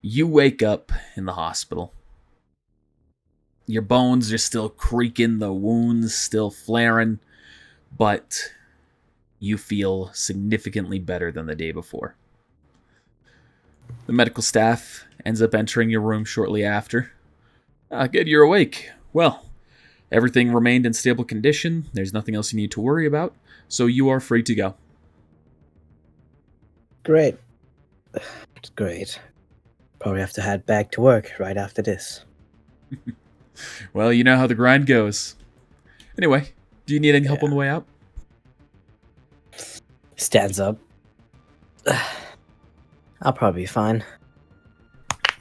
You wake up in the hospital. Your bones are still creaking, the wounds still flaring, but you feel significantly better than the day before. The medical staff ends up entering your room shortly after. Good, you're awake. Well, everything remained in stable condition. There's nothing else you need to worry about, so you are free to go. Great. Great. Probably have to head back to work right after this. Well, you know how the grind goes. Anyway, do you need any help on the way out? Stands up. I'll probably be fine.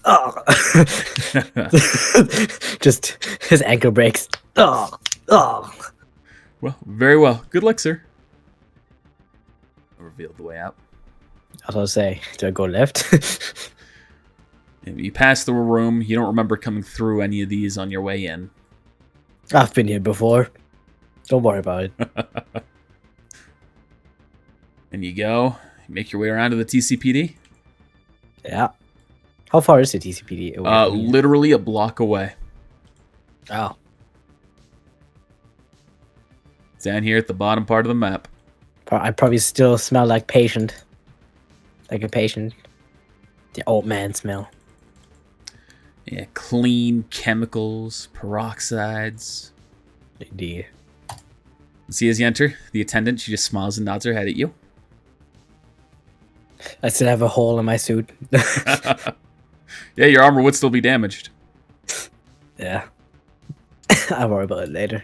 Oh. Just his ankle breaks. Oh. Well, very well. Good luck, sir. I revealed the way out. I was gonna say, do I go left? You pass through a room. You don't remember coming through any of these on your way in. I've been here before. Don't worry about it. And you go, you make your way around to the TCPD. Yeah. How far is the TCPD? Literally a block away. Oh. Down here at the bottom part of the map. I probably still smell like patient. Like a patient. The old man smell. Yeah, clean chemicals, peroxides. Indeed. See, as you enter, the attendant, she just smiles and nods her head at you. I still have a hole in my suit. Yeah, your armor would still be damaged. Yeah. I'll worry about it later.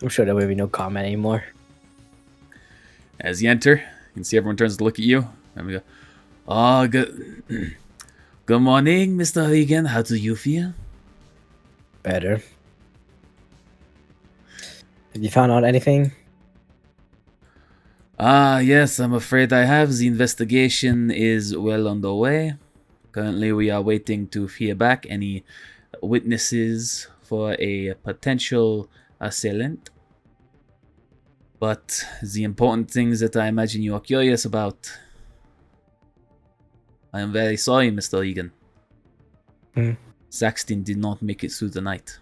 I'm sure there will be no comment anymore. As you enter, you can see everyone turns to look at you. And we go, oh, good. Good morning, Mr. Regan. How do you feel? Better. Have you found out anything? Yes, I'm afraid I have. The investigation is well underway. Currently, we are waiting to hear back any witnesses for a potential assailant. But the important things that I imagine you are curious about. I am very sorry, Mr. Egan. Saxton did not make it through the night.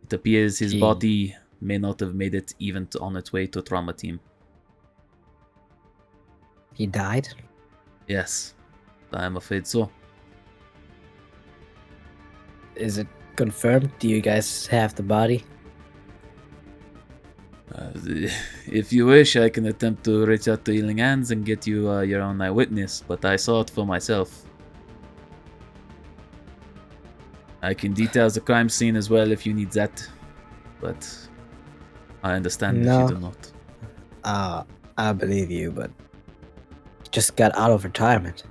It appears his body may not have made it even on its way to trauma team. He died? Yes, I am afraid so. Is it confirmed? Do you guys have the body? If you wish, I can attempt to reach out to Healing Hands and get you your own eyewitness, but I saw it for myself. I can detail the crime scene as well if you need that, but I understand if you do not. I believe you, but just got out of retirement.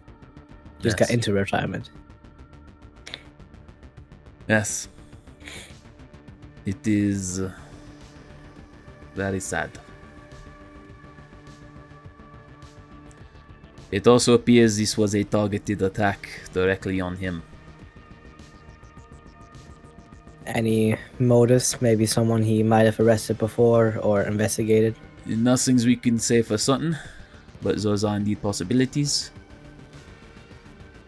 Just got into retirement. Yes. It is very sad. It also appears this was a targeted attack directly on him. Any motives? Maybe someone he might have arrested before or investigated? Nothing we can say for certain, but those are indeed possibilities.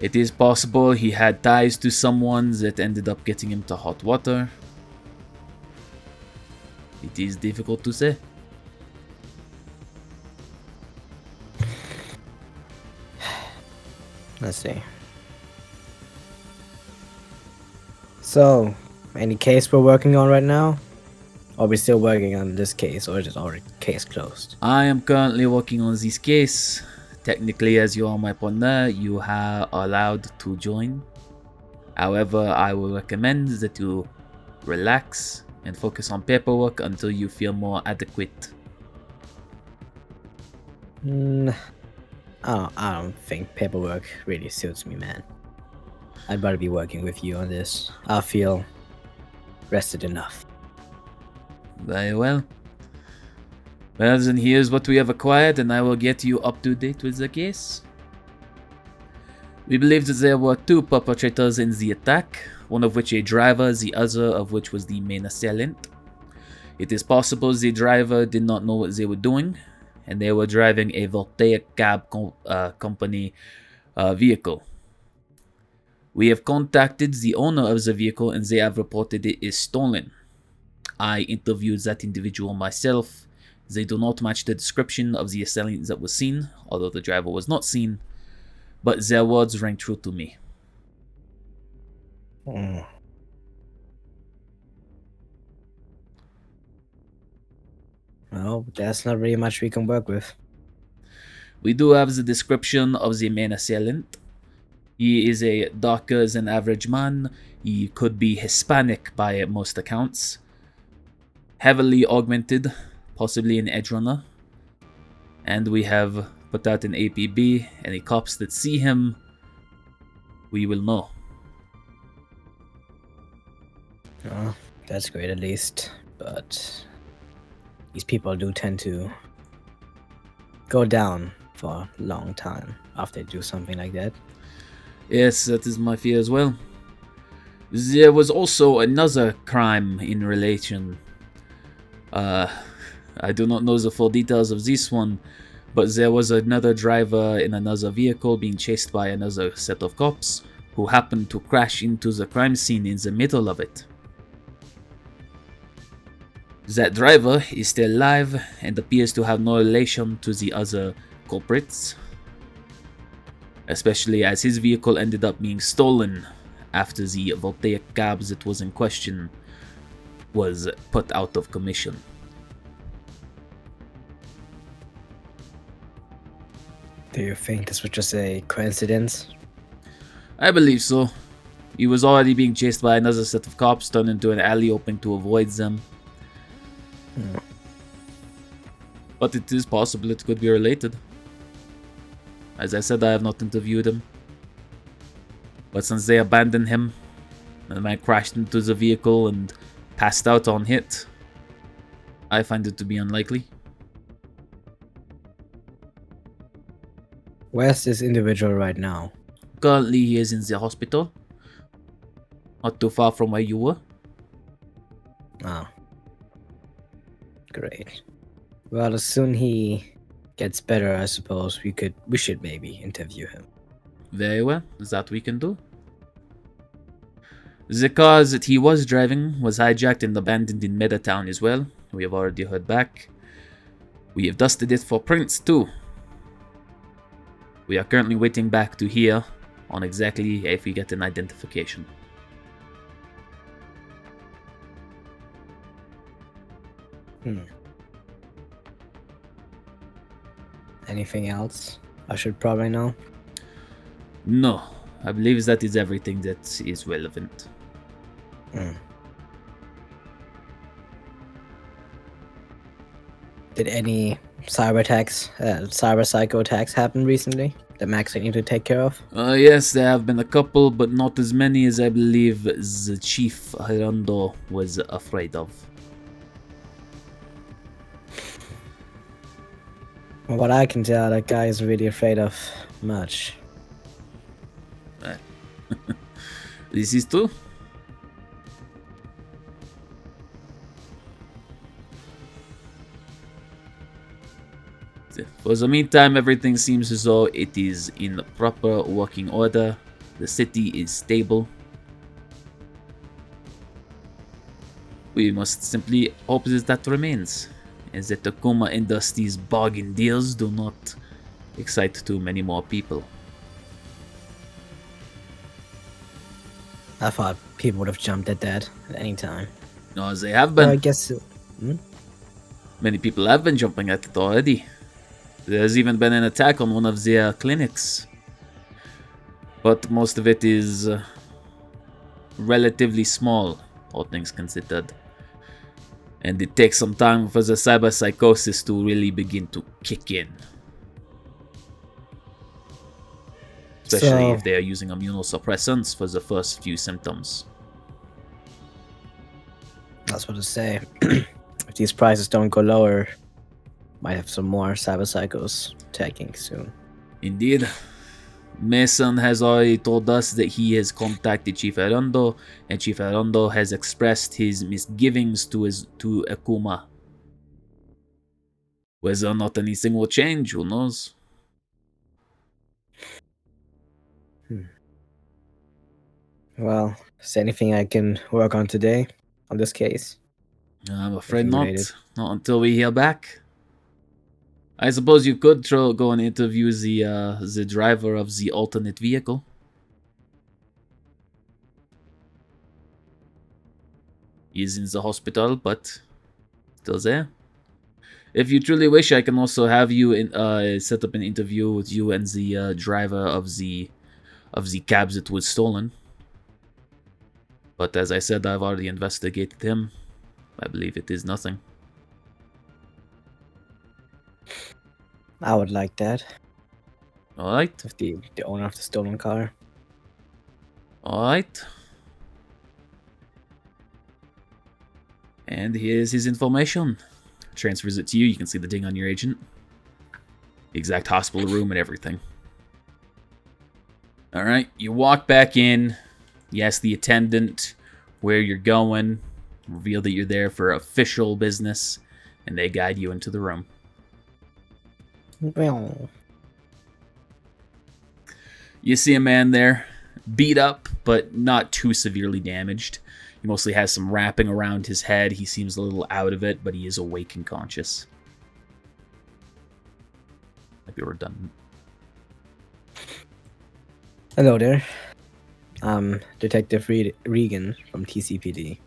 It is possible he had ties to someone that ended up getting him to hot water. It is difficult to say. Let's see. So, any case we're working on right now? Are we still working on this case, or is it already case closed? I am currently working on this case. Technically, as you are my partner, you are allowed to join. However, I will recommend that you relax and focus on paperwork until you feel more adequate. I don't think paperwork really suits me, man. I'd rather be working with you on this. I feel rested enough. Very well. Well, then here's what we have acquired, and I will get you up to date with the case. We believe that there were two perpetrators in the attack, one of which a driver, the other of which was the main assailant. It is possible the driver did not know what they were doing, and they were driving a voltaic cab company vehicle. We have contacted the owner of the vehicle and they have reported it is stolen. I interviewed that individual myself. They do not match the description of the assailant that was seen, although the driver was not seen, but their words rang true to me. Well, that's not really much we can work with. We do have the description of the main assailant. He is a darker than average man. He could be Hispanic by most accounts. Heavily augmented, possibly an edge runner. And we have put out an APB. Any cops that see him, we will know. Oh, that's great at least, but these people do tend to go down for a long time after they do something like that. Yes, that is my fear as well. There was also another crime in relation. I do not know the full details of this one, but there was another driver in another vehicle being chased by another set of cops who happened to crash into the crime scene in the middle of it. That driver is still alive and appears to have no relation to the other culprits, especially as his vehicle ended up being stolen after the voltaic cab that was in question was put out of commission. Do you think this was just a coincidence? I believe so. He was already being chased by another set of cops, turned into an alley hoping to avoid them. But it is possible it could be related. As I said, I have not interviewed him. But since they abandoned him, and the man crashed into the vehicle and passed out on hit, I find it to be unlikely. Where's this individual right now? Currently, he is in the hospital. Not too far from where you were. Oh. Great. Well, as soon he gets better, I suppose we should maybe interview him. Very well, that we can do. The car that he was driving was hijacked and abandoned in Metatown as well. We have already heard back. We have dusted it for prints too. We are currently waiting back to hear on exactly if we get an identification. Anything else I should probably know? No, I believe that is everything that is relevant. Did any cyber psycho attacks happen recently that Max need to take care of? Yes, there have been a couple, but not as many as I believe the Chief Hirondo was afraid of. From what I can tell, that guy isn't really afraid of much. This is true. For the meantime, everything seems as though it is in proper working order. The city is stable. We must simply hope that that remains, and that the Kuma Industries bargain deals do not excite too many more people. I thought people would have jumped at that at any time. No, they have been. Well, I guess. Many people have been jumping at it already. There's even been an attack on one of their clinics. But most of it is relatively small, all things considered. And it takes some time for the cyber psychosis to really begin to kick in. Especially if they are using immunosuppressants for the first few symptoms. That's what to say. If these prices don't go lower, might have some more cyber psychos attacking soon. Indeed. Mason has already told us that he has contacted Chief Arondo, and Chief Arondo has expressed his misgivings to Akuma. Whether or not anything will change, who knows? Well, is there anything I can work on today on this case? I'm afraid Anything related? not. Not until we hear back. I suppose you could go and interview the driver of the alternate vehicle. He's in the hospital, but still there. If you truly wish, I can also have you set up an interview with you and the driver of the cab that was stolen. But as I said, I've already investigated him. I believe it is nothing. I would like that. Alright. With the owner of the stolen car. Alright. And here's his information. Transfers it to you. You can see the ding on your agent. The exact hospital room and everything. Alright, you walk back in. You ask the attendant where you're going. Reveal that you're there for official business. And they guide you into the room. Well, You see a man there, beat up, but not too severely damaged. He mostly has some wrapping around his head. He seems a little out of it, but he is awake and conscious. Might be redundant. hello there. I'm Detective Regan from TCPD.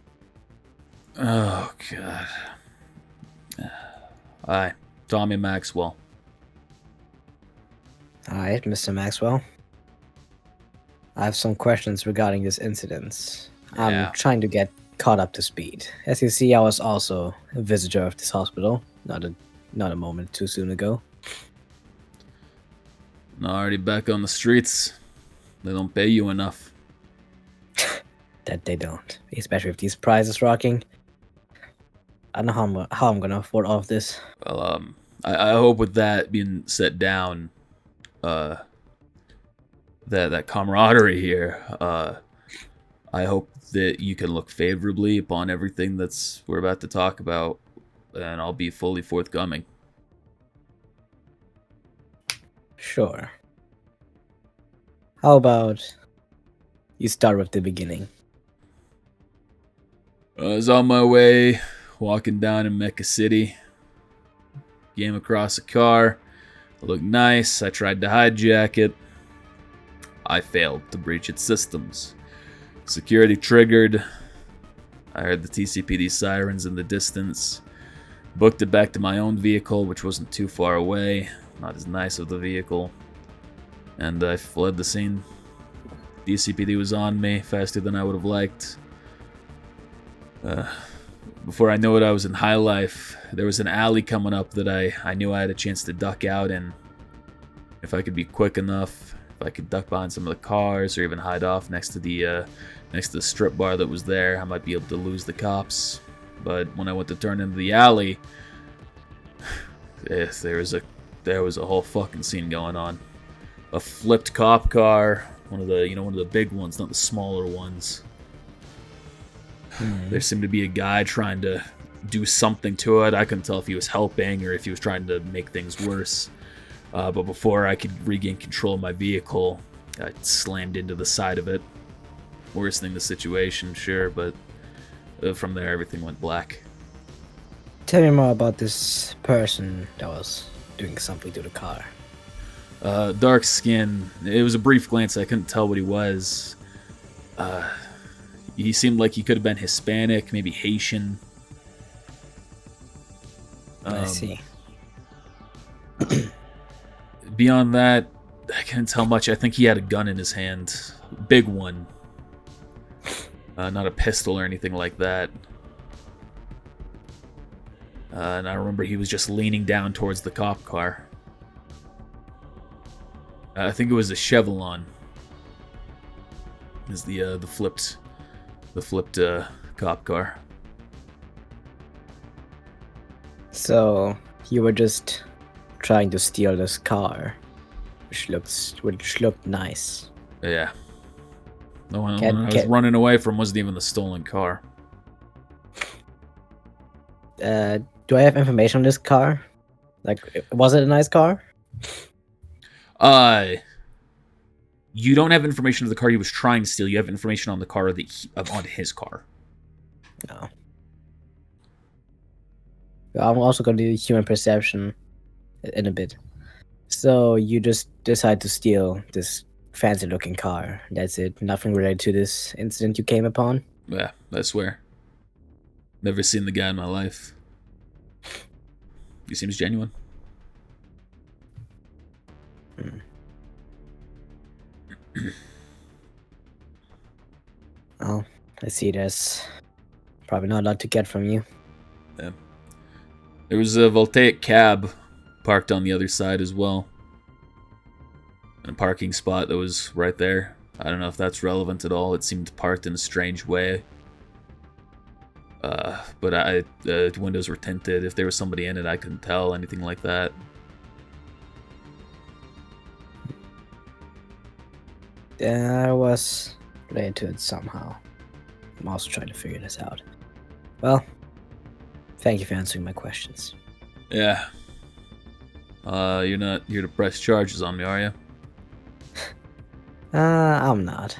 Oh, God. Hi, Tommy Maxwell. Alright, Mr. Maxwell. I have some questions regarding this incident. Yeah. I'm trying to get caught up to speed. As you see, I was also a visitor of this hospital, not a moment too soon ago. Already back on the streets. They don't pay you enough. That they don't, especially if these prices rocking. I don't know how I'm gonna afford all of this. Well, I hope with that being set down, that camaraderie here, I hope that you can look favorably upon everything we're about to talk about, and I'll be fully forthcoming. Sure. How about you start with the beginning? I was on my way, walking down in Mecca City. Came across a car. It looked nice. I tried to hijack it. I failed to breach its systems. Security triggered. I heard the TCPD sirens in the distance. Booked it back to my own vehicle, which wasn't too far away. Not as nice of the vehicle. And I fled the scene. TCPD was on me faster than I would have liked. Before I knew it, I was in high life. There was an alley coming up that I knew I had a chance to duck out in. If I could be quick enough, if I could duck behind some of the cars or even hide off next to the strip bar that was there, I might be able to lose the cops. But when I went to turn into the alley, there was a whole fucking scene going on. A flipped cop car, one of the big ones, not the smaller ones. There seemed to be a guy trying to do something to it. I couldn't tell if he was helping or if he was trying to make things worse. But before I could regain control of my vehicle, I slammed into the side of it. Worsening the situation, sure, but from there everything went black. Tell me more about this person that was doing something to the car. Dark skin. It was a brief glance. I couldn't tell what he was. He seemed like he could have been Hispanic, maybe Haitian. I see. Beyond that, I couldn't tell much. I think he had a gun in his hand. Big one. Not a pistol or anything like that. And I remember he was just leaning down towards the cop car. I think it was a Chevrolet. Is the flipped cop car. So you were just trying to steal this car, which looked nice. Yeah. The one I was running away from wasn't even the stolen car. Do I have information on this car? Like, was it a nice car? You don't have information of the car he was trying to steal. You have information on the car on his car. No. I'm also going to do human perception in a bit. So you just decide to steal this fancy-looking car. That's it. Nothing related to this incident you came upon. Yeah, I swear. Never seen the guy in my life. He seems genuine. Oh, I see there's probably not a lot to get from you. Yeah. There was a voltaic cab parked on the other side as well. And a parking spot that was right there. I don't know if that's relevant at all. It seemed parked in a strange way. But the windows were tinted. If there was somebody in it, I couldn't tell anything like that. I was related to it somehow. I'm also trying to figure this out. Well, thank you for answering my questions. Yeah. You're not here to press charges on me, are you? I'm not.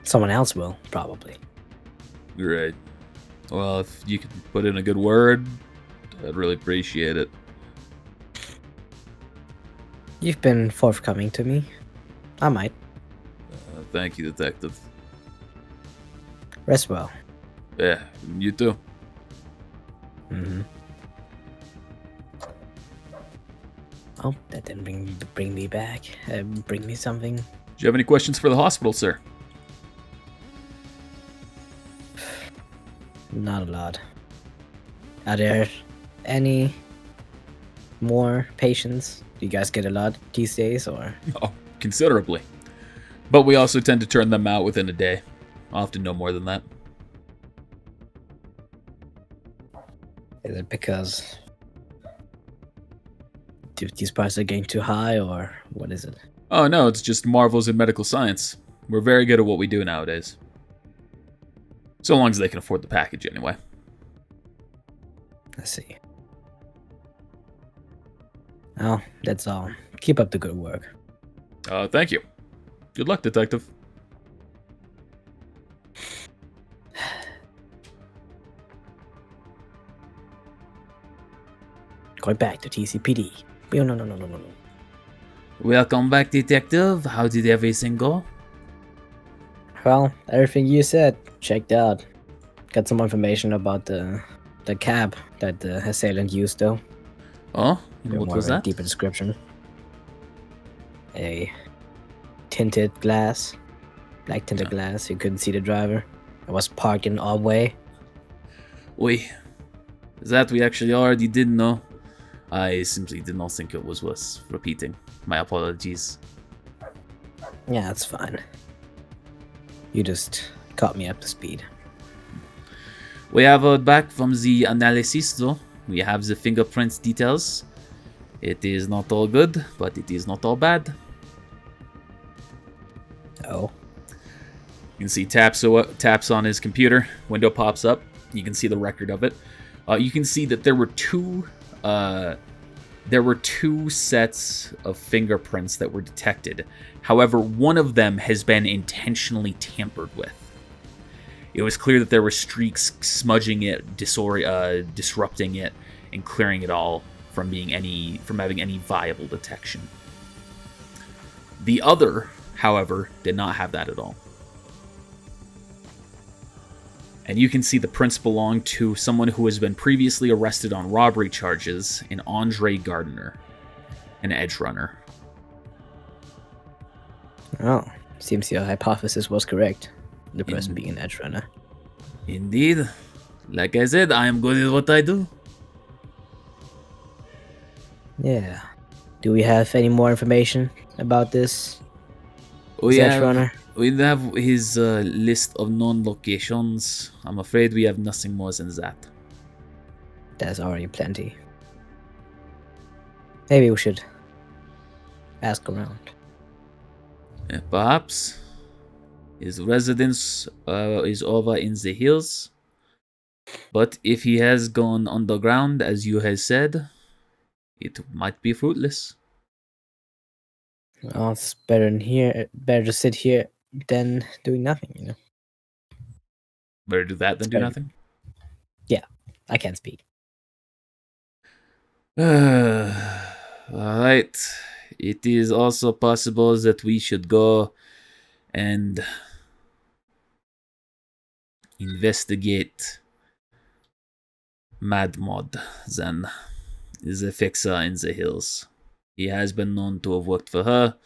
Someone else will, probably. Great. Well, if you could put in a good word, I'd really appreciate it. You've been forthcoming to me. I might. Thank you, Detective. Rest well. Yeah, you too. Mm-hmm. Oh, that didn't bring me back. Bring me something. Do you have any questions for the hospital, sir? Not a lot. Are there any more patients? Do you guys get a lot these days, or? Oh, considerably. But we also tend to turn them out within a day. Often no more than that. Is it because these prices are getting too high, or what is it? Oh no, it's just marvels in medical science. We're very good at what we do nowadays. So long as they can afford the package, anyway. I see. Oh, that's all. Keep up the good work. Thank you. Good luck, Detective. Going back to TCPD. No. Welcome back, Detective. How did everything go? Well, everything you said, checked out. Got some information about the cab that the assailant used, though. Oh, Bit what more was of a that? deeper description. A tinted glass, black tinted glass. You couldn't see the driver. It was parked in our way. Oui. That we actually already did know. I simply did not think it was worth repeating. My apologies. Yeah, that's fine. You just caught me up to speed. We have heard back from the analysis, though. We have the fingerprint details. It is not all good, but it is not all bad. Oh. You can see taps on his computer. Window pops up. You can see the record of it. You can see that there were two sets of fingerprints that were detected. However, one of them has been intentionally tampered with. It was clear that there were streaks smudging it, disrupting it, and clearing it all from having any viable detection. The other, however, did not have that at all. And you can see the prints belong to someone who has been previously arrested on robbery charges, an Andre Gardner, an edge runner. Oh, seems your hypothesis was correct. The person being an edge runner. Indeed. Like I said, I am good at what I do. Yeah. Do we have any more information about this We edge have, runner? we have his list of known locations. I'm afraid we have nothing more than that. That's already plenty. Maybe we should ask around. Perhaps. His residence is over in the hills. But if he has gone underground, as you have said, it might be fruitless. Well, it's better than here. Better to sit here than doing nothing. Better do that than do nothing. Yeah, I can't speak. Alright. It is also possible that we should go and investigate Mad Mod, then, the fixer in the hills. He has been known to have worked for her.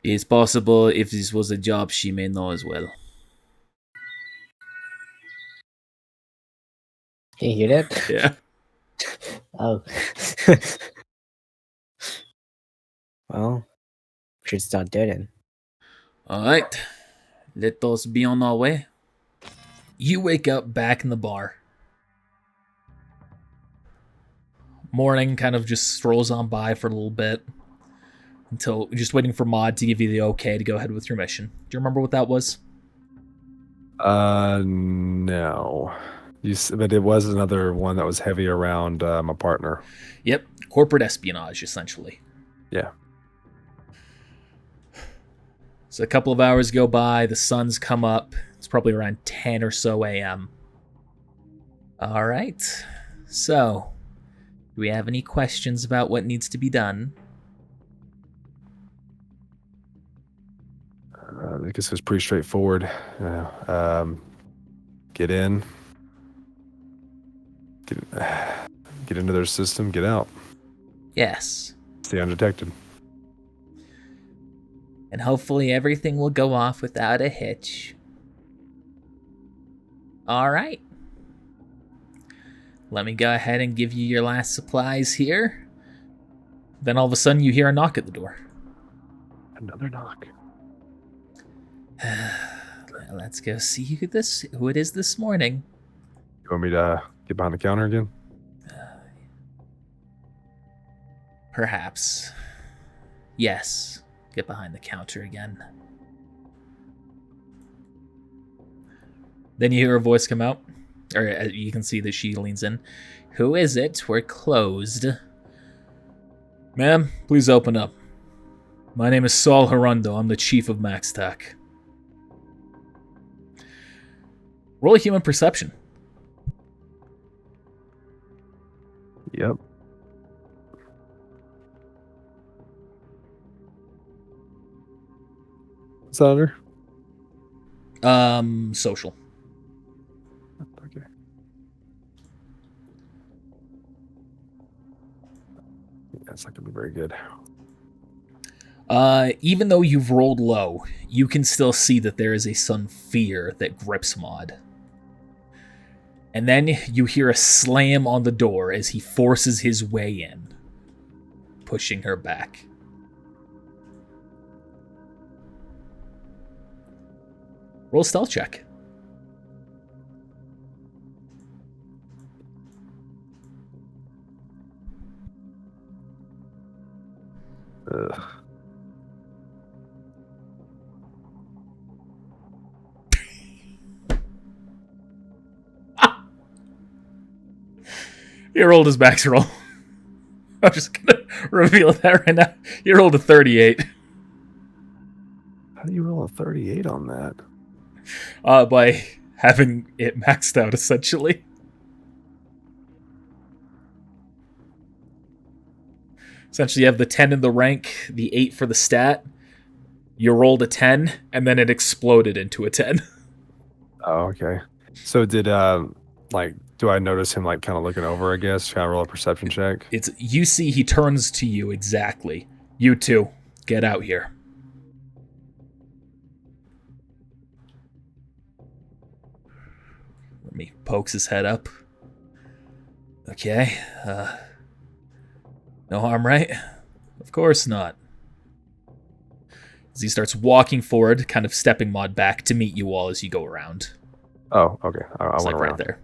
It's possible if this was a job she may know as well. Can you hear that? Yeah. Oh. Well, we should start there then. Alright. Let us be on our way. You wake up back in the bar. Morning kind of just strolls on by for a little bit. Until just waiting for Maud to give you the okay to go ahead with your mission. Do you remember what that was? No. But it was another one that was heavy around my partner. Yep. Corporate espionage, essentially. Yeah. So a couple of hours go by, the sun's come up. It's probably around 10 or so a.m. Alright. So, do we have any questions about what needs to be done? I guess it was pretty straightforward. Get in. Get into their system, get out. Yes. Stay undetected. And hopefully everything will go off without a hitch. Alright. Let me go ahead and give you your last supplies here. Then all of a sudden you hear a knock at the door. Another knock. Let's go see who it is this morning. You want me to get behind the counter again? Perhaps. Yes. Get behind the counter again. Then you hear a voice come out. Or you can see that she leans in. Who is it? We're closed. Ma'am, please open up. My name is Saul Harundo. I'm the chief of MaxTech. Roll a human perception. Yep. What's that under? Social. Okay. That's not gonna be very good. Even though you've rolled low, you can still see that there is a sudden fear that grips Maud. And then you hear a slam on the door as he forces his way in, pushing her back. Roll a stealth check. Ugh. He rolled his max roll. I'm just gonna reveal that right now. He rolled a 38. How do you roll a 38 on that? By having it maxed out, essentially. Essentially, you have the 10 in the rank, the 8 for the stat. You rolled a 10, and then it exploded into a 10. Oh, okay. So did do I notice him kind of looking over, I guess? Can I roll a perception check? You see he turns to you exactly. You two, get out here. He pokes his head up. Okay, no harm, right? Of course not. As he starts walking forward, kind of stepping Maud back to meet you all as you go around. Oh, okay. I It's went like around. right there.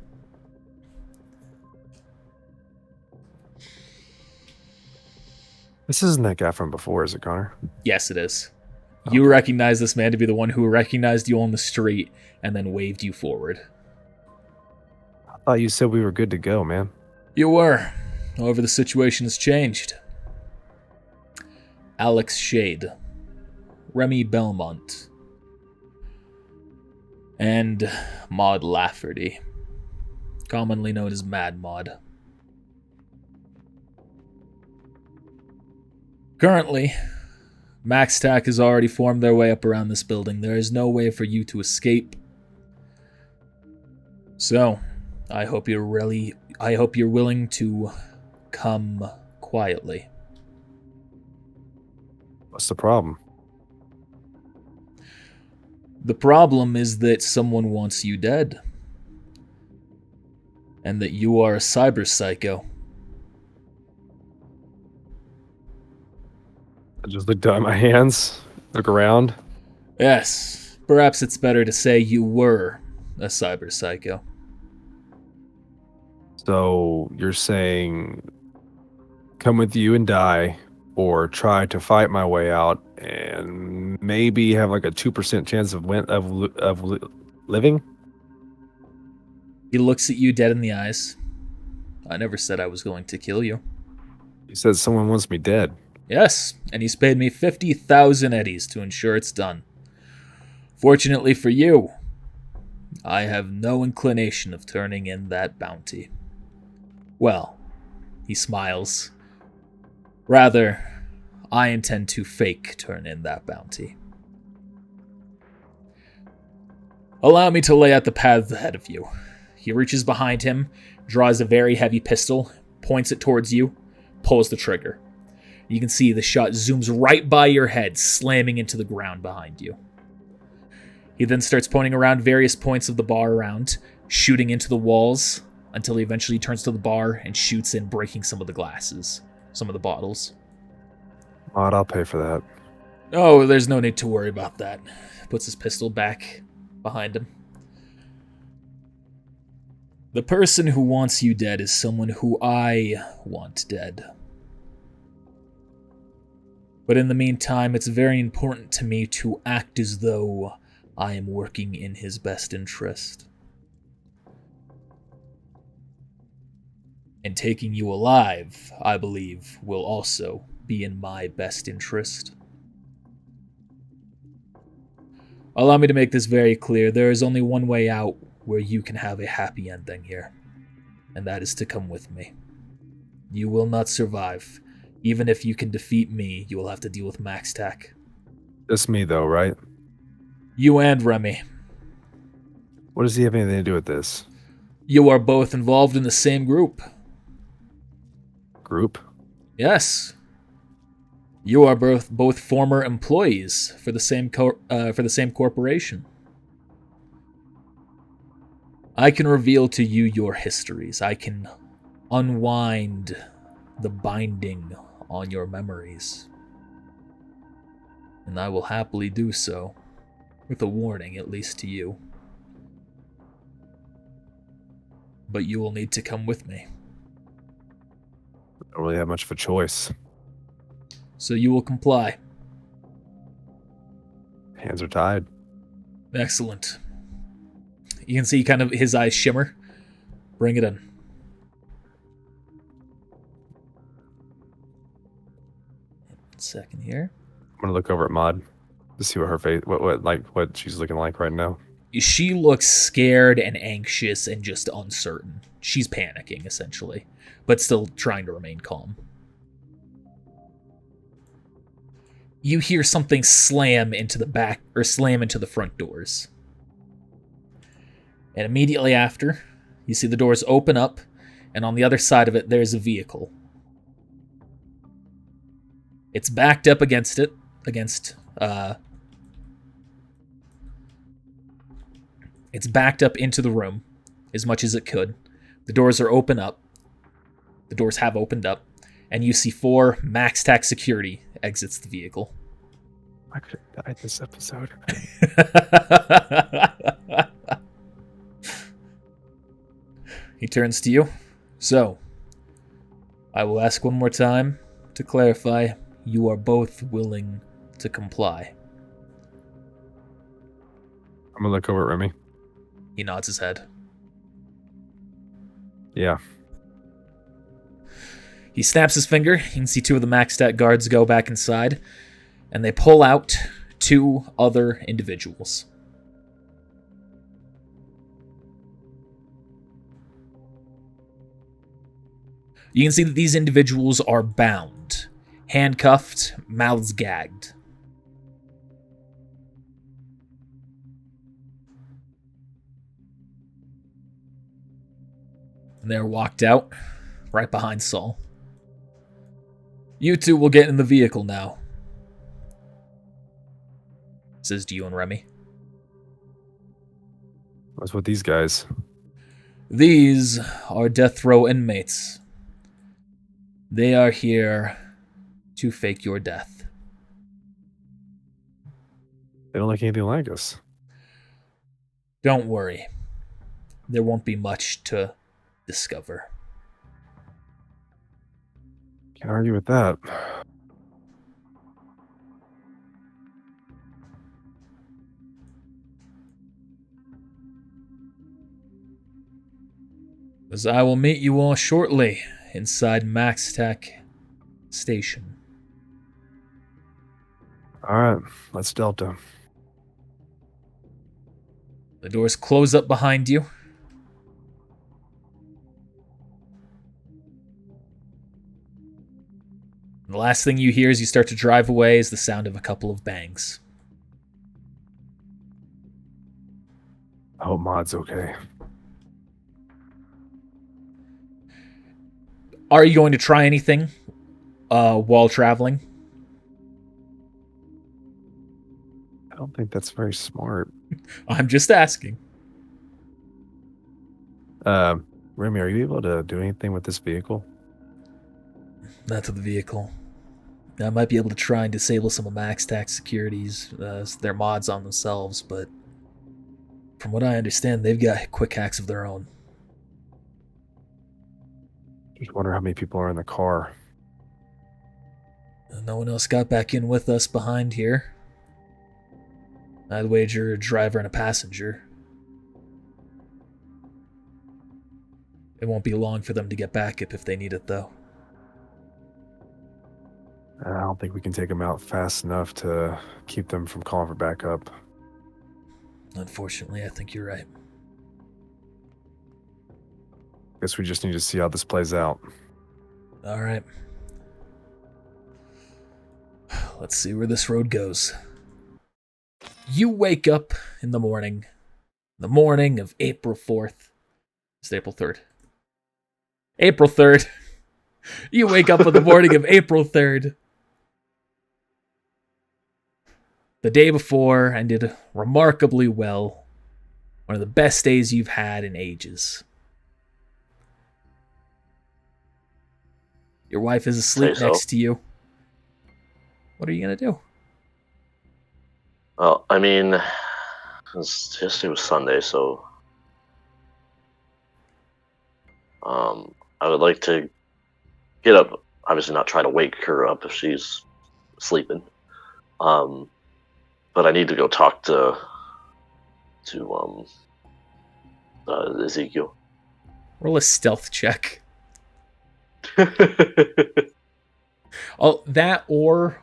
This isn't that guy from before, is it, Connor? Yes, it is. You recognize this man to be the one who recognized you on the street and then waved you forward. I thought you said we were good to go, man. You were. However, the situation has changed. Alex Shade, Remy Belmont, and Maud Lafferty, commonly known as Mad Maud. Currently, MaxTac has already formed their way up around this building. There is no way for you to escape. So, I hope you're willing to come quietly. What's the problem? The problem is that someone wants you dead. And that you are a cyber psycho. I just look down at my hands, look around. Yes, perhaps it's better to say you were a cyber psycho. So you're saying come with you and die, or try to fight my way out and maybe have like a 2% chance of living? He looks at you dead in the eyes. I never said I was going to kill you. He says someone wants me dead. Yes, and he's paid me 50,000 eddies to ensure it's done. Fortunately for you, I have no inclination of turning in that bounty. Well, he smiles. Rather, I intend to fake turn in that bounty. Allow me to lay out the path ahead of you. He reaches behind him, draws a very heavy pistol, points it towards you, pulls the trigger. You can see the shot zooms right by your head, slamming into the ground behind you. He then starts pointing around various points of the bar around, shooting into the walls, until he eventually turns to the bar and shoots in, breaking some of the glasses, some of the bottles. Maud, I'll pay for that. Oh, there's no need to worry about that. Puts his pistol back behind him. The person who wants you dead is someone who I want dead. But in the meantime, it's very important to me to act as though I am working in his best interest. And taking you alive, I believe, will also be in my best interest. Allow me to make this very clear. There is only one way out where you can have a happy ending here, and that is to come with me. You will not survive. Even if you can defeat me, you will have to deal with MaxTac. Just me, though, right? You and Remy. What does he have anything to do with this? You are both involved in the same group. Group? Yes. You are both former employees for the same corporation. I can reveal to you your histories. I can unwind the binding on your memories. And I will happily do so, with a warning, at least to you. But you will need to come with me. I don't really have much of a choice. So you will comply. Hands are tied. Excellent. You can see kind of his eyes shimmer. Bring it in. Second here. I'm gonna look over at Maud to see what her face, what she's looking like right now. She looks scared and anxious and just uncertain. She's panicking, essentially, but still trying to remain calm. You hear something slam into the front doors. And immediately after, you see the doors open up, and on the other side of it, there's a vehicle. It's backed up against it's backed up into the room as much as it could. The doors have opened up, and you see 4 MaxTac security exits the vehicle. I could have died this episode. He turns to you. So, I will ask one more time to clarify. You are both willing to comply. I'm gonna look over at Remy. He nods his head. Yeah. He snaps his finger. You can see two of the max stat guards go back inside, and they pull out two other individuals. You can see that these individuals are bound, handcuffed, mouths gagged. And they're walked out, right behind Saul. You two will get in the vehicle now, says to you and Remy. What's with these guys? These are death row inmates. They are here to fake your death. They don't look anything like us. Don't worry. There won't be much to discover. Can't argue with that. As I will meet you all shortly inside Max Tech Station. Alright, let's Delta. The doors close up behind you. The last thing you hear as you start to drive away is the sound of a couple of bangs. I hope Maud's okay. Are you going to try anything while traveling? I don't think that's very smart. I'm just asking. Remy, are you able to do anything with this vehicle? Not to the vehicle. I might be able to try and disable some of Max Tax securities, their mods on themselves, but from what I understand, they've got quick hacks of their own. Just wonder how many people are in the car. No one else got back in with us behind here. I'd wager a driver and a passenger. It won't be long for them to get back if they need it, though. I don't think we can take them out fast enough to keep them from calling for backup. Unfortunately, I think you're right. Guess we just need to see how this plays out. All right. Let's see where this road goes. You wake up in the morning of April 4th. It's April 3rd. April 3rd. You wake up on the morning of April 3rd. The day before ended remarkably well. One of the best days you've had in ages. Your wife is asleep next to you. What are you going to do? Well, I mean, yesterday was Sunday, so I would like to get up. Obviously, not try to wake her up if she's sleeping. But I need to go talk to Ezekiel. Roll a stealth check. Oh, that or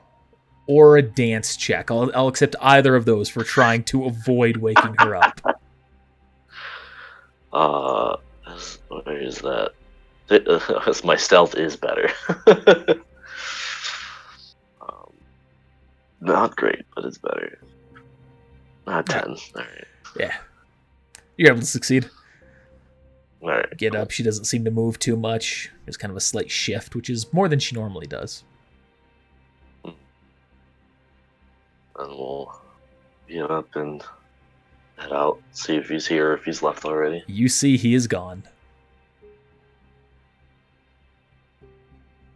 a dance check. I'll accept either of those for trying to avoid waking her up. Where is that? My stealth is better. Not great, but it's better. Not 10. All right. Yeah. You're able to succeed. All right. Get up. She doesn't seem to move too much. There's kind of a slight shift, which is more than she normally does. And we'll get up and head out, see if he's here, if he's left already. You see he is gone.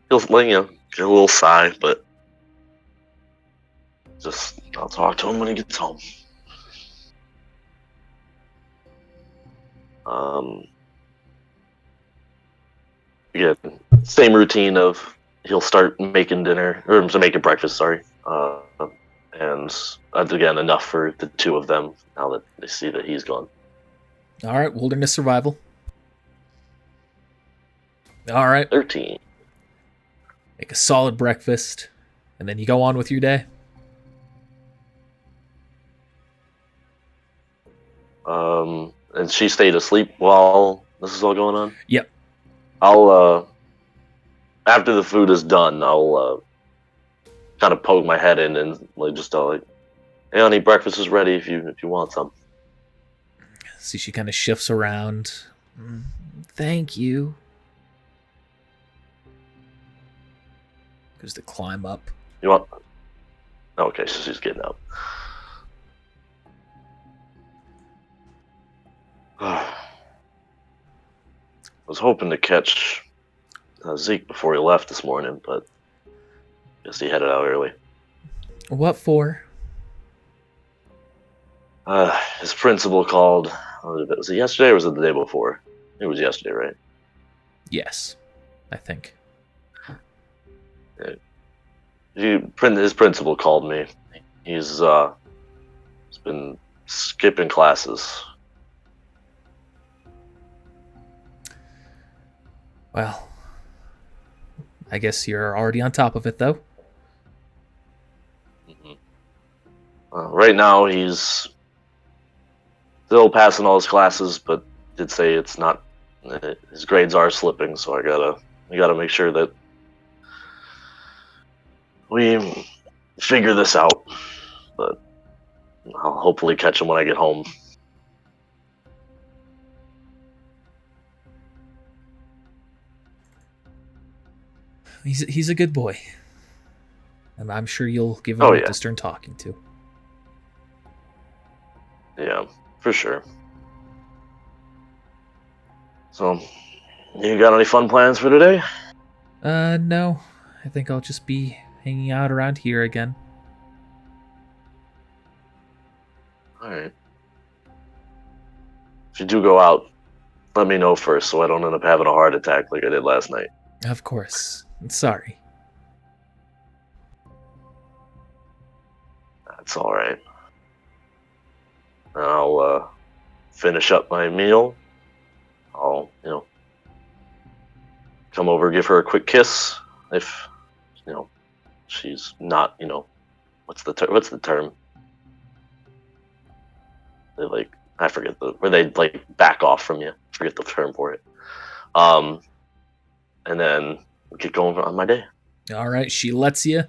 He'll, get a little sigh, but I'll talk to him when he gets home. Yeah, same routine of he'll start making dinner, or making breakfast, sorry. And again, enough for the two of them now that they see that he's gone. All right, wilderness survival. All right. 13. make a solid breakfast, and then you go on with your day. And she stayed asleep while this is all going on? Yep. I'll, after the food is done, I'll, kind of poke my head in and like just tell like, "Hey, honey, breakfast is ready if you want some." See, she kind of shifts around. Thank you. Goes to climb up. You want? Okay, so she's getting up. I was hoping to catch Zeke before he left this morning, but guess he headed out early. What for? His principal called. Was it yesterday or was it the day before? It was yesterday, right? Yes, I think. His principal called me. He's been skipping classes. Well, I guess you're already on top of it, though. Right now, he's still passing all his classes, but did say it's not. His grades are slipping, so I gotta make sure that we figure this out. But I'll hopefully catch him when I get home. He's a good boy, and I'm sure you'll give him a stern talking to. Yeah, for sure. So, you got any fun plans for today? No. I think I'll just be hanging out around here again. Alright. If you do go out, let me know first so I don't end up having a heart attack like I did last night. Of course. Sorry. That's alright. I'll finish up my meal. I'll, come over, give her a quick kiss. If, she's not, what's the term? They I forget where they back off from you. I forget the term for it. And then get going on my day. All right, she lets you, and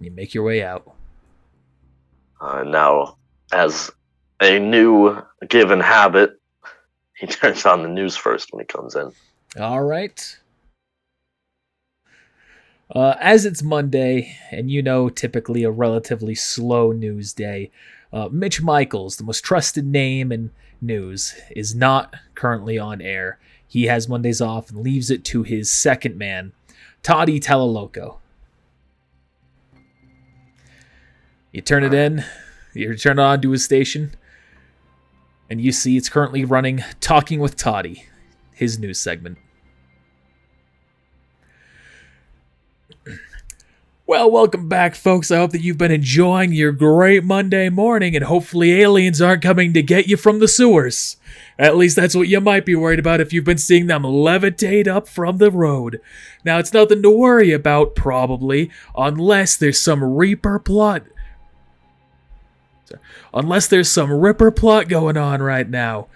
you make your way out. Now, as a new given habit, he turns on the news first when he comes in. All right. As it's Monday, and typically a relatively slow news day, Mitch Michaels, the most trusted name in news, is not currently on air. He has Mondays off and leaves it to his second man, Toddy Telaloco. You turn it in, you turn it on to his station, and you see it's currently running Talking with Toddy, his news segment. Well, welcome back, folks. I hope that you've been enjoying your great Monday morning, and hopefully aliens aren't coming to get you from the sewers. At least that's what you might be worried about if you've been seeing them levitate up from the road. Now, it's nothing to worry about, probably, unless there's some Reaper plot. Unless there's some Ripper plot going on right now.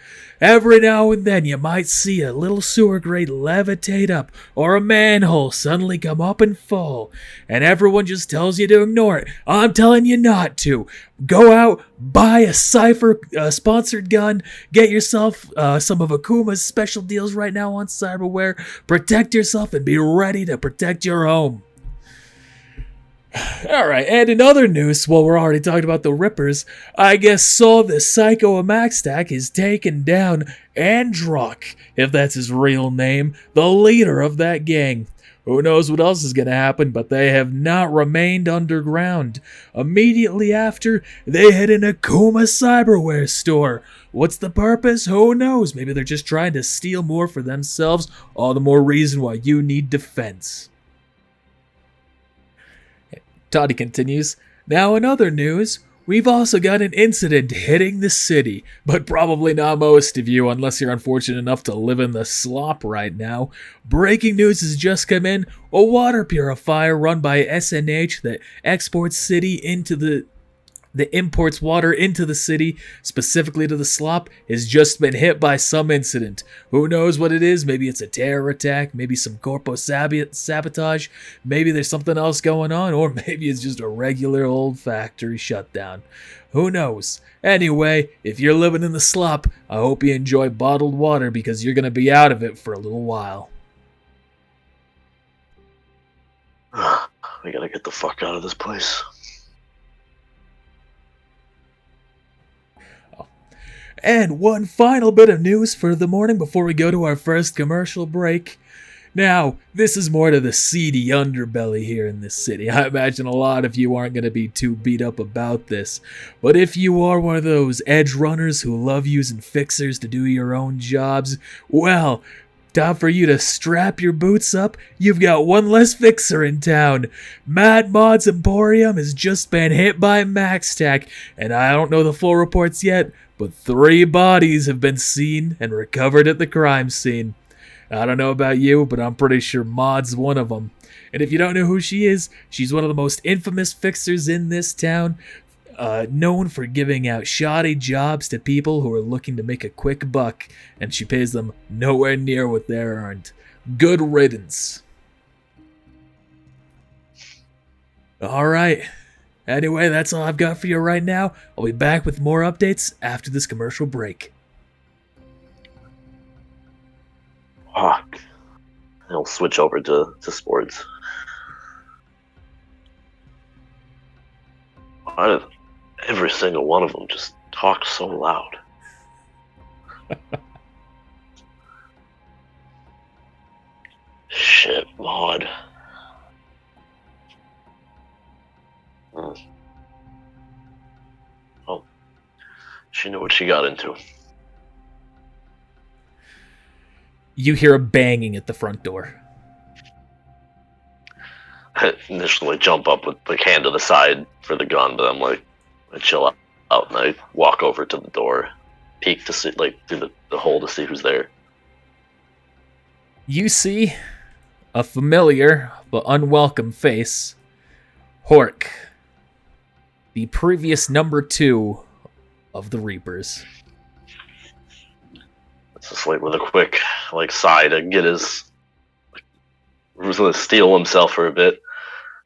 Every now and then you might see a little sewer grate levitate up, or a manhole suddenly come up and fall, and everyone just tells you to ignore it. I'm telling you not to. Go out, buy a Cypher sponsored gun, get yourself some of Akuma's special deals right now on Cyberware, protect yourself, and be ready to protect your home. Alright, and in other news, while we're already talking about the Rippers, I guess Saul the Psycho Amaxtack is taken down Androck, if that's his real name, the leader of that gang. Who knows what else is going to happen, but they have not remained underground. Immediately after, they hit an Akuma Cyberware store. What's the purpose? Who knows? Maybe they're just trying to steal more for themselves. All the more reason why you need defense. Toddy continues, now in other news, We've also got an incident hitting the city, but probably not most of you unless you're unfortunate enough to live in the slop right now. Breaking news has just come in. A water purifier run by SNH that exports city into the imports water into the city, specifically to the slop, has just been hit by some incident. Who knows what it is? Maybe it's a terror attack, maybe some corpo sabotage, maybe there's something else going on, or maybe it's just a regular old factory shutdown. Who knows? Anyway, if you're living in the slop, I hope you enjoy bottled water because you're going to be out of it for a little while. We gotta get the fuck out of this place. And one final bit of news for the morning before we go to our first commercial break. Now, this is more to the seedy underbelly here in this city. I imagine a lot of you aren't going to be too beat up about this. But if you are one of those edge runners who love using fixers to do your own jobs, well, time for you to strap your boots up. You've got one less fixer in town. Mad Mod's Emporium has just been hit by MaxTac, and I don't know the full reports yet, but 3 bodies have been seen and recovered at the crime scene. I don't know about you, but I'm pretty sure Maud's one of them. And if you don't know who she is, she's one of the most infamous fixers in this town, known for giving out shoddy jobs to people who are looking to make a quick buck, and she pays them nowhere near what they're earned. Good riddance. Alright. Anyway, that's all I've got for you right now. I'll be back with more updates after this commercial break. Fuck. He'll switch over to sports. Why did every single one of them just talk so loud? Shit, Maud. Oh, she knew what she got into. You hear a banging at the front door. I initially jump up with the hand to the side for the gun, but I'm like, I chill out and I walk over to the door, peek to see, like, through the hole to see who's there. You see a familiar but unwelcome face. Hork, the previous number 2 of the Reapers. It's just like with a quick sigh to get his, he's gonna steel himself for a bit.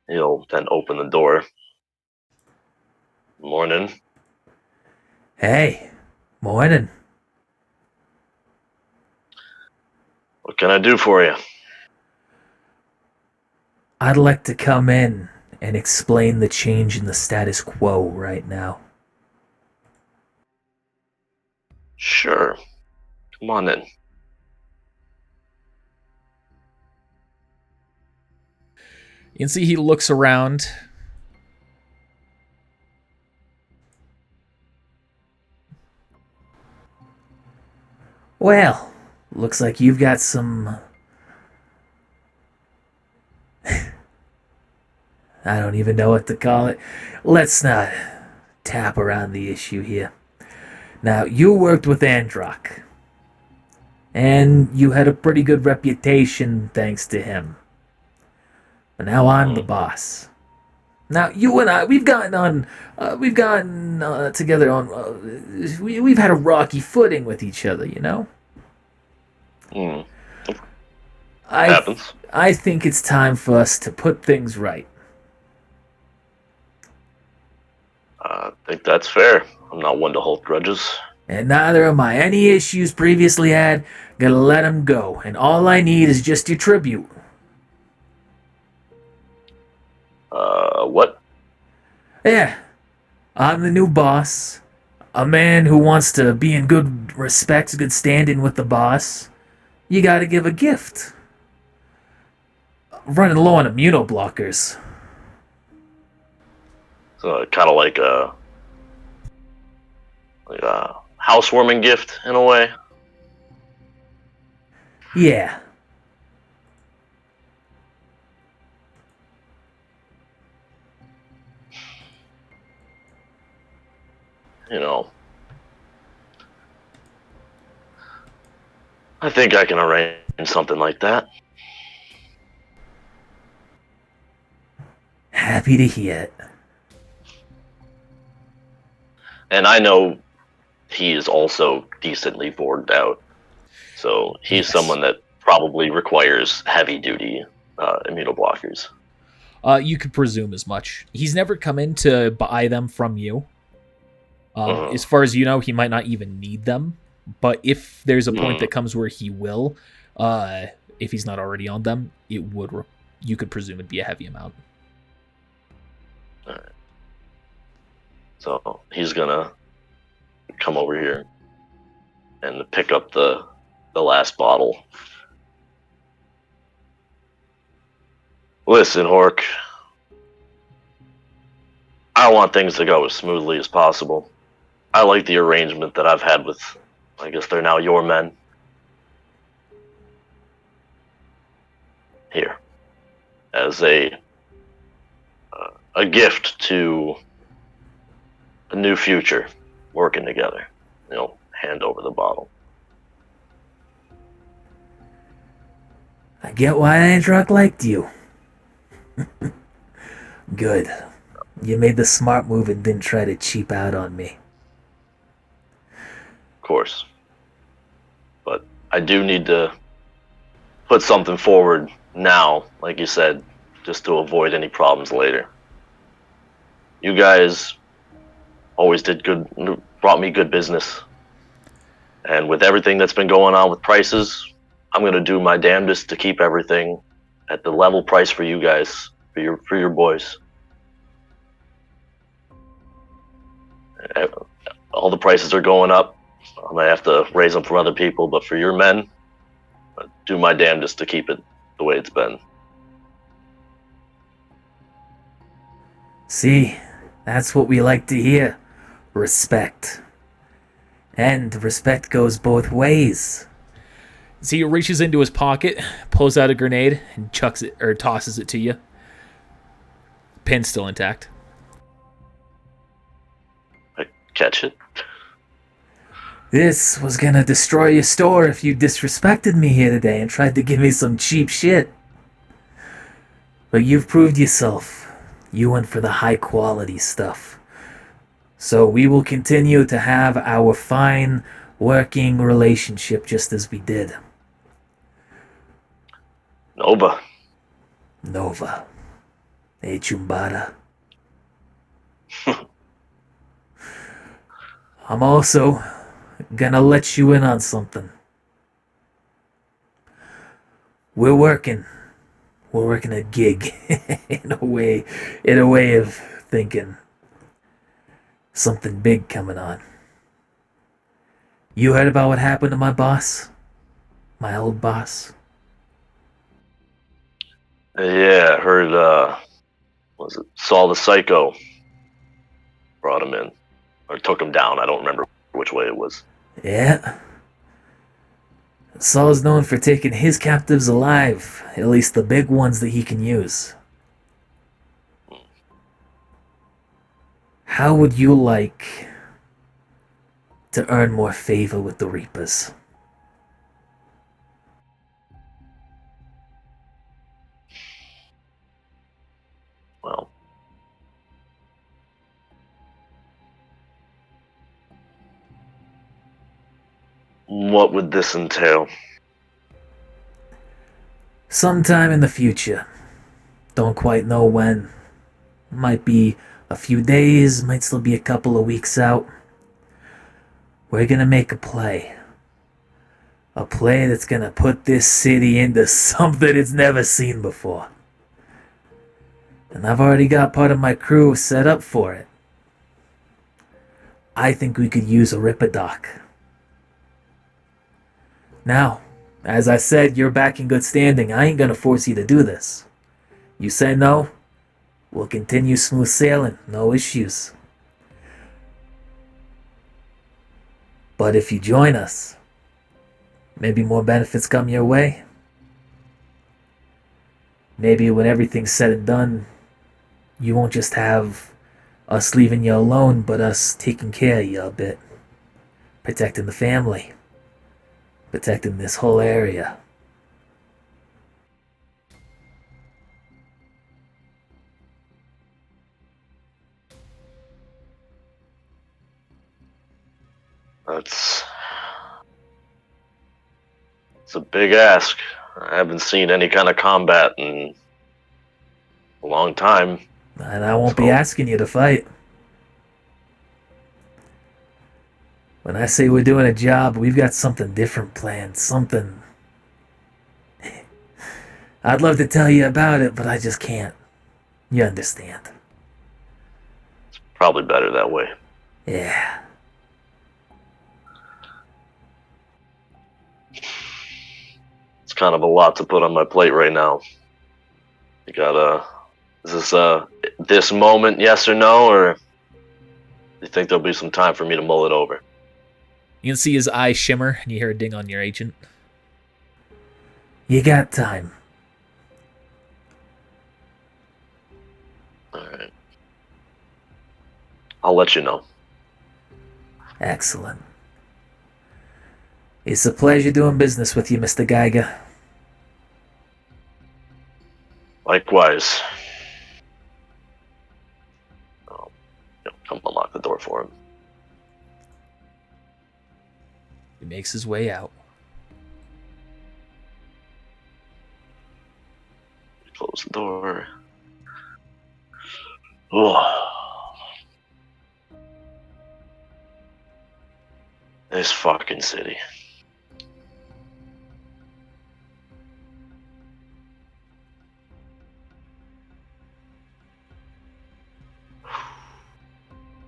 He'll then open the door. Morning. Hey, morning. What can I do for you? I'd like to come in and explain the change in the status quo right now. Sure. Come on in. You can see he looks around. Well, looks like you've got some... I don't even know what to call it. Let's not tap around the issue here. Now, you worked with Androck, and you had a pretty good reputation thanks to him. But now I'm the boss. Now, you and I, we've gotten together on, we've had a rocky footing with each other, you know? Happens. I think it's time for us to put things right. I think that's fair. I'm not one to hold grudges. And neither am I. Any issues previously had, gotta let them go. And all I need is just your tribute. What? Yeah, I'm the new boss. A man who wants to be in good respect, good standing with the boss. You gotta give a gift. I'm running low on immunoblockers. So kind of like a housewarming gift in a way. Yeah. you know, I think I can arrange something like that. Happy to hear it. And I know he is also decently bored out. So he's Yes. someone that probably requires heavy duty immunoblockers. You could presume as much. He's never come in to buy them from you. As far as you know, he might not even need them. But if there's a point that comes where he will, if he's not already on them, it would. You could presume it'd be a heavy amount. All right. So he's gonna come over here and pick up the last bottle. Listen, Hork. I want things to go as smoothly as possible. I like the arrangement that I've had with, I guess they're now your men. Here. As a gift to a new future, working together. You know, hand over the bottle. I get why Androck liked you. Good. You made the smart move and didn't try to cheap out on me. Of course. But I do need to put something forward now, like you said, just to avoid any problems later. You guys always did good, brought me good business. And with everything that's been going on with prices, I'm going to do my damnedest to keep everything at the level price for you guys, for your boys. All the prices are going up. I might have to raise them for other people, but for your men, I do my damnedest to keep it the way it's been. See, that's what we like to hear. Respect. And respect goes both ways. See, he reaches into his pocket, pulls out a grenade, and chucks it, or tosses it to you. Pin's still intact. I catch it. This was gonna destroy your store if you disrespected me here today and tried to give me some cheap shit. But you've proved yourself. You went for the high quality stuff. So we will continue to have our fine working relationship just as we did. Nova. Nova. Hey, Chumbada. I'm also gonna let you in on something. We're working a gig in a way of thinking. Something big coming on. You heard about what happened to my boss? My old boss? Yeah, I heard, was it Saul the Psycho brought him in, or took him down. I don't remember which way it was. Yeah. Saul's known for taking his captives alive, at least the big ones that he can use. How would you like to earn more favor with the Reapers? Well, what would this entail? Sometime in the future. Don't quite know when. Might be a few days, might still be a couple of weeks out. We're gonna make a play. A play that's gonna put this city into something it's never seen before. And I've already got part of my crew set up for it. I think we could use a Ripperdoc. Now, as I said, you're back in good standing. I ain't gonna force you to do this. You say no, we'll continue smooth sailing, no issues. But if you join us, maybe more benefits come your way. Maybe when everything's said and done, you won't just have us leaving you alone, but us taking care of you a bit. Protecting the family. Protecting this whole area. It's a big ask. I haven't seen any kind of combat in a long time. And I won't be asking you to fight. When I say we're doing a job, we've got something different planned. Something. I'd love to tell you about it, but I just can't. You understand. Probably better that way. Yeah. It's kind of a lot to put on my plate right now. You gotta... Is this this moment, yes or no, or do you think there'll be some time for me to mull it over? You can see his eyes shimmer, and you hear a ding on your agent. You got time. Alright. I'll let you know. Excellent. It's a pleasure doing business with you, Mr. Geiger. Likewise. Come unlock the door for him. He makes his way out. Close the door. Oh. This fucking city.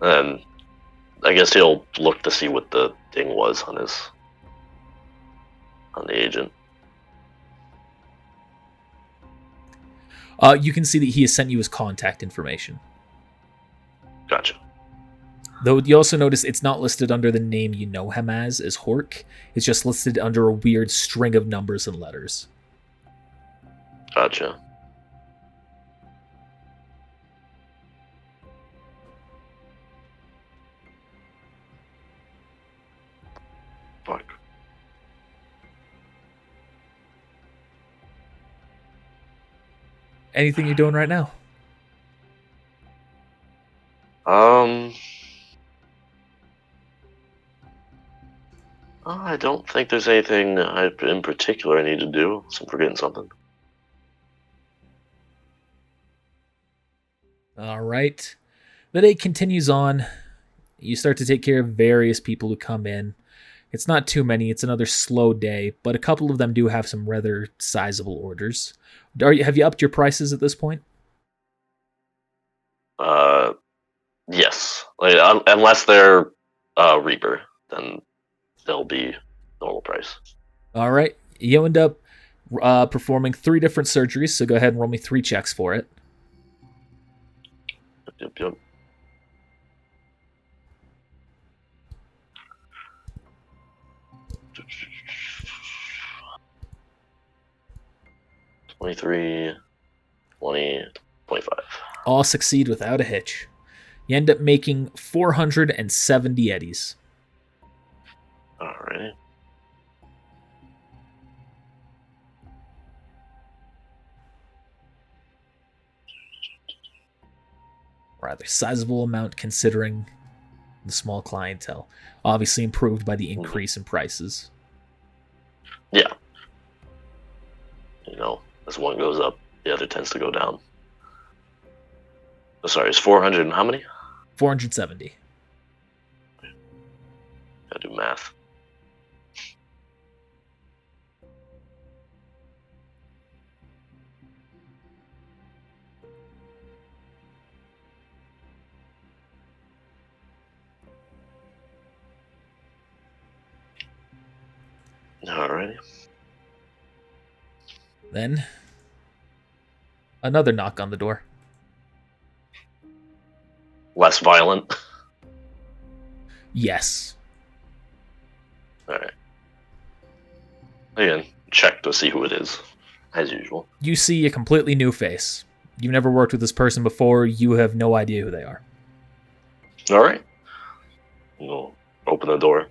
And I guess he'll look to see what the ding was on the agent. You can see that he has sent you his contact information. Gotcha. Though you also notice it's not listed under the name you know him as Hork. It's just listed under a weird string of numbers and letters. Gotcha. Fuck. Anything you're doing right now? I don't think there's anything in particular I need to do. So I'm forgetting something. All right. The day continues on. You start to take care of various people who come in. It's not too many. It's another slow day, but a couple of them do have some rather sizable orders. Have you upped your prices at this point? Yes. Like, unless they're Reaper, then they'll be normal price. All right. You end up performing 3 different surgeries, so go ahead and roll me 3 checks for it. Yep. 23, 20, 25. All succeed without a hitch. You end up making 470 eddies. Alrighty. Rather sizable amount considering the small clientele. Obviously improved by the increase in prices. Yeah. You know, as one goes up, the other tends to go down. Oh, sorry, it's 400 and how many? 470. Gotta do math. Alrighty. Then, another knock on the door. Less violent. Yes. Alright. Again, check to see who it is, as usual. You see a completely new face. You've never worked with this person before. You have no idea who they are. All right. We'll open the door.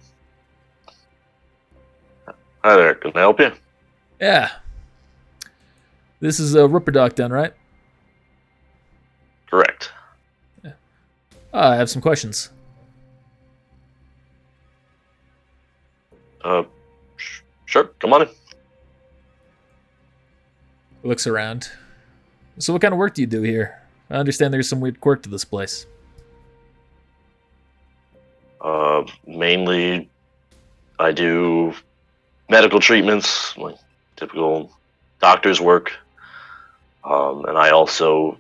Hi there. Can I help you? Yeah. This is a Ripper Doc then, right? Correct. I have some questions. Sure. Come on in. Looks around. So what kind of work do you do here? I understand there's some weird quirk to this place. Mainly, I do medical treatments, like typical doctor's work, and I also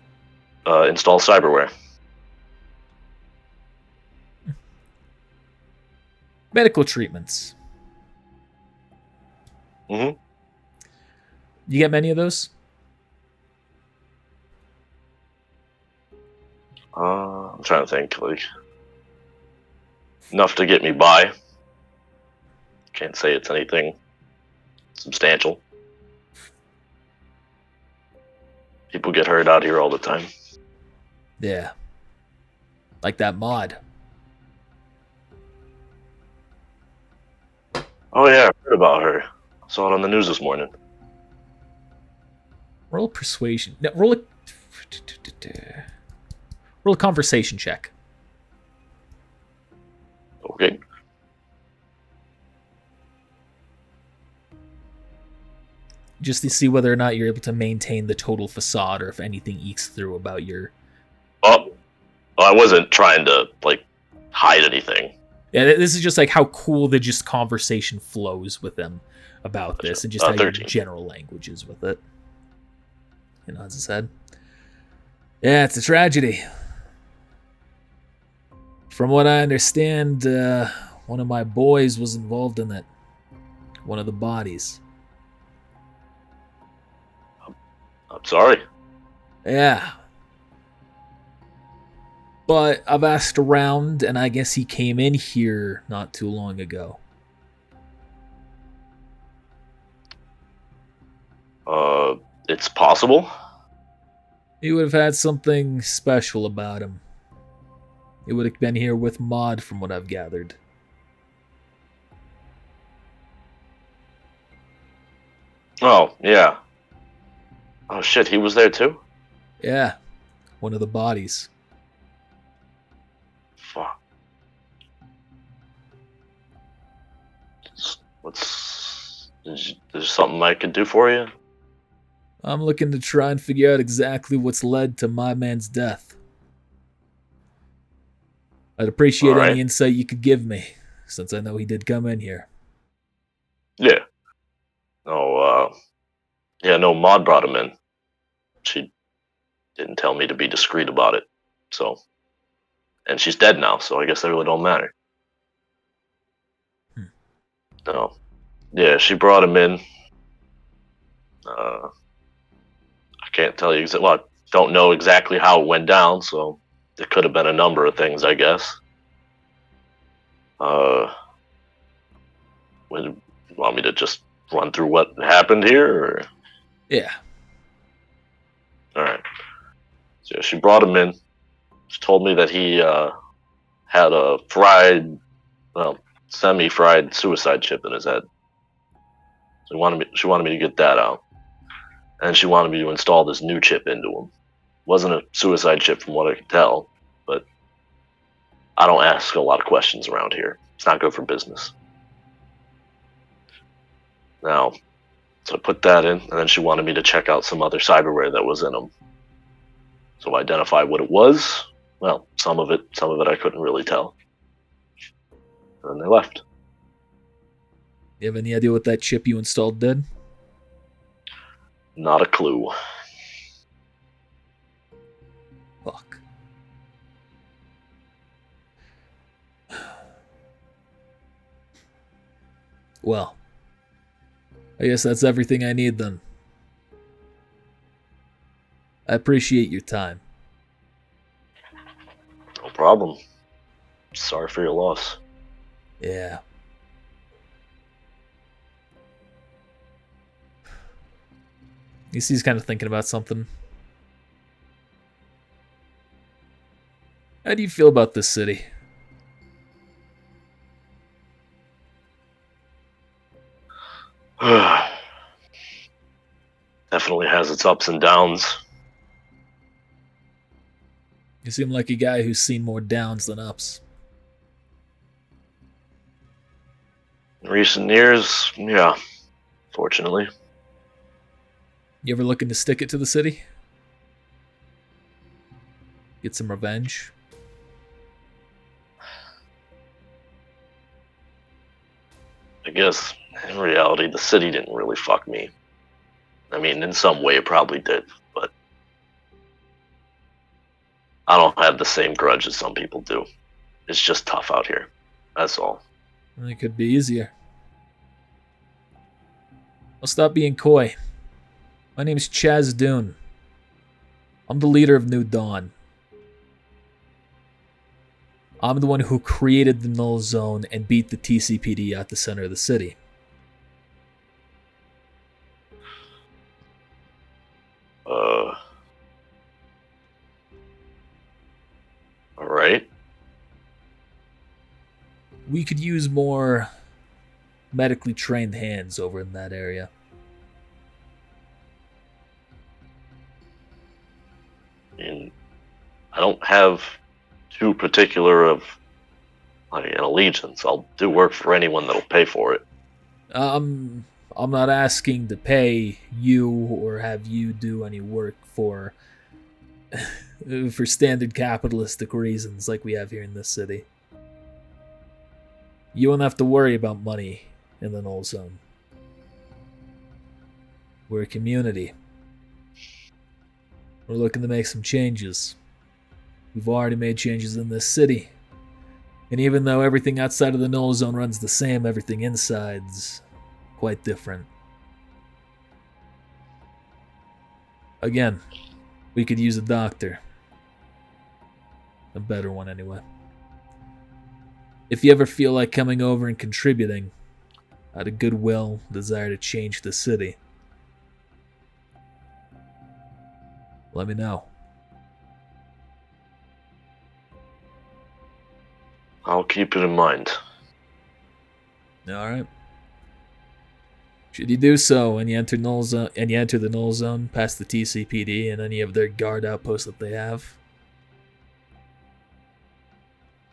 install cyberware. Medical treatments. Mm-hmm. You get many of those? I'm trying to think, like, enough to get me by. Can't say it's anything substantial. People get hurt out here all the time. Yeah. Like that mod. Oh yeah, I heard about her. Saw it on the news this morning. Roll persuasion. No, roll a conversation check. Okay. Just to see whether or not you're able to maintain the total facade or if anything ekes through about your... Oh, I wasn't trying to, like, hide anything. Yeah, this is just like how cool the just conversation flows with them about this and just how your 13. general language is with it. He nods his head. Yeah, it's a tragedy. From what I understand, one of my boys was involved in it. One of the bodies. I'm sorry. Yeah. But I've asked around, and I guess he came in here not too long ago. It's possible. He would have had something special about him. He would have been here with Maud, from what I've gathered. Oh, yeah. Oh shit, he was there too? Yeah, one of the bodies. Fuck. There's something I could do for you? I'm looking to try and figure out exactly what's led to my man's death. I'd appreciate All right. any insight you could give me, since I know he did come in here. Yeah. Oh, yeah, no, Maud brought him in. She didn't tell me to be discreet about it, so. And she's dead now, so I guess that really don't matter. No. Yeah, she brought him in. I can't tell you exactly. Well, I don't know exactly how it went down, so it could have been a number of things, I guess. Would you want me to just run through what happened here? Or? Yeah. All right. So yeah, she brought him in. She told me that he had a semi-fried suicide chip in his head. So she wanted me to get that out. And she wanted me to install this new chip into him. Wasn't a suicide chip from what I could tell, but I don't ask a lot of questions around here. It's not good for business. Now, so I put that in, and then she wanted me to check out some other cyberware that was in them. So I identified what it was. Well, some of it I couldn't really tell. And then they left. You have any idea what that chip you installed did? Not a clue. Fuck. Well, I guess that's everything I need then. I appreciate your time. No problem. Sorry for your loss. Yeah. You see, he's kind of thinking about something. How do you feel about this city? Definitely has its ups and downs. You seem like a guy who's seen more downs than ups. In recent years, yeah, fortunately. You ever looking to stick it to the city? Get some revenge? I guess, in reality, the city didn't really fuck me. I mean, in some way it probably did, but I don't have the same grudge as some people do. It's just tough out here. That's all. It could be easier. I'll stop being coy. My name's Chaz Dune. I'm the leader of New Dawn. I'm the one who created the Null Zone and beat the TCPD at the center of the city. Alright. We could use more medically trained hands over in that area. I mean, I don't have too particular of like an allegiance. I'll do work for anyone that'll pay for it. I'm not asking to pay you or have you do any work for standard capitalistic reasons like we have here in this city. You won't have to worry about money in the Null Zone. We're a community. We're looking to make some changes. We've already made changes in this city. And even though everything outside of the Null Zone runs the same, everything inside's quite different. Again, we could use a doctor. A better one, anyway. If you ever feel like coming over and contributing out of goodwill, desire to change the city, let me know. I'll keep it in mind. Alright. Should you do so and you enter the Null Zone past the TCPD and any of their guard outposts that they have,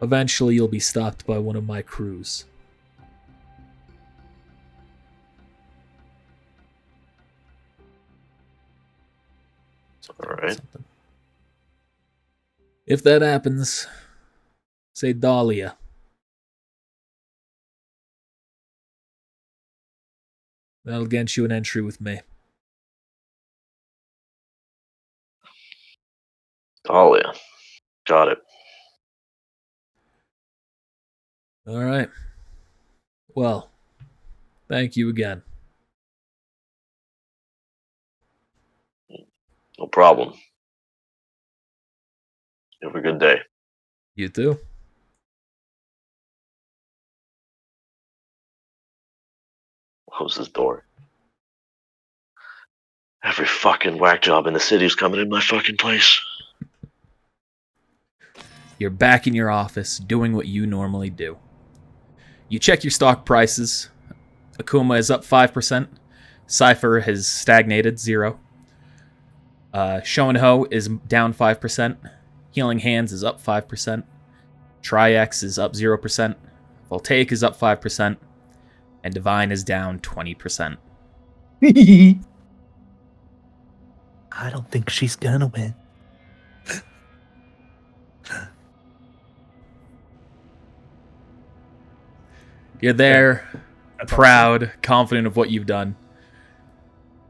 eventually you'll be stopped by one of my crews. Alright. If that happens, say Dahlia. That'll get you an entry with me. Dahlia. Got it. Alright. Well, thank you again. No problem. You have a good day. You too. Close this door. Every fucking whack job in the city's coming in my fucking place. You're back in your office doing what you normally do. You check your stock prices. Akuma is up 5%. Cypher has stagnated, 0. Shonen-Ho is down 5%. Healing Hands is up 5%. Tri-X is up 0%. Voltaic is up 5%. And Divine is down 20%. I don't think she's gonna win. You're there, proud, confident of what you've done.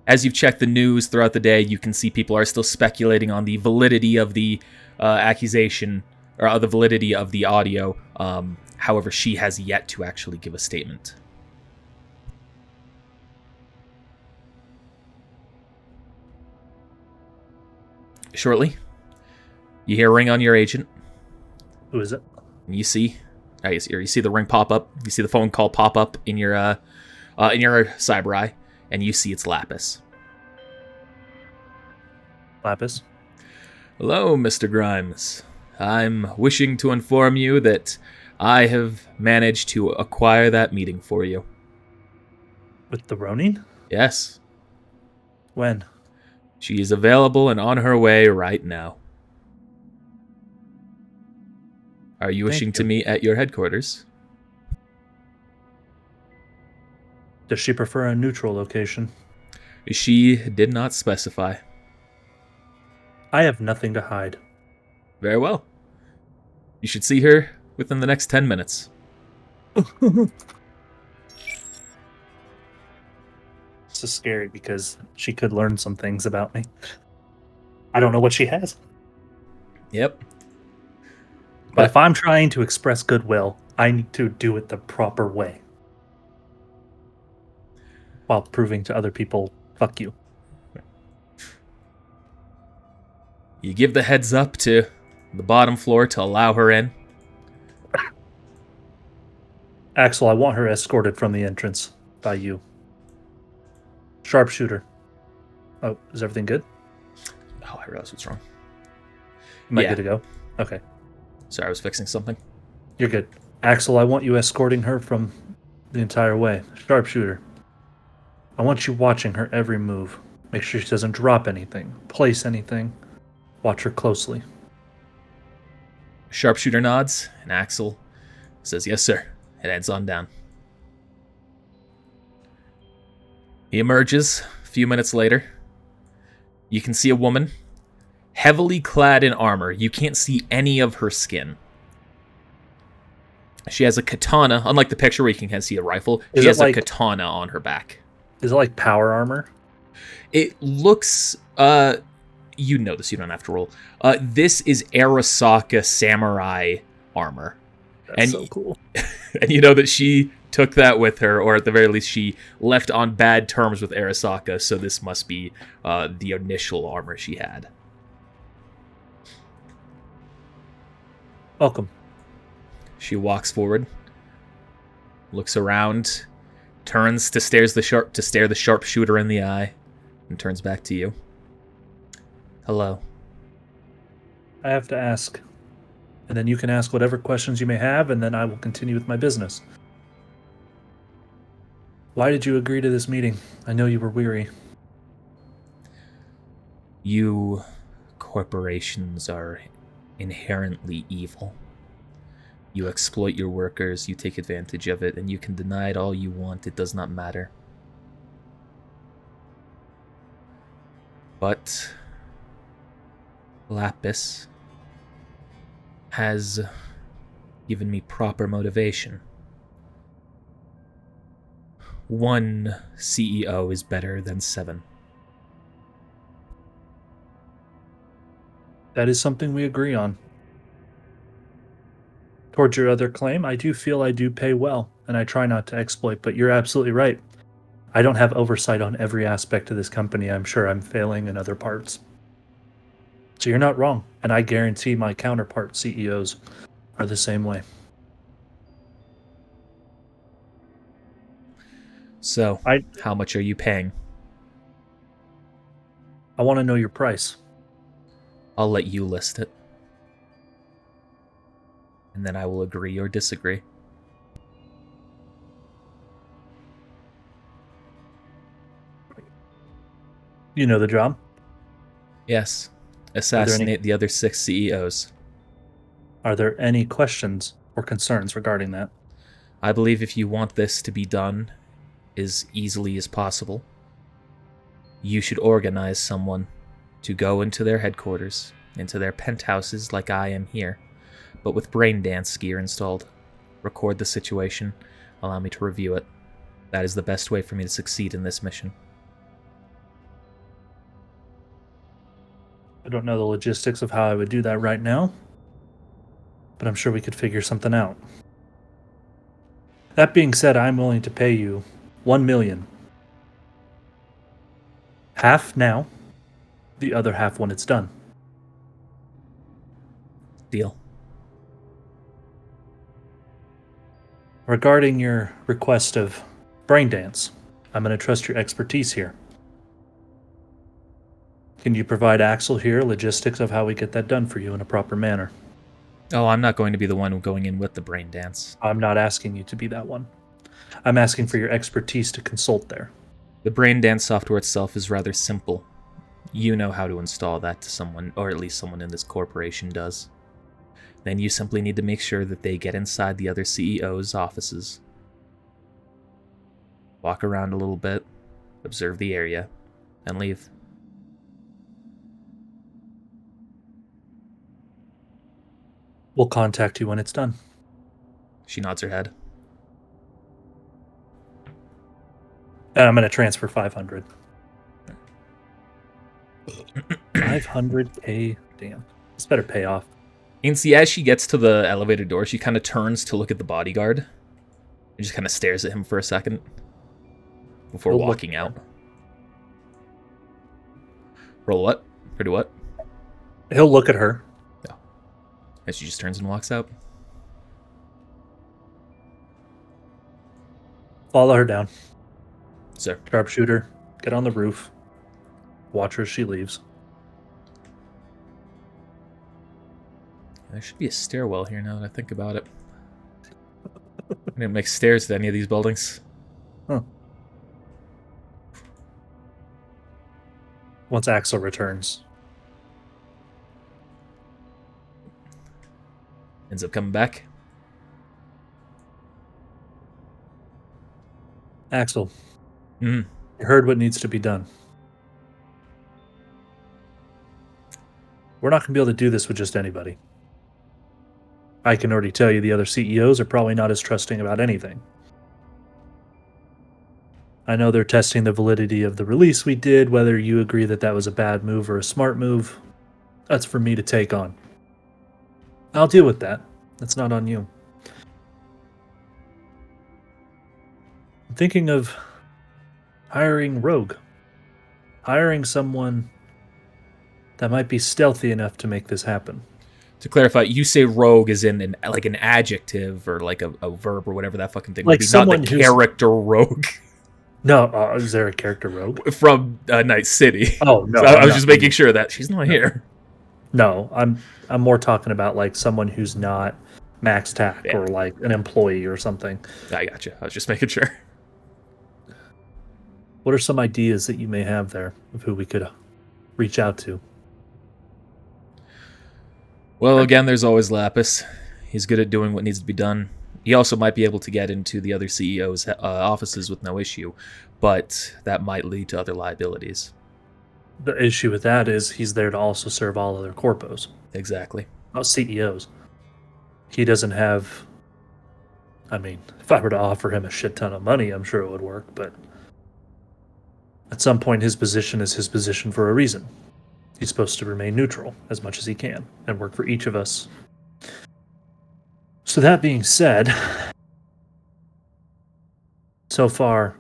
As you've checked the news throughout the day, you can see people are still speculating on the validity of the accusation, or the validity of the audio. However, she has yet to actually give a statement. Shortly, you hear a ring on your agent. Who is it? And you see the ring pop up. You see the phone call pop up in your cyber eye, and you see it's Lapis. Lapis. Hello, Mr. Grimes. I'm wishing to inform you that I have managed to acquire that meeting for you. With the Ronin? Yes, When? she is available and on her way right now. Are you wishing to you. meet at your headquarters? Does she prefer a neutral location? She did not specify. I have nothing to hide. Very well. You should see her within the next 10 minutes. This is scary because she could learn some things about me. I don't know what she has. Yep. But if I'm trying to express goodwill, I need to do it the proper way. While proving to other people, fuck you. You give the heads up to the bottom floor to allow her in. Axel, I want her escorted from the entrance by you. Sharpshooter. Oh, is everything good? Oh, I realized what's wrong. Am I Yeah. good to go? Okay, Sorry, I was fixing something. you're good. Axel, I want you escorting her from the entire way. Sharpshooter. I want you watching her every move. Make sure she doesn't drop anything, place anything. Watch her closely. Sharpshooter nods, and Axel says, "Yes, sir," and heads on down. He emerges a few minutes later. You can see a woman, heavily clad in armor. You can't see any of her skin. She has a katana, unlike the picture where you can kind of see a rifle. Is She it has like- a katana on her back. Is it like power armor? It looks, you know this, you don't have to roll. This is Arasaka samurai armor. That's And so cool. And you know that she took that with her, or at the very least she left on bad terms with Arasaka, so this must be the initial armor she had. Welcome. She walks forward, looks around, turns to stare the sharpshooter in the eye, and turns back to you. Hello. I have to ask. And then you can ask whatever questions you may have, and then I will continue with my business. Why did you agree to this meeting? I know you were weary. You corporations are inherently evil. You exploit your workers, you take advantage of it, and you can deny it all you want. It does not matter. But Lapis has given me proper motivation. One CEO is better than 7. That is something we agree on. Towards your other claim, I do feel I do pay well, and I try not to exploit, but you're absolutely right. I don't have oversight on every aspect of this company. I'm sure I'm failing in other parts. So you're not wrong, and I guarantee my counterpart CEOs are the same way. So, how much are you paying? I want to know your price. I'll let you list it. And then I will agree or disagree. You know the job. Yes. Assassinate the other 6 CEOs. Are there any questions or concerns regarding that? I believe if you want this to be done as easily as possible, you should organize someone to go into their headquarters, into their penthouses like I am here, but with brain dance gear installed. Record the situation, allow me to review it. That is the best way for me to succeed in this mission. I don't know the logistics of how I would do that right now, but I'm sure we could figure something out. That being said, I'm willing to pay you 1 million. Half now, the other half when it's done. Deal. Regarding your request of brain dance, I'm going to trust your expertise here. Can you provide Axel here logistics of how we get that done for you in a proper manner? Oh, I'm not going to be the one going in with the brain dance. I'm not asking you to be that one. I'm asking for your expertise to consult there. The brain dance software itself is rather simple. You know how to install that to someone, or at least someone in this corporation does. Then you simply need to make sure that they get inside the other CEO's offices. Walk around a little bit, observe the area, and leave. We'll contact you when it's done. She nods her head. And I'm going to transfer 500. 500k. Damn. This better pay off. And see, as she gets to the elevator door, she kind of turns to look at the bodyguard. And just kind of stares at him for a second before He'll walking out. Roll what? Or do what? He'll look at her. No. And she just turns and walks out. Follow her down. Sir. Sharpshooter. Get on the roof. Watch her as she leaves. There should be a stairwell here now that I think about it. I didn't make stairs to any of these buildings. Huh. Once Axel returns. Ends up coming back. Axel, Mm. you heard what needs to be done. We're not going to be able to do this with just anybody. I can already tell you the other CEOs are probably not as trusting about anything. I know they're testing the validity of the release we did, whether you agree that that was a bad move or a smart move. That's for me to take on. I'll deal with that. That's not on you. I'm thinking of hiring Rogue. Hiring someone that might be stealthy enough to make this happen. To clarify, you say rogue is in an adjective or like a verb or whatever that fucking thing Like would be, not someone the who's- character rogue No, is there a character Rogue? from Night City. Oh no, So I I'm was not- just making sure that she's not here. No, I'm more talking about like someone who's not max tac Yeah. or like an employee or something. I gotcha. I was just making sure. What are some ideas that you may have there of who we could reach out to? Well, again, there's always Lapis. He's good at doing what needs to be done. He also might be able to get into the other CEO's offices with no issue, but that might lead to other liabilities. The issue with that is he's there to also serve all other corpos, Exactly. not CEOs. He doesn't have. I mean, if I were to offer him a shit ton of money, I'm sure it would work, but at some point, his position is his position for a reason. He's supposed to remain neutral as much as he can and work for each of us. So that being said, so far,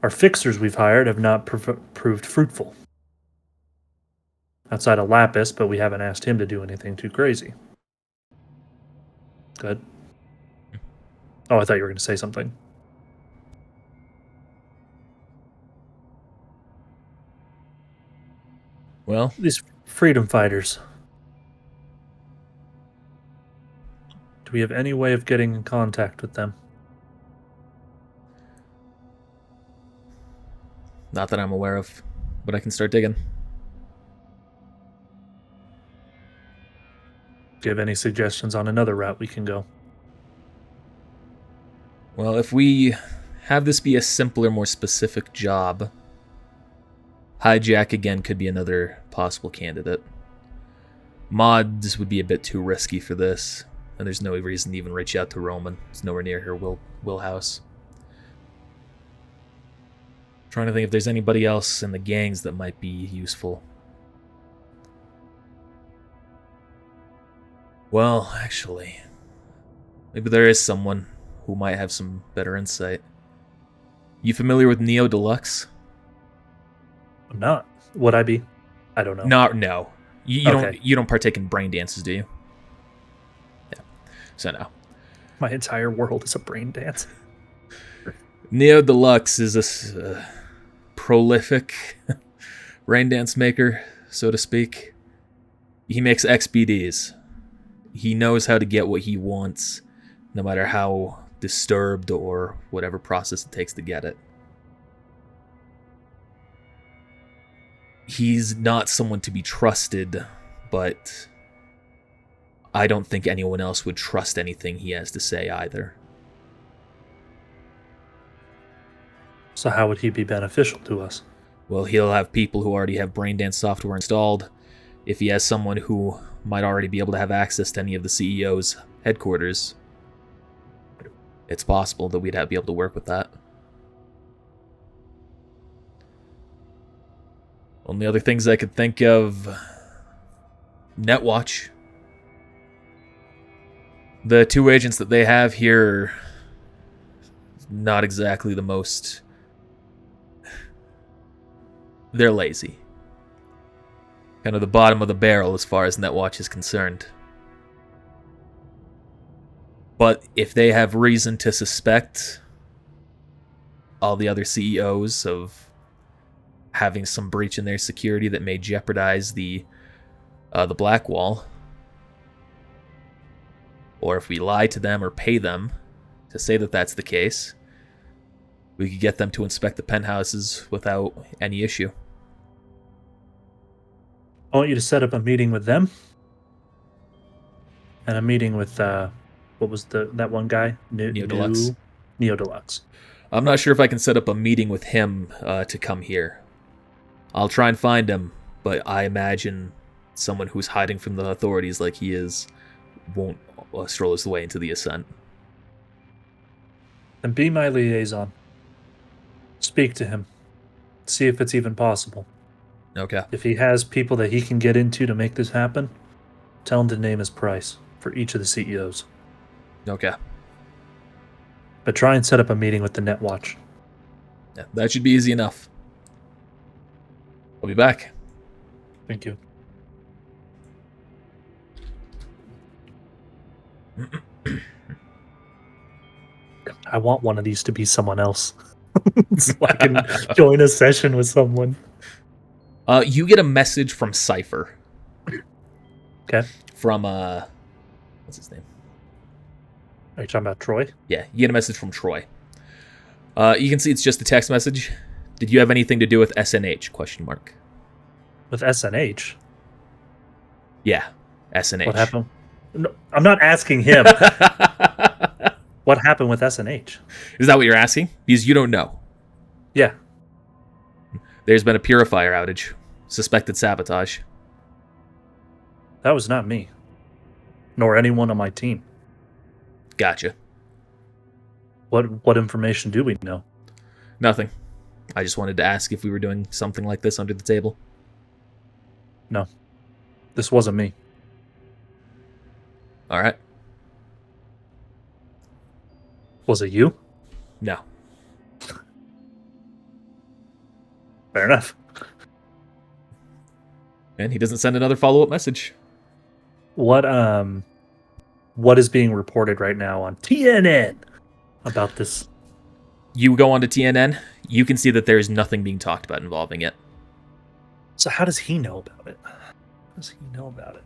our fixers we've hired have not proved fruitful. Outside of Lapis, but we haven't asked him to do anything too crazy. Good. Oh, I thought you were going to say something. Well, These freedom fighters. Do we have any way of getting in contact with them? not that I'm aware of, but I can start digging. Do you have any suggestions on another route we can go? Well, if we have this be a simpler, more specific job, hijack again could be another possible candidate. Mods would be a bit too risky for this, and there's no reason to even reach out to Roman. It's nowhere near her wheelhouse. Trying to think if there's anybody else in the gangs that might be useful. Well, actually, maybe there is someone who might have some better insight. You familiar with Neo Deluxe? I'm not. Would I be? I don't know. No. You Okay. don't partake in brain dances, do you? Yeah. So no. My entire world is a brain dance. Neo Deluxe is a prolific brain dance maker, so to speak. He makes XBDs. He knows how to get what he wants, no matter how disturbed or whatever process it takes to get it. He's not someone to be trusted, but I don't think anyone else would trust anything he has to say either. So how would he be beneficial to us? Well, he'll have people who already have Braindance software installed. If he has someone who might already be able to have access to any of the CEO's headquarters, it's possible that we'd be able to work with that. Only other things I could think of... Netwatch. The 2 agents that they have here are not exactly the most... They're lazy. Kind of the bottom of the barrel as far as Netwatch is concerned. But if they have reason to suspect all the other CEOs of having some breach in their security that may jeopardize the Black Wall, or if we lie to them or pay them to say that that's the case, we could get them to inspect the penthouses without any issue. I want you to set up a meeting with them, and a meeting with what was that one guy? Neo Deluxe. Neo Deluxe. I'm not sure if I can set up a meeting with him to come here. I'll try and find him, but I imagine someone who's hiding from the authorities like he is won't stroll his way into the Ascent. And be my liaison. Speak to him. See if it's even possible. Okay. If he has people that he can get into to make this happen, tell him to name his price for each of the CEOs. Okay. But try and set up a meeting with the Netwatch. Yeah, that should be easy enough. I'll be back. Thank you. I want one of these to be someone else. So I can join a session with someone. You get a message from Cypher. Okay. From, what's his name? Are you talking about Troy? Yeah, you get a message from Troy. You can see it's just a text message. Did you have anything to do with SNH? Question mark. With SNH? Yeah, SNH. What happened? No, I'm not asking him. What happened with SNH? Is that what you're asking? Because you don't know. Yeah. There's been a purifier outage. Suspected sabotage. That was not me. Nor anyone on my team. Gotcha. What information do we know? Nothing. I just wanted to ask if we were doing something like this under the table. No. This wasn't me. Alright. Was it you? No. Fair enough. And he doesn't send another follow-up message. What is being reported right now on TNN about this? You go onto TNN, you can see that there is nothing being talked about involving it. So how does he know about it? How does he know about it?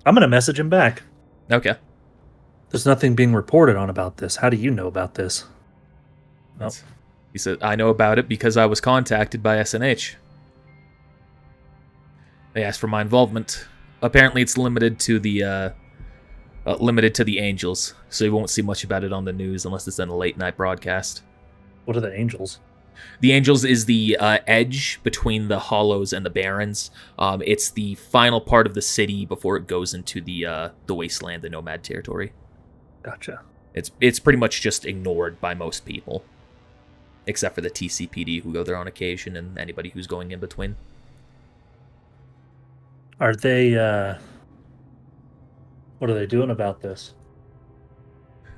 I'm gonna message him back. Okay. There's nothing being reported on about this. How do you know about this? Oh. He said, I know about it because I was contacted by SNH. They asked for my involvement. Apparently it's limited to the Angels, so you won't see much about it on the news unless it's in a late night broadcast. What are the Angels? The Angels is the edge between the Hollows and the Barrens. It's the final part of the city before it goes into the wasteland, the Nomad territory. Gotcha. It's pretty much just ignored by most people, except for the TCPD who go there on occasion and anybody who's going in between. Are they? What are they doing about this?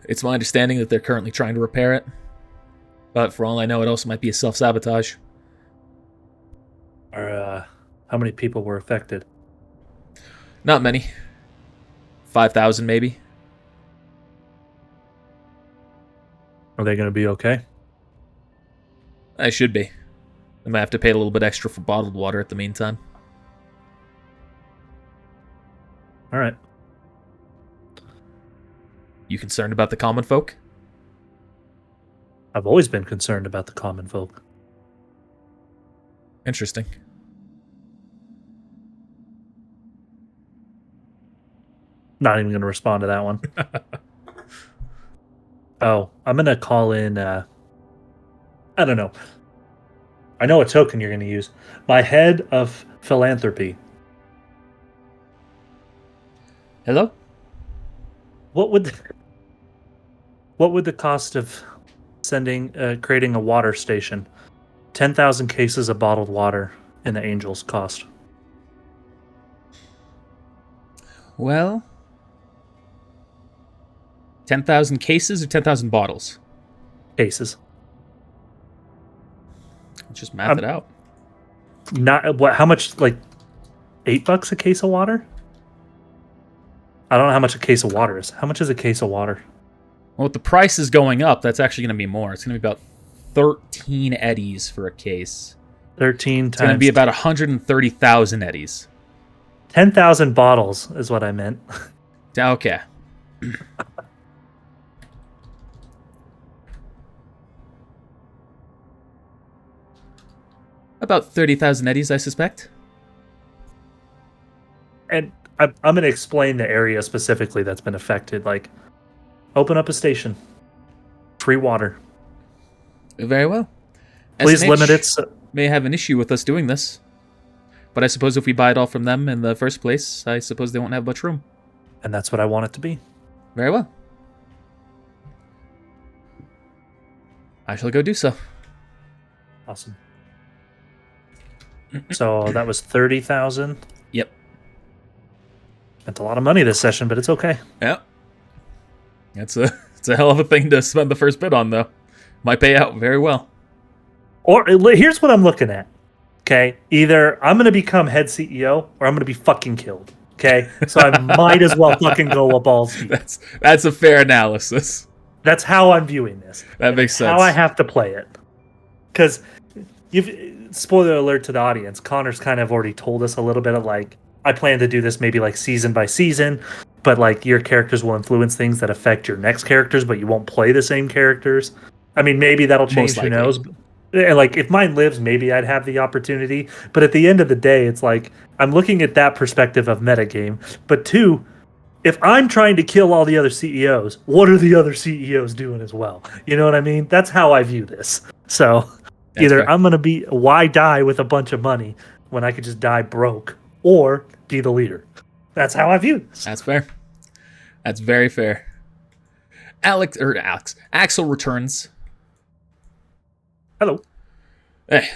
It's my understanding that they're currently trying to repair it, but for all I know, it also might be a self-sabotage. How many people were affected? Not many. 5,000 maybe. Are they going to be okay? I should be. I might have to pay a little bit extra for bottled water at the meantime. All right. You concerned about the common folk? I've always been concerned about the common folk. Interesting. Not even going to respond to that one. Oh, I'm going to call in, I don't know. I know a token you're going to use. My head of philanthropy. Hello? What would the cost of creating a water station? 10,000 cases of bottled water in the Angels cost. Well, 10,000 cases or 10,000 bottles? Cases. Let's just math it out. Not what? How much? Like $8 a case of water? I don't know how much a case of water is. How much is a case of water? Well, with the price is going up, that's actually going to be more. It's going to be about 13 eddies for a case. 13 It's going to times be about 130,000 eddies. 10,000 bottles is what I meant. Okay. About 30,000 eddies, I suspect. And I'm going to explain the area specifically that's been affected. Like, open up a station. Free water. Very well. Please SNH limit it. may have an issue with us doing this. But I suppose if we buy it all from them in the first place, I suppose they won't have much room. And that's what I want it to be. Very well. I shall go do so. Awesome. So that was 30,000. Yep. Spent a lot of money this session, but it's okay. Yep. It's a hell of a thing to spend the first bit on, though. Might pay out very well. Or here's what I'm looking at. Okay, either I'm gonna become head CEO or I'm gonna be fucking killed. Okay, so I might as well fucking go up all speed. That's a fair analysis. That's how I'm viewing this. That makes sense. How I have to play it. Because spoiler alert to the audience, Connor's kind of already told us a little bit of like, I plan to do this maybe like season by season, but like your characters will influence things that affect your next characters, but you won't play the same characters. I mean, maybe that'll change. Who knows? And like, if mine lives, maybe I'd have the opportunity. But at the end of the day, it's like I'm looking at that perspective of metagame. But two, if I'm trying to kill all the other CEOs, what are the other CEOs doing as well? You know what I mean? That's how I view this. So either fair. I'm going to be, why die with a bunch of money when I could just die broke, or be the leader? That's how I view this. That's fair. That's very fair. Axel returns. Hello. Hey,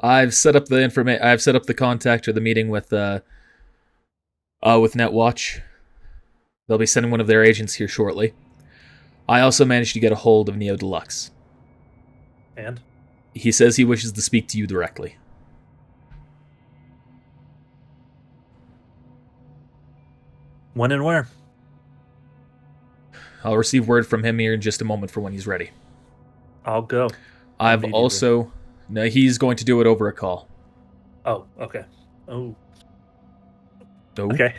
I've set up the I've set up the contact or the meeting with Netwatch. They'll be sending one of their agents here shortly. I also managed to get a hold of Neo Deluxe. And? He says he wishes to speak to you directly. When and where? I'll receive word from him here in just a moment for when he's ready. I'll go. I've also... No, he's going to do it over a call. Oh, okay. Oh. Oh. Okay.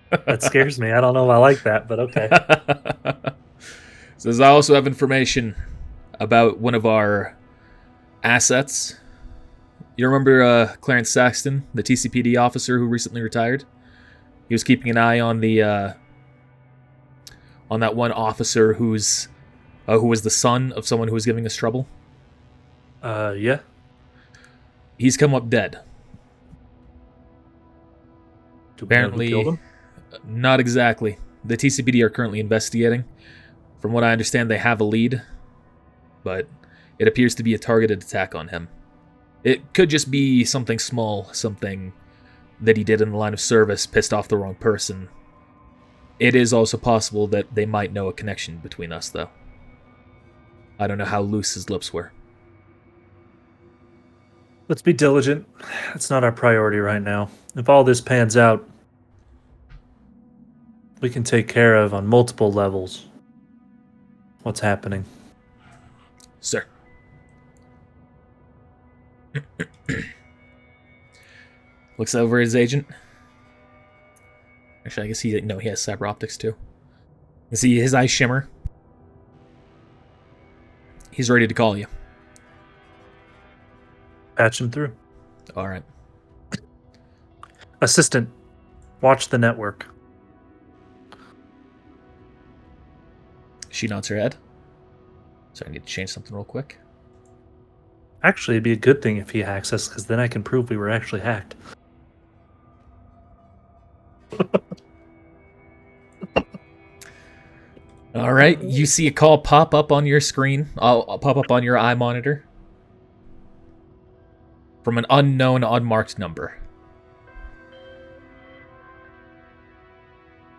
That scares me. I don't know if I like that, but okay. Says I also have information about one of our assets. You remember Clarence Saxton, the TCPD officer who recently retired? He was keeping an eye on the on that one officer who was the son of someone who was giving us trouble. Yeah. He's come up dead. Apparently, killed him? Not exactly. The TCPD are currently investigating. From what I understand, they have a lead, but it appears to be a targeted attack on him. It could just be something small, something that he did in the line of service, pissed off the wrong person. It is also possible that they might know a connection between us, though. I don't know how loose his lips were. Let's be diligent. It's not our priority right now. If all this pans out, we can take care of on multiple levels what's happening. Sir. Looks over his agent. Actually, I guess he has cyber optics too. You see his eyes shimmer. He's ready to call you. Patch him through. All right. Assistant, watch the network. She nods her head. So I need to change something real quick. Actually, it'd be a good thing if he hacks us, because then I can prove we were actually hacked. All right. You see a call pop up on your screen. I'll pop up on your eye monitor. From an unknown, unmarked number.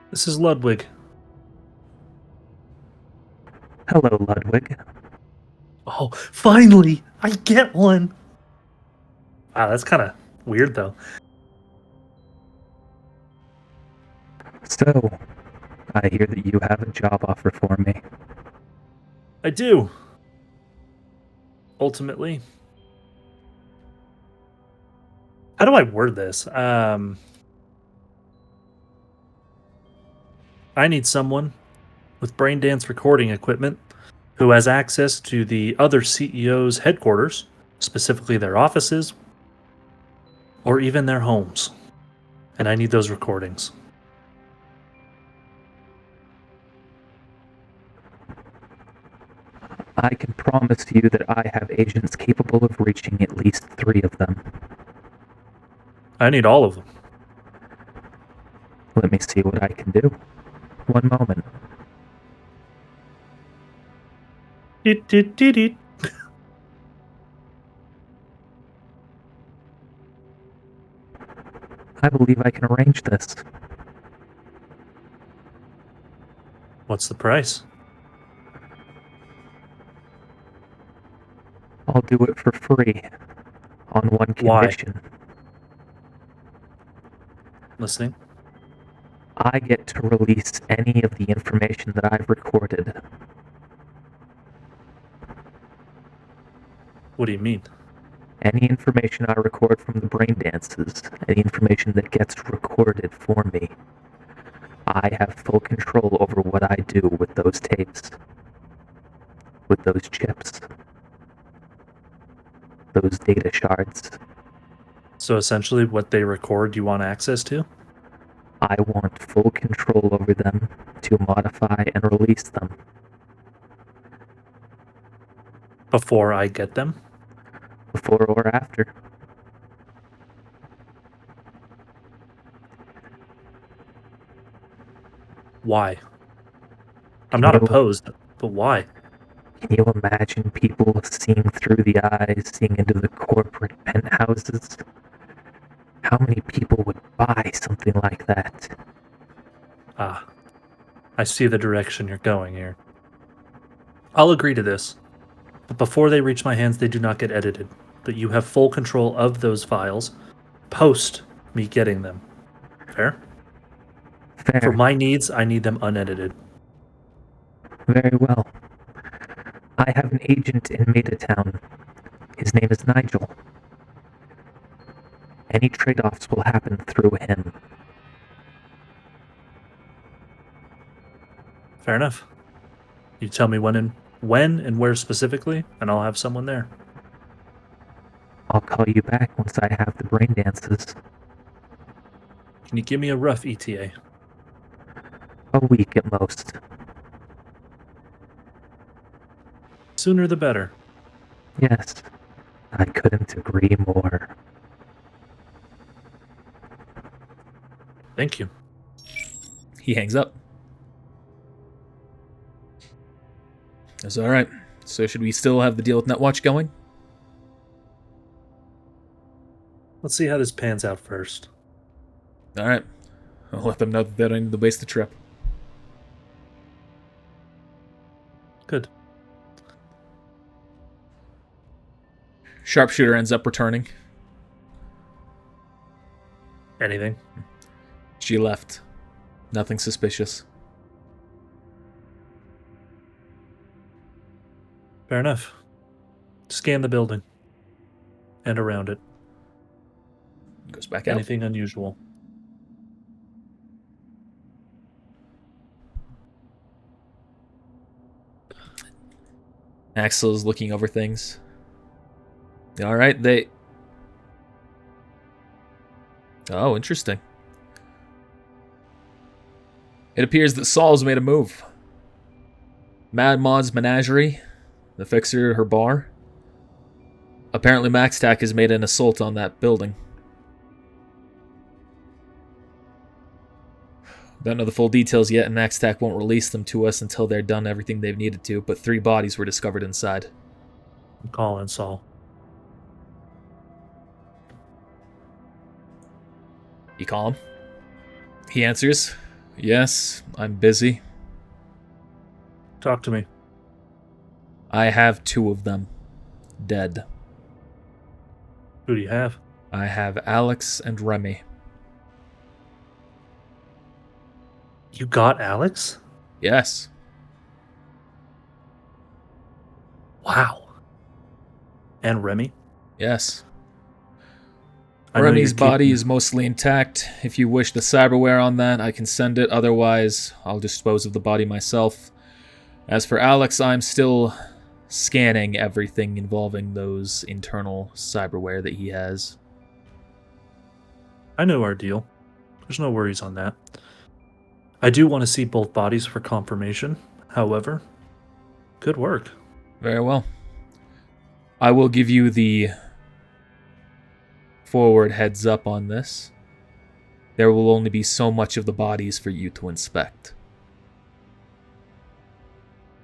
This is Ludwig. Hello, Ludwig. Oh, finally! I get one! Wow, that's kind of weird, though. So, I hear that you have a job offer for me. I do. Ultimately. How do I word this? I need someone with brain dance recording equipment who has access to the other CEO's headquarters, specifically their offices, or even their homes. And I need those recordings. I can promise you that I have agents capable of reaching at least 3 of them. I need all of them. Let me see what I can do. One moment. Deet. I believe I can arrange this. What's the price? I'll do it for free. On one Why? condition. Listening. I get to release any of the information that I've recorded. What do you mean? Any information I record from the brain dances, any information that gets recorded for me, I have full control over what I do with those tapes, with those chips, those data shards. So essentially what they record you want access to? I want full control over them to modify and release them. Before I get them? Before or after. Why? I'm not opposed, but why? Can you imagine people seeing through the eyes, seeing into the corporate penthouses? How many people would buy something like that? Ah, I see the direction you're going here. I'll agree to this, but before they reach my hands, they do not get edited. But you have full control of those files post me getting them. Fair? Fair. For my needs, I need them unedited. Very well. I have an agent in Metatown. His name is Nigel. Any trade-offs will happen through him. Fair enough. You tell me when and where specifically, and I'll have someone there. I'll call you back once I have the brain dances. Can you give me a rough ETA? A week at most. Sooner the better. Yes, I couldn't agree more. Thank you. He hangs up. That's all right. So should we still have the deal with Netwatch going? Let's see how this pans out first. All right. I'll let them know that they don't need to waste the trip. Good. Sharpshooter ends up returning. Anything? She left. Nothing suspicious. Fair enough. Scan the building. And around it. Goes back out. Anything unusual? Axel's looking over things. All right, they... Oh, interesting. It appears that Saul's made a move. Mad Maud's menagerie, the fixer, her bar. Apparently MaxTac has made an assault on that building. Don't know the full details yet, and MaxTac won't release them to us until they're done everything they've needed to, but 3 bodies were discovered inside. I'm calling Saul. You call him? He answers, "Yes, I'm busy. Talk to me. I have 2 of them. Dead. Who do you have? I have Alex and Remy." You got Alex? Yes. Wow. And Remy? Yes. I know Remy's you're body keeping- is mostly intact. If you wish the cyberware on that, I can send it. Otherwise, I'll dispose of the body myself. As for Alex, I'm still scanning everything involving those internal cyberware that he has. I know our deal. There's no worries on that. I do want to see both bodies for confirmation. However, good work. Very well. I will give you the forward heads up on this. There will only be so much of the bodies for you to inspect.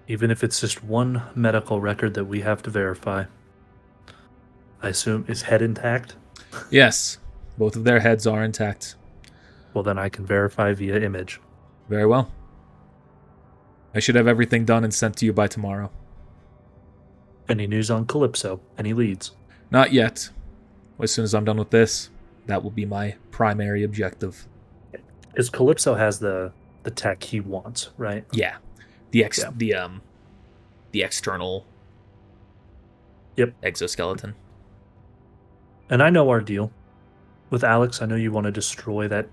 Even if it's just one medical record that we have to verify. I assume is head intact? Yes, both of their heads are intact. Well, then I can verify via image. Very well. I should have everything done and sent to you by tomorrow. Any news on Calypso? Any leads? Not yet. As soon as I'm done with this, that will be my primary objective. Because Calypso has the tech he wants, right? Yeah. The external exoskeleton. And I know our deal. With Alex, I know you want to destroy the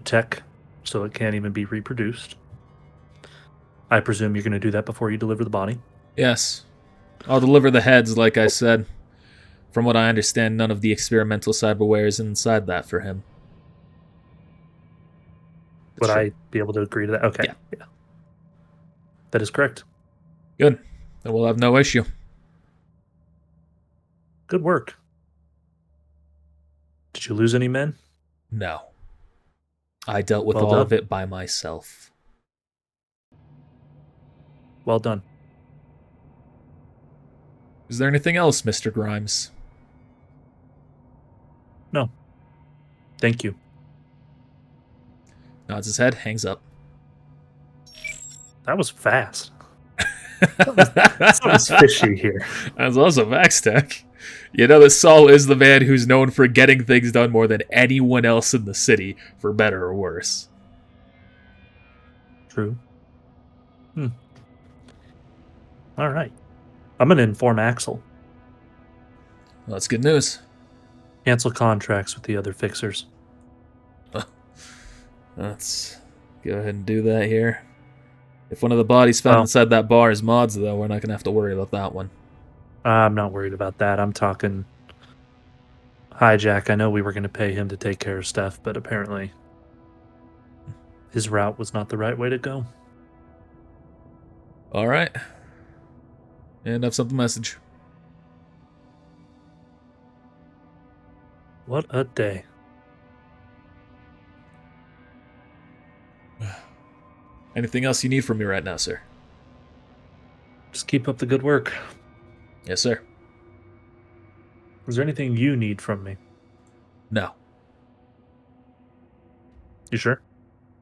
tech so it can't even be reproduced. I presume you're going to do that before you deliver the body. Yes. I'll deliver the heads, like I said. From what I understand, none of the experimental cyberware is inside that for him. Would I be able to agree to that? Okay. Yeah. That is correct. Good. Then we'll have no issue. Good work. Did you lose any men? No. I dealt with Well all done. of it by myself. Well done. Is there anything else, Mr. Grimes? No. Thank you. Nods his head, hangs up. That was fast. That was fishy here. That's also Vaxtech. You know that Saul is the man who's known for getting things done more than anyone else in the city, for better or worse. True. All right. I'm going to inform Axel. Well, that's good news. Cancel contracts with the other fixers. Let's go ahead and do that here. If one of the bodies found inside that bar is mods, though, we're not going to have to worry about that one. I'm not worried about that. I'm talking Hijack. I know we were going to pay him to take care of stuff, but apparently his route was not the right way to go. All right. And I've sent the message. What a day. Anything else you need from me right now, sir? Just keep up the good work. Yes, sir. Is there anything you need from me? No, You sure?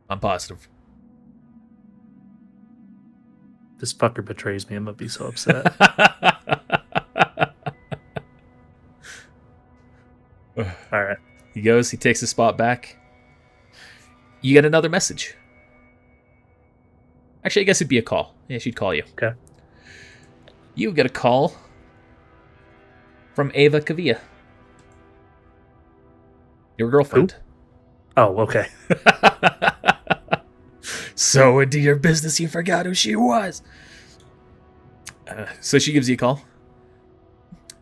I'm positive. This fucker betrays me. I'm going to be so upset. All right. He goes, he takes his spot back. You get another message. Actually, I guess it'd be a call. Yeah, she'd call you. Okay. You get a call from Ava Kavia, your girlfriend. Oh, okay. So into your business, you forgot who she was. So she gives you a call.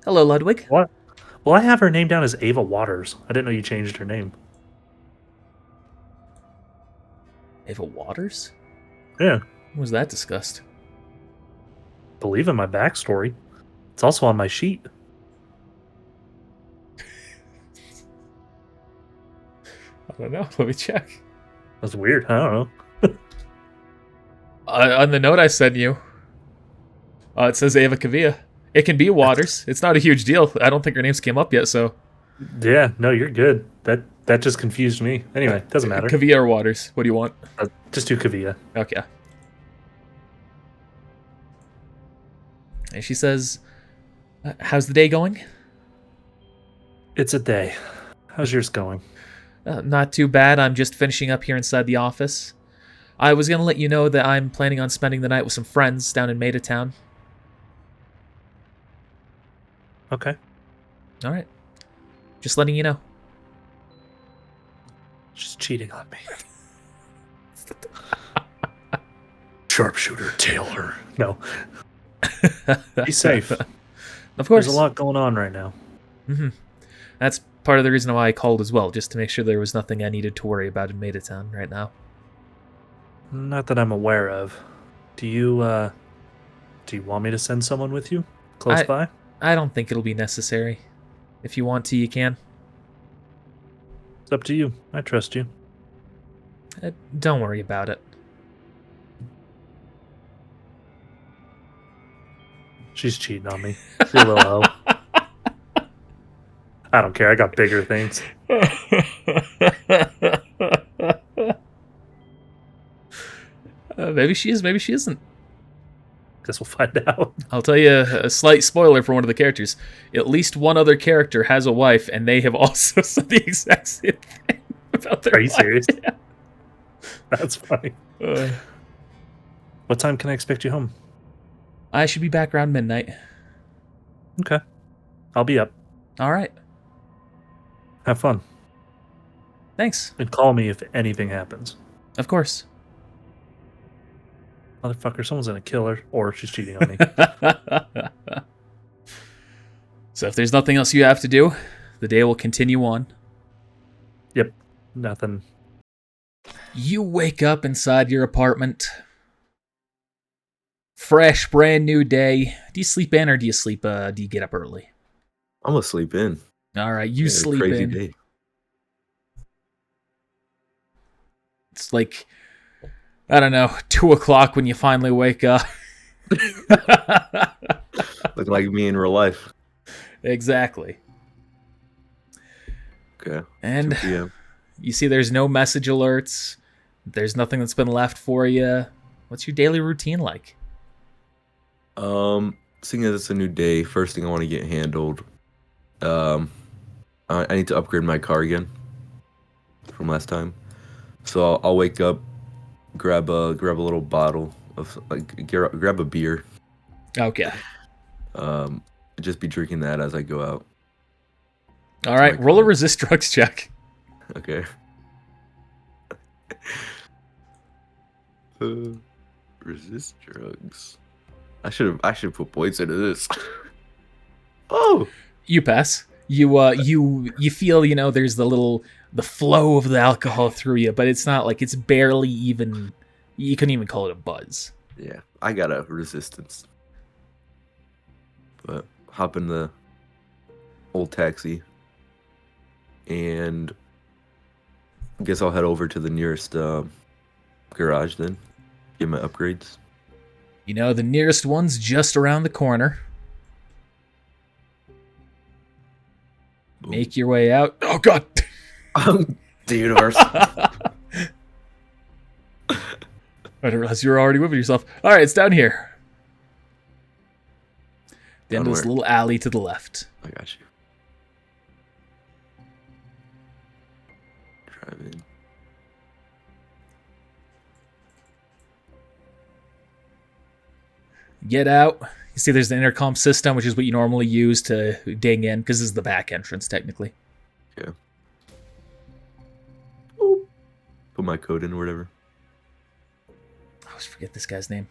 Hello, Ludwig. What? Well, I have her name down as Ava Waters. I didn't know you changed her name. Ava Waters? Yeah. When was that discussed? Believe in my backstory. It's also on my sheet. I don't know. Let me check. That's weird. I don't know. On the note I sent you, it says Ava Kavia. It can be Waters. It's not a huge deal. I don't think her names came up yet, so... Yeah, no, you're good. That just confused me. Anyway, doesn't matter. Kavia or Waters? What do you want? Just do Kavia. Okay. And she says, how's the day going? It's a day. How's yours going? Not too bad. I'm just finishing up here inside the office. I was going to let you know that I'm planning on spending the night with some friends down in Town. Okay. All right. Just letting you know. She's cheating on me. Sharpshooter, Taylor. No. Be safe. Of course. There's a lot going on right now. Mm-hmm. That's part of the reason why I called as well, just to make sure there was nothing I needed to worry about in Town right now. Not that I'm aware of. Do you want me to send someone with you? Close by? I don't think it'll be necessary. If you want to, you can. It's up to you. I trust you. Don't worry about it. She's cheating on me. You little hoe. I don't care. I got bigger things. Maybe she is, maybe she isn't. Guess we'll find out. I'll tell you a slight spoiler for one of the characters. At least one other character has a wife, and they have also said the exact same thing about their Are you wife. serious? Yeah. That's funny. What time can I expect you home? I should be back around midnight. Okay. I'll be up. All right. Have fun. Thanks. And call me if anything happens. Of course. Motherfucker, someone's gonna kill her, or she's cheating on me. So if there's nothing else you have to do, the day will continue on. Yep. Nothing. You wake up inside your apartment. Fresh, brand new day. Do you sleep in or do you get up early? I'm gonna sleep in. All right, you Yeah, sleep crazy in. Day. It's like, I don't know, 2 o'clock when you finally wake up. Look like me in real life. Exactly. Okay. And 2 p.m. you see there's no message alerts. There's nothing that's been left for you. What's your daily routine like? Seeing as it's a new day, first thing I want to get handled. I need to upgrade my car again from last time. So I'll wake up, grab a little bottle of grab a beer. Okay. Just be drinking that as I go out. All right, roll a resist drugs check. Okay. Resist drugs. I should put points into this. Oh, You pass. You feel, there's the flow of the alcohol through you, but it's not like it's barely even, you couldn't even call it a buzz. yeah, I got a resistance. But hop in the old taxi, and I guess I'll head over to the nearest garage then. Get my upgrades. The nearest one's just around the corner. Boom. Make your way out. Oh, God. The universe. I didn't realize you were already moving yourself. All right, it's down here. The end Down of this where? little alley to the left. I got you. Drive in. Get out. You see there's the intercom system, which is what you normally use to ding in, because this is the back entrance, technically. Okay. Boop. Put my code in or whatever. I always forget this guy's name.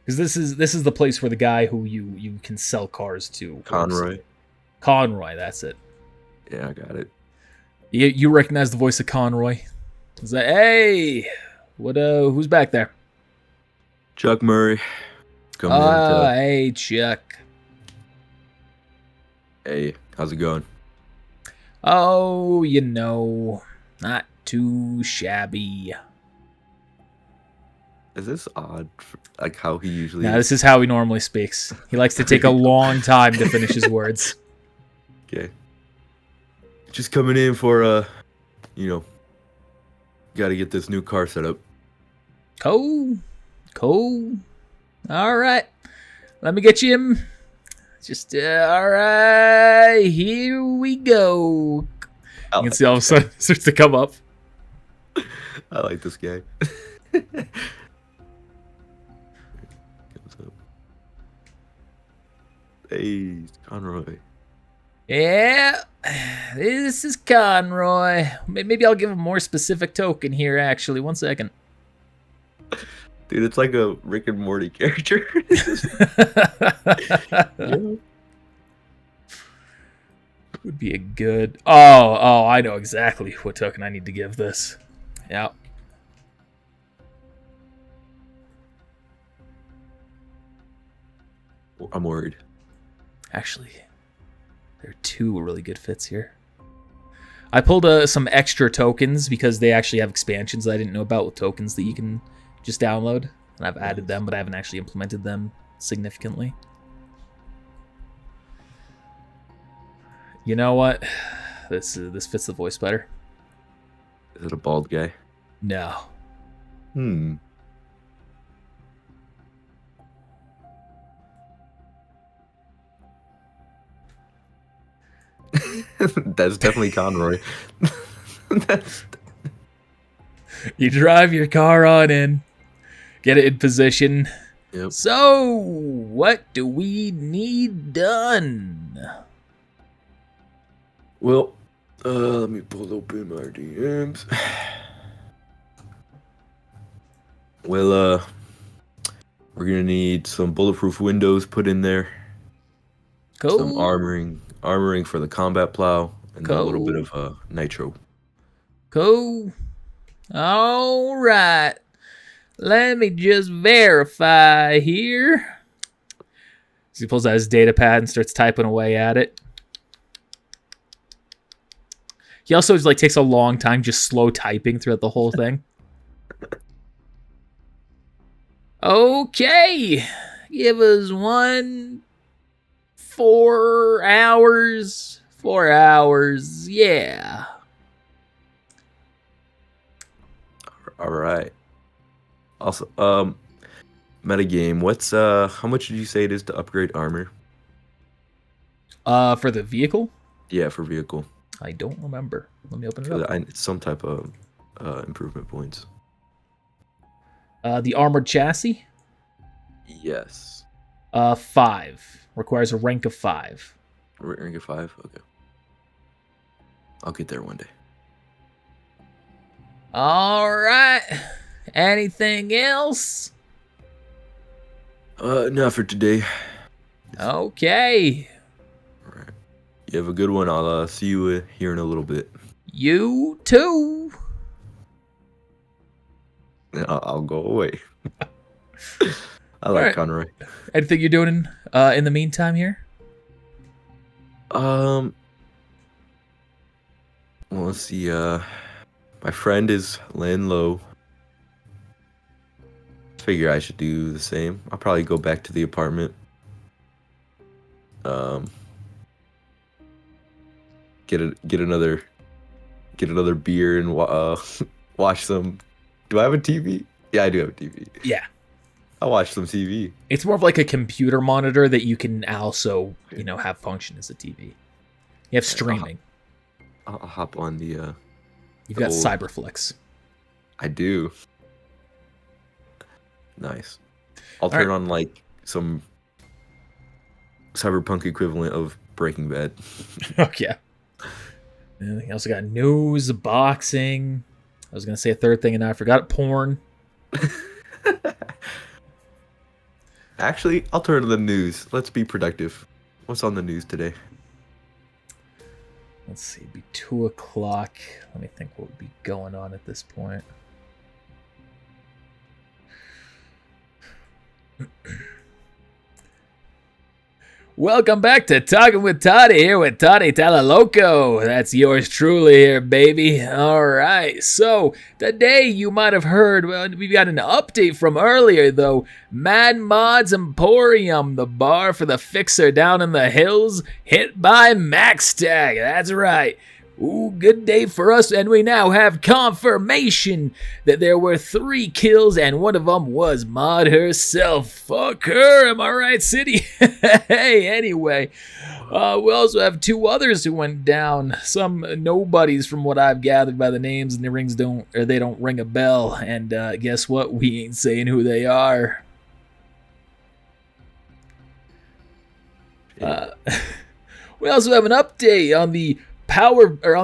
Because this is the place where the guy who you can sell cars to works. Conroy, that's it. Yeah, I got it. You recognize the voice of Conroy? Is that hey? What who's back there? Chuck Murray. Coming in to, Hey Chuck. hey, how's it going? Oh, you know, not too shabby. Is this odd? Like how he usually No, is? this is how he normally speaks. He likes to take a long time to finish his words. Okay. Just coming in for got to get this new car set up. Cool. All right, let me get you him. Just all right. Here we go. You can see all of a sudden it starts to come up. I like this guy. Hey, Conroy. Yeah, this is Conroy. Maybe I'll give a more specific token here, actually. 1 second. Dude, it's like a Rick and Morty character. Yeah. Would be a good... Oh, I know exactly what token I need to give this. Yeah. I'm worried. Actually, there are 2 really good fits here. I pulled some extra tokens because they actually have expansions that I didn't know about with tokens that you can just download. And I've added them, but I haven't actually implemented them significantly. You know what? This fits the voice better. Is it a bald guy? No. That's definitely Conroy. You drive your car on in, get it in position. Yep. So, what do we need done? Well, let me pull open my DMs. Well, we're gonna need some bulletproof windows put in there. Cool. Some armoring for the combat plow, and a little bit of nitro. Cool. All right. Let me just verify here. So he pulls out his data pad and starts typing away at it. He also like takes a long time just slow typing throughout the whole thing. Okay. Give us 4 hours. 4 hours. Yeah. All right. Also, metagame. What's how much did you say it is to upgrade armor? For the vehicle? Yeah, for vehicle. I don't remember. Let me open it For up. it's some type of improvement points. The armored chassis? Yes. 5. Requires a rank of 5. Rank of 5? Okay. I'll get there one day. All right. Anything else? Not for today. Okay. All right. You have a good one. I'll see you here in a little bit. You too. I'll go away. I like right. Conroy. Anything you're doing in the meantime here? Well, let's see. My friend is laying low. Figure I should do the same. I'll probably go back to the apartment. Get another beer and watch some. Do I have a TV? Yeah, I do have a TV. Yeah. I'll watch some TV. It's more of like a computer monitor that you can also, have function as a TV. You have streaming. I'll hop on the. You've got Cyberflex. I do. Nice. I'll turn on like some Cyberpunk equivalent of Breaking Bad. Oh yeah. And you also got news, boxing. I was gonna say a third thing and I forgot porn. Actually, I'll turn to the news. Let's be productive. What's on the news today? Let's see, it'd be 2 o'clock. Let me think what would be going on at this point. Welcome back to Talking with Toddy here with Toddy Talaloco. That's yours truly here, baby. All right, so today you might have heard, well, we got an update from earlier, though. Mad Mod's Emporium, the bar for the fixer down in the hills, hit by Max Tag. That's right. Ooh, good day for us, and we now have confirmation that there were 3 kills, and one of them was Maud herself. Fuck her, am I right, City? Hey, anyway, we also have 2 others who went down. Some nobodies, from what I've gathered by the names, and they don't ring a bell. And guess what? We ain't saying who they are. We also have an update on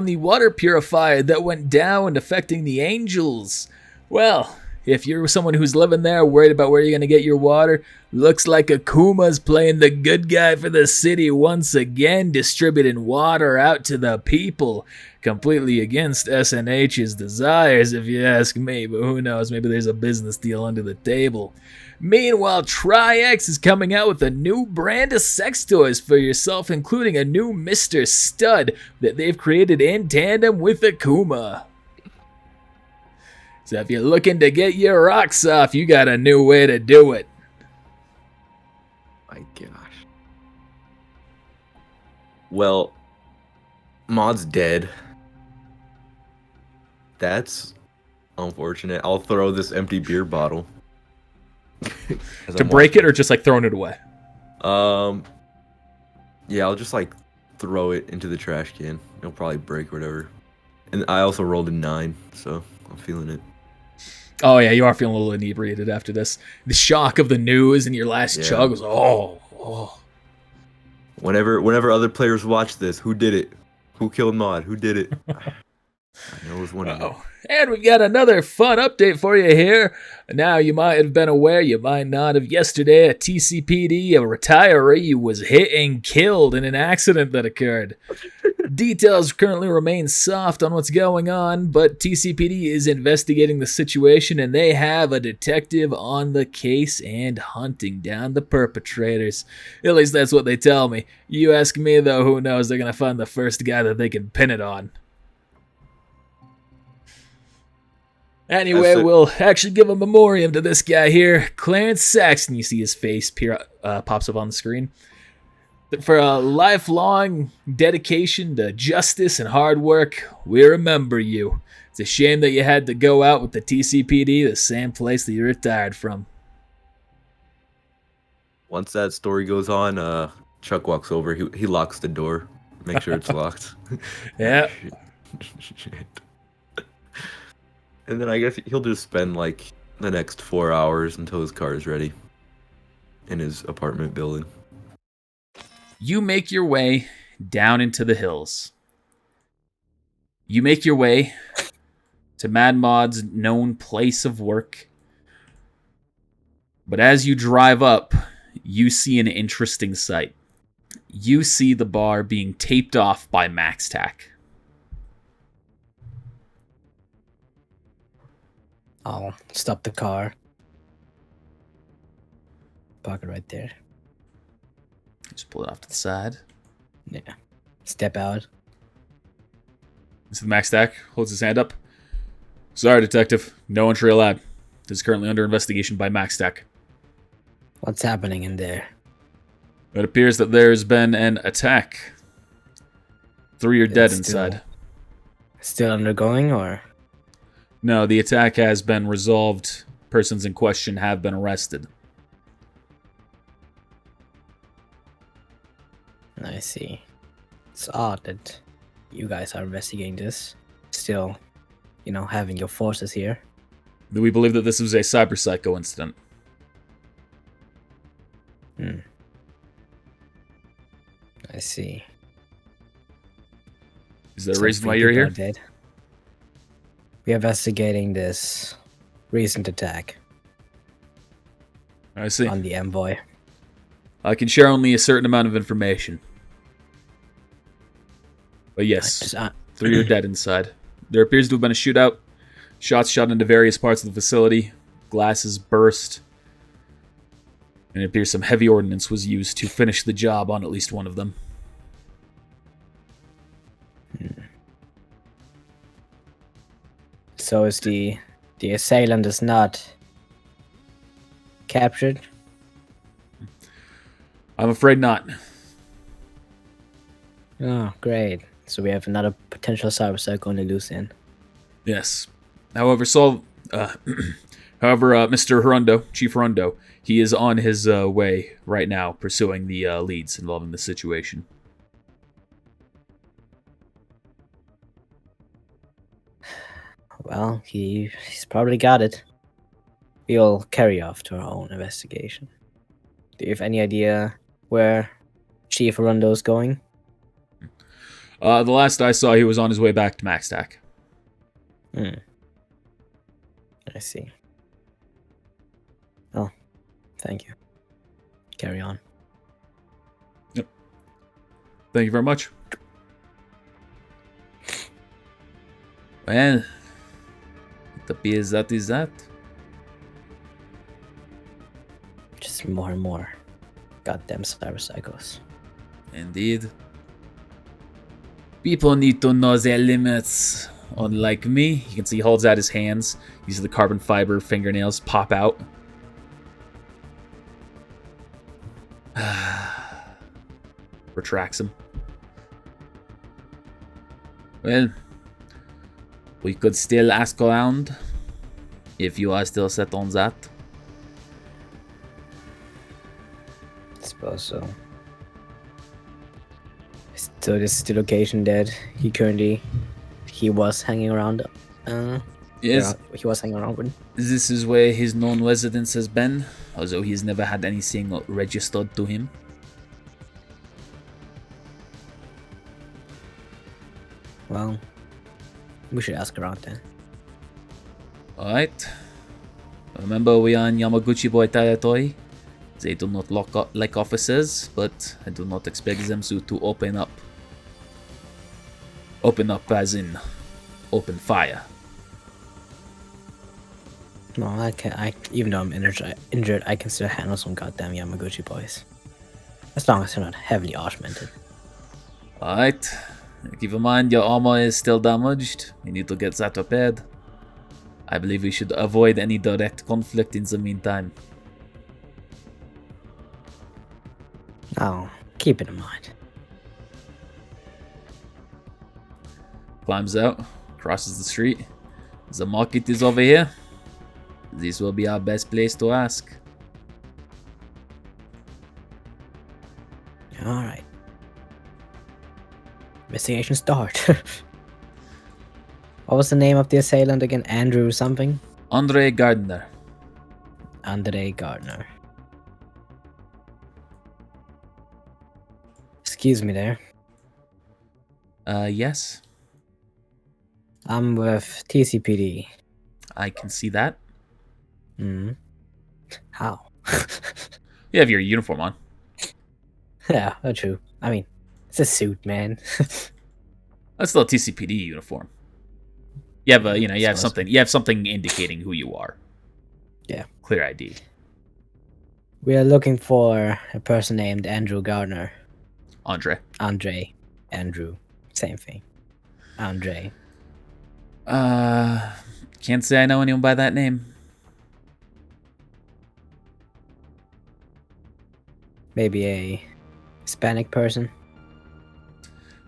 the water purifier that went down, affecting the angels. Well, if you're someone who's living there, worried about where you're going to get your water, looks like Akuma's playing the good guy for the city once again, distributing water out to the people, completely against SNH's desires, if you ask me, but who knows, maybe there's a business deal under the table. Meanwhile, Tri-X is coming out with a new brand of sex toys for yourself, including a new Mr. Stud that they've created in tandem with Akuma. So if you're looking to get your rocks off, you got a new way to do it. My gosh. Well, Maud's dead. That's unfortunate. I'll throw this empty beer bottle. To break it or just like throwing it away? Yeah, I'll just like throw it into the trash can. It'll probably break or whatever. And I also rolled a 9, so I'm feeling it. Oh yeah, you are feeling a little inebriated after this. The shock of the news and your last chug was oh. Whenever other players watch this, who did it? Who killed Maud? Who did it? I know it was one of them. And we've got another fun update for you here. Now, you might have been aware, you might not have. Yesterday at TCPD, a retiree was hit and killed in an accident that occurred. Details currently remain soft on what's going on, but TCPD is investigating the situation, and they have a detective on the case and hunting down the perpetrators. At least that's what they tell me. You ask me, though, who knows? They're going to find the first guy that they can pin it on. Anyway, we'll actually give a memoriam to this guy here, Clarence Saxon. You see his face pops up on the screen. For a lifelong dedication to justice and hard work, we remember you. It's a shame that you had to go out with the TCPD, the same place that you retired from. Once that story goes on, Chuck walks over. He locks the door. Make sure it's locked. Yeah. Shit. And then I guess he'll just spend like the next 4 hours until his car is ready in his apartment building. You make your way down into the hills. You make your way to Mad Mod's known place of work. But as you drive up, you see an interesting sight. You see the bar being taped off by Max Tack. I'll stop the car. Park it right there. Just pull it off to the side. Yeah. Step out. So the Max Tack holds his hand up. Sorry, detective. No entry allowed. This is currently under investigation by Max Tack. What's happening in there? It appears that there's been an attack. 3 are dead inside. Still undergoing, or? No, the attack has been resolved. Persons in question have been arrested. I see. It's odd that you guys are investigating this. Still, having your forces here. We believe that this was a cyber psycho incident. I see. Is there a reason why you're here? Dead. We're investigating this recent attack. I see. on the envoy. I can share only a certain amount of information. But yes, 3 are dead inside. There appears to have been a shootout. Shots shot into various parts of the facility. Glasses burst. And it appears some heavy ordnance was used to finish the job on at least one of them. So is the assailant is not captured? I'm afraid not. Oh, great. So we have another potential cyber psycho on the loose end. Yes. However, Mr. Hirundo, Chief Hirundo, he is on his way right now, pursuing the leads involving the situation. Well, he's probably got it. We'll carry off to our own investigation. Do you have any idea where Chief Arundo's going? The last I saw, he was on his way back to Maxtac. I see. Oh, thank you. Carry on. Yep. Thank you very much. Well, it appears that is that. Just more and more goddamn cyber psychos. Indeed. People need to know their limits. Unlike me, you can see he holds out his hands. These are the carbon fiber fingernails pop out. Retracts them. Well, we could still ask around if you are still set on that. I suppose so. So this is the location that he was hanging around. Yes, He was hanging around with. this is where his known residence has been, although he's never had anything registered to him. Well, we should ask around then. Alright. Remember, we are in Yamaguchi boy territory. They do not lock up like officers, but I do not expect them to open up. Open up as in open fire. No, I can't. Even though I'm injured, I can still handle some goddamn Yamaguchi boys. As long as they're not heavily augmented. Alright. Keep in mind your armor is still damaged. We need to get that repaired. I believe we should avoid any direct conflict in the meantime. Oh, keep it in mind. Climbs out, crosses the street. The market is over here. This will be our best place to ask. Alright. Investigation start. What was the name of the assailant again? Andrew something? Andre Gardner. Andre Gardner. Excuse me there. Yes, I'm with TCPD. I can see that. Hmm. How? You have your uniform on. Yeah, that's true. I mean, it's a suit, man. That's still a TCPD uniform. You have you have Suppose. something. You have something indicating who you are. Yeah. Clear ID. We are looking for a person named Andrew Gardner. Andre. Andre. Andrew. Same thing. Andre. Can't say I know anyone by that name. Maybe a Hispanic person.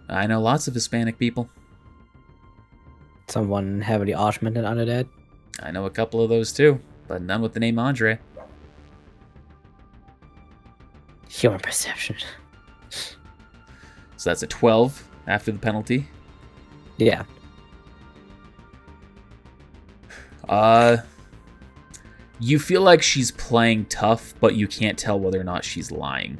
I know lots of Hispanic people. Someone heavily augmented under that. I know a couple of those too, but none with the name Andre. Human perception. So that's a 12 after the penalty. Yeah. You feel like she's playing tough, but you can't tell whether or not she's lying.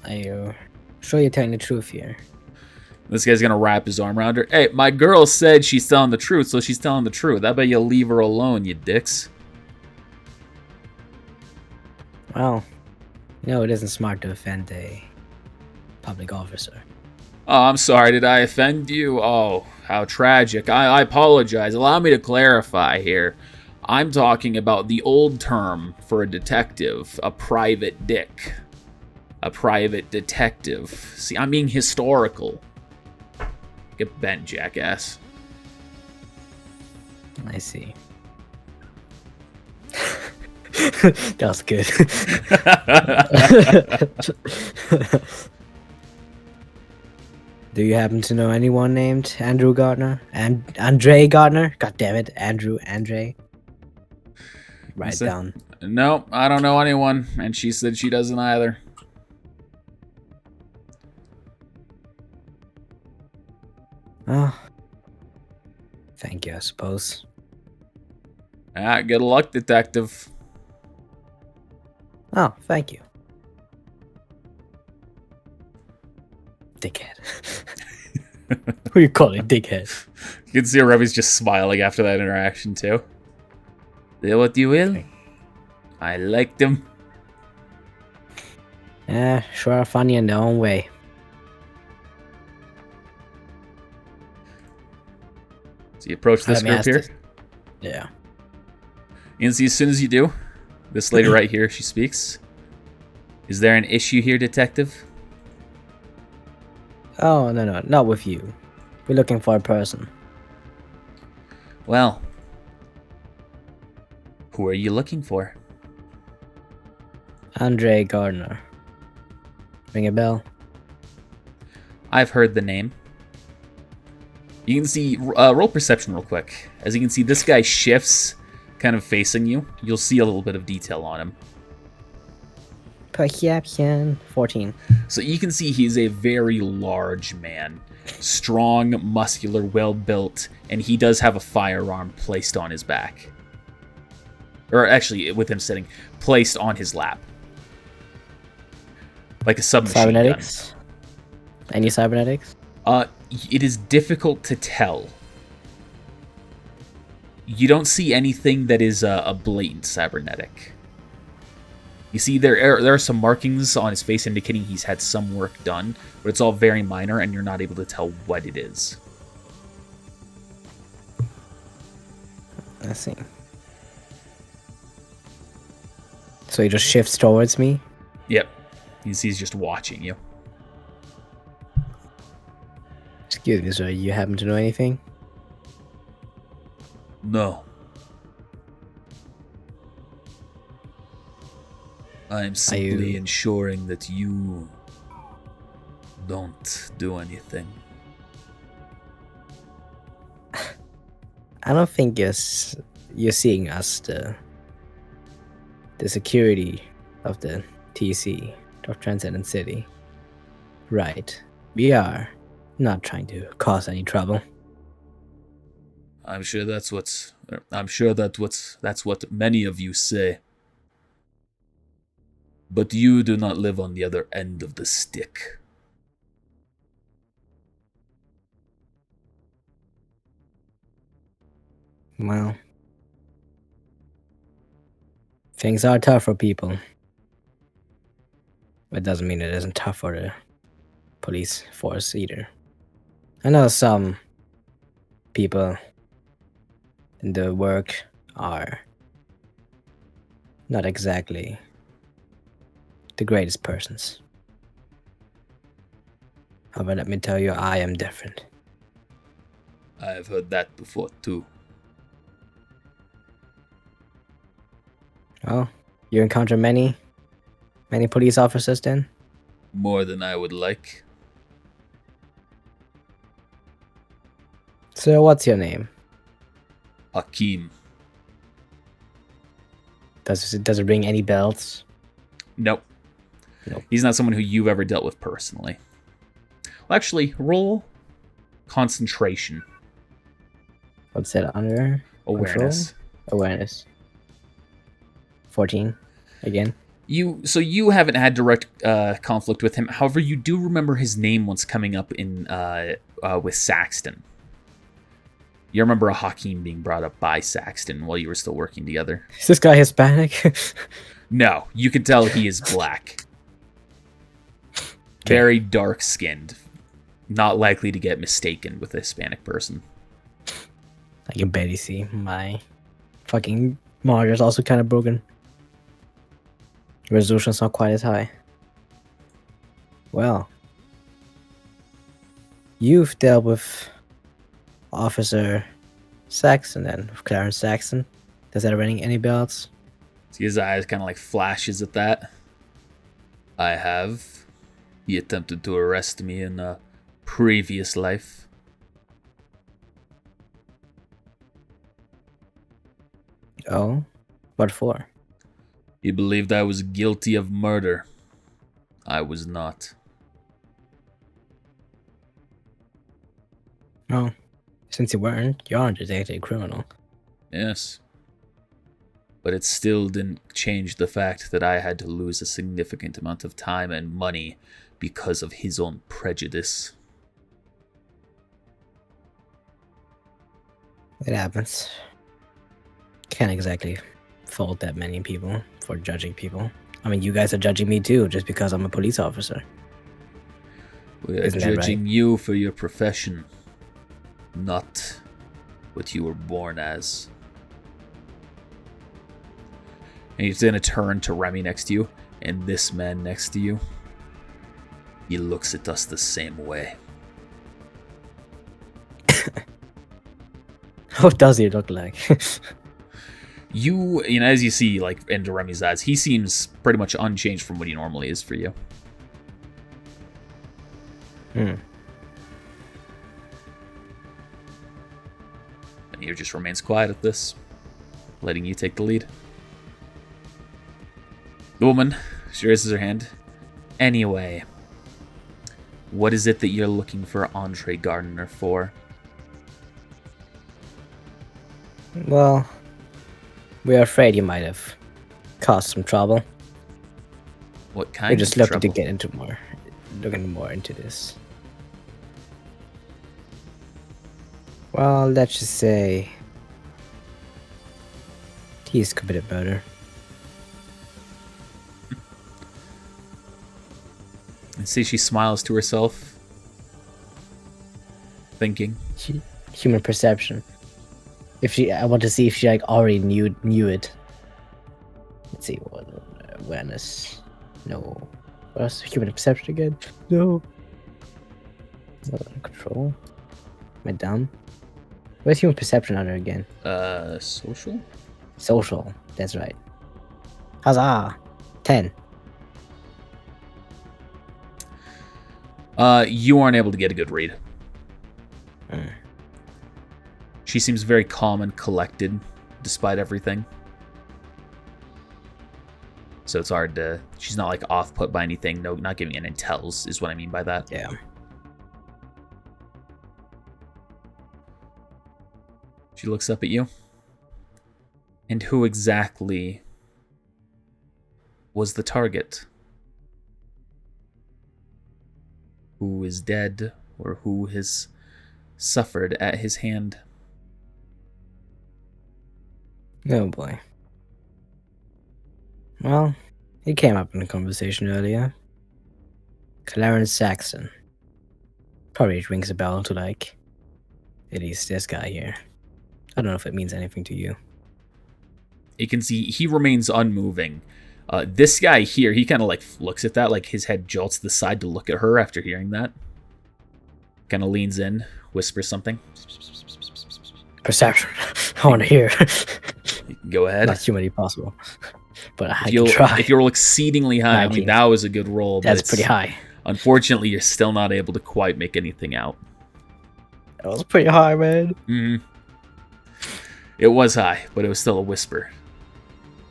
Are you sure you're telling the truth here? This guy's gonna wrap his arm around her. Hey, my girl said she's telling the truth, so she's telling the truth. I bet you'll leave her alone, you dicks. Well, it isn't smart to offend a public officer. Oh, I'm sorry. Did I offend you? Oh, how tragic. I apologize. Allow me to clarify here. I'm talking about the old term for a detective, a private dick. A private detective. See, I'm being historical. Get bent, jackass. I see. That was good. Do you happen to know anyone named Andrew Gardner? And Andre Gardner? God damn it, Andre. Write it down. No, I don't know anyone, and she said she doesn't either. Oh. Thank you, I suppose. Ah, good luck, detective. Oh, thank you. Dickhead. Who you calling dickhead? You can see Revy's just smiling after that interaction, too. Say what you will. Okay. I liked him. Yeah, sure are funny in their own way. So you approach this group here. Yeah. You can see as soon as you do, this lady right here, she speaks. Is there an issue here, detective? Oh, no, not with you. We're looking for a person. Well, who are you looking for? Andre Gardner. Ring a bell? I've heard the name. You can see, roll perception real quick. As you can see, this guy shifts, kind of facing you. You'll see a little bit of detail on him. Perception 14. So you can see he's a very large man. Strong, muscular, well-built, and he does have a firearm placed on his back. Or actually, with him sitting, placed on his lap. Like a submachine gun. Cybernetics? Any cybernetics? It is difficult to tell. You don't see anything that is a blatant cybernetic. You see, there are some markings on his face indicating he's had some work done, but it's all very minor, and you're not able to tell what it is. I see. So he just shifts towards me? Yep. He's just watching you. Excuse me, sir. You happen to know anything? No. I'm simply ensuring that you don't do anything. I don't think you're seeing us, the security of the TC, of Transcendent City. Right. We are not trying to cause any trouble. I'm sure that's what many of you say. But you do not live on the other end of the stick. Well, things are tough for people. It doesn't mean it isn't tough for the police force either. I know some people in the work are not exactly the greatest persons. However, let me tell you, I am different. I've heard that before too. Well, you encounter many police officers then? More than I would like. So what's your name? Hakim. Does it ring any bells? Nope. Nope. He's not someone who you've ever dealt with personally. Well, actually, roll concentration. What's that under? Awareness. Control? Awareness. 14 again. You haven't had direct conflict with him. However, you do remember his name once coming up in with Saxton. You remember a Hakeem being brought up by Saxton while you were still working together. Is this guy Hispanic? No, you can tell he is black. Very dark-skinned. Not likely to get mistaken with a Hispanic person. I can barely see. My fucking monitor's also kind of broken. Resolution's not quite as high. Well, you've dealt with Officer Saxon then, Clarence Saxon. Does that ring any bells? See, his eyes kind of like flashes at that. I have. He attempted to arrest me in a previous life. Oh, what for? He believed I was guilty of murder. I was not. Oh, since you weren't, you aren't exactly a criminal. Yes. But it still didn't change the fact that I had to lose a significant amount of time and money because of his own prejudice. It happens. Can't exactly fault that many people for judging people. I mean, you guys are judging me too, just because I'm a police officer. We are Isn't that judging right? you for your profession, not what you were born as. And he's gonna turn to Remy next to you, and this man next to you. He looks at us the same way. What does he look like? You know, as you see, like, into Remy's eyes, he seems pretty much unchanged from what he normally is for you. Hmm. And he just remains quiet at this, letting you take the lead. The woman, she raises her hand. Anyway, what is it that you're looking for Andre Gardner for? Well, we are afraid you might have caused some trouble. What kind We're of just looking trouble? to get into looking more into this. Well, let's just say he's committed murder. And see, she smiles to herself, thinking. Human perception. I want to see if she like already knew it. Let's see what awareness. No. What's human perception again? No. Control. Am I dumb? Where's human perception under again? Social? Social. That's right. Huzzah! 10. You aren't able to get a good read. Mm. She seems very calm and collected, despite everything. So it's hard to... She's not, like, off-put by anything. No, not giving an intels, is what I mean by that. Yeah. She looks up at you. And who exactly was the target? Who is dead, or who has suffered at his hand? Oh boy. Well, he came up in the conversation earlier. Clarence Saxon. Probably rings a bell to, like, at least this guy here. I don't know if it means anything to you. You can see he remains unmoving. This guy here, he kind of like looks at that, like his head jolts to the side to look at her after hearing that. Kind of leans in, whispers something. Perception. I want to hear. You can go ahead. Not humanly possible. But I If you can try. if you roll exceedingly high, I 19. mean, that was a good roll. But That's it's- pretty high. Unfortunately, you're still not able to quite make anything out. That was pretty high, man. Mm-hmm. It was high, but it was still a whisper.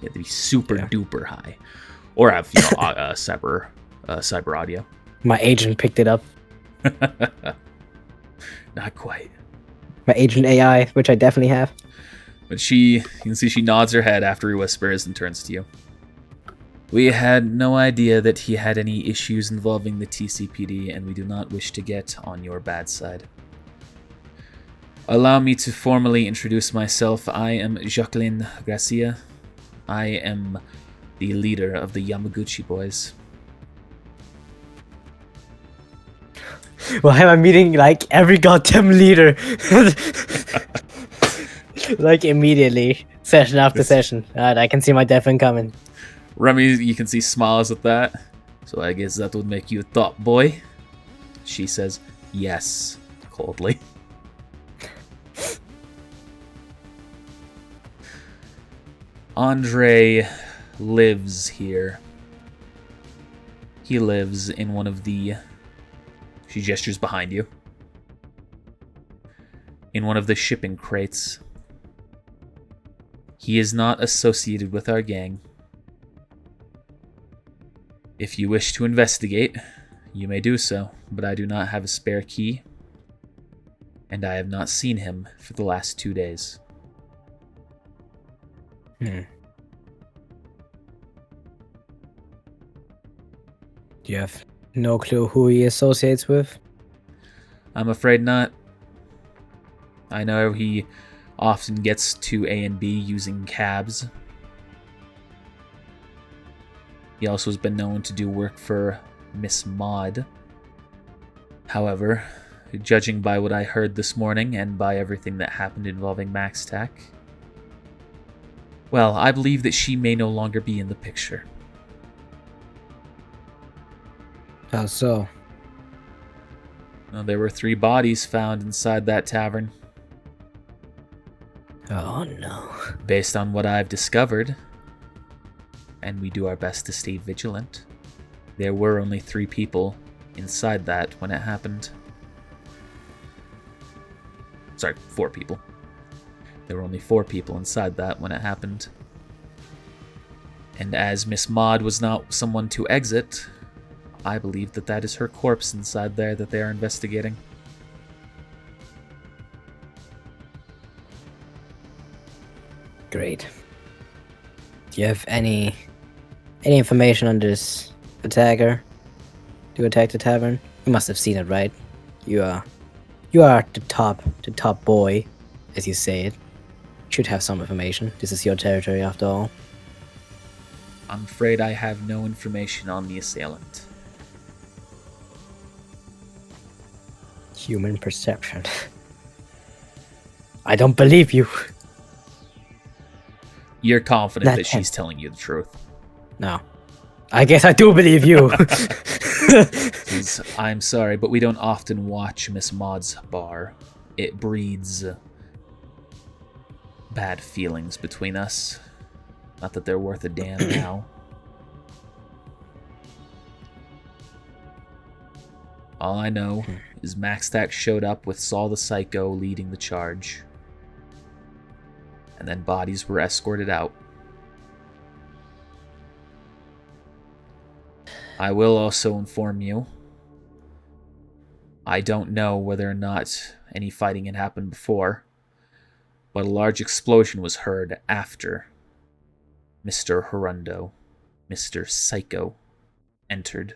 You had to be super duper high, or have cyber audio. My agent picked it up. Not quite. My agent AI, which I definitely have. But you can see she nods her head after he whispers and turns to you. We had no idea that he had any issues involving the TCPD, and we do not wish to get on your bad side. Allow me to formally introduce myself. I am Jacqueline Gracia. I am the leader of the Yamaguchi boys. Why am I meeting like every goddamn leader? Like immediately, session after session. Alright, I can see my death incoming. Remy, you can see, smiles at that. So I guess that would make you a top boy. She says, yes, coldly. Andre lives here. He lives in one of the... She gestures behind you. In one of the shipping crates. He is not associated with our gang. If you wish to investigate, you may do so, but I do not have a spare key, and I have not seen him for the last 2 days. Do you have no clue who he associates with? I'm afraid not. I know he often gets to A and B using cabs. He also has been known to do work for Miss Maud. However, judging by what I heard this morning and by everything that happened involving MaxTac, well, I believe that she may no longer be in the picture. How so? Well, there were 3 bodies found inside that tavern. Oh no. Based on what I've discovered, and we do our best to stay vigilant, there were only 3 people inside that when it happened. Sorry, 4 people. There were only 4 people inside that when it happened. And as Miss Maud was not someone to exit, I believe that that is her corpse inside there that they are investigating. Great. Do you have any information on this attacker to attack the tavern? You must have seen it, right? You are the top boy, as you say it. Should have some information. This is your territory after all. I'm afraid I have no information on the assailant. Human perception. I don't believe you. You're confident Not that him. she's telling you the truth. No. I guess I do believe you. Says, I'm sorry, but we don't often watch Miss Maud's bar. It breeds bad feelings between us. Not that they're worth a damn now. All I know is MaxTac showed up with Saul the Psycho leading the charge. And then bodies were escorted out. I will also inform you, I don't know whether or not any fighting had happened before, but a large explosion was heard after Mr. Horundo, Mr. Psycho, entered.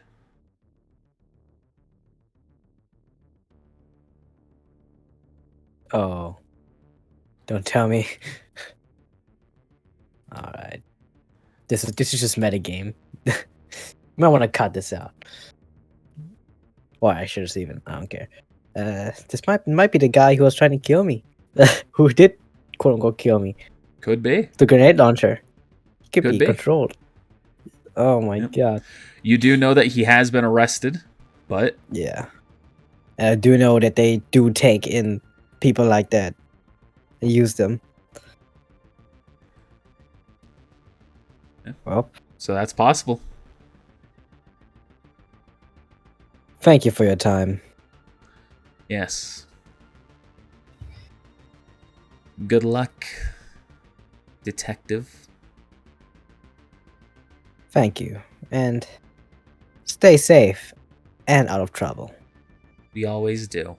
Oh. Don't tell me. Alright. This is just metagame. You might want to cut this out. Why I should just even I don't care. This might be the guy who was trying to kill me. Who did quote unquote kill me. Could be. The grenade launcher. Could Could be be. controlled. Oh my god. You do know that he has been arrested, but Yeah. And I do know that they do take in people like that and use them. Yeah. Well, so that's possible. thank you for your time. Yes. Good luck, detective. Thank you. And stay safe and out of trouble. We always do.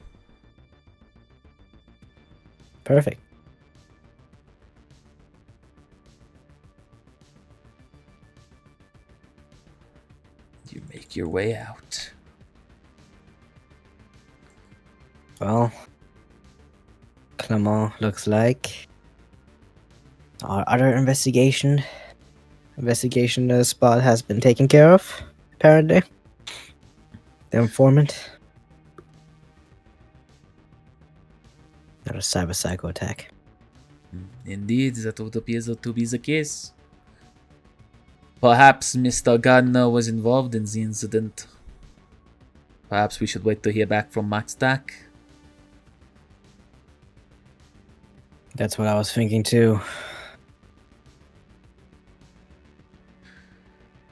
Perfect. make your way out. Well, Clement, looks like our other investigation spot has been taken care of, apparently. The informant. Not a cyber psycho attack. Indeed, that would appear to be the case. Perhaps Mr. Gardner was involved in the incident. Perhaps we should wait to hear back from Max Stack. That's what I was thinking too.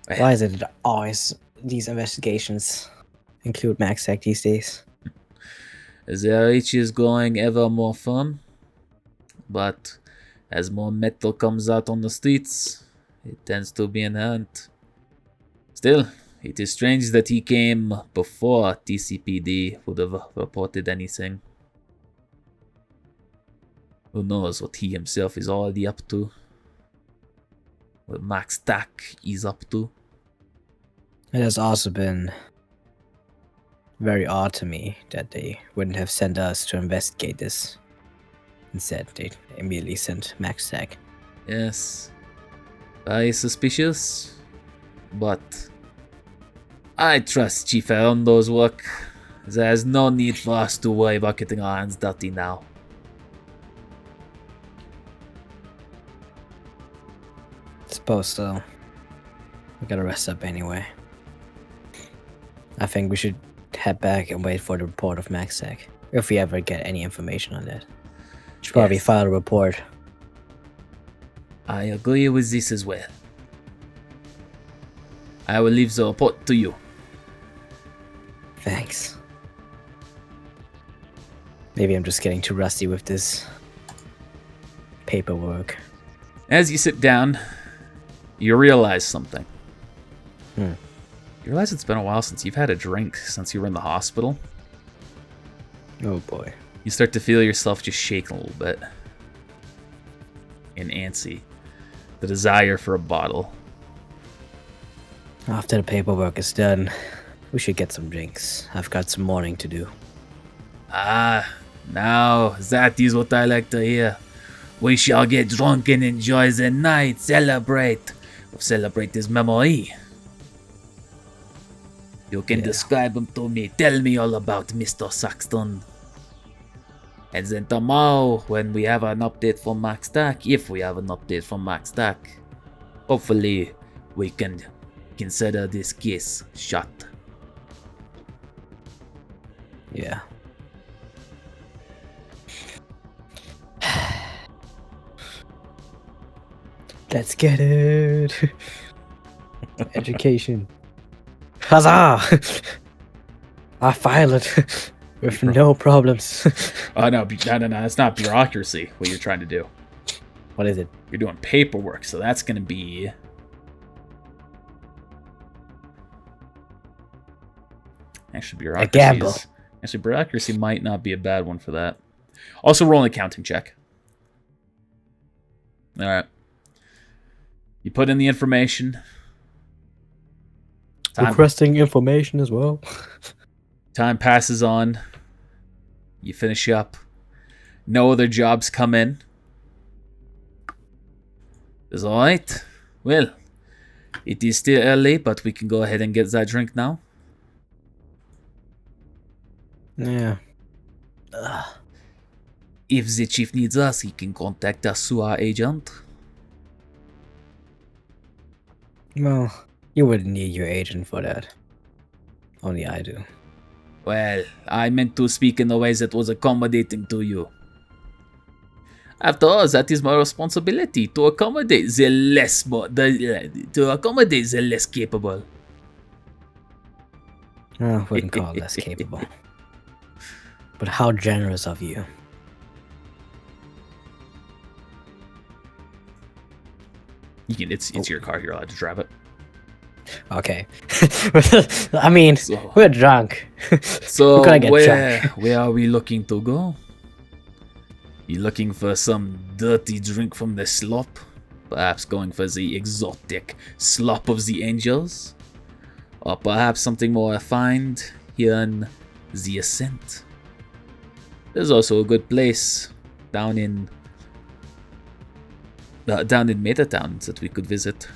Why is it that always these investigations include MaxTech these days? The reach is growing ever more firm, but as more metal comes out on the streets, it tends to be inherent. Still, it is strange that he came before TCPD would have reported anything. Who knows what he himself is already up to? What Max Stack is up to? It has also been very odd to me that they wouldn't have sent us to investigate this. Instead, they immediately sent MaxTech. Yes. Very suspicious. But I trust Chief Arondo's work. There's no need for us to worry about getting our hands dirty now. Suppose so. We gotta rest up anyway. I think we should head back and wait for the report of MaxTech. If we ever get any information on that. Should probably Yes. file a report. I agree with this as well. I will leave the report to you. Thanks. Maybe I'm just getting too rusty with this paperwork. As you sit down, you realize something. Hmm. You realize it's been a while since you've had a drink since you were in the hospital. Oh boy. You start to feel yourself just shaking a little bit. And antsy. The desire for a bottle. After the paperwork is done, we should get some drinks. I've got some mourning to do. Ah, now that is what I like to hear. We shall get drunk and enjoy the night. Celebrate his memory. You can Yeah. describe him to me. Tell me all about Mr. Saxton. And then tomorrow, when we have an update from Max Stack, if we have an update from Max Stack, hopefully we can consider this case shut. Yeah. Let's get it. Education. Huzzah! I filed it with no problems. Oh no, that's not bureaucracy, what you're trying to do. What is it? You're doing paperwork, so that's gonna be... Actually, bureaucracy gamble. Actually, bureaucracy might not be a bad one for that. Also, roll an accounting check. Alright. You put in the information. Requesting information as well. Time passes on. You finish up. No other jobs come in. Is alright. Well, it is still early, but we can go ahead and get that drink now. Yeah. If the chief needs us, he can contact us through our agent. Well, you wouldn't need your agent for that. Only I do. Well, I meant to speak in a way that was accommodating to you. After all, that is my responsibility, to accommodate the less capable. I wouldn't call it less capable. But how generous of you. You can. It's your car. You're allowed to drive it. Okay. I mean, So- we're drunk. So We're gonna get drunk. where are we looking to go? You looking for some dirty drink from the slop? Perhaps going for the exotic slop of the angels? Or perhaps something more refined here in the Ascent. There's also a good place down in Metatown that we could visit.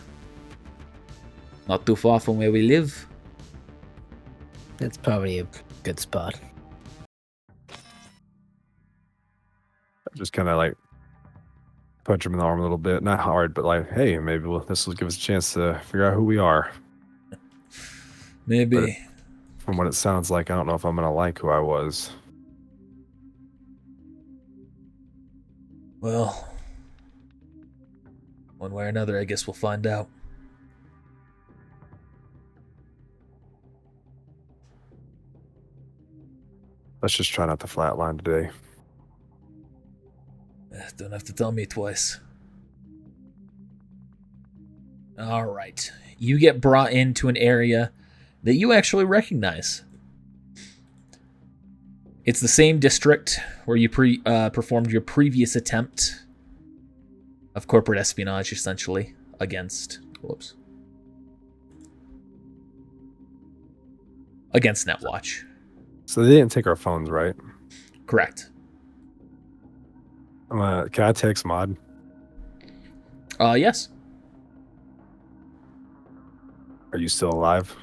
Not too far from where we live. That's probably a good spot. Just kind of like punch him in the arm a little bit. Not hard, but like, hey, maybe this will give us a chance to figure out who we are. Maybe. But from what it sounds like, I don't know if I'm going to like who I was. Well, one way or another, I guess we'll find out. Let's just try not to flatline today. Don't have to tell me twice. Alright. You get brought into an area that you actually recognize. It's the same district where you performed your previous attempt of corporate espionage, essentially, against... Whoops. Against Netwatch. So they didn't take our phones, right? Correct. Can I text Mod? Yes. Are you still alive?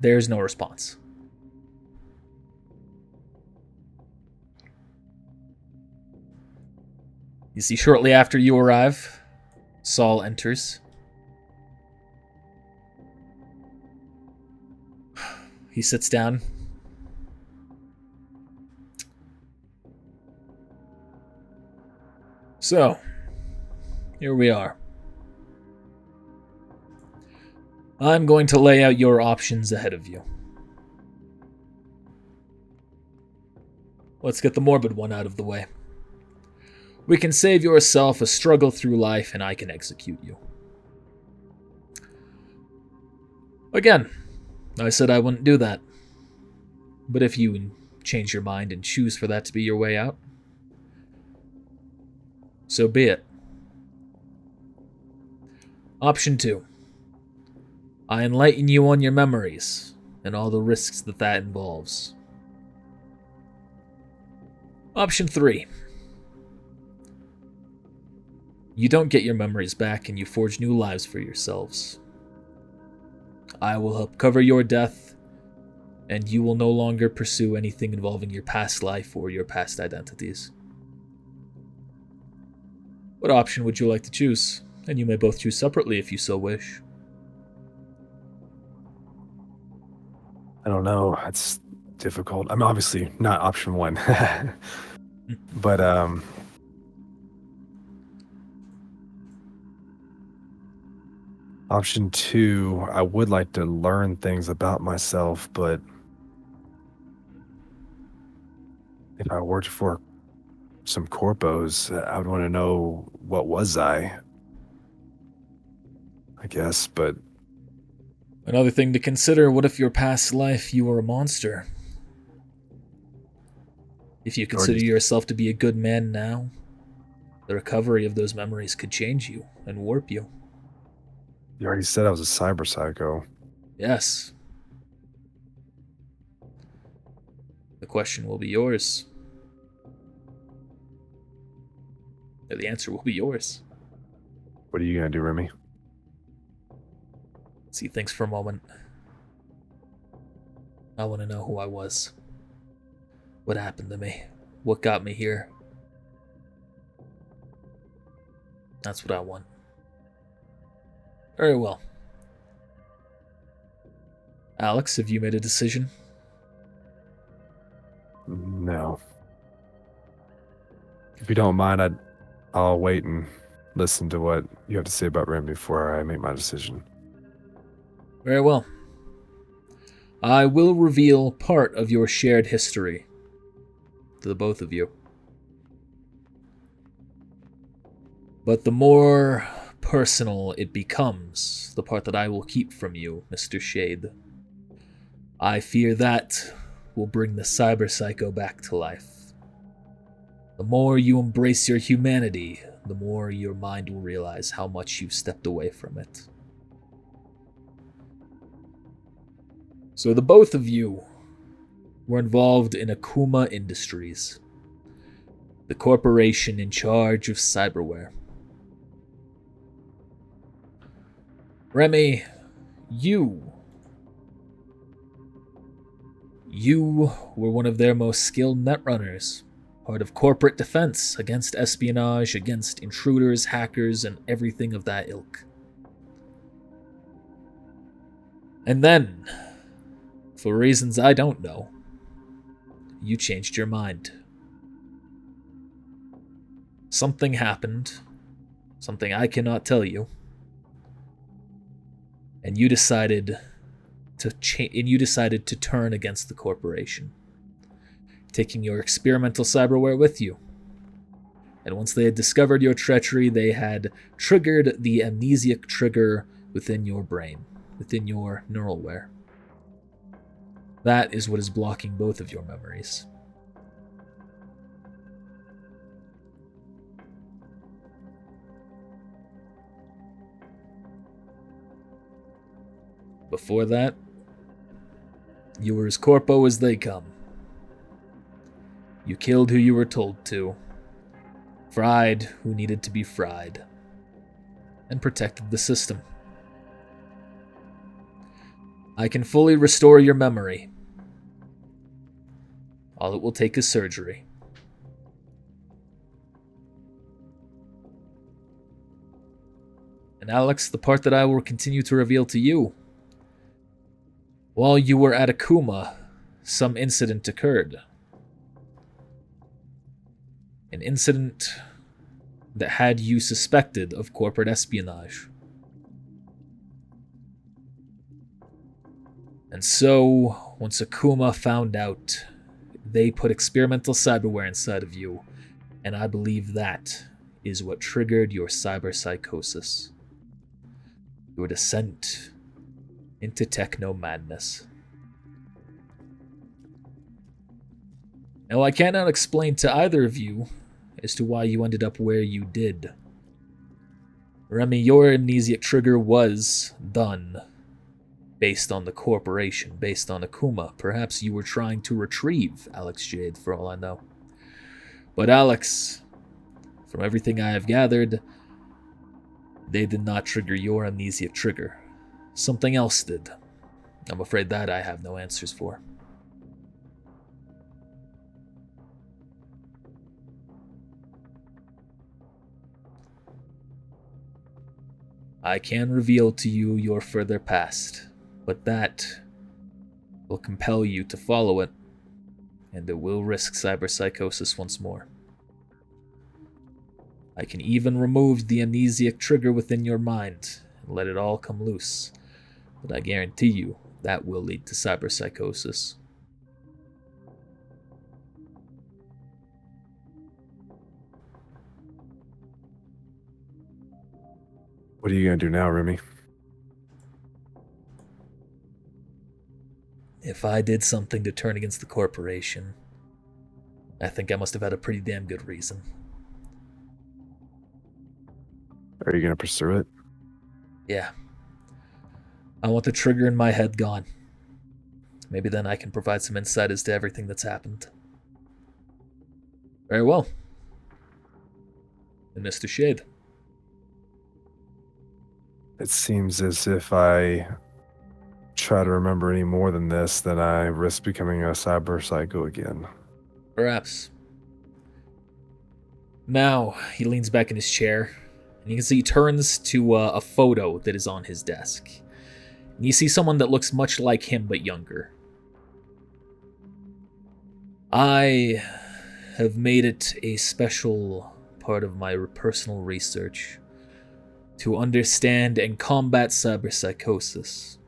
There's no response. You see, shortly after you arrive, Saul enters. He sits down. So, here we are. I'm going to lay out your options ahead of you. Let's get the morbid one out of the way. We can save yourself a struggle through life, and I can execute you. Again, I said I wouldn't do that. But if you change your mind and choose for that to be your way out, so be it. Option 2. I enlighten you on your memories and all the risks that involves. Option 3. You don't get your memories back and you forge new lives for yourselves. I will help cover your death, and you will no longer pursue anything involving your past life or your past identities. What option would you like to choose? And you may both choose separately if you so wish. I don't know. It's difficult. I'm obviously not option 1. But option 2, I would like to learn things about myself, but if I worked for some corpos, I would want to know what was I guess, but Another thing to consider, what if your past life you were a monster? If you consider yourself to be a good man now, the recovery of those memories could change you and warp you. you already said I was a cyber psycho. Yes. The question will be yours. Or the answer will be yours. What are you going to do, Remy? He thinks for a moment. I want to know who I was. What happened to me? What got me here? That's what I want. Very well. Alex, have you made a decision? No. If you don't mind, I'll wait and listen to what you have to say about Remy before I make my decision. Very well. I will reveal part of your shared history to the both of you. But the more personal it becomes, the part that I will keep from you, Mr. Shade. I fear that will bring the cyber psycho back to life. The more you embrace your humanity, the more your mind will realize how much you've stepped away from it. So the both of you were involved in Akuma Industries, the corporation in charge of cyberware. Remy, you were one of their most skilled netrunners, part of corporate defense against espionage, against intruders, hackers, and everything of that ilk. And then, for reasons I don't know, you changed your mind. Something happened, something I cannot tell you, and you decided to turn against the corporation, taking your experimental cyberware with you. And once they had discovered your treachery, they had triggered the amnesiac trigger within your brain, within your neuralware. That is what is blocking both of your memories. Before that, you were as corpo as they come. You killed who you were told to, fried who needed to be fried, and protected the system. I can fully restore your memory. All it will take is surgery. And Alex, the part that I will continue to reveal to you. While you were at Akuma, some incident occurred. An incident that had you suspected of corporate espionage. And so, once Akuma found out, they put experimental cyberware inside of you, and I believe that is what triggered your cyberpsychosis. Your descent into techno madness. Now, I cannot explain to either of you as to why you ended up where you did. Remy, your amnesiac trigger was done based on the corporation, based on Akuma. Perhaps you were trying to retrieve Alex Jade, for all I know. But Alex, from everything I have gathered, they did not trigger your amnesiac trigger. Something else did. I'm afraid that I have no answers for. I can reveal to you your further past, but that will compel you to follow it, and it will risk cyberpsychosis once more. I can even remove the amnesiac trigger within your mind and let it all come loose, but I guarantee you that will lead to cyberpsychosis. What are you going to do now, Remy? If I did something to turn against the corporation, I think I must have had a pretty damn good reason. Are you going to pursue it? Yeah. I want the trigger in my head gone. Maybe then I can provide some insight as to everything that's happened. Very well. And Mr. Shade. It seems as if I try to remember any more than this, then I risk becoming a cyber psycho again. Perhaps. Now, he leans back in his chair, and you can see he turns to a photo that is on his desk. And you see someone that looks much like him, but younger. I have made it a special part of my personal research to understand and combat cyberpsychosis.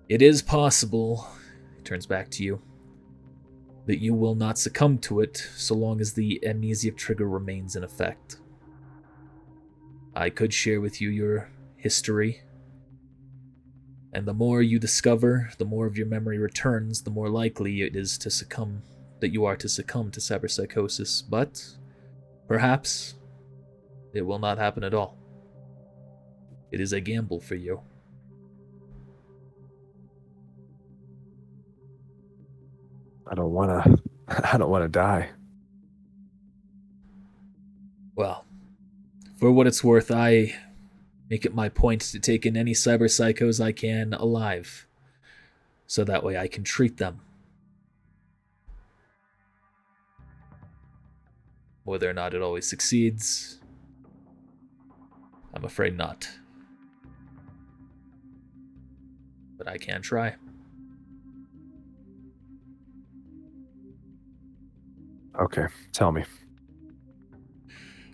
It is possible, he turns back to you, that you will not succumb to it so long as the amnesiac trigger remains in effect. I could share with you your history, and the more you discover, the more of your memory returns, the more likely it is that you are to succumb to cyberpsychosis, but perhaps it will not happen at all. It is a gamble for you. I don't want to. I don't want to die. Well, for what it's worth, I make it my point to take in any cyber psychos I can alive, so that way I can treat them. Whether or not it always succeeds, I'm afraid not. But I can try. Okay, tell me.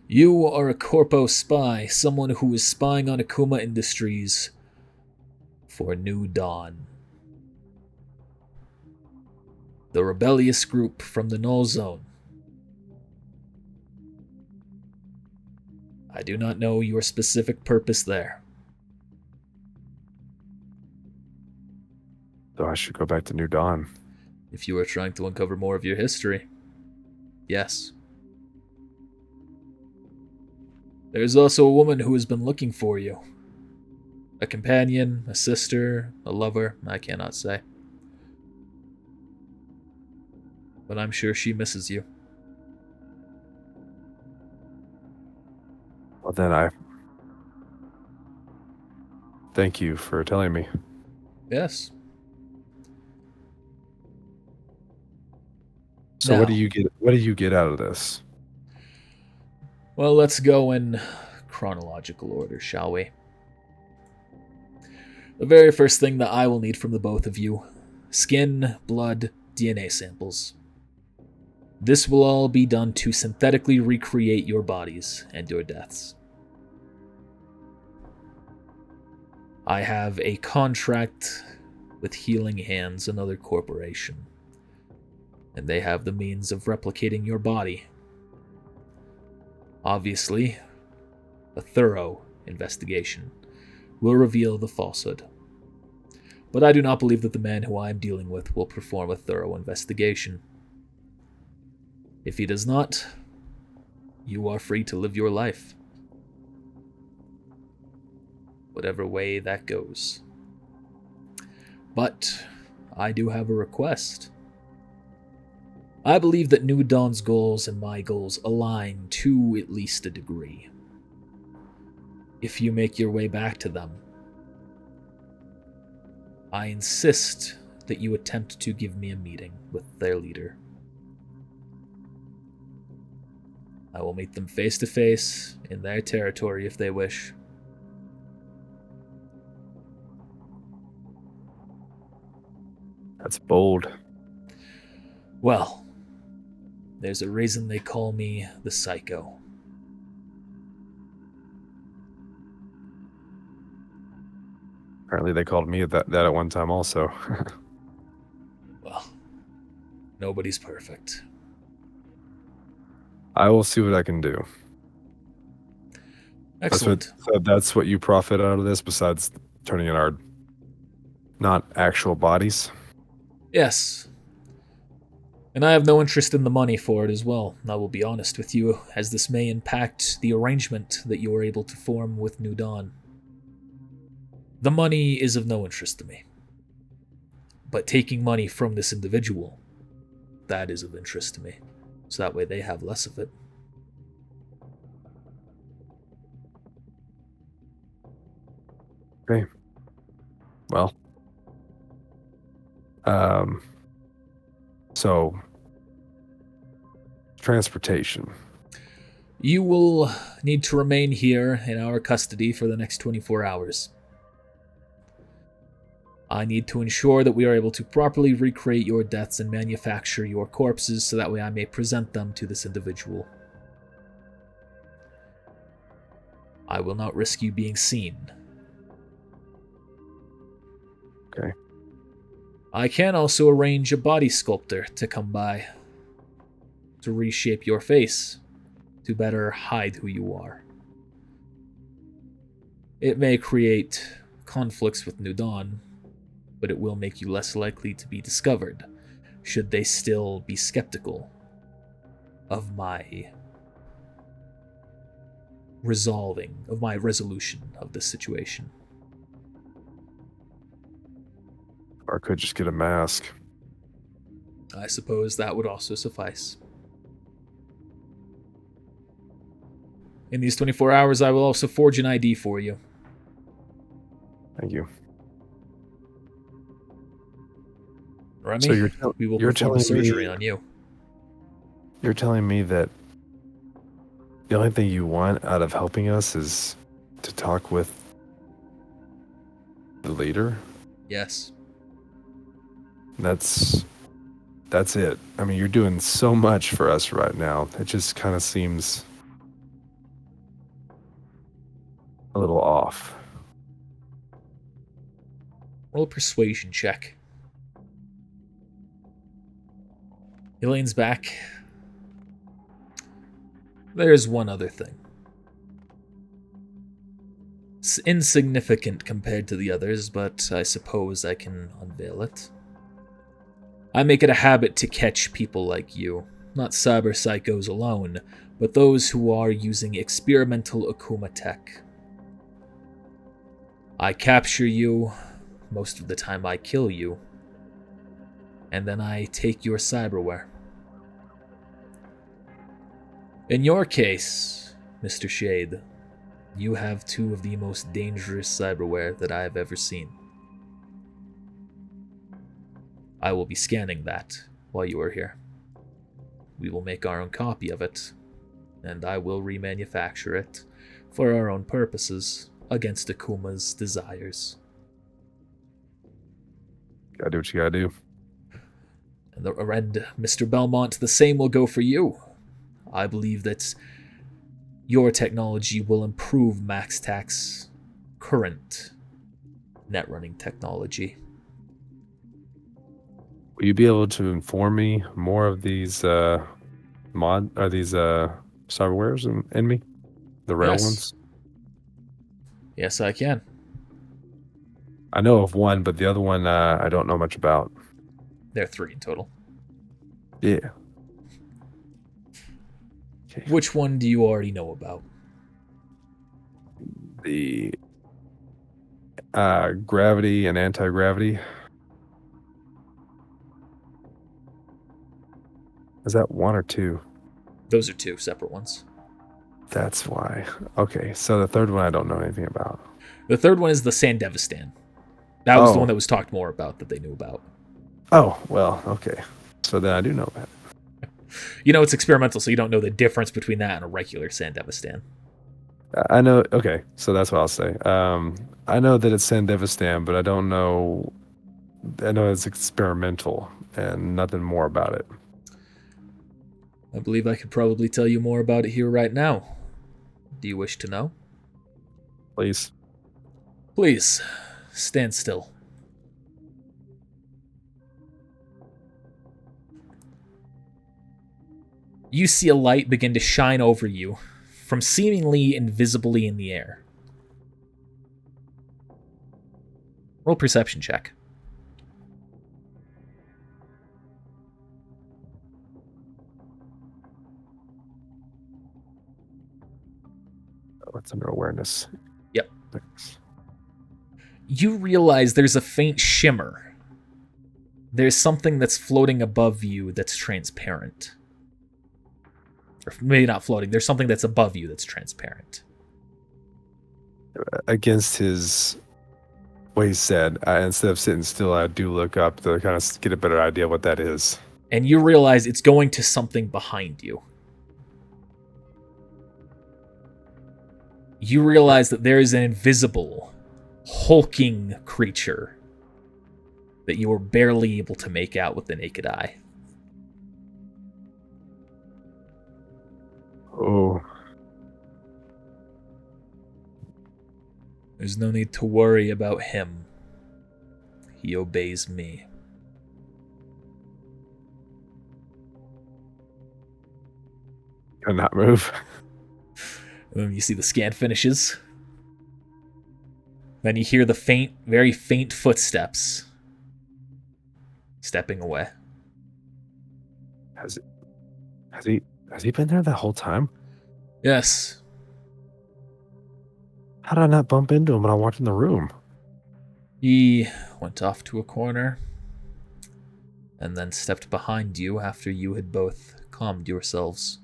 You are a Corpo spy, someone who is spying on Akuma Industries for New Dawn. The rebellious group from the Null Zone. I do not know your specific purpose there. So I should go back to New Dawn. If you are trying to uncover more of your history, yes. There's also a woman who has been looking for you. A companion, a sister, a lover, I cannot say. But I'm sure she misses you. Well, then I thank you for telling me. Yes. So Now, what do you get? What do you get out of this? well, let's go in chronological order, shall we? The very first thing that I will need from the both of you: skin, blood, DNA samples. This will all be done to synthetically recreate your bodies and your deaths. I have a contract with Healing Hands, another corporation, and they have the means of replicating your body. Obviously, a thorough investigation will reveal the falsehood. But I do not believe that the man who I am dealing with will perform a thorough investigation. If he does not, you are free to live your life. Whatever way that goes. But I do have a request. I believe that New Dawn's goals and my goals align to at least a degree. If you make your way back to them, I insist that you attempt to give me a meeting with their leader. I will meet them face to face in their territory if they wish. That's bold. Well, there's a reason they call me the Psycho. Apparently they called me that at one time also. Well, nobody's perfect. I will see what I can do. Excellent. That's what you profit out of this, besides turning in our not actual bodies. Yes. And I have no interest in the money for it as well, I will be honest with you, as this may impact the arrangement that you are able to form with New Dawn. The money is of no interest to me. But taking money from this individual, that is of interest to me. So that way they have less of it. Okay. Well. So transportation. You will need to remain here in our custody for the next 24 hours. I need to ensure that we are able to properly recreate your deaths and manufacture your corpses so that way I may present them to this individual. I will not risk you being seen. Okay. I can also arrange a body sculptor to come by to reshape your face to better hide who you are. It may create conflicts with New Dawn, but it will make you less likely to be discovered, should they still be skeptical of my resolution of this situation. Or I could just get a mask. I suppose that would also suffice. In these 24 hours, I will also forge an ID for you. Thank you. Remy, So we will you're perform a telling surgery me- on you. You're telling me that the only thing you want out of helping us is to talk with the leader? Yes. That's it. I mean, you're doing so much for us right now. It just kind of seems a little off. Roll a persuasion check. He leans back. There's one other thing. It's insignificant compared to the others, but I suppose I can unveil it. I make it a habit to catch people like you, not cyber psychos alone, but those who are using experimental Akuma tech. I capture you, most of the time I kill you, and then I take your cyberware. In your case, Mr. Shade, you have two of the most dangerous cyberware that I have ever seen. I will be scanning that while you are here. We will make our own copy of it, and I will remanufacture it for our own purposes against Akuma's desires. Gotta do what you gotta do. And Mr. Belmont, the same will go for you. I believe that your technology will improve MaxTac's current net running technology. Will you be able to inform me more of these cyberwares in me? The rare Yes. ones? Yes, I can. I know of one, but the other one I don't know much about. There are 3 in total. Yeah. Okay. Which one do you already know about? The gravity and anti-gravity. Is that 1 or 2? Those are 2 separate ones. That's why. Okay, so the third one I don't know anything about. The third one is the Sandevistan. That was the Oh. one that was talked more about that they knew about. Oh, well, okay. So then I do know about it. You know it's experimental, so you don't know the difference between that and a regular Sandevistan. I know. Okay, so that's what I'll say. I know that it's Sandevistan, but I don't know. I know it's experimental and nothing more about it. I believe I could probably tell you more about it here right now. Do you wish to know? Please. Please, stand still. You see a light begin to shine over you from seemingly invisibly in the air. Roll perception check. Oh, it's under awareness. Yep. Thanks. You realize there's a faint shimmer. There's something that's floating above you that's transparent. Or maybe not floating. There's something that's above you that's transparent. Against his what he said, instead of sitting still, I do look up to kind of get a better idea of what that is. And you realize it's going to something behind you. You realize that there is an invisible, hulking creature that you were barely able to make out with the naked eye. Oh, There's no need to worry about him. He obeys me. cannot move. And then you see the scan finishes. Then you hear the faint, very faint footsteps stepping away. Has he been there the whole time? Yes. How did I not bump into him when I walked in the room? He went off to a corner. and then stepped behind you after you had both calmed yourselves.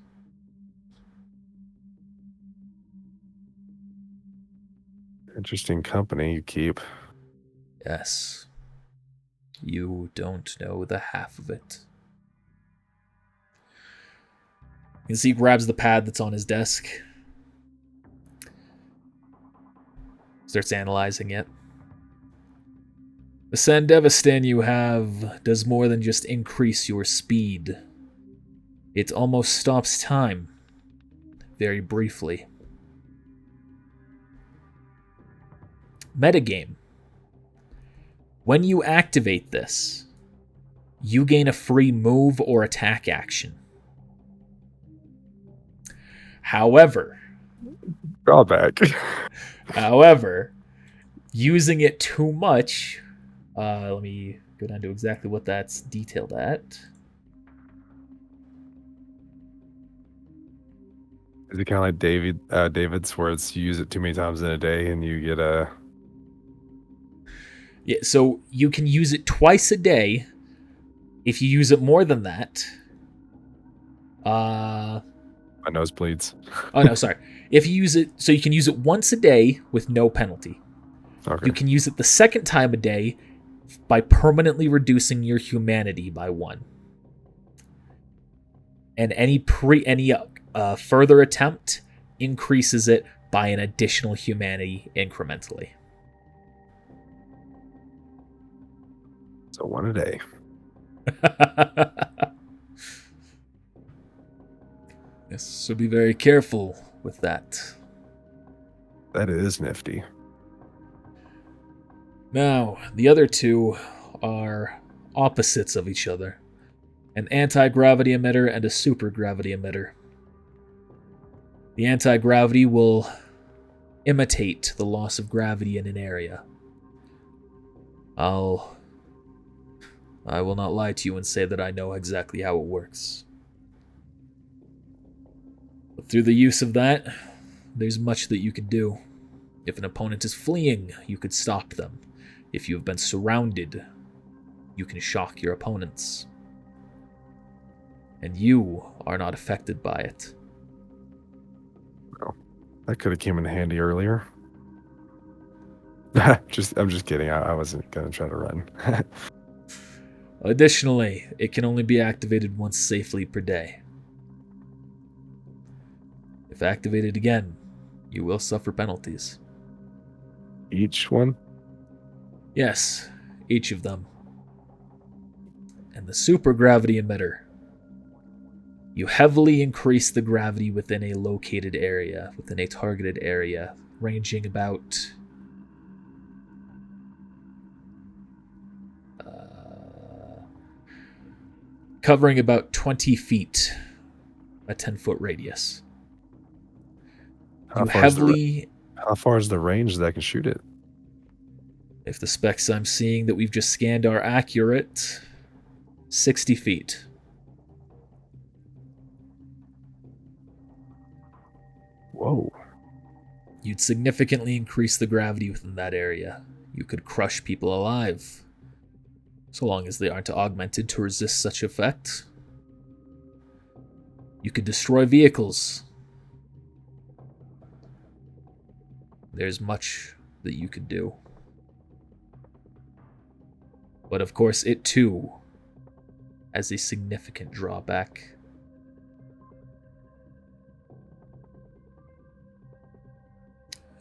Interesting company you keep. Yes. You don't know the half of it. You can see he grabs the pad that's on his desk. Starts analyzing it. The Sandevistan you have does more than just increase your speed. It almost stops time. Very briefly. Metagame. When you activate this, you gain a free move or attack action. However, Drawback. using it too much, let me go down to exactly what that's detailed at. Is it kind of like David's, where it's you use it too many times in a day and you get a... Yeah, so you can use it twice a day. If you use it more than that, My nose bleeds. oh no, sorry. If you use it, so you can use it once a day with no penalty. Okay. You can use it the second time a day by permanently reducing your humanity by 1. And any further attempt increases it by an additional humanity incrementally. So 1 a day. Yes, so be very careful with that. That is nifty. Now, the other two are opposites of each other. An anti-gravity emitter and a super-gravity emitter. The anti-gravity will imitate the loss of gravity in an area. I will not lie to you and say that I know exactly how it works. But through the use of that, there's much that you can do. If an opponent is fleeing, you could stop them. If you have been surrounded, you can shock your opponents. And you are not affected by it. Well, that could have came in handy earlier. I'm just kidding. I wasn't gonna try to run. Additionally, it can only be activated once safely per day. If activated again, you will suffer penalties. Each one? Yes, each of them. And the super gravity emitter. You heavily increase the gravity within a located area, within a targeted area, ranging about covering about 20 feet, a 10-foot radius. How far is the range that I can shoot it? If the specs I'm seeing that we've just scanned are accurate, 60 feet. Whoa. You'd significantly increase the gravity within that area. You could crush people alive, so long as they aren't augmented to resist such effect. You could destroy vehicles. There's much that you could do. But of course, it too has a significant drawback.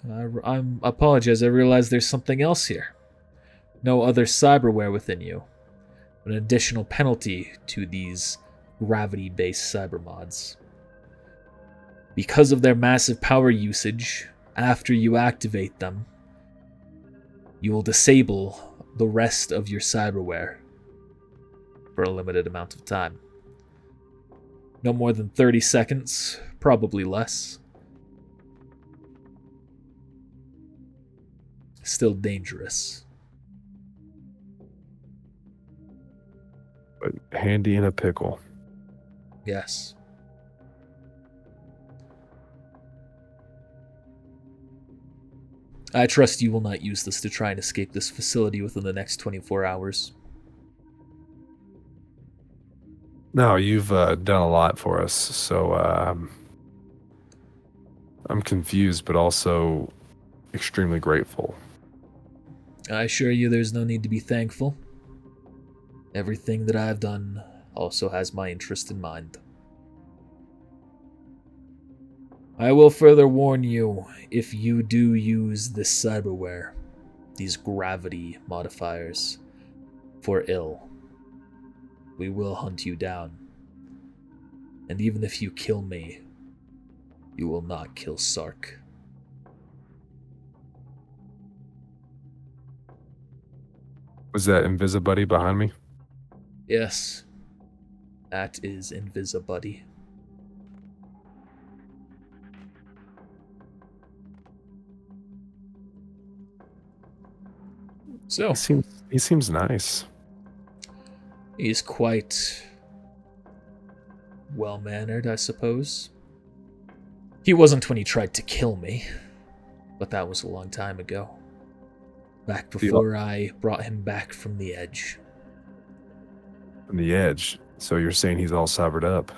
I apologize, I realize there's something else here. No other cyberware within you. An additional penalty to these gravity-based cyber mods. Because of their massive power usage, after you activate them, you will disable the rest of your cyberware for a limited amount of time. No more than 30 seconds, probably less. Still dangerous. But handy in a pickle. Yes. I trust you will not use this to try and escape this facility within the next 24 hours. No, you've done a lot for us, so I'm confused, but also extremely grateful. I assure you there's no need to be thankful. Everything that I've done also has my interest in mind. I will further warn you, if you do use this cyberware, these gravity modifiers, for ill, we will hunt you down. And even if you kill me, you will not kill Sark. Was that Invisibuddy behind me? Yes, that is Invisibuddy. So, He seems nice. he's quite well-mannered, I suppose. He wasn't when he tried to kill me, but that was a long time ago. Back before I brought him back from the edge. From the edge. So you're saying he's all cybered up?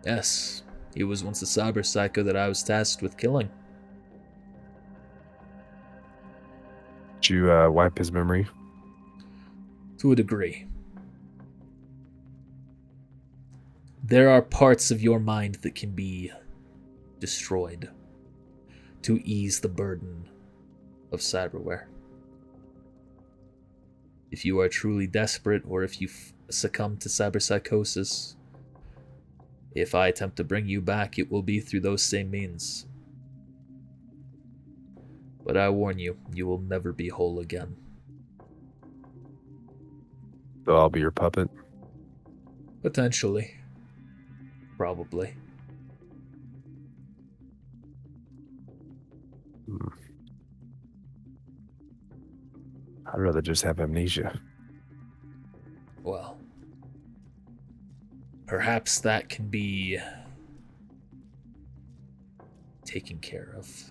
Yes, he was once a cyber psycho that I was tasked with killing. Did you wipe his memory? To a degree. There are parts of your mind that can be destroyed to ease the burden of cyberware. If you are truly desperate, or if you succumb to cyberpsychosis, if I attempt to bring you back, it will be through those same means. But I warn you, you will never be whole again. So I'll be your puppet? Potentially. Probably. I'd rather just have amnesia. Well, perhaps that can be taken care of.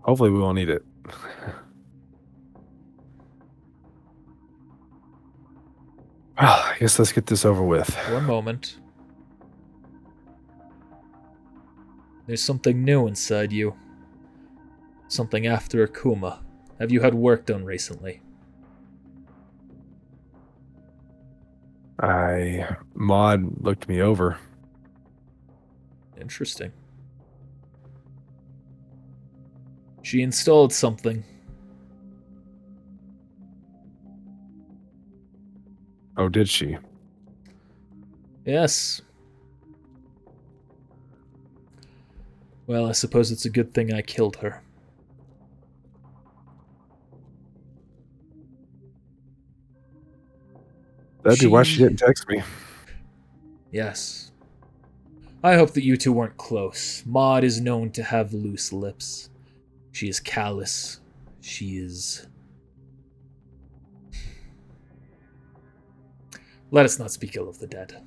Hopefully we won't need it. Well, I guess let's get this over with. One moment. There's something new inside you. Something after Akuma. Have you had work done recently? Maud looked me over. Interesting. She installed something. Oh, did she? Yes. Well, I suppose it's a good thing I killed her. That'd be why she didn't text me. Yes. I hope that you two weren't close. Maud is known to have loose lips. She is callous. She is... Let us not speak ill of the dead.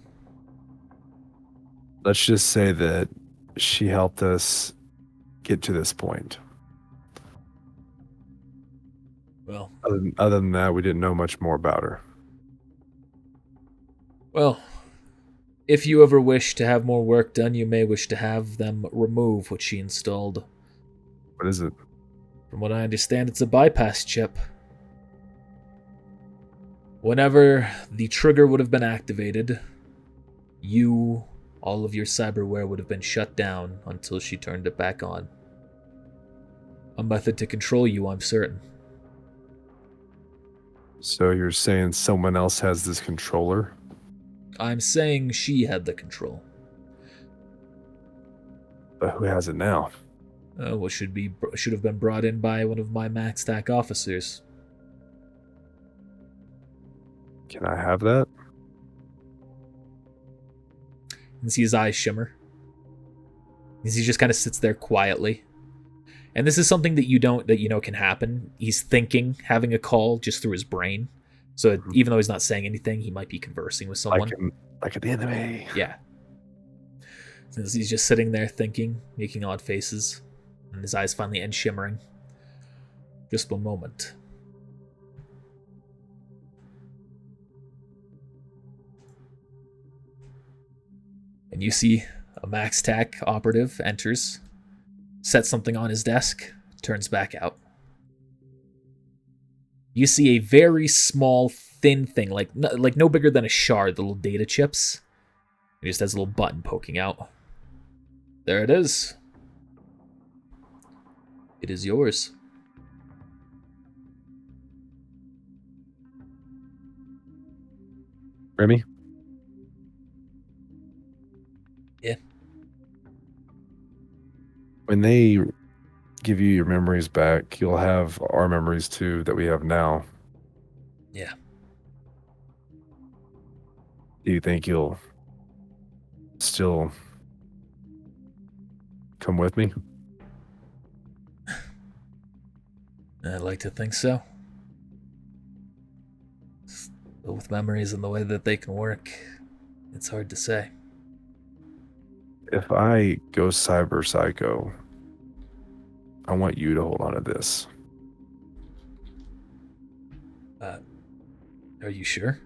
Let's just say that she helped us get to this point. Well, Other than that, we didn't know much more about her. Well, if you ever wish to have more work done, you may wish to have them remove what she installed. What is it? From what I understand, it's a bypass chip. Whenever the trigger would have been activated, all of your cyberware would have been shut down until she turned it back on. A method to control you, I'm certain. So you're saying someone else has this controller? I'm saying she had the control. But who has it now? What should have been brought in by one of my max stack officers. Can I have that? You can see his eyes shimmer. He just kind of sits there quietly. And this is something that you know can happen. He's thinking, having a call just through his brain. So even though he's not saying anything, he might be conversing with someone. Like the enemy. Yeah. So he's just sitting there thinking, making odd faces. And his eyes finally end shimmering. Just one moment. And you see a Max Tac operative enters, sets something on his desk, turns back out. You see a very small, thin thing, like no bigger than a shard, the little data chips. It just has a little button poking out. There it is. It is yours. Remy? Yeah. When they give you your memories back, you'll have our memories too that we have now. Yeah. Do you think you'll still come with me? I'd like to think so. But with memories and the way that they can work, it's hard to say. If I go cyber psycho, I want you to hold on to this. Are you sure?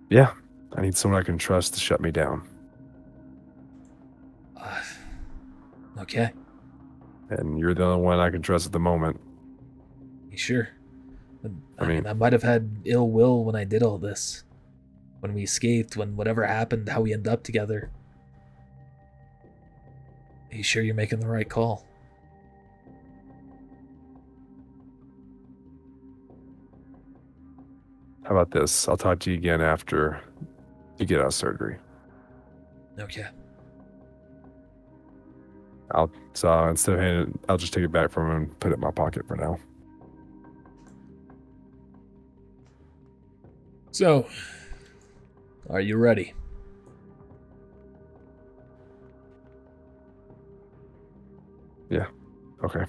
Yeah, I need someone I can trust to shut me down. Okay. And you're the only one I can trust at the moment. You sure? I mean, I might have had ill will when I did all this. When we escaped, when whatever happened, how we ended up together. Are you sure you're making the right call? How about this? I'll talk to you again after you get out of surgery. Okay. Instead of handing it, I'll just take it back from him and put it in my pocket for now. So, are you ready? Yeah. Okay.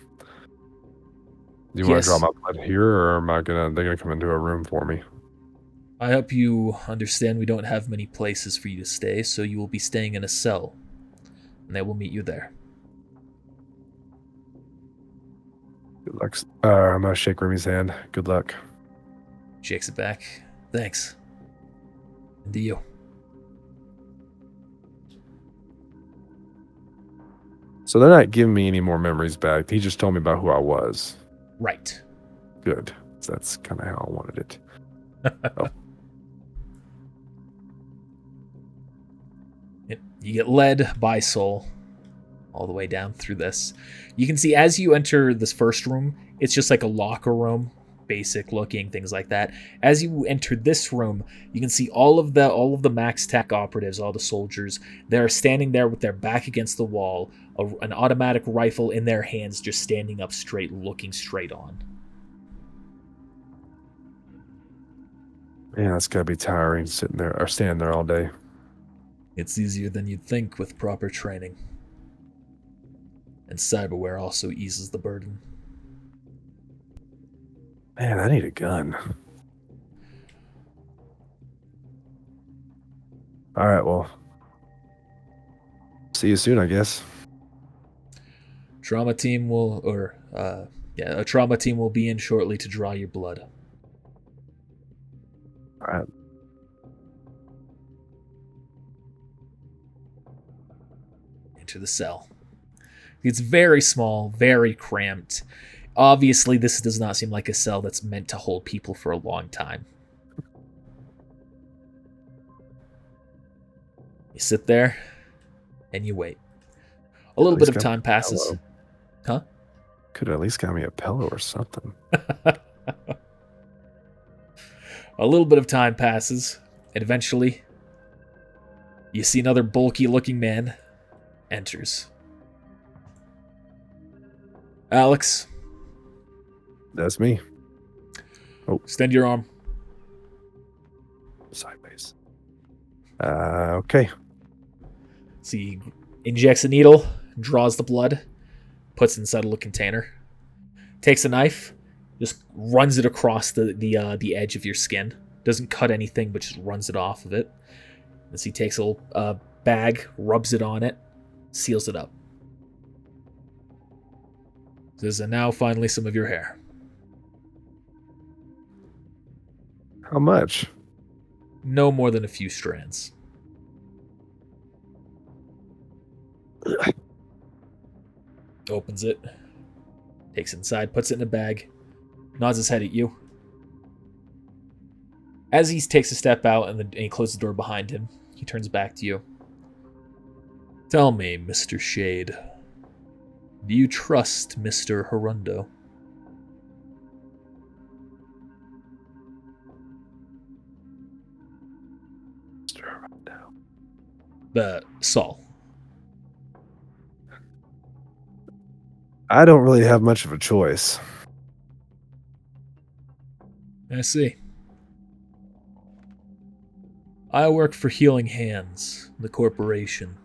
Do you want to draw my blood here, or they're gonna come into a room for me? I hope you understand we don't have many places for you to stay, so you will be staying in a cell, and they will meet you there. Good luck. I'm gonna shake Remy's hand. Good luck. Shakes it back. Thanks. And to you. So they're not giving me any more memories back. He just told me about who I was. Right. Good. So that's kind of how I wanted it. Oh. You get led by Soul all the way down through this. You can see as you enter this first room, it's just like a locker room, basic looking, things like that. As you enter this room, you can see all of the Max Tac operatives, all the soldiers. They're standing there with their back against the wall, an automatic rifle in their hands, just standing up straight, looking straight on. Man, that's gotta be tiring sitting there or standing there all day. It's easier than you'd think with proper training. And cyberware also eases the burden. Man, I need a gun. All right, well, see you soon, I guess. A trauma team will be in shortly to draw your blood. All right. Enter the cell. It's very small, very cramped. Obviously, this does not seem like a cell that's meant to hold people for a long time. You sit there, and you wait. A little bit of time passes. Huh? Could have at least got me a pillow or something. A little bit of time passes, and eventually, you see another bulky-looking man enters. Alex. That's me. Oh. Extend your arm. Sideways. Okay. So he injects a needle, draws the blood, puts it inside a little container, takes a knife, just runs it across the edge of your skin. Doesn't cut anything, but just runs it off of it. As he takes a little bag, rubs it on it, seals it up. Says, and now finally some of your hair. How much? No more than a few strands. Opens it, takes it inside, puts it in a bag, nods his head at you. As he takes a step out and he closes the door behind him, he turns back to you. Tell me, Mr. Shade, do you trust Mr. Hirundo? Saul. I don't really have much of a choice. I see. I work for Healing Hands, the corporation.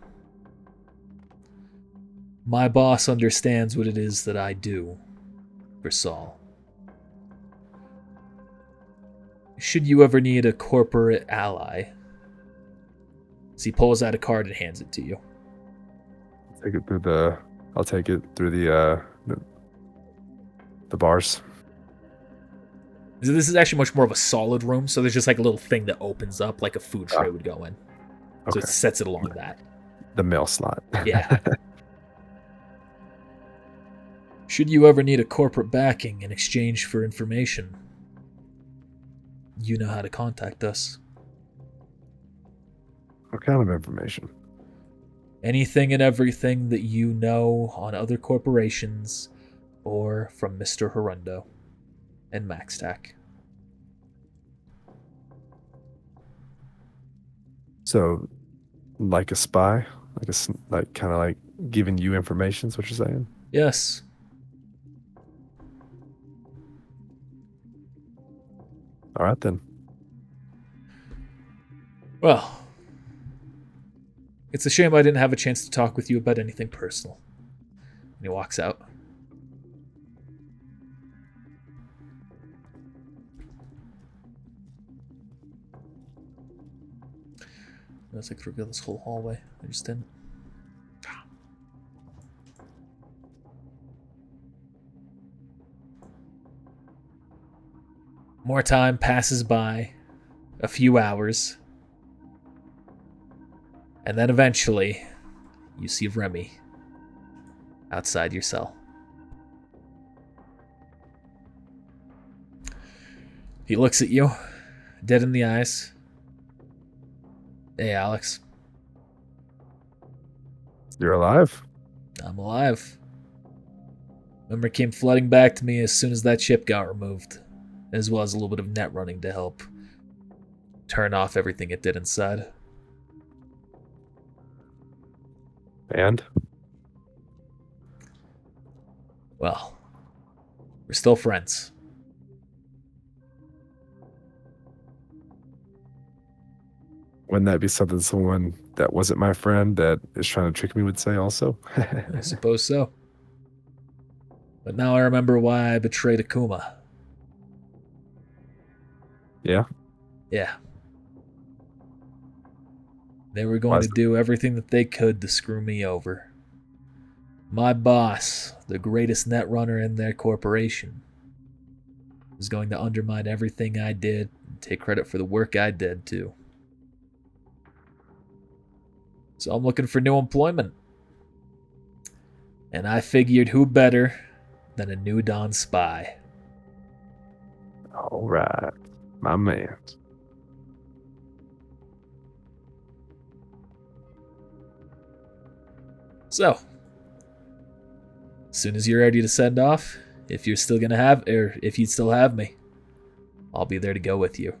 My boss understands what it is that I do for Saul. Should you ever need a corporate ally, so he pulls out a card and hands it to you. I'll take it through the bars. So this is actually much more of a solid room, so there's just like a little thing that opens up like a food tray would go in. So Okay. it sets it along that. The mail slot. Yeah. Should you ever need a corporate backing in exchange for information, you know how to contact us. What kind of information? Anything and everything that you know on other corporations or from Mr. Hirundo and MaxTac. So, like a spy, like kind of like giving you information. Is what you're saying? Yes. All right then. Well, it's a shame I didn't have a chance to talk with you about anything personal. And he walks out. Let's like reveal this whole hallway. I just didn't. More time passes by, a few hours, and then eventually you see Remy outside your cell. He looks at you, dead in the eyes. Hey, Alex. You're alive? I'm alive. Memory came flooding back to me as soon as that ship got removed, as well as a little bit of net running to help turn off everything it did inside. And? Well, we're still friends. Wouldn't that be something someone that wasn't my friend that is trying to trick me would say also? I suppose so. But now I remember why I betrayed Akuma. Yeah? Yeah. They were going to do everything that they could to screw me over. My boss, the greatest net runner in their corporation, was going to undermine everything I did and take credit for the work I did too. So I'm looking for new employment. And I figured who better than a New Dawn spy. All right. My man. So, as soon as you're ready to send off, if you're still gonna have, or if you still have me, I'll be there to go with you.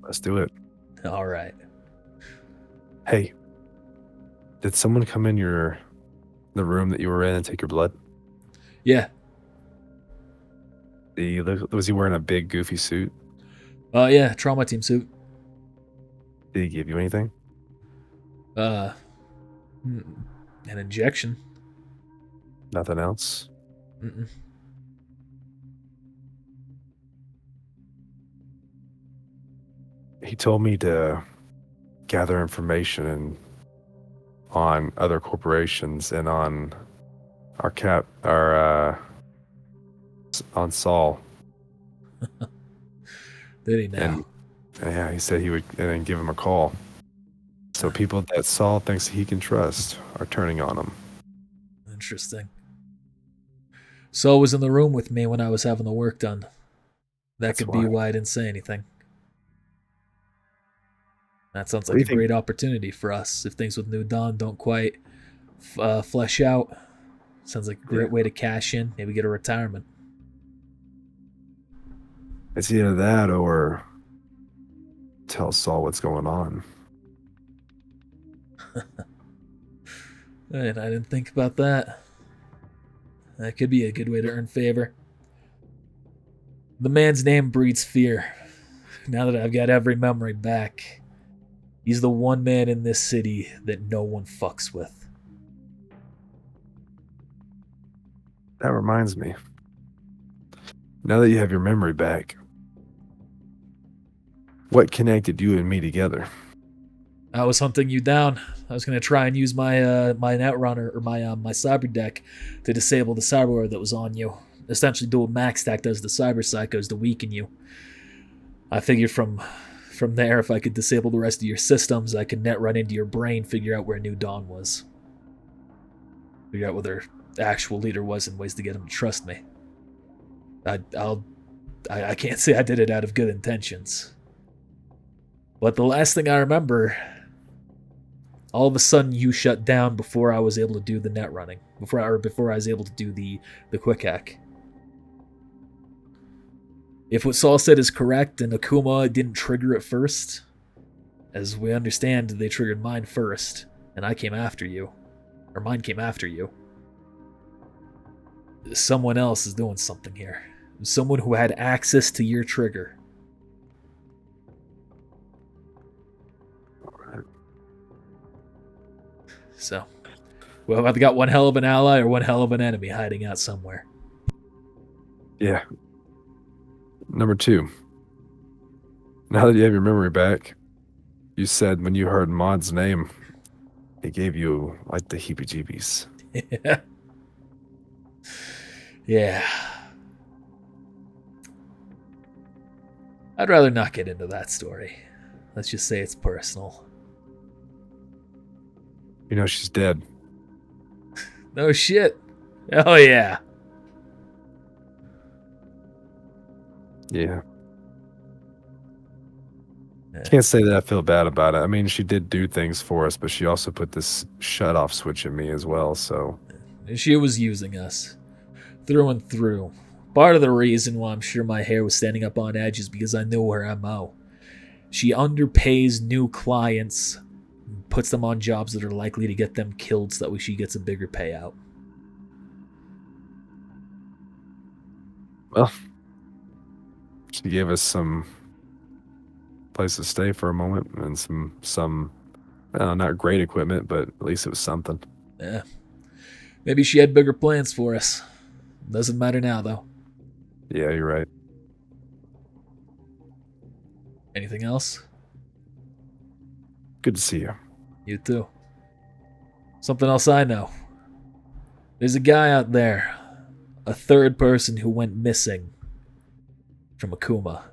Let's do it. All right. Hey, did someone come in the room that you were in and take your blood? Yeah. Was he wearing a big goofy suit? Yeah, trauma team suit. Did he give you anything? An injection. Nothing else? Mm-mm. He told me to gather information on other corporations and on on Saul. Did he now? And yeah, he said he would and then give him a call. So people that Saul thinks he can trust are turning on him. Interesting. Saul was in the room with me when I was having the work done. That That's could be why. why I didn't say anything. That sounds What do like you a great think? opportunity for us if things with New Dawn don't quite flesh out. Sounds like a great way to cash in, maybe get a retirement. It's either that or tell Saul what's going on. And I didn't think about that. That could be a good way to earn favor. The man's name breeds fear. Now that I've got every memory back, he's the one man in this city that no one fucks with. That reminds me. Now that you have your memory back, what connected you and me together? I was hunting you down. I was going to try and use my my netrunner or my cyber deck to disable the cyberware that was on you. Essentially, do what Max Stack does to cyber psychos to weaken you. I figured from there, if I could disable the rest of your systems, I could net run into your brain, figure out where New Dawn was, figure out where their actual leader was, and ways to get him to trust me. I can't say I did it out of good intentions, but the last thing I remember, all of a sudden you shut down before I was able to do the net running, before I was able to do the quick hack. If what Saul said is correct and Akuma didn't trigger it first, as we understand, they triggered mine first, and I came after you, or mine came after you. Someone else is doing something here. Someone who had access to your trigger. So, we've either got one hell of an ally or one hell of an enemy hiding out somewhere. Yeah. Number 2. Now that you have your memory back, you said when you heard Maud's name, it gave you like the heebie-jeebies. Yeah. Yeah. I'd rather not get into that story. Let's just say it's personal. You know she's dead. No shit. Oh yeah. Yeah. Can't say that I feel bad about it. I mean, she did do things for us, but she also put this shut-off switch in me as well, so... She was using us. Through and through. Part of the reason why I'm sure my hair was standing up on edge is because I knew her MO. She underpays new clients, puts them on jobs that are likely to get them killed so that way she gets a bigger payout. Well, she gave us some place to stay for a moment and some not great equipment, but at least it was something. Yeah. Maybe she had bigger plans for us. Doesn't matter now, though. Yeah, you're right. Anything else? Good to see you. You too. Something else I know. There's a guy out there, a third person who went missing from Akuma.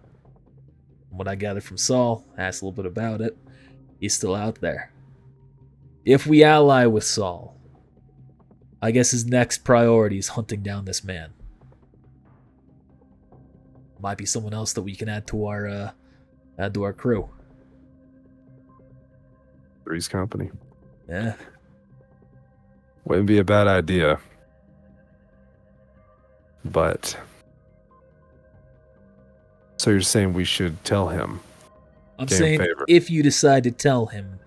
From what I gathered from Saul, asked a little bit about it, he's still out there. If we ally with Saul, I guess his next priority is hunting down this man. Might be someone else that we can add to our crew. Three's Company. Yeah. Wouldn't be a bad idea. But... So you're saying we should tell him? I'm Game saying favor. if you decide to tell him,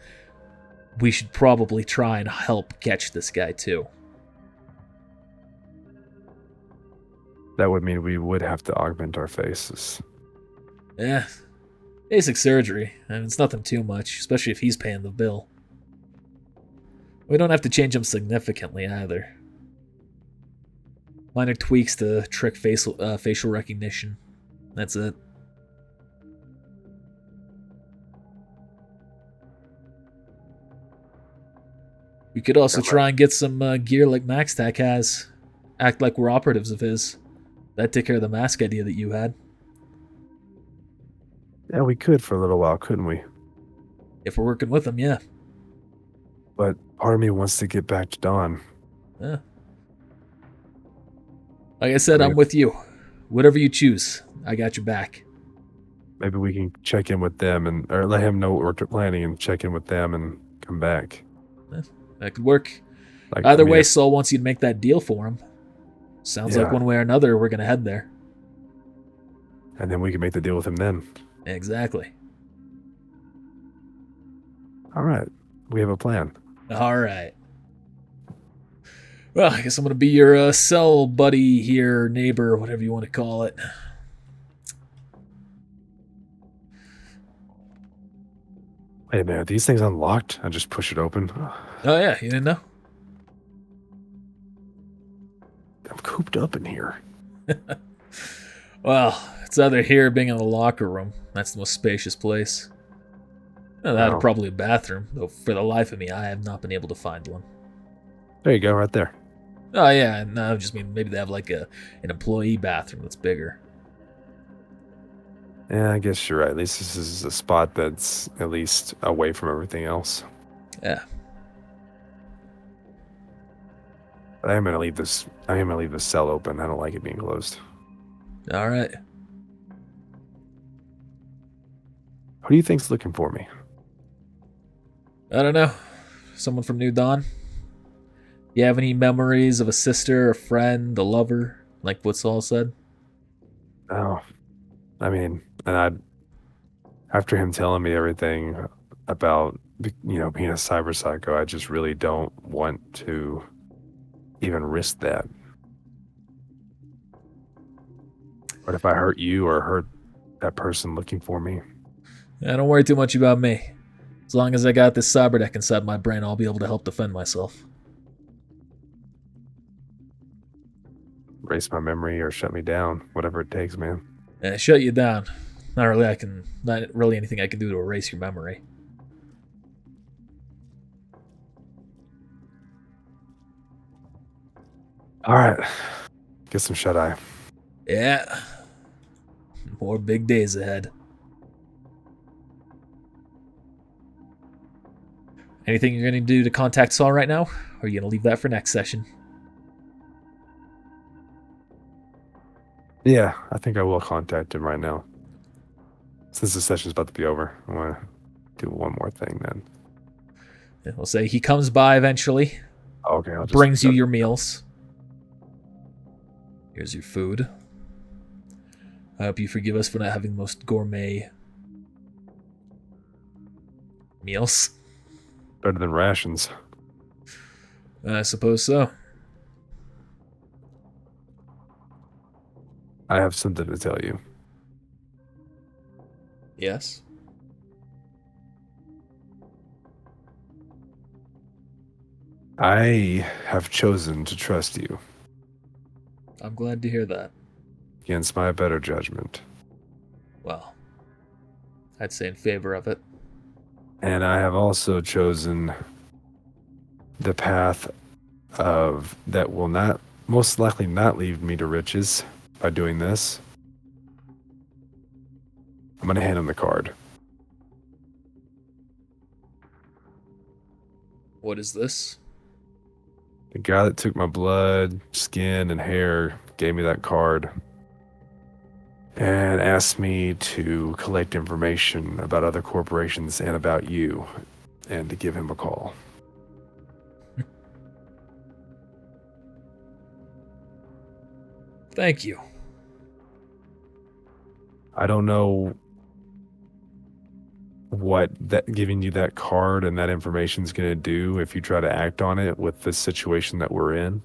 we should probably try and help catch this guy too. That would mean we would have to augment our faces. Yeah. Basic surgery. I mean, it's nothing too much, especially if he's paying the bill. We don't have to change him significantly either. Minor tweaks to trick facial recognition. That's it. We could also try and get some gear like MaxTac has. Act like we're operatives of his. That'd take care of the mask idea that you had. Yeah, we could for a little while, couldn't we? If we're working with him, yeah. But part of me wants to get back to Dawn. Yeah. Like I said, I mean, I'm with you. Whatever you choose, I got your back. Maybe we can check in with them or let him know what we're planning and check in with them and come back. That could work. Like, Either way, Saul wants you to make that deal for him. Sounds like Yeah. one way or another, we're going to head there. And then we can make the deal with him then. Exactly. All right. We have a plan. All right. Well, I guess I'm going to be your cell buddy here, neighbor, whatever you want to call it. Wait a minute. Are these things unlocked? I just push it open. Oh, yeah, you didn't know? I'm cooped up in here. Well, it's either here or being in the locker room. That's the most spacious place. Well, that or Wow. probably a bathroom, though for the life of me, I have not been able to find one. There you go, right there. Oh, yeah, no, I just mean maybe they have like an employee bathroom that's bigger. Yeah, I guess you're right. At least this is a spot that's at least away from everything else. Yeah. But I am gonna leave this. I am gonna leave this cell open. I don't like it being closed. All right. Who do you think's looking for me? I don't know. Someone from New Dawn? You have any memories of a sister, a friend, a lover, like what Saul said? Oh, I mean, after him telling me everything about being a cyber psycho, I just really don't want to even risk that. What if I hurt you or hurt that person looking for me? Yeah, don't worry too much about me. As long as I got this cyber deck inside my brain, I'll be able to help defend myself. Erase my memory or shut me down, whatever it takes, man. Yeah, shut you down. Not really anything I can do to erase your memory. All right, get some shut eye. Yeah. More big days ahead. Anything you're going to do to contact Saul right now? Or are you going to leave that for next session? Yeah, I think I will contact him right now. Since the session's about to be over, I want to do one more thing then. Yeah, we'll say he comes by eventually, Okay, I'll just brings you your meals. Here's your food. I hope you forgive us for not having the most gourmet meals. better than rations. I suppose so. I have something to tell you. Yes. I have chosen to trust you I'm glad to hear that. against my better judgment. Well, I'd say in favor of it. And I have also chosen the path of that will not most likely not lead me to riches by doing this. I'm going to hand him the card. What is this? The guy that took my blood, skin, and hair gave me that card and asked me to collect information about other corporations and about you and to give him a call. Thank you. I don't know what that giving you that card and that information is going to do if you try to act on it with the situation that we're in.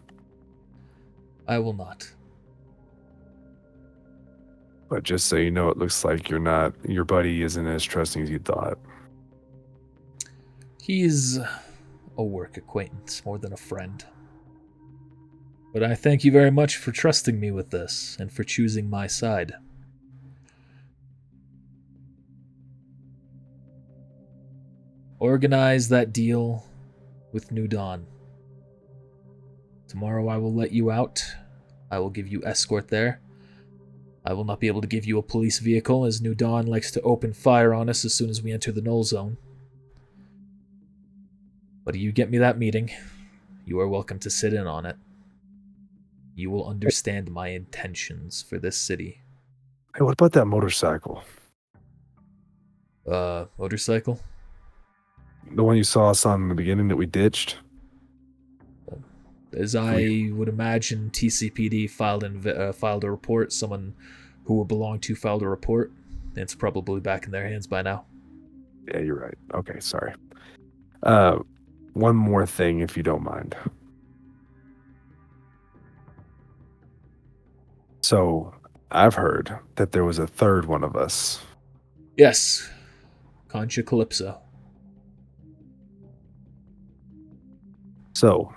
I will not. But just so you know, it looks like your buddy isn't as trusting as you thought. He's a work acquaintance more than a friend. But I thank you very much for trusting me with this and for choosing my side. Organize that deal with New Dawn. Tomorrow I will let you out. I will give you escort there. I will not be able to give you a police vehicle, as New Dawn likes to open fire on us as soon as we enter the null zone. But But you get me that meeting, you are welcome to sit in on it. You will understand my intentions for this city. Hey, what about that motorcycle? Motorcycle? The one you saw us on in the beginning that we ditched? As I would imagine, TCPD filed a report. Someone who it belonged to filed a report. It's probably back in their hands by now. Yeah, you're right. Okay, sorry. One more thing, if you don't mind. So, I've heard that there was a third one of us. Yes, Concha Calypso. So,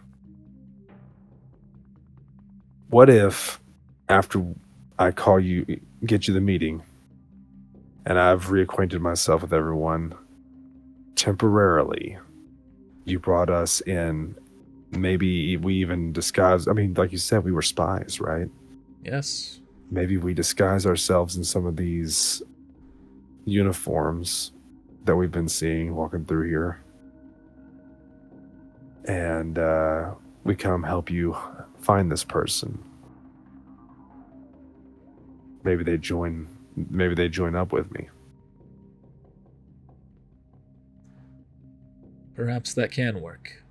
what if after I call you, get you the meeting, and I've reacquainted myself with everyone, temporarily, you brought us in, maybe we even disguised, I mean, like you said, we were spies, right? Yes. Maybe we disguise ourselves in some of these uniforms that we've been seeing walking through here. And we come help you find this person. Maybe they join up with me. Perhaps that can work.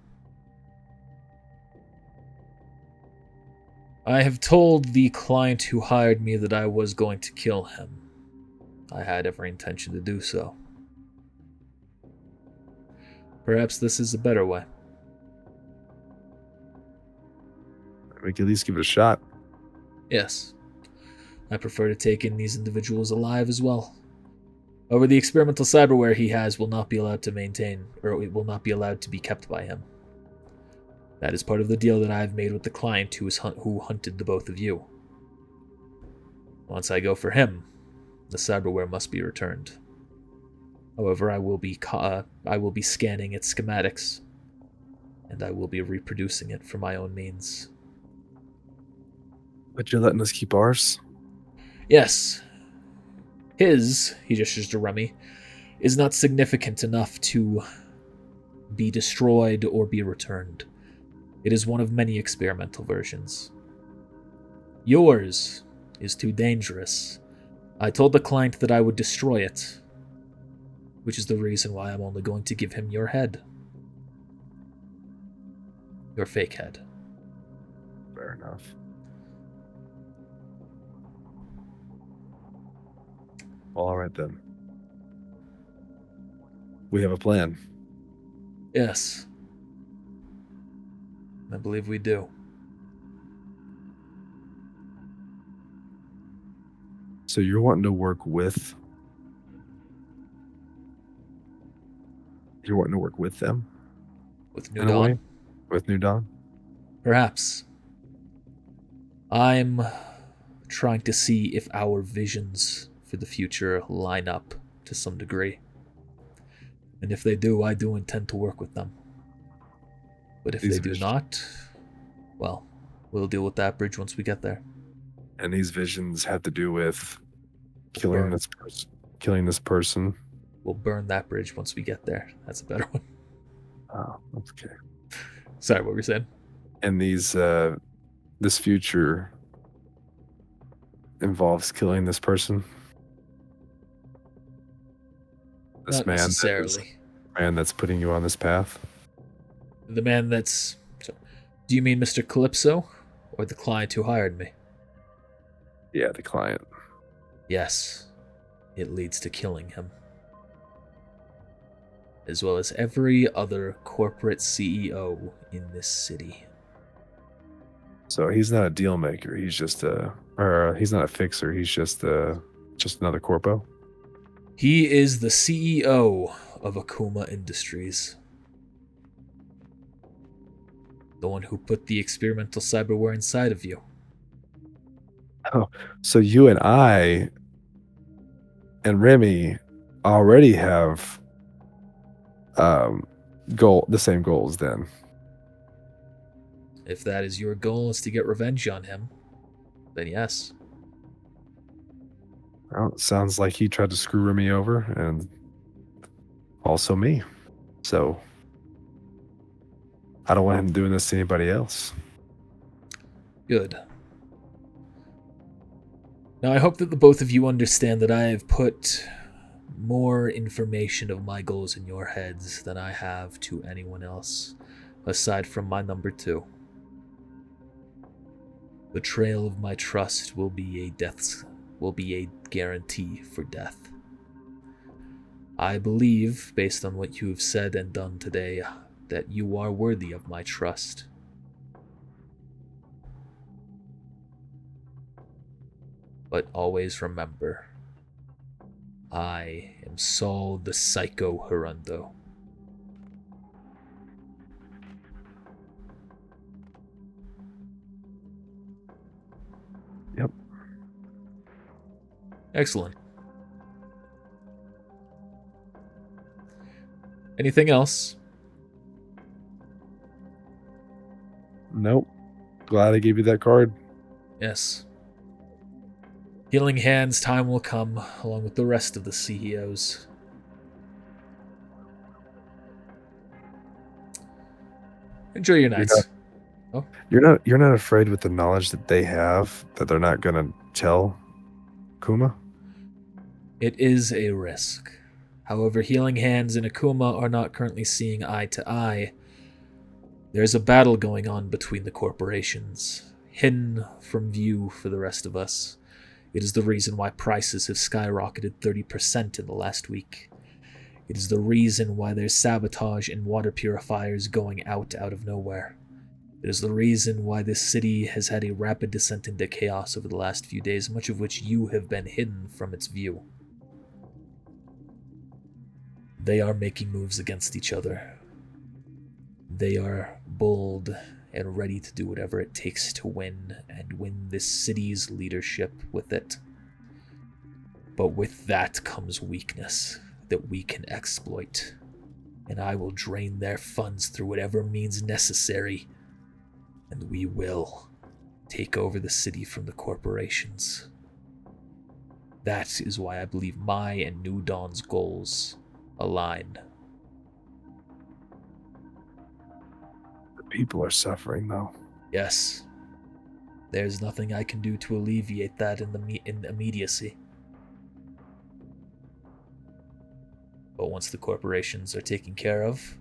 I have told the client who hired me that I was going to kill him. I had every intention to do so. Perhaps this is a better way. We can at least give it a shot. Yes. I prefer to take in these individuals alive as well. However, the experimental cyberware he has will not be allowed to maintain, or it will not be allowed to be kept by him. That is part of the deal that I have made with the client who hunted the both of you. Once I go for him, the cyberware must be returned. However, I will be scanning its schematics, and I will be reproducing it for my own means. But you're letting us keep ours? Yes. His, he gestures to Remy, is not significant enough to be destroyed or be returned. It is one of many experimental versions. Yours is too dangerous. I told the client that I would destroy it, which is the reason why I'm only going to give him your head. Your fake head. Fair enough. All right then. We have a plan. Yes. I believe we do. So you're wanting to work with... You're wanting to work with them? With New In a way? Dawn? With New Dawn? Perhaps. I'm trying to see if our visions for the future line up to some degree. And if they do, I do intend to work with them. But if These they do not, well, we'll deal with that bridge once we get there. And these visions have to do with killing this person. We'll burn that bridge once we get there. That's a better one. Oh, okay. Sorry, what were you saying? And this future involves killing this person. This Not man necessarily. That's putting you on this path. The man that's... Do you mean Mr. Calypso? Or the client who hired me? Yeah, the client. Yes. It leads to killing him. As well as every other corporate CEO in this city. So he's not a deal maker. He's just he's not a fixer. He's just another corpo. He is the CEO of Akuma Industries. The one who put the experimental cyberware inside of you. Oh, so you and I and Remy already have the same goals then. If that is your goal, is to get revenge on him, then yes. Well, it sounds like he tried to screw Remy over and also me. So I don't want him doing this to anybody else. Good. Now, I hope that the both of you understand that I have put more information of my goals in your heads than I have to anyone else, aside from my number 2. Betrayal of my trust will be a guarantee for death. I believe, based on what you have said and done today, that you are worthy of my trust. But always remember, I am Saul the Psycho Hirundo. Yep. Excellent. Anything else? Nope. Glad I gave you that card. Yes. Healing Hands time will come, along with the rest of the CEOs. Enjoy your nights. You're not afraid with the knowledge that they have that they're not gonna tell Kuma? It is a risk. However, Healing Hands and Akuma are not currently seeing eye to eye. There's a battle going on between the corporations, hidden from view for the rest of us. It is the reason why prices have skyrocketed 30% in the last week. It is the reason why there's sabotage and water purifiers going out of nowhere. It is the reason why this city has had a rapid descent into chaos over the last few days, much of which you have been hidden from its view. They are making moves against each other. They are bold and ready to do whatever it takes to win, and win this city's leadership with it. But with that comes weakness that we can exploit, and I will drain their funds through whatever means necessary, and we will take over the city from the corporations. That is why I believe my and New Dawn's goals align. People are suffering, though. Yes. There's nothing I can do to alleviate that in immediacy. But once the corporations are taken care of,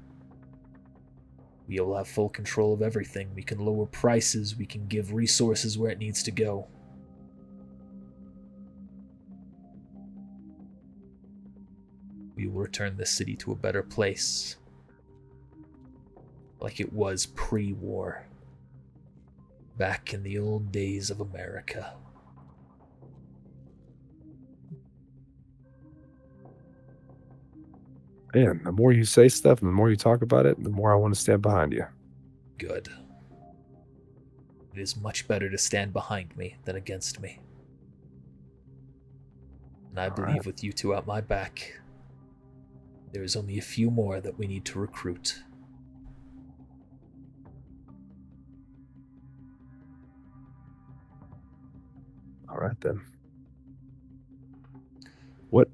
we will have full control of everything. We can lower prices, we can give resources where it needs to go. We will return this city to a better place, like it was pre-war, back in the old days of America. Man, the more you say stuff and the more you talk about it, the more I want to stand behind you. Good. It is much better to stand behind me than against me. And I believe with you two at my back, there is only a few more that we need to recruit. All right, then. What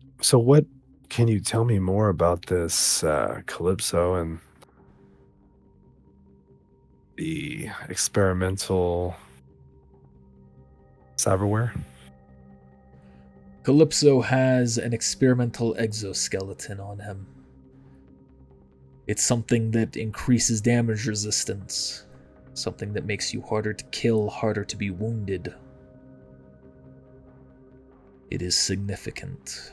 can you tell me more about this Calypso and the experimental cyberware? Calypso has an experimental exoskeleton on him. It's something that increases damage resistance, something that makes you harder to kill, harder to be wounded. It is significant.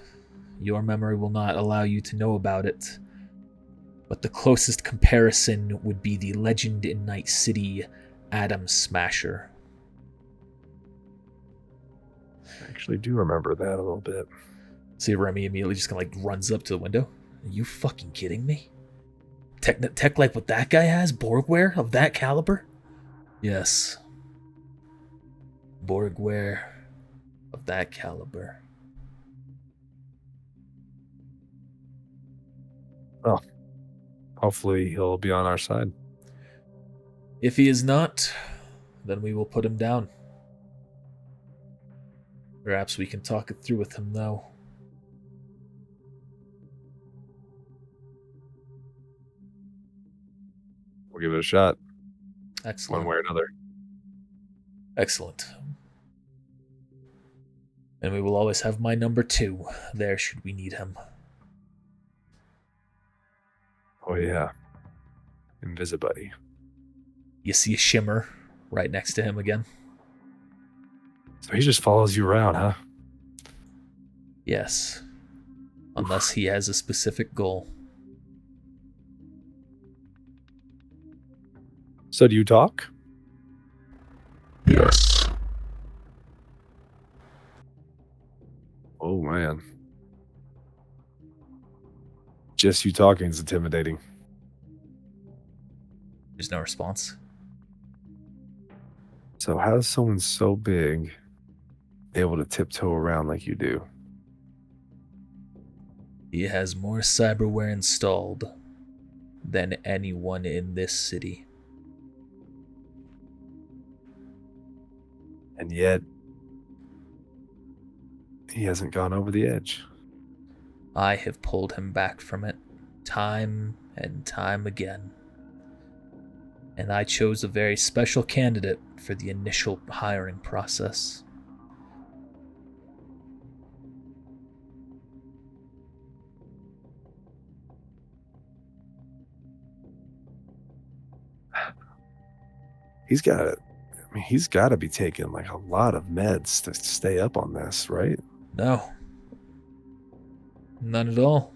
Your memory will not allow you to know about it, but the closest comparison would be the legend in Night City, Atom Smasher. I actually do remember that a little bit. See, Remy immediately just kind of runs up to the window. Are you fucking kidding me? Tech like what that guy has? Borgware of that caliber? Yes. Borgware of that caliber. Well, hopefully he'll be on our side. If he is not, then we will put him down. Perhaps we can talk it through with him, though. We'll give it a shot, Excellent. one way or another. Excellent. And we will always have my number 2 there should we need him. Oh yeah, Invisibuddy. You see a shimmer right next to him again? So he just follows you around, huh? Yes. Unless he has a specific goal. So do you talk? Yes. Oh man. Just you talking is intimidating. There's no response. So how is someone so big able to tiptoe around like you do? He has more cyberware installed than anyone in this city. And yet, he hasn't gone over the edge. I have pulled him back from it time and time again. And I chose a very special candidate for the initial hiring process. He's got to be taking like a lot of meds to stay up on this, right? No. None at all.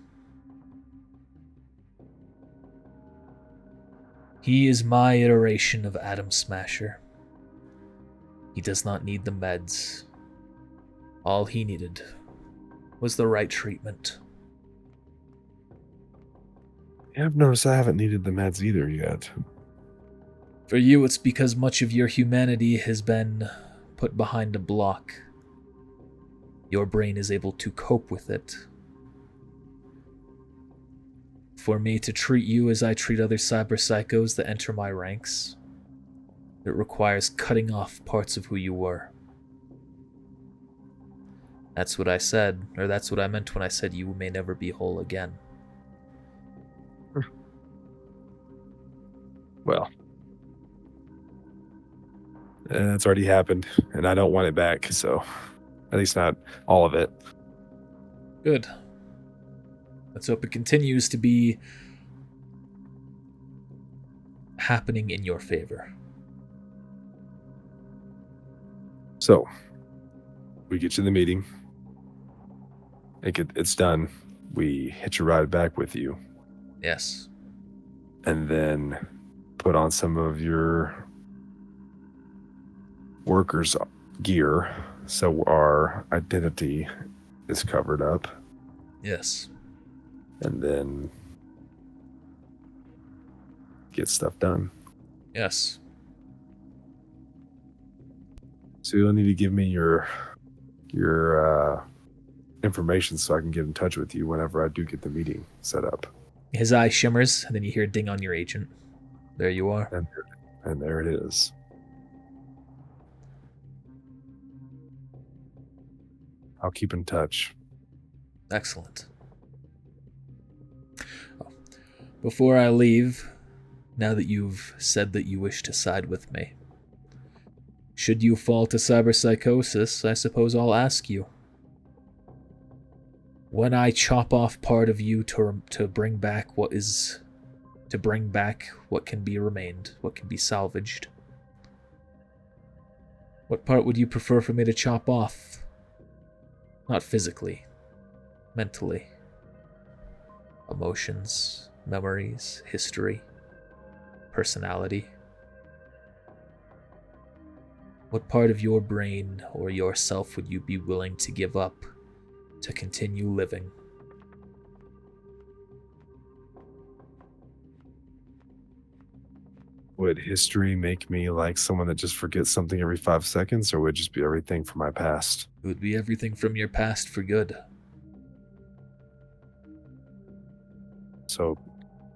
He is my iteration of Atom Smasher. He does not need the meds. All he needed was the right treatment. Yeah, I've noticed I haven't needed the meds either yet. For you, it's because much of your humanity has been put behind a block. Your brain is able to cope with it. For me to treat you as I treat other cyber psychos that enter my ranks, it requires cutting off parts of who you were. That's what I said, or that's what I meant when I said you may never be whole again. Well, that's already happened, and I don't want it back, so at least not all of it. Good. Let's hope it continues to be happening in your favor. So, we get you the meeting. It's done. We hitch a ride back with you, Yes. and then put on some of your workers' gear so our identity is covered up, Yes. and then get stuff done. Yes. So you'll need to give me your information so I can get in touch with you whenever I do get the meeting set up. His eye shimmers, and then you hear a ding on your agent. There you are. And there it is. I'll keep in touch. Excellent. Before I leave, now that you've said that you wish to side with me, should you fall to cyberpsychosis, I suppose I'll ask you. When I chop off part of you to bring back what can be remained, what can be salvaged, what part would you prefer for me to chop off? Not physically, mentally. Emotions, memories, history, personality. What part of your brain or yourself would you be willing to give up to continue living? Would history make me like someone that just forgets something every 5 seconds, or would it just be everything from my past? It would be everything from your past for good. So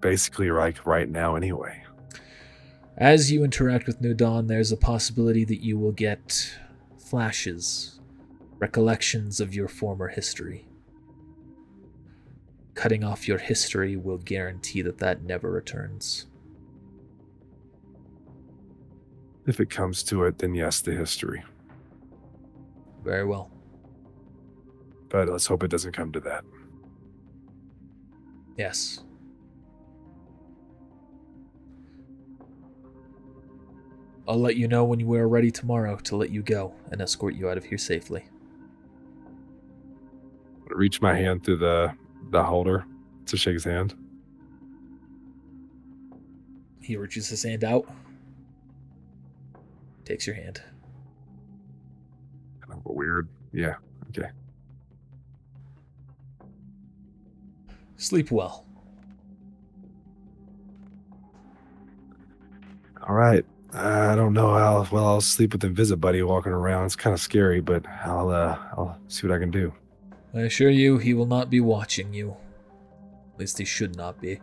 basically like right now anyway. As you interact with New Dawn, there's a possibility that you will get flashes, recollections of your former history. Cutting off your history will guarantee that never returns. If it comes to it, then yes, the history. Very well. But let's hope it doesn't come to that. Yes. I'll let you know when you are ready tomorrow to let you go and escort you out of here safely. I reach my hand through the holder to shake his hand. He reaches his hand out. Takes your hand. Kind of weird. Yeah. Okay. Sleep well. All right. I don't know how well I'll sleep with Invisit Buddy walking around. It's kind of scary, but I'll see what I can do. I assure you, he will not be watching you. At least he should not be.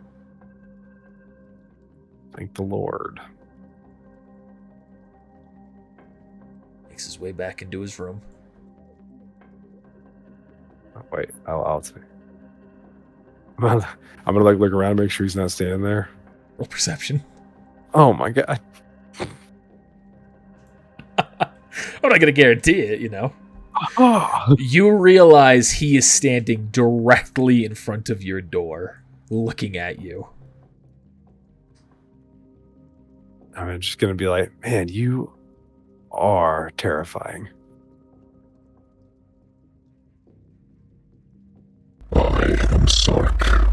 Thank the Lord. Makes his way back into his room. Oh, wait, I'll say. I'm gonna like look around, make sure he's not standing there. Roll perception. Oh my god. I'm not gonna guarantee it, you know. Oh. You realize he is standing directly in front of your door, looking at you. I'm just gonna be like, man, you are terrifying. I am Sark.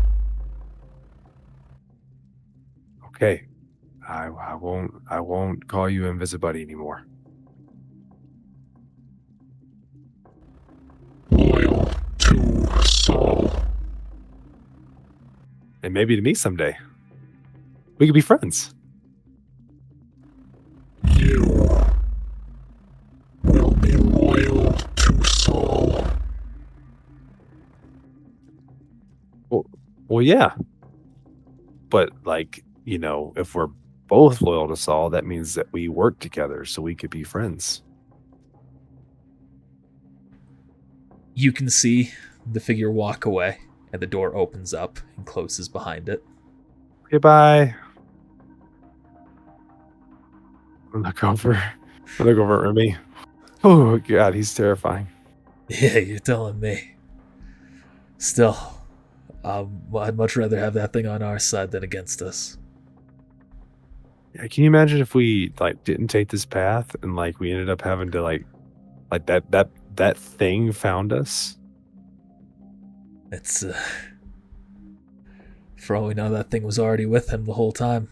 Okay. I won't call you Invisit Buddy anymore. Loyal to Saul. And maybe to me someday. We could be friends. You will be loyal to Saul. Well, yeah. But like, you know, if we're both loyal to Saul, that means that we work together so we could be friends. You can see the figure walk away, and the door opens up and closes behind it. Goodbye. I look over at Remy. Oh god, he's terrifying. Yeah, you're telling me. Still, I'd much rather have that thing on our side than against us. Yeah, can you imagine if we like didn't take this path and like we ended up having to like that thing found us? It's for all we know, that thing was already with him the whole time.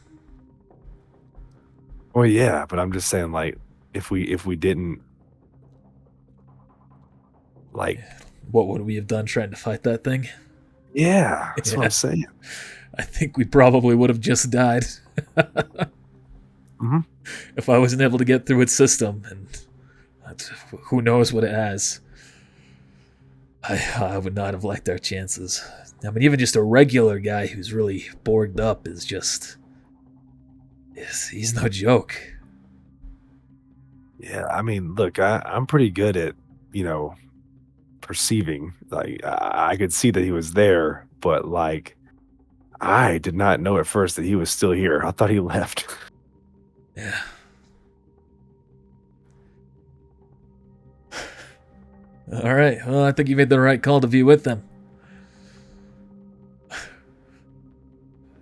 Well, yeah, but I'm just saying, like, if we didn't, like, What would we have done trying to fight that thing? yeah, that's what Yeah. I'm saying. I think we probably would have just died. Mhm. If I wasn't able to get through its system, and who knows what it has. I would not have liked our chances. I mean, even just a regular guy who's really borged up is just... he's no joke. Yeah, I mean, look, I'm pretty good at, you know, perceiving. Like, I could see that he was there, but like, I did not know at first that he was still here. I thought he left. Yeah. All right. Well, I think you made the right call to be with them.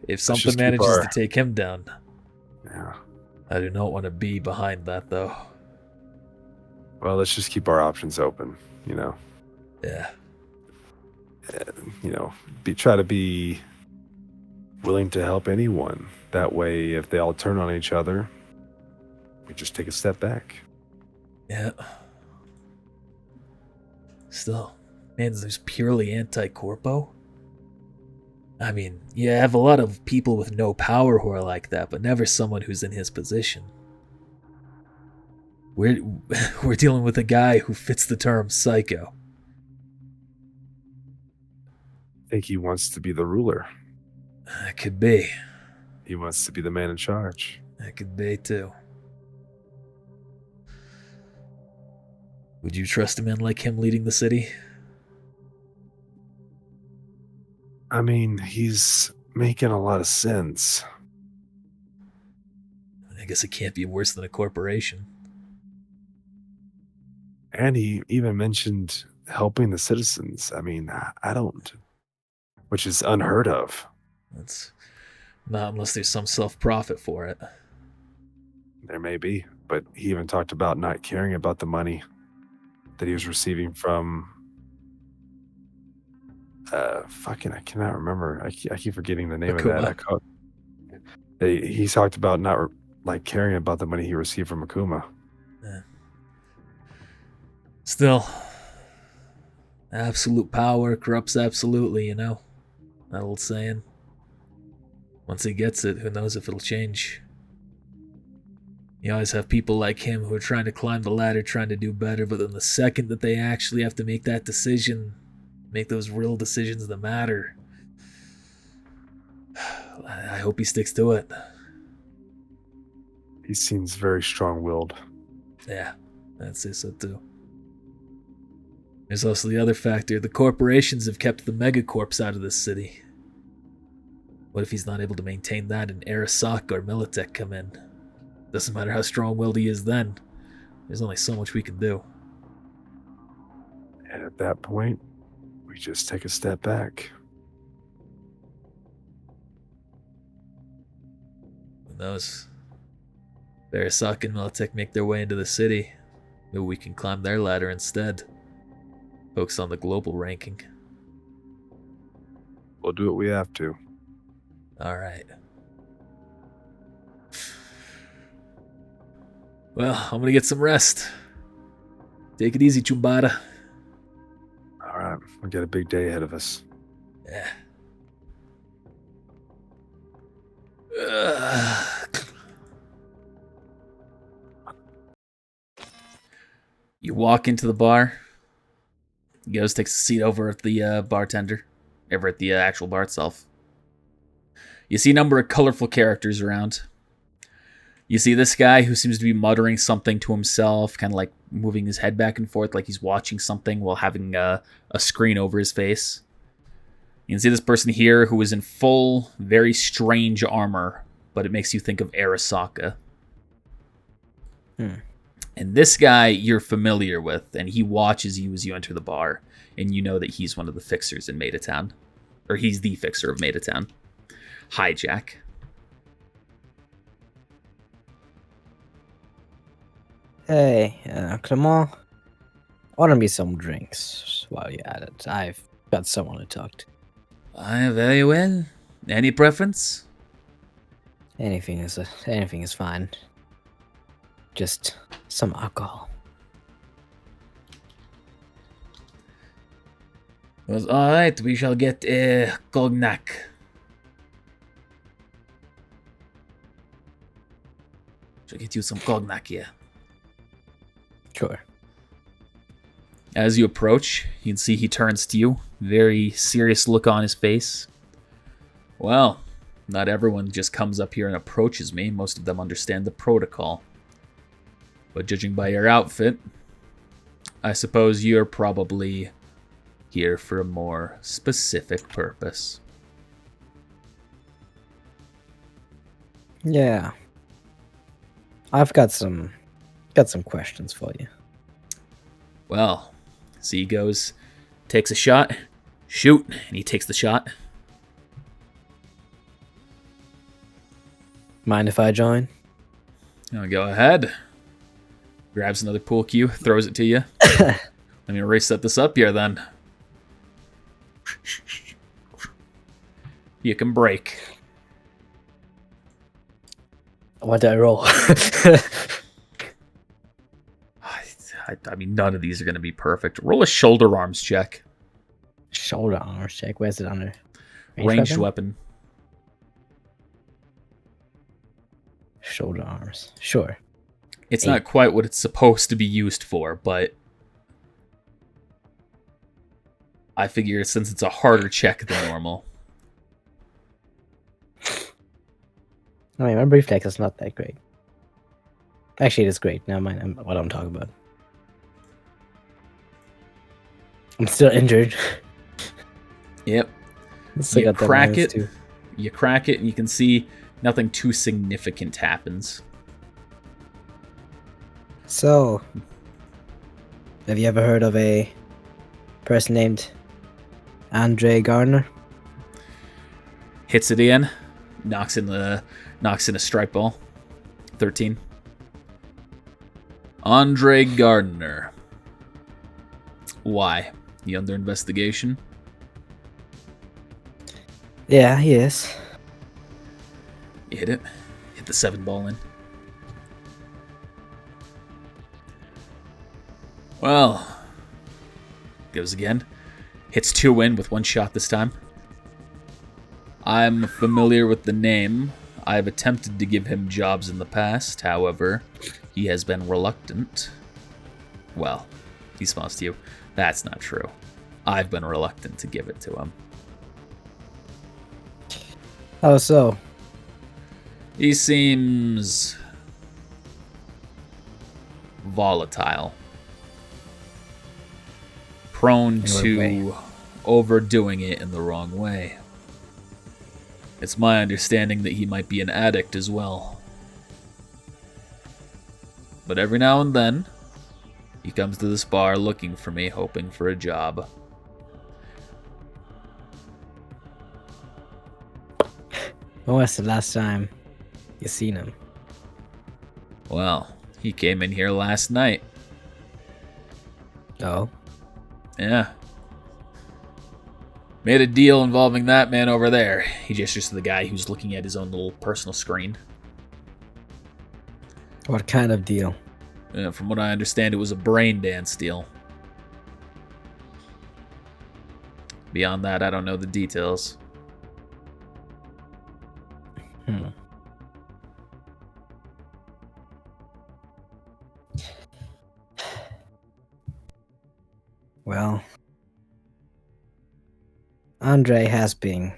If something just keep manages our- to take him down, Yeah. I do not want to be behind that, though. Well, let's just keep our options open. You know. Yeah. You know, try to be willing to help anyone. That way, if they all turn on each other, we just take a step back. Yeah. Still, man, there's purely anti-corpo. I mean, you have a lot of people with no power who are like that, but never someone who's in his position. We're dealing with a guy who fits the term psycho. I think he wants to be the ruler. That could be. He wants to be the man in charge. That could be, too. Would you trust a man like him leading the city? I mean, he's making a lot of sense. I guess it can't be worse than a corporation. And he even mentioned helping the citizens. I mean, I don't, which is unheard of. That's not unless there's some self-profit for it. There may be, but he even talked about not caring about the money that he was receiving from. I cannot remember. I keep forgetting the name Akuma. of that. He talked about not caring about the money he received from Akuma. Yeah. Still, absolute power corrupts absolutely, you know? That old saying. Once he gets it, who knows if it'll change. You always have people like him who are trying to climb the ladder, trying to do better, but then the second that they actually have to make that decision, make those real decisions that matter, I hope he sticks to it. He seems very strong-willed. Yeah, I'd say so too. There's also the other factor. The corporations have kept the megacorps out of this city. What if he's not able to maintain that and Arasaka or Militech come in? Doesn't matter how strong-willed he is then. There's only so much we can do. And at that point, we just take a step back. Who knows? If Arasaka and Militech make their way into the city, maybe we can climb their ladder instead. Focus on the global ranking. We'll do what we have to. Alright. Well, I'm gonna get some rest. Take it easy, Chumbada. All right, we got a big day ahead of us. Yeah. You walk into the bar. He goes, takes a seat over at the bartender. Over at the actual bar itself. You see a number of colorful characters around. You see this guy who seems to be muttering something to himself, kind of like moving his head back and forth like he's watching something while having a screen over his face. You can see this person here who is in full, very strange armor, but it makes you think of Arasaka. And this guy you're familiar with, and he watches you as you enter the bar, and you know that he's one of the fixers in Maidatown. Or he's the fixer of Maidatown. Hi, Jack. Hey, Clement, order me some drinks while you're at it. I've got someone to talk to. Very well. Any preference? Anything is fine. Just some alcohol. Well, all right, we shall get a cognac. Shall get you some cognac here. Sure. As you approach, you can see he turns to you. Very serious look on his face. Well, not everyone just comes up here and approaches me. Most of them understand the protocol. But judging by your outfit, I suppose you're probably here for a more specific purpose. Yeah. I've got some questions for you. Well, so he goes, takes a shot, shoot, and he takes the shot. Mind if I join? Oh, go ahead. Grabs another pool cue, throws it to you. Let me reset this up here then. You can break. What did I roll? I mean, none of these are going to be perfect. Roll a shoulder arms check. Shoulder arms check. Where's it under? Ranged weapon. Shoulder arms. Sure. It's not quite what it's supposed to be used for, but I figure since it's a harder check than normal. I mean, my reflex is not that great. Actually, it is great. Never mind what I'm talking about. I'm still injured. Yep. Still You got that crack minus it. 2. You crack it, and you can see nothing too significant happens. So, have you ever heard of a person named Andre Gardner? Hits it in, knocks in a strike ball. 13. Andre Gardner. Why? You under investigation? Yeah, he is. You hit it. Hit the 7 ball in. Well, goes again. Hits 2 in with 1 shot this time. I'm familiar with the name. I've attempted to give him jobs in the past. However, he has been reluctant. Well, he smiles to you. That's not true. I've been reluctant to give it to him. How so? He seems volatile. Prone In what to way? overdoing it in the wrong way. It's my understanding that he might be an addict as well. But every now and then, he comes to this bar looking for me, hoping for a job. When was the last time you seen him? Well, he came in here last night. Oh? Yeah. Made a deal involving that man over there. He gestures to the guy who's looking at his own little personal screen. What kind of deal? From what I understand, it was a brain dance deal. Beyond that, I don't know the details. Well, Andre has been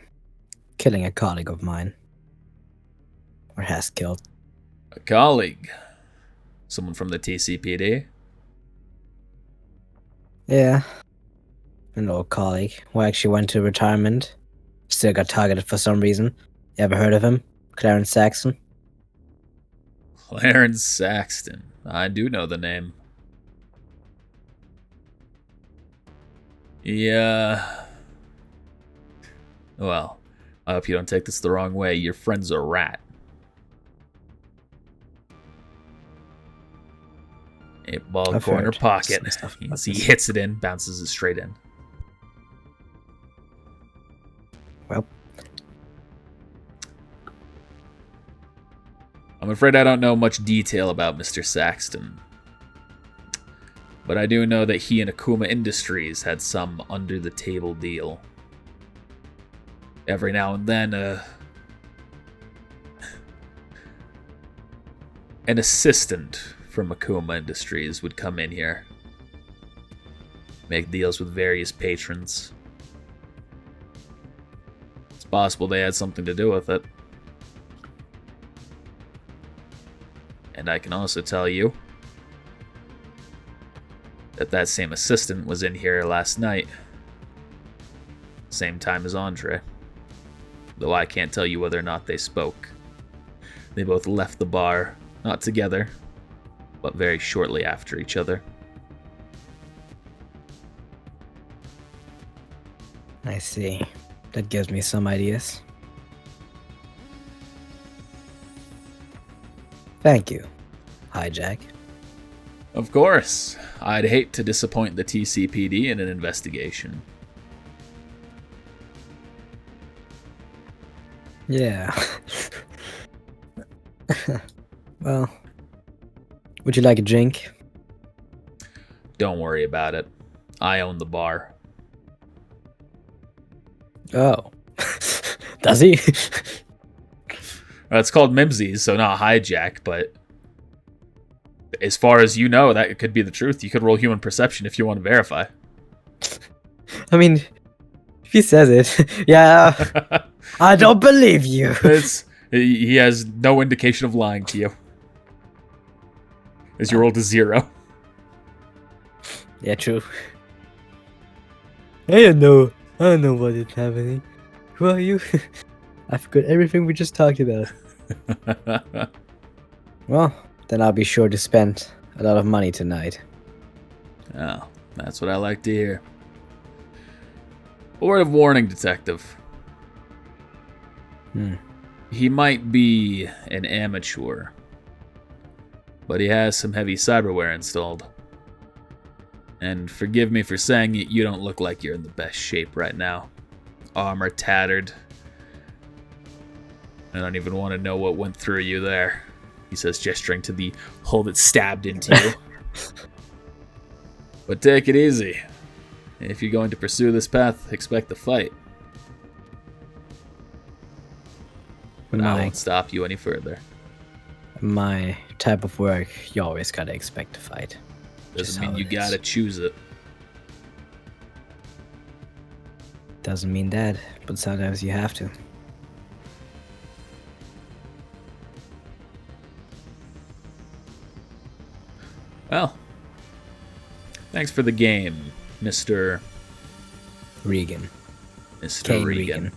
killing a colleague of mine. Or has killed. A colleague? Someone from the TCPD? Yeah. An old colleague who actually went to retirement. Still got targeted for some reason. You ever heard of him? Clarence Saxon? Clarence Saxton. I do know the name. Yeah. Well, I hope you don't take this the wrong way. Your friend's a rat. 8-ball I've corner heard pocket. some stuff You about see, he this. hits it in, bounces it straight in. Well, I'm afraid I don't know much detail about Mr. Saxton. But I do know that he and Akuma Industries had some under-the-table deal. Every now and then, an assistant from Akuma Industries would come in here. Make deals with various patrons. It's possible they had something to do with it. And I can also tell you that that same assistant was in here last night. Same time as Andre. Though I can't tell you whether or not they spoke. They both left the bar, not together, but very shortly after each other. I see. That gives me some ideas. Thank you, Hijack. Of course, I'd hate to disappoint the TCPD in an investigation. Yeah. Well, would you like a drink? Don't worry about it. I own the bar. Oh. Does he? It's called Mimsy's, so not Hijack, but as far as you know, that could be the truth. You could roll human perception if you want to verify. I mean, if he says it, yeah. I don't believe you. He has no indication of lying to you. As you rolled a 0. Yeah, true. I don't know what is happening. Who are you? I forgot everything we just talked about. Well, then I'll be sure to spend a lot of money tonight. Oh, that's what I like to hear. A word of warning, Detective. He might be an amateur, but he has some heavy cyberware installed. And forgive me for saying it, you don't look like you're in the best shape right now. Armor tattered. I don't even want to know what went through you there, he says, gesturing to the hole that stabbed into you. But take it easy. If you're going to pursue this path, expect a fight. But I won't stop you any further. My type of work, you always gotta expect to fight. Doesn't mean you gotta choose it. Doesn't mean that, but sometimes you have to. Well, thanks for the game, Mr. Regan. Mr. Kane Regan.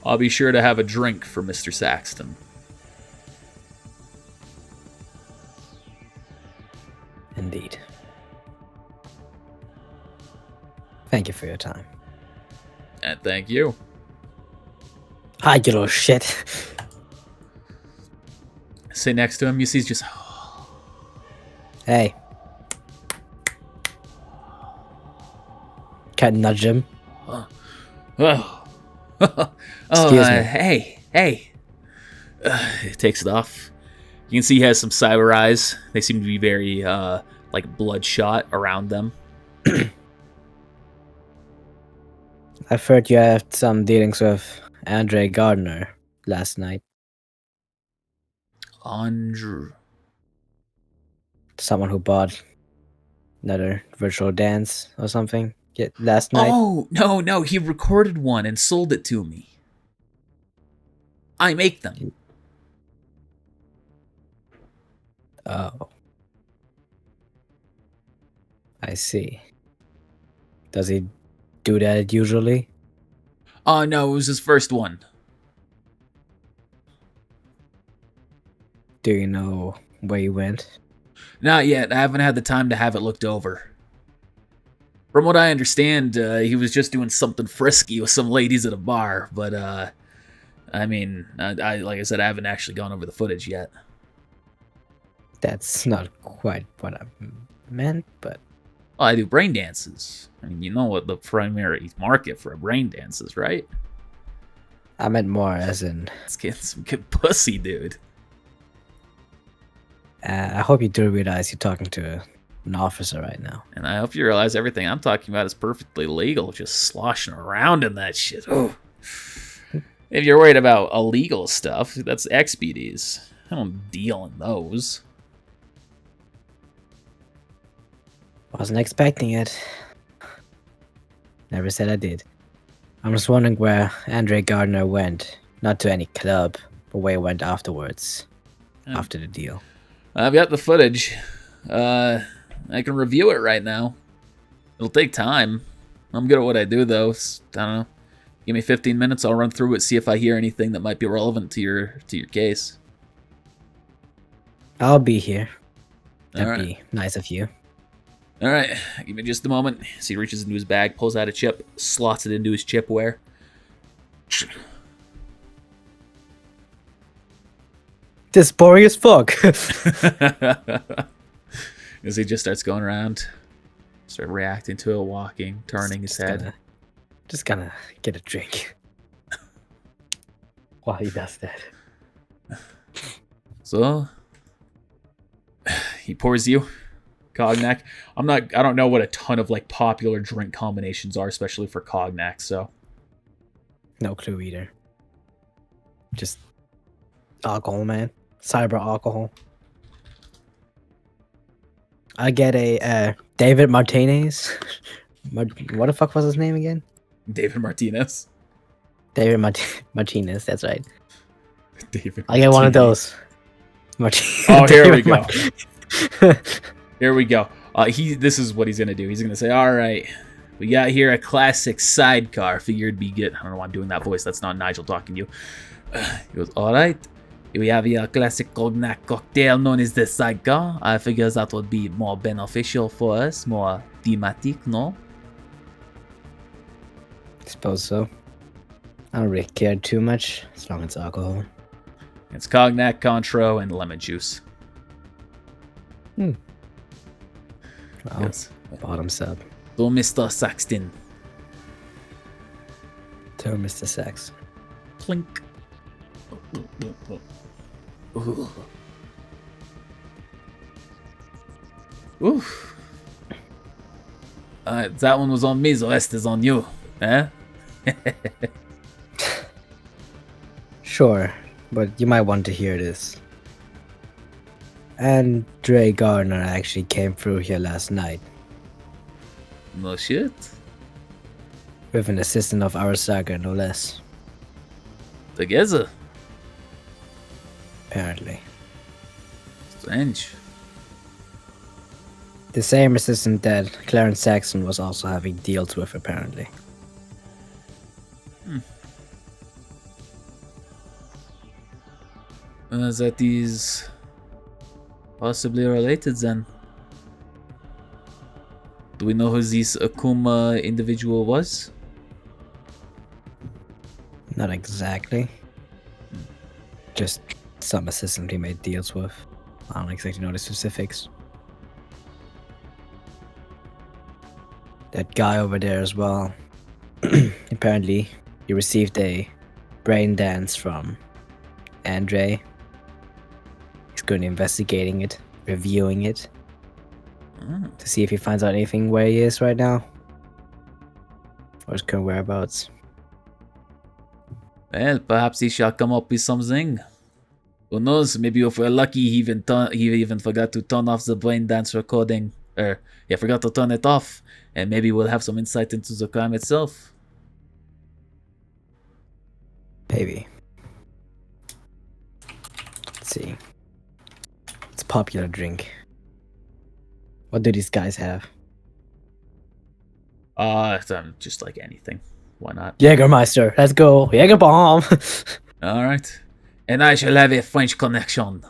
I'll be sure to have a drink for Mr. Saxton. Indeed. Thank you for your time. And thank you. Hi, you little shit. Sit next to him, you see he's just... Hey. Can't nudge him. Oh, Excuse me. Hey. It takes it off. You can see he has some cyber eyes. They seem to be very, like, bloodshot around them. I've heard you had some dealings with Andre Gardner last night. Andrew. Someone who bought another virtual dance or something last night. Oh, no, he recorded one and sold it to me. I make them. Oh. I see. Does he do that usually? Oh, no, it was his first one. Do you know where you went? Not yet. I haven't had the time to have it looked over. From what I understand, he was just doing something frisky with some ladies at a bar, but, I mean, I like I said, I haven't actually gone over the footage yet. That's not quite what I meant, but... Well, I do brain dances. I mean, you know what the primary market for a brain dance is, right? I meant more as in... It's getting some good pussy, dude. I hope you do realize you're talking to an officer right now. And I hope you realize everything I'm talking about is perfectly legal, just sloshing around in that shit. Oh. If you're worried about illegal stuff, that's XBDs. I don't deal in those. Wasn't expecting it. Never said I did. I'm just wondering where Andre Gardner went. Not to any club, but where he went afterwards. After the deal. I've got the footage. I can review it right now. It'll take time. I'm good at what I do, though. I don't know. Give me 15 minutes. I'll run through it, see if I hear anything that might be relevant to your case. I'll be here. That'd All right. be nice of you. All right, give me just a moment. So he reaches into his bag, pulls out a chip, slots it into his chipware. This is boring as fuck. As he just starts going around, start reacting to it, walking, turning his head. Just gonna get a drink. While he does that. So he pours you cognac. I don't know what a ton of like popular drink combinations are, especially for cognac, so No clue either. Just alcohol, man. Cyber alcohol. I get a David Martinez. What the fuck was his name again? David Martinez. David Martinez, that's right. David I get one of Martinez. those. Oh, here we go. Here we go. This is what he's gonna do. He's gonna say, "All right, we got here a classic sidecar. Figured it'd be good." I don't know why I'm doing that voice. That's not Nigel talking to you. He goes, "All right, We have a classic cognac cocktail known as the sidecar. I figure that would be more beneficial for us, more thematic, no? Suppose so. I don't really care too much as long as it's alcohol. It's cognac, Cointreau, and lemon juice. Well, Yes. bottoms up. So, Mr. Saxton. To Mr. Sax. Clink. Ooh. Oof. That one was on me, the rest is on you. Eh? Sure, but you might want to hear this. And Dre Gardner actually came through here last night No shit. with an assistant of our saga, no less. Together. Apparently. Strange. The same assistant that Clarence Saxon was also having deals with, apparently. That is possibly related then. Do we know who this Akuma individual was? Not exactly. Just some assistant he made deals with. I don't exactly know the specifics. That guy over there as well. Apparently, he received a brain dance from Andre. He's currently investigating it, reviewing it, to see if he finds out anything where he is right now, or his current whereabouts. Well, perhaps he shall come up with something. Who knows? Maybe if we're lucky, he even forgot to turn off the brain dance recording. He forgot to turn it off, and maybe we'll have some insight into the crime itself. Maybe. Let's see. It's a popular drink. What do these guys have? Just like anything. Why not? Jägermeister, let's go. Jäger bomb. All right. And I shall have a French connection.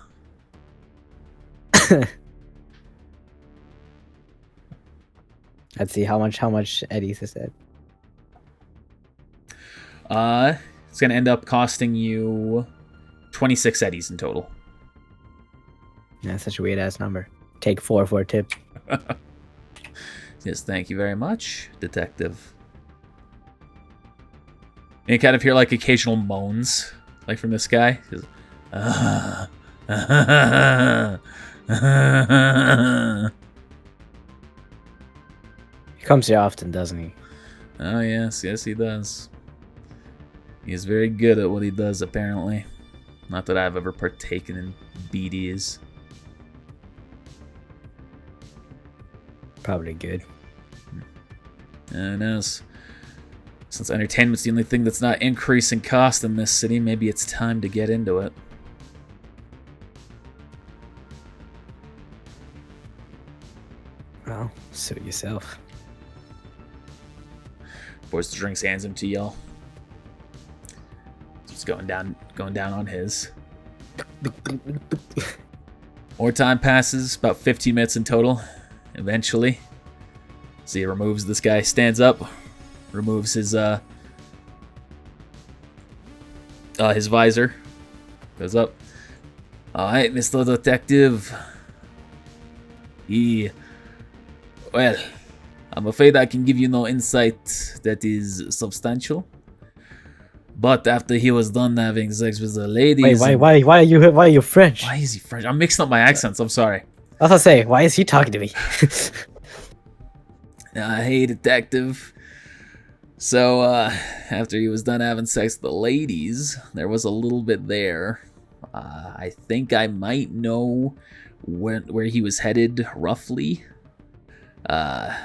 Let's see how much Eddie's is it. It's gonna end up costing you 26 eddies in total. Yeah, such a weird ass number. Take 4 for a tip. Yes, thank you very much, detective. And you kind of hear like occasional moans, like from this guy. He goes, He comes here often, doesn't he? Oh yes, yes he does. He is very good at what he does, apparently. Not that I've ever partaken in BDs. Probably good. Who knows? Since entertainment's the only thing that's not increasing cost in this city, maybe it's time to get into it. Well, suit yourself. Pours the drinks, hands him to y'all. It's going down on his. More time passes, about 15 minutes in total. Eventually, so he removes this guy, stands up, removes his visor, goes up. All right, Mr. Detective. Well, I'm afraid I can give you no insight that is substantial. But after he was done having sex with the ladies, Wait, why are you French? Why is he French? I'm mixing up my accents. I'm sorry. I was gonna say, why is he talking to me? Hey, detective. So, after he was done having sex with the ladies, there was a little bit there. I think I might know where he was headed, roughly. But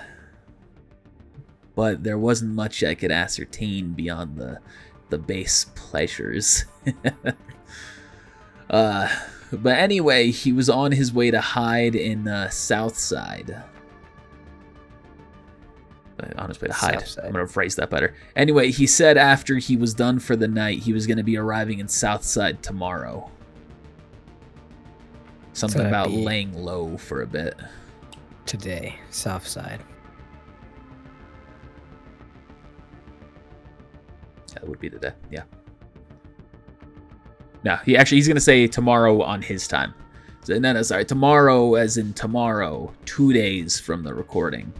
there wasn't much I could ascertain beyond the base pleasures. But anyway, he was on his way to hide in Southside. On his way to hide. Southside. I'm going to phrase that better. Anyway, he said after he was done for the night, he was going to be arriving in Southside tomorrow. Something So that'd about be- laying low for a bit. Today, south side. That would be the day. Yeah. No, he's gonna say tomorrow on his time. So, no, sorry, tomorrow as in tomorrow, 2 days from the recording.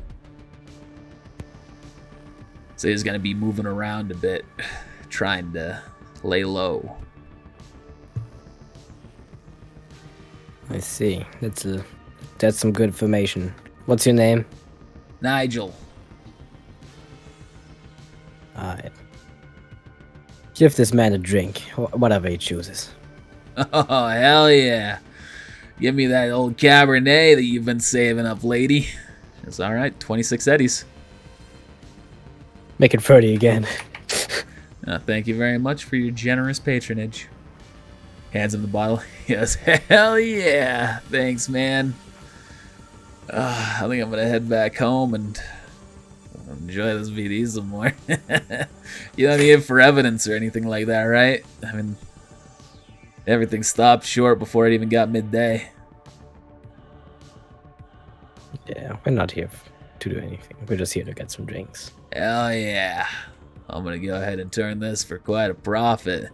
So he's gonna be moving around a bit, trying to lay low. I see. That's some good information. What's your name? Nigel. Alright. Give this man a drink, whatever he chooses. Oh, hell yeah. Give me that old Cabernet that you've been saving up, lady. It's alright, 26 eddies. Make it 30 again. Thank you very much for your generous patronage. Hands him the bottle. Yes, hell yeah. Thanks, man. I think I'm going to head back home and enjoy this VD some more. You don't need it for evidence or anything like that, right? I mean, everything stopped short before it even got midday. Yeah, we're not here to do anything. We're just here to get some drinks. Hell yeah. I'm going to go ahead and turn this for quite a profit.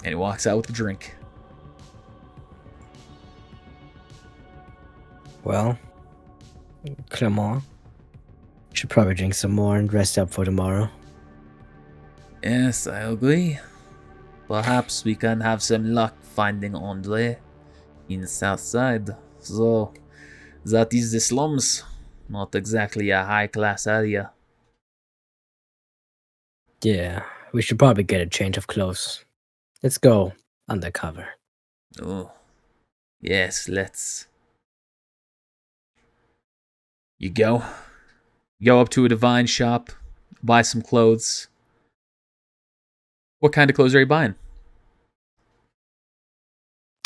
And he walks out with a drink. Well, Clement, should probably drink some more and rest up for tomorrow. Yes, I agree. Perhaps we can have some luck finding Andre in the south side. So, that is the slums. Not exactly a high-class area. Yeah, we should probably get a change of clothes. Let's go undercover. Oh, yes, let's. You go up to a divine shop, buy some clothes. What kind of clothes are you buying?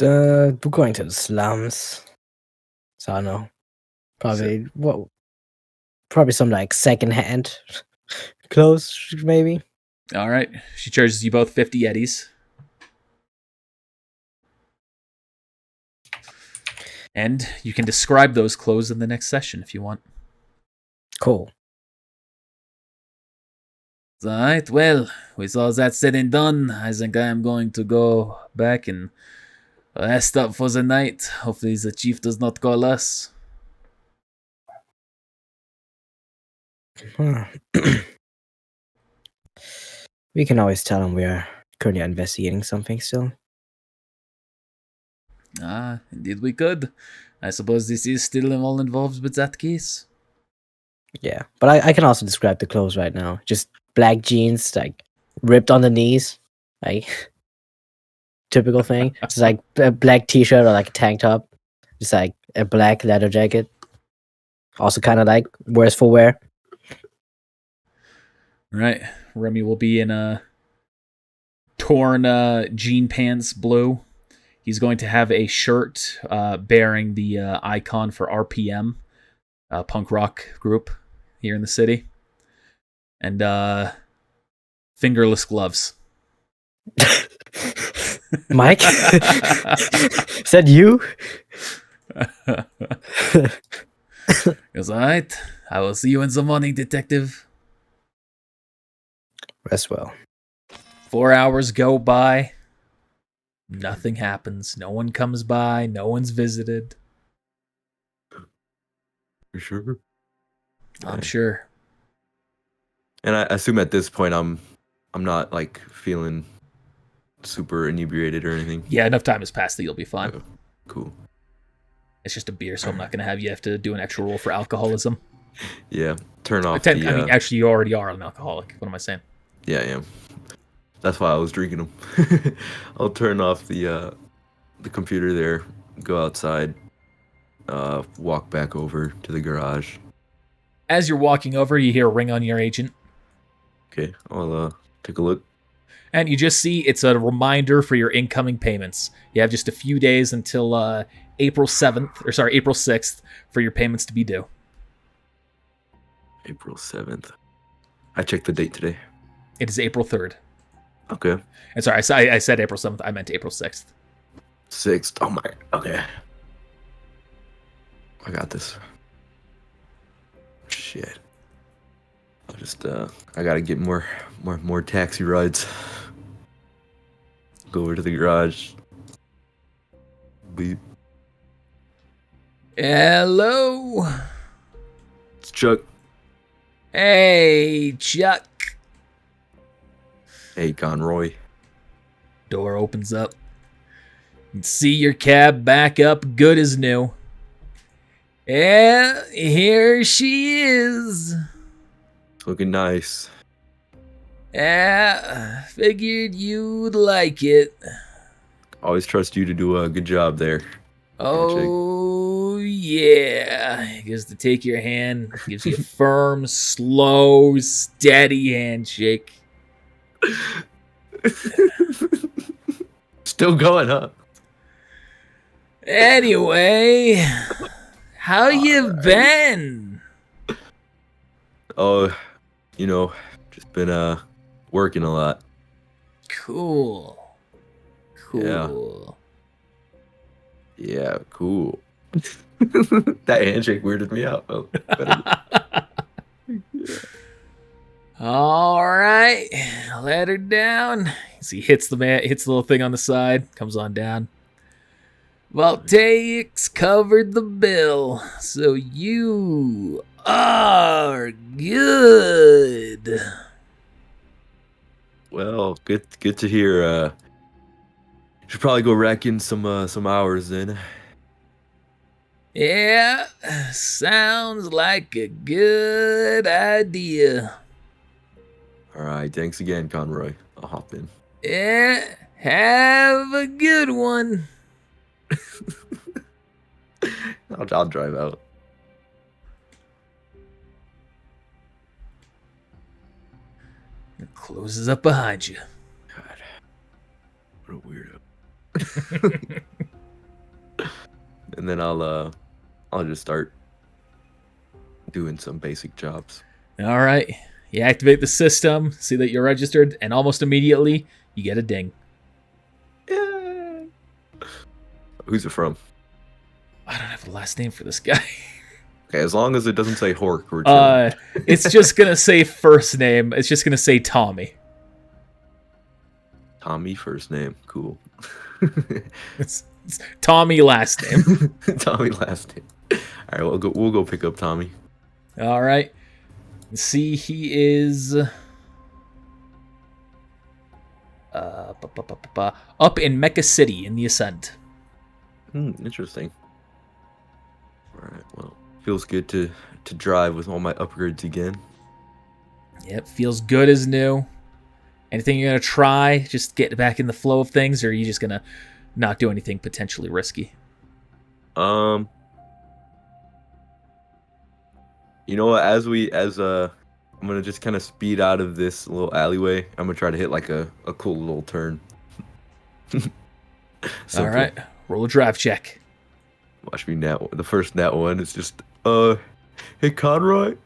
We're going to the slums. So I don't know. Probably some like secondhand clothes, maybe. All right. She charges you both 50 eddies. And you can describe those clothes in the next session if you want. Cool. All right. Well, with all that said and done, I think I am going to go back and rest up for the night. Hopefully the chief does not call us. We can always tell him we are currently investigating something still. Ah, indeed we could. I suppose this is still all involved with that case. Yeah, but I can also describe the clothes right now. Just black jeans, like ripped on the knees, like typical thing. Just like a black t-shirt or like a tank top. Just like a black leather jacket. Also kind of like worse for wear. Right. Remy will be in a torn jean pants blue. He's going to have a shirt bearing the icon for RPM, punk rock group here in the city. And fingerless gloves. Mike? Is that you? Goes, all right. I will see you in the morning, detective. Rest well. 4 hours go by. Nothing happens. No one comes by. No one's visited. You sure? I'm sure. And I assume at this point I'm not like feeling super inebriated or anything. Yeah, enough time has passed that you'll be fine. Oh, cool. It's just a beer, so I'm not going to have you have to do an extra roll for alcoholism. Yeah. Turn off I mean, actually, you already are an alcoholic. What am I saying? Yeah, I am. That's why I was drinking them. I'll turn off the computer there, go outside, walk back over to the garage. As you're walking over, you hear a ring on your agent. Okay, I'll take a look. And you just see it's a reminder for your incoming payments. You have just a few days until April 6th for your payments to be due. April 7th. I checked the date today. It is April 3rd. Okay. And sorry, I said April 7th. I meant April 6th. 6th. Oh my. Okay. I got this. Shit. I'll just I gotta get more taxi rides. Go over to the garage. Beep. Hello. It's Chuck. Hey, Chuck. Hey, Conroy. Door opens up. You can see your cab back up good as new. Yeah, here she is. Looking nice. Yeah, figured you'd like it. Always trust you to do a good job there. Oh, yeah. Gives to take your hand, gives you a firm, slow, steady handshake. Still going, huh? Anyway, how you been? Oh, just been working a lot. Cool. Yeah, cool. That handshake weirded me out. Oh, All right, let her down. So he hits the little thing on the side, comes on down. Voltaic's covered the bill, so you are good. well, good to hear. Should probably go rack in some hours then. Yeah, sounds like a good idea. All right, thanks again, Conroy. I'll hop in. Yeah, have a good one. I'll drive out. It closes up behind you. God, what a weirdo. And then I'll just start doing some basic jobs. All right. You activate the system, see that you're registered, and almost immediately you get a ding. Yeah. Who's it from? I don't have a last name for this guy. Okay, as long as it doesn't say Hork or Joe. It's just gonna say first name. It's just gonna say Tommy. Tommy first name, cool. It's Tommy last name. Tommy last name. All right, we'll go pick up Tommy. All right. See, he is up in Mecca City in the Ascent. Interesting. All right, well, feels good to drive with all my upgrades again. Yep, feels good as new. Anything you're gonna try? Just get back in the flow of things, or are you just gonna not do anything potentially risky? You know what? As I'm gonna just kind of speed out of this little alleyway. I'm gonna try to hit like a cool little turn. All right, roll a drive check. Watch me now. The first nat one is just hey Conroy.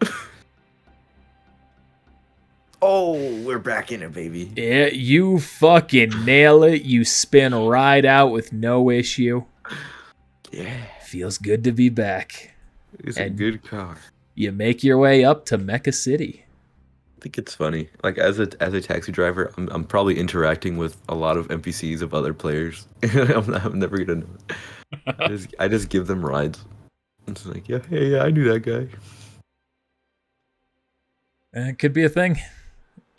Oh, we're back in it, baby. Yeah, you fucking nail it. You spin right out with no issue. Yeah, Feels good to be back. it's a good car. You make your way up to Mecca City. I think it's funny. Like as a taxi driver, I'm probably interacting with a lot of NPCs of other players. I'm never gonna know. I just give them rides. It's like, yeah, hey, yeah, I knew that guy. It could be a thing.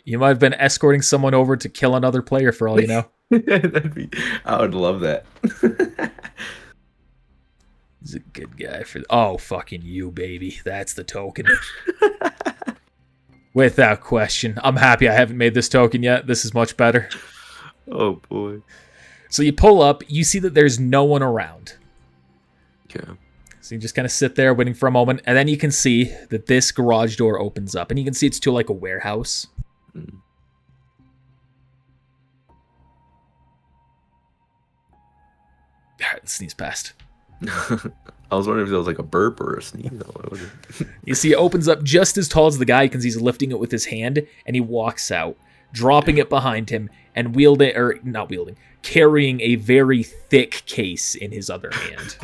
You might have been escorting someone over to kill another player for all you know. I would love that. He's a good guy for. Oh, fucking you, baby. That's the token. Without question. I'm happy I haven't made this token yet. This is much better. Oh, boy. So you pull up. You see that there's no one around. Okay. So you just kind of sit there waiting for a moment. And then you can see that this garage door opens up. And you can see it's to like a warehouse. Mm. All right, sneeze past. I was wondering if that was like a burp or a sneeze. What was it? You see, it opens up just as tall as the guy. You can see he's lifting it with his hand, and he walks out. dropping it behind him, and carrying a very thick case in his other hand.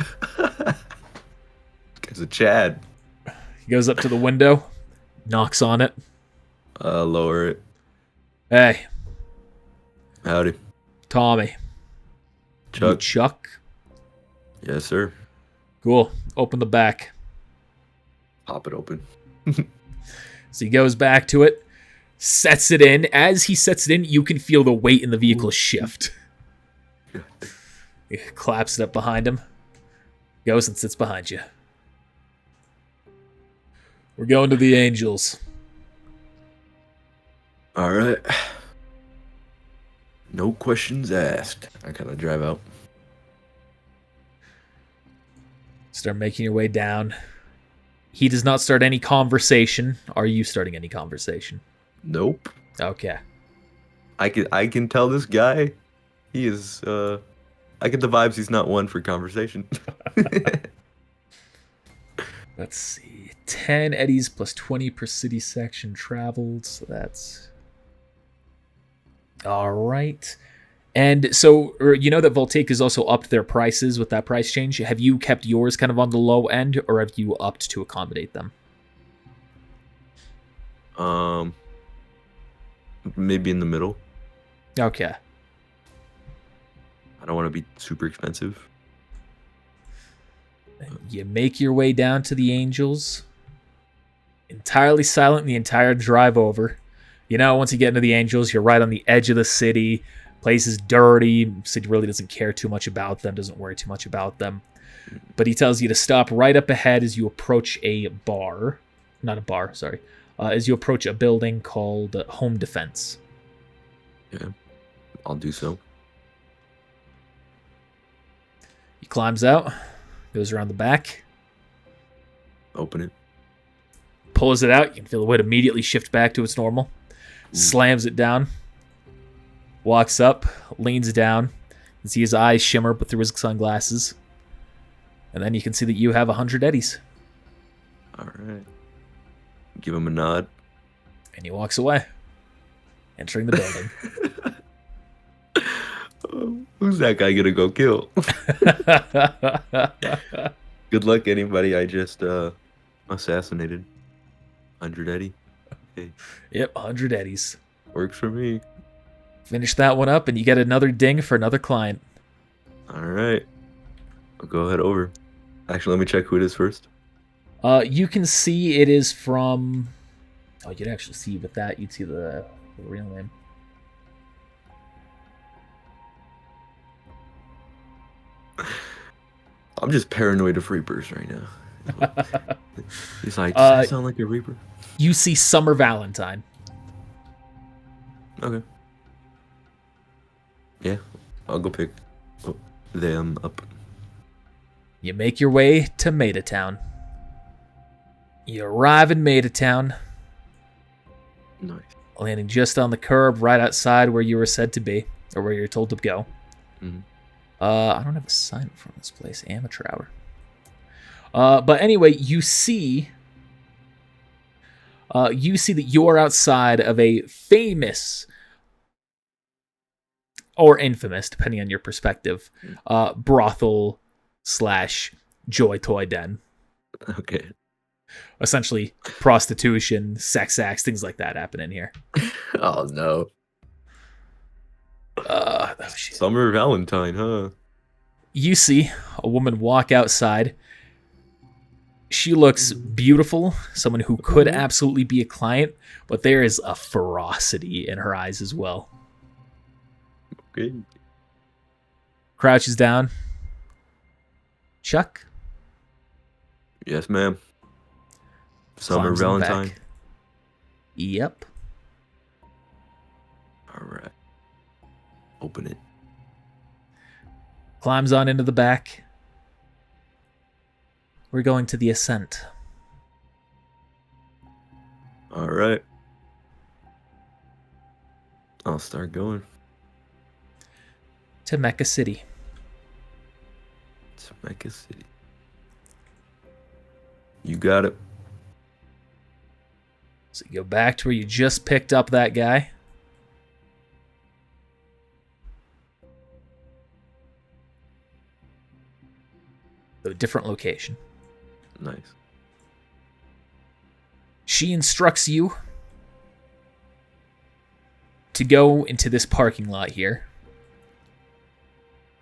It's a Chad. He goes up to the window, knocks on it. Lower it. Hey, Howdy. Tommy. You Chuck. Chuck? Yes, sir. Cool. Open the back. Pop it open. So he goes back to it, sets it in. As he sets it in, you can feel the weight in the vehicle shift. He claps it up behind him. Goes and sits behind you. We're going to the Angels. All right. No questions asked. I kind of drive out. Start making your way down. He does not start any conversation. Are you starting any conversation? Nope. Okay. I can tell this guy, he is. I get the vibes he's not one for conversation. Let's see. 10 eddies plus 20 per city section traveled. So that's... All right. And so, you know that Voltaic has also upped their prices with that price change. Have you kept yours kind of on the low end, or have you upped to accommodate them? Maybe in the middle. Okay. I don't want to be super expensive. You make your way down to the Angels. Entirely silent the entire drive over. You know, once you get into the Angels, you're right on the edge of the city. Place is dirty. City really doesn't care too much about them, doesn't worry too much about them. But he tells you to stop right up ahead as you approach a bar. Not a bar, sorry. As you approach a building called Home Defense. Yeah, I'll do so. He climbs out, goes around the back, Open it. pulls it out. You can feel the weight immediately shift back to its normal. Slams it down. Walks up, leans down. You can see his eyes shimmer but through his sunglasses. And then you can see that you have 100 eddies. All right. Give him a nod. And he walks away, entering the building. Who's that guy gonna go kill? Good luck, anybody I just assassinated. 100 Eddie. Okay. Yep, 100 eddies. Works for me. Finish that one up, and you get another ding for another client. All right. I'll go ahead over. Actually, let me check who it is first. You can see it is from... Oh, you'd actually see with that. You'd see the real name. I'm just paranoid of Reapers right now. He's like, does that sound like a Reaper? You see Summer Valentine. Okay. Yeah, I'll go pick them up. You make your way to Maidatown. You arrive in Maidatown, Nice. landing just on the curb right outside where you were said to be, or where you're told to go. Mhm. I don't have a sign from this place. Amateur hour. But anyway, you see that you are outside of a famous or infamous, depending on your perspective, brothel / joy toy den. Okay. Essentially, prostitution, sex acts, things like that happen in here. Oh no. Oh, shit. Summer Valentine, huh? You see a woman walk outside. She looks beautiful, someone who could absolutely be a client, but there is a ferocity in her eyes as well. Okay. Crouches down. Chuck? Yes, ma'am. Summer Climbs in the Valentine. back. Yep. All right. Open it. Climbs on into the back. We're going to the Ascent. All right. I'll start going. To Mecca City. It's Mecca City. You got it. So you go back to where you just picked up that guy. different location. Nice. She instructs you to go into this parking lot here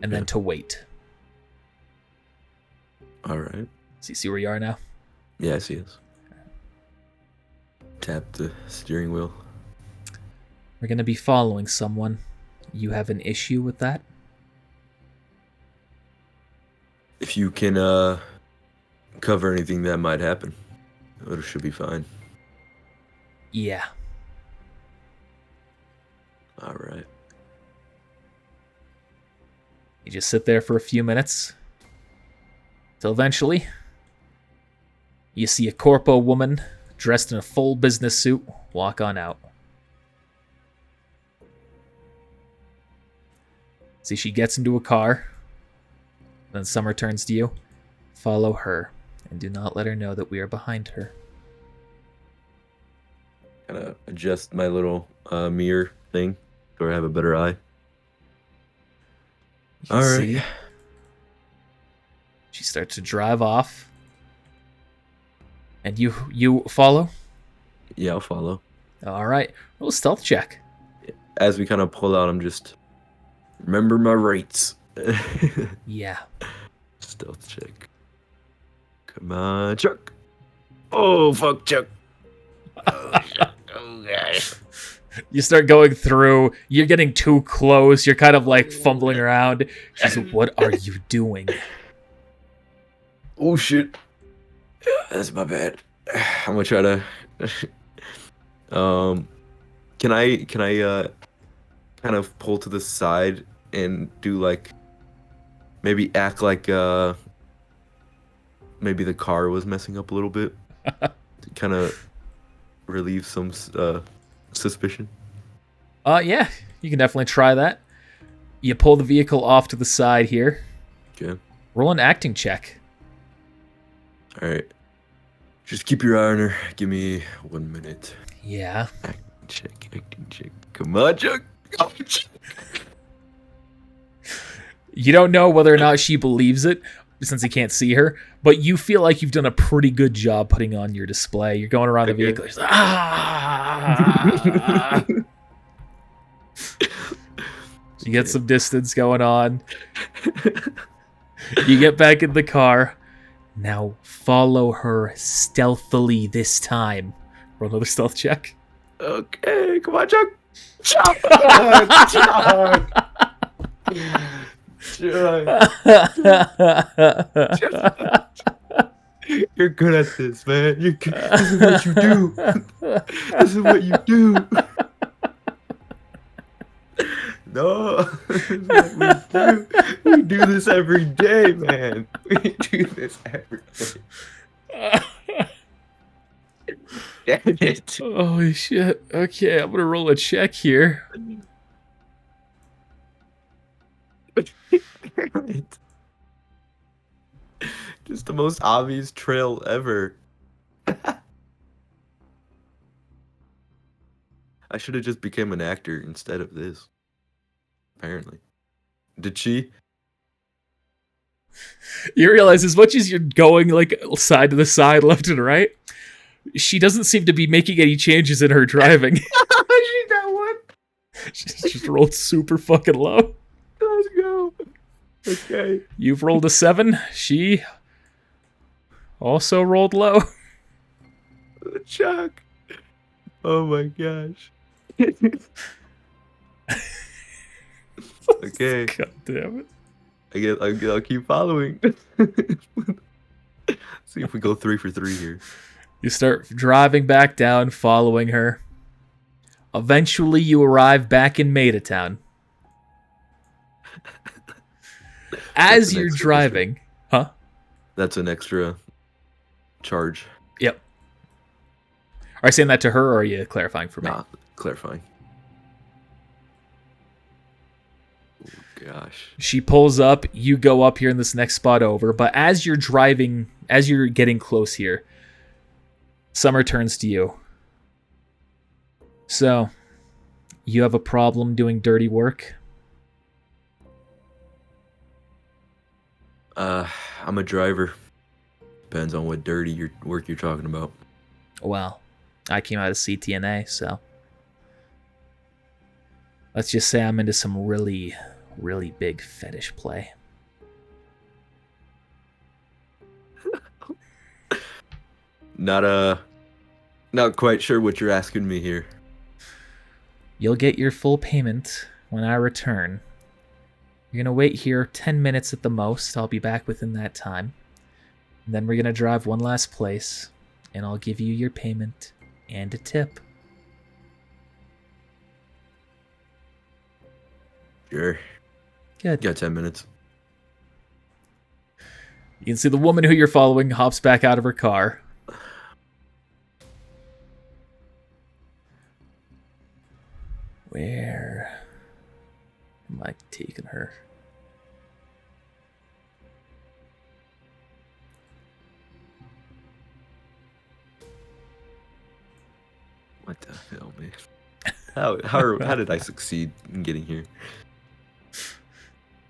and then Okay. to wait. All right. So you see where you are now? Yeah, I see this. Tap the steering wheel. We're going to be following someone. You have an issue with that? If you can cover anything that might happen, it should be fine. Yeah. All right. You just sit there for a few minutes. Till eventually, you see a corpo woman dressed in a full business suit walk on out. See, she gets into a car. Then Summer turns to you. Follow her, and do not let her know that we are behind her. Kind of adjust my little mirror thing so I have a better eye. You All see, right. she starts to drive off. And you follow? Yeah, I'll follow. All right. Roll a stealth check. As we kind of pull out, I'm just remember my rates. Yeah. Stealth check. Come on, Chuck. Oh, fuck, Chuck. Oh, shit. Oh, gosh. You start going through. You're getting too close. You're kind of like fumbling around. She's like, what are you doing? Oh, shit. That's my bad. I'm gonna try to. Can I kind of pull to the side and do like maybe act like maybe the car was messing up a little bit to kind of relieve some suspicion. Yeah, you can definitely try that. You pull the vehicle off to the side here. Okay. Roll an acting check. All right. Just keep your eye on her. Give me 1 minute. Yeah. Acting check. Come on, Chuck. Oh, Chuck. You don't know whether or not she believes it, since you can't see her, but you feel like you've done a pretty good job putting on your display. You're going around the Okay. vehicle. You're like, ah! You get some distance going on. You get back in the car. Now follow her stealthily this time. Roll another stealth check. Okay, come on, Chuck. Chuck. Chuck. You're good at this, man. You're good. This is what you do. This is what you do. No, this is what we do. We do this every day, man. We do this every day. Damn it. Holy shit. Okay, I'm gonna roll a check here. Just the most obvious trail ever. I should have just become an actor instead of this. Apparently. Did she? You realize as much as you're going like side to the side, left and right, she doesn't seem to be making any changes in her driving. She got one. She's just rolled super fucking low. Let's go. Okay. You've rolled a 7. She also rolled low. Chuck. Oh my gosh. Okay. God damn it. I'll keep following. See if we go 3 for 3 here. You start driving back down, following her. Eventually, you arrive back in Maidatown. As an you're extra driving, huh? That's an extra charge. Yep. Are you saying that to her, or are you clarifying for me? Nah, clarifying. Oh gosh. She pulls up, you go up here in this next spot over, but as you're driving, as you're getting close here, Summer turns to you. So, you have a problem doing dirty work? I'm a driver. Depends on what dirty work you're talking about. Well, I came out of CTNA, so let's just say I'm into some really, really big fetish play. Not quite sure what you're asking me here. You'll get your full payment when I return. You're going to wait here 10 minutes at the most. I'll be back within that time. And then we're going to drive one last place, and I'll give you your payment and a tip. Sure. Good. You got 10 minutes. You can see the woman who you're following hops back out of her car. Where am I taking her? What the hell, man? How did I succeed in getting here?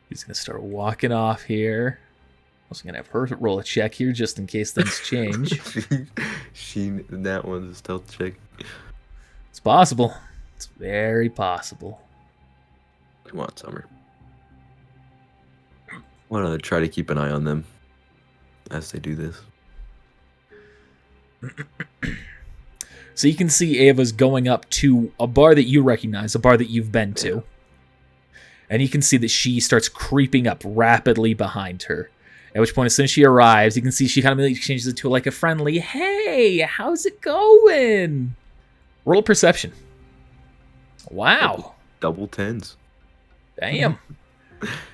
He's gonna start walking off here. Also gonna have her roll a check here just in case things change. That one's a stealth check. It's possible. It's very possible. Come on, Summer. Why don't I try to keep an eye on them as they do this? So you can see Ava's going up to a bar that you recognize, a bar that you've been to. And you can see that she starts creeping up rapidly behind her. At which point, as soon as she arrives, you can see she kind of changes it to like a friendly, "Hey, how's it going?" Roll perception. Wow. Double tens. Damn.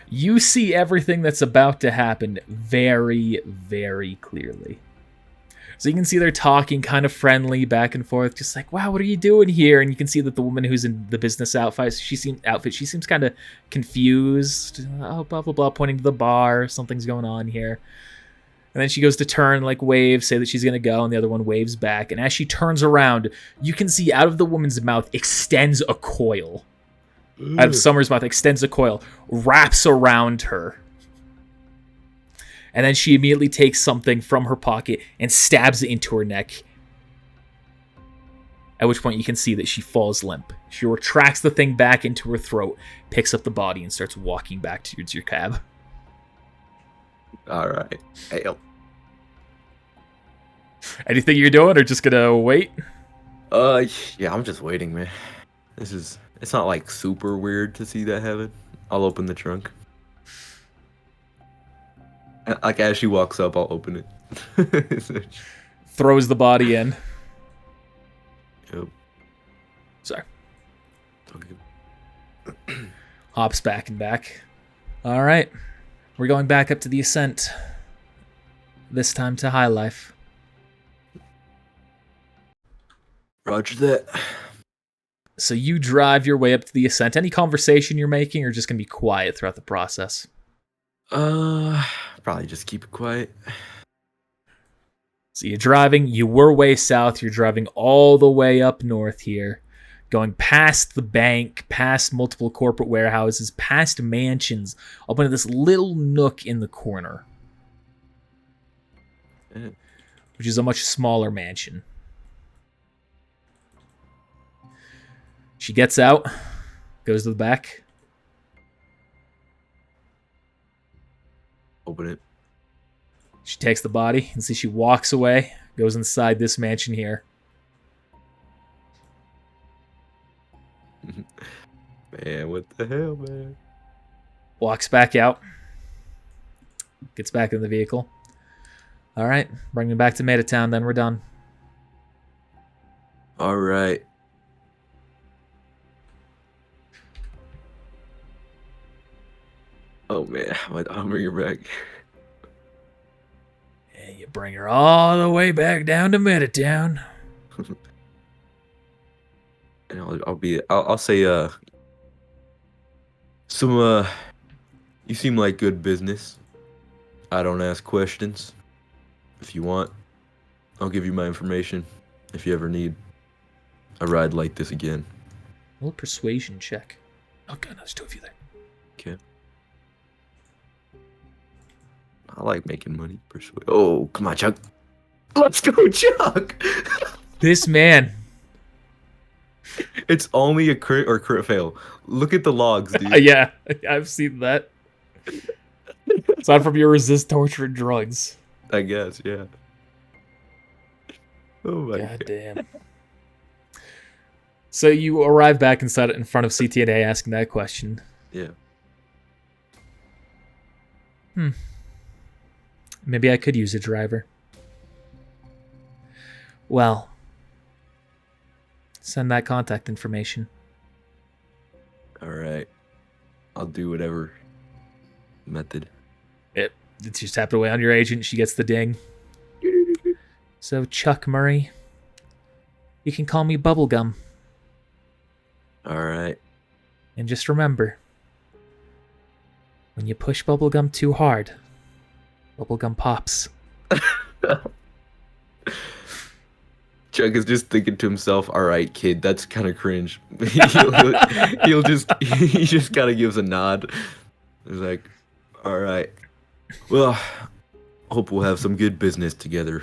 You see everything that's about to happen very, very clearly. So you can see they're talking kind of friendly back and forth, just like, "Wow, what are you doing here?" And you can see that the woman who's in the business outfit, she seems kind of confused. "Oh, blah, blah, blah," pointing to the bar. Something's going on here. And then she goes to turn, like wave, say that she's going to go, and the other one waves back. And as she turns around, you can see out of the woman's mouth extends a coil. Out of Summer's mouth extends a coil, wraps around her. And then she immediately takes something from her pocket and stabs it into her neck. At which point you can see that she falls limp. She retracts the thing back into her throat, picks up the body, and starts walking back towards your cab. All right. Hey, Anything you're doing, or just gonna wait? Yeah, I'm just waiting, man. It's not like super weird to see that happen. I'll open the trunk. Like as she walks up, I'll open it. Throws the body in. Yep. Sorry. Okay. Hops back and back. All right. We're going back up to the ascent. This time to High Life. Roger that. So you drive your way up to the ascent. Any conversation you're making, or just going to be quiet throughout the process? Probably just keep it quiet. So you're driving. You were way south. You're driving all the way up north here. Going past the bank, past multiple corporate warehouses, past mansions, up into this little nook in the corner. Which is a much smaller mansion. She gets out, goes to the back. Open it. She takes the body and see she walks away, goes inside this mansion here. Man, what the hell, man? Walks back out. Gets back in the vehicle. All right, bring me back to Metatown, then we're done. All right. Oh man, I'll bring her back. And you bring her all the way back down to Metatown. And I'll say you seem like good business. I don't ask questions. If you want, I'll give you my information if you ever need a ride like this again. A little persuasion check. Oh god, there's two of you there. Okay. I like making money. Personally. Oh, come on, Chuck. Let's go, Chuck. This man. It's only a crit or crit fail. Look at the logs, dude. Yeah, I've seen that. Aside from your resist torture and drugs. I guess, yeah. Oh my God damn. So you arrive back in front of CTNA asking that question. Yeah. Maybe I could use a driver. Well, send that contact information. All right. I'll do whatever method. It's just tapped away on your agent. She gets the ding. So, Chuck Murray, you can call me Bubblegum. All right. And just remember, when you push Bubblegum too hard, Bubblegum pops. Chuck is just thinking to himself, all right, kid, that's kind of cringe. He just kind of gives a nod. He's like, all right. Well, hope we'll have some good business together.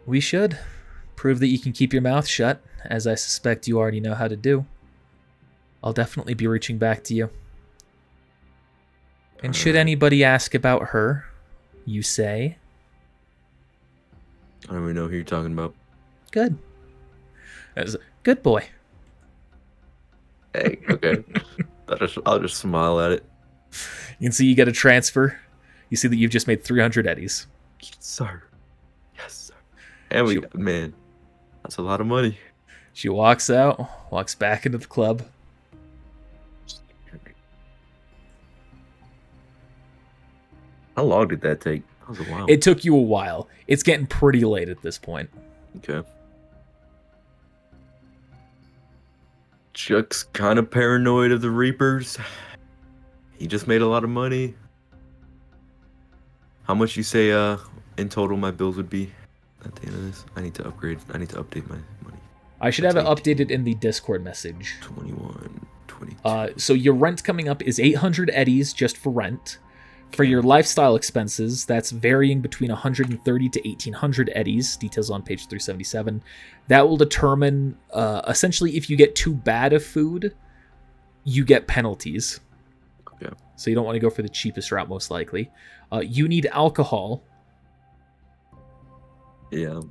We should. Prove that you can keep your mouth shut, as I suspect you already know how to do. I'll definitely be reaching back to you. And should anybody ask about her, you say... I don't even know who you're talking about. Good. Good boy. Hey, okay. I'll just smile at it. You can see you get a transfer. You see that you've just made 300 eddies. Yes, sir. Yes, sir. And man, that's a lot of money. She walks out, walks back into the club. How long did that take? That was a while. It took you a while. It's getting pretty late at this point. Okay. Chuck's kind of paranoid of the Reapers. He just made a lot of money. How much you say in total my bills would be at the end of this? I need to upgrade. I need to update my money. I should have it updated in the Discord message. 21, 22. So your rent coming up is 800 eddies just for rent. For your lifestyle expenses, that's varying between 130 to 1800 eddies. Details on page 377. That will determine, essentially, if you get too bad of food, you get penalties. Okay. So you don't want to go for the cheapest route, most likely. You need alcohol. Yeah.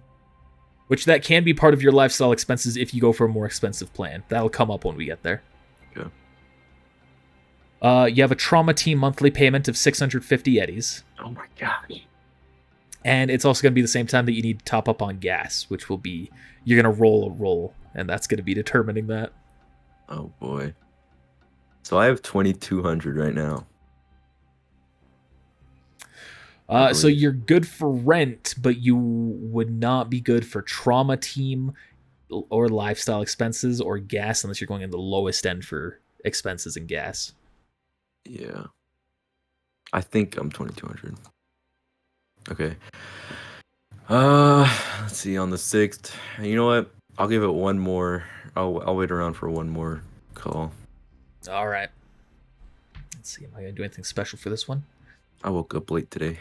Which that can be part of your lifestyle expenses if you go for a more expensive plan. That'll come up when we get there. Okay. You have a trauma team monthly payment of 650 eddies. Oh my gosh. And it's also going to be the same time that you need to top up on gas, which will be, you're going to roll a roll, and that's going to be determining that. Oh boy. So I have 2200 right now. So you're good for rent, but you would not be good for trauma team or lifestyle expenses or gas unless you're going in the lowest end for expenses and gas. Yeah. I think I'm 2200. Okay. Let's see on the 6th. You know what? I'll give it one more. I'll wait around for one more call. All right. Let's see. Am I going to do anything special for this one? I woke up late today.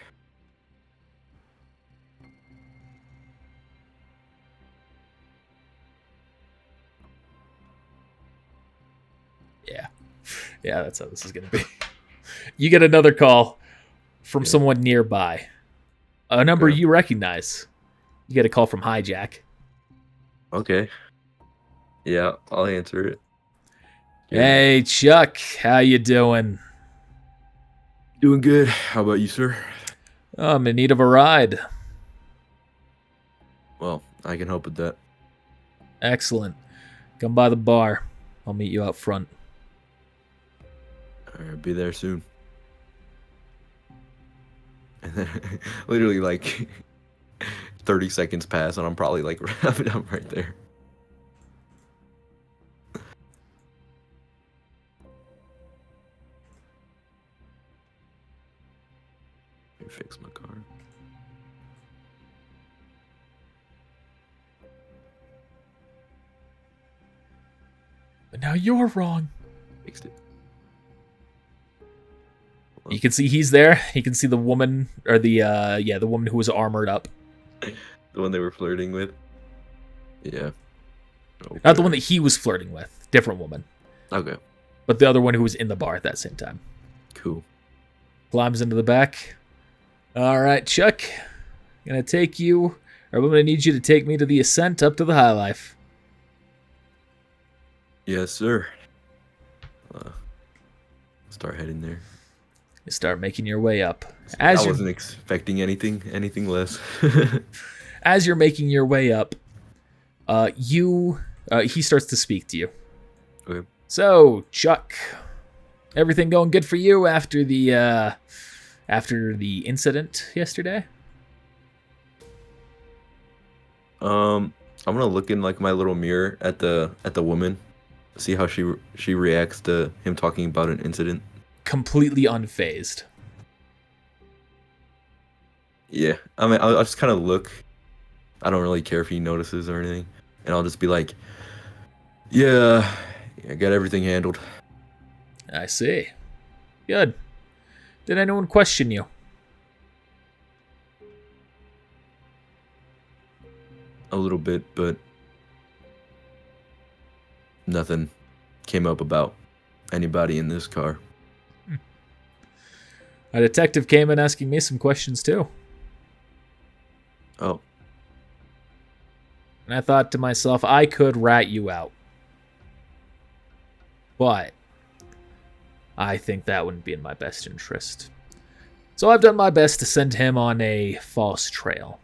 Yeah, that's how this is going to be. You get another call from someone nearby. A number you recognize. You get a call from Hijack. Okay. Yeah, I'll answer it. Hey, Chuck. How you doing? Doing good. How about you, sir? Oh, I'm in need of a ride. Well, I can help with that. Excellent. Come by the bar. I'll meet you out front. I'll be there soon. And then literally like 30 seconds pass and I'm probably like wrapping up right there. Let me fix my car. But now you're wrong. Fixed it. You can see he's there. You can see the woman, or the woman who was armored up. The one they were flirting with. Yeah. Okay. Not the one that he was flirting with. Different woman. Okay. But the other one who was in the bar at that same time. Cool. Climbs into the back. All right, Chuck. Gonna take you, or I'm gonna need you to take me to the ascent up to the High Life. Yes, sir. Start heading there. You start making your way up. I wasn't expecting anything less. As you're making your way up, he starts to speak to you. Okay. So, Chuck, everything going good for you after the incident yesterday? I'm gonna look in like my little mirror at the woman, see how she reacts to him talking about an incident. Completely unfazed. Yeah, I mean, I'll just kind of look. I don't really care if he notices or anything, and I'll just be like, "Yeah, I got everything handled." I see. Good. Did anyone question you? A little bit, but nothing came up about anybody in this car. A detective came in asking me some questions too. Oh, And I thought to myself, I could rat you out. But I think that wouldn't be in my best interest. So I've done my best to send him on a false trail.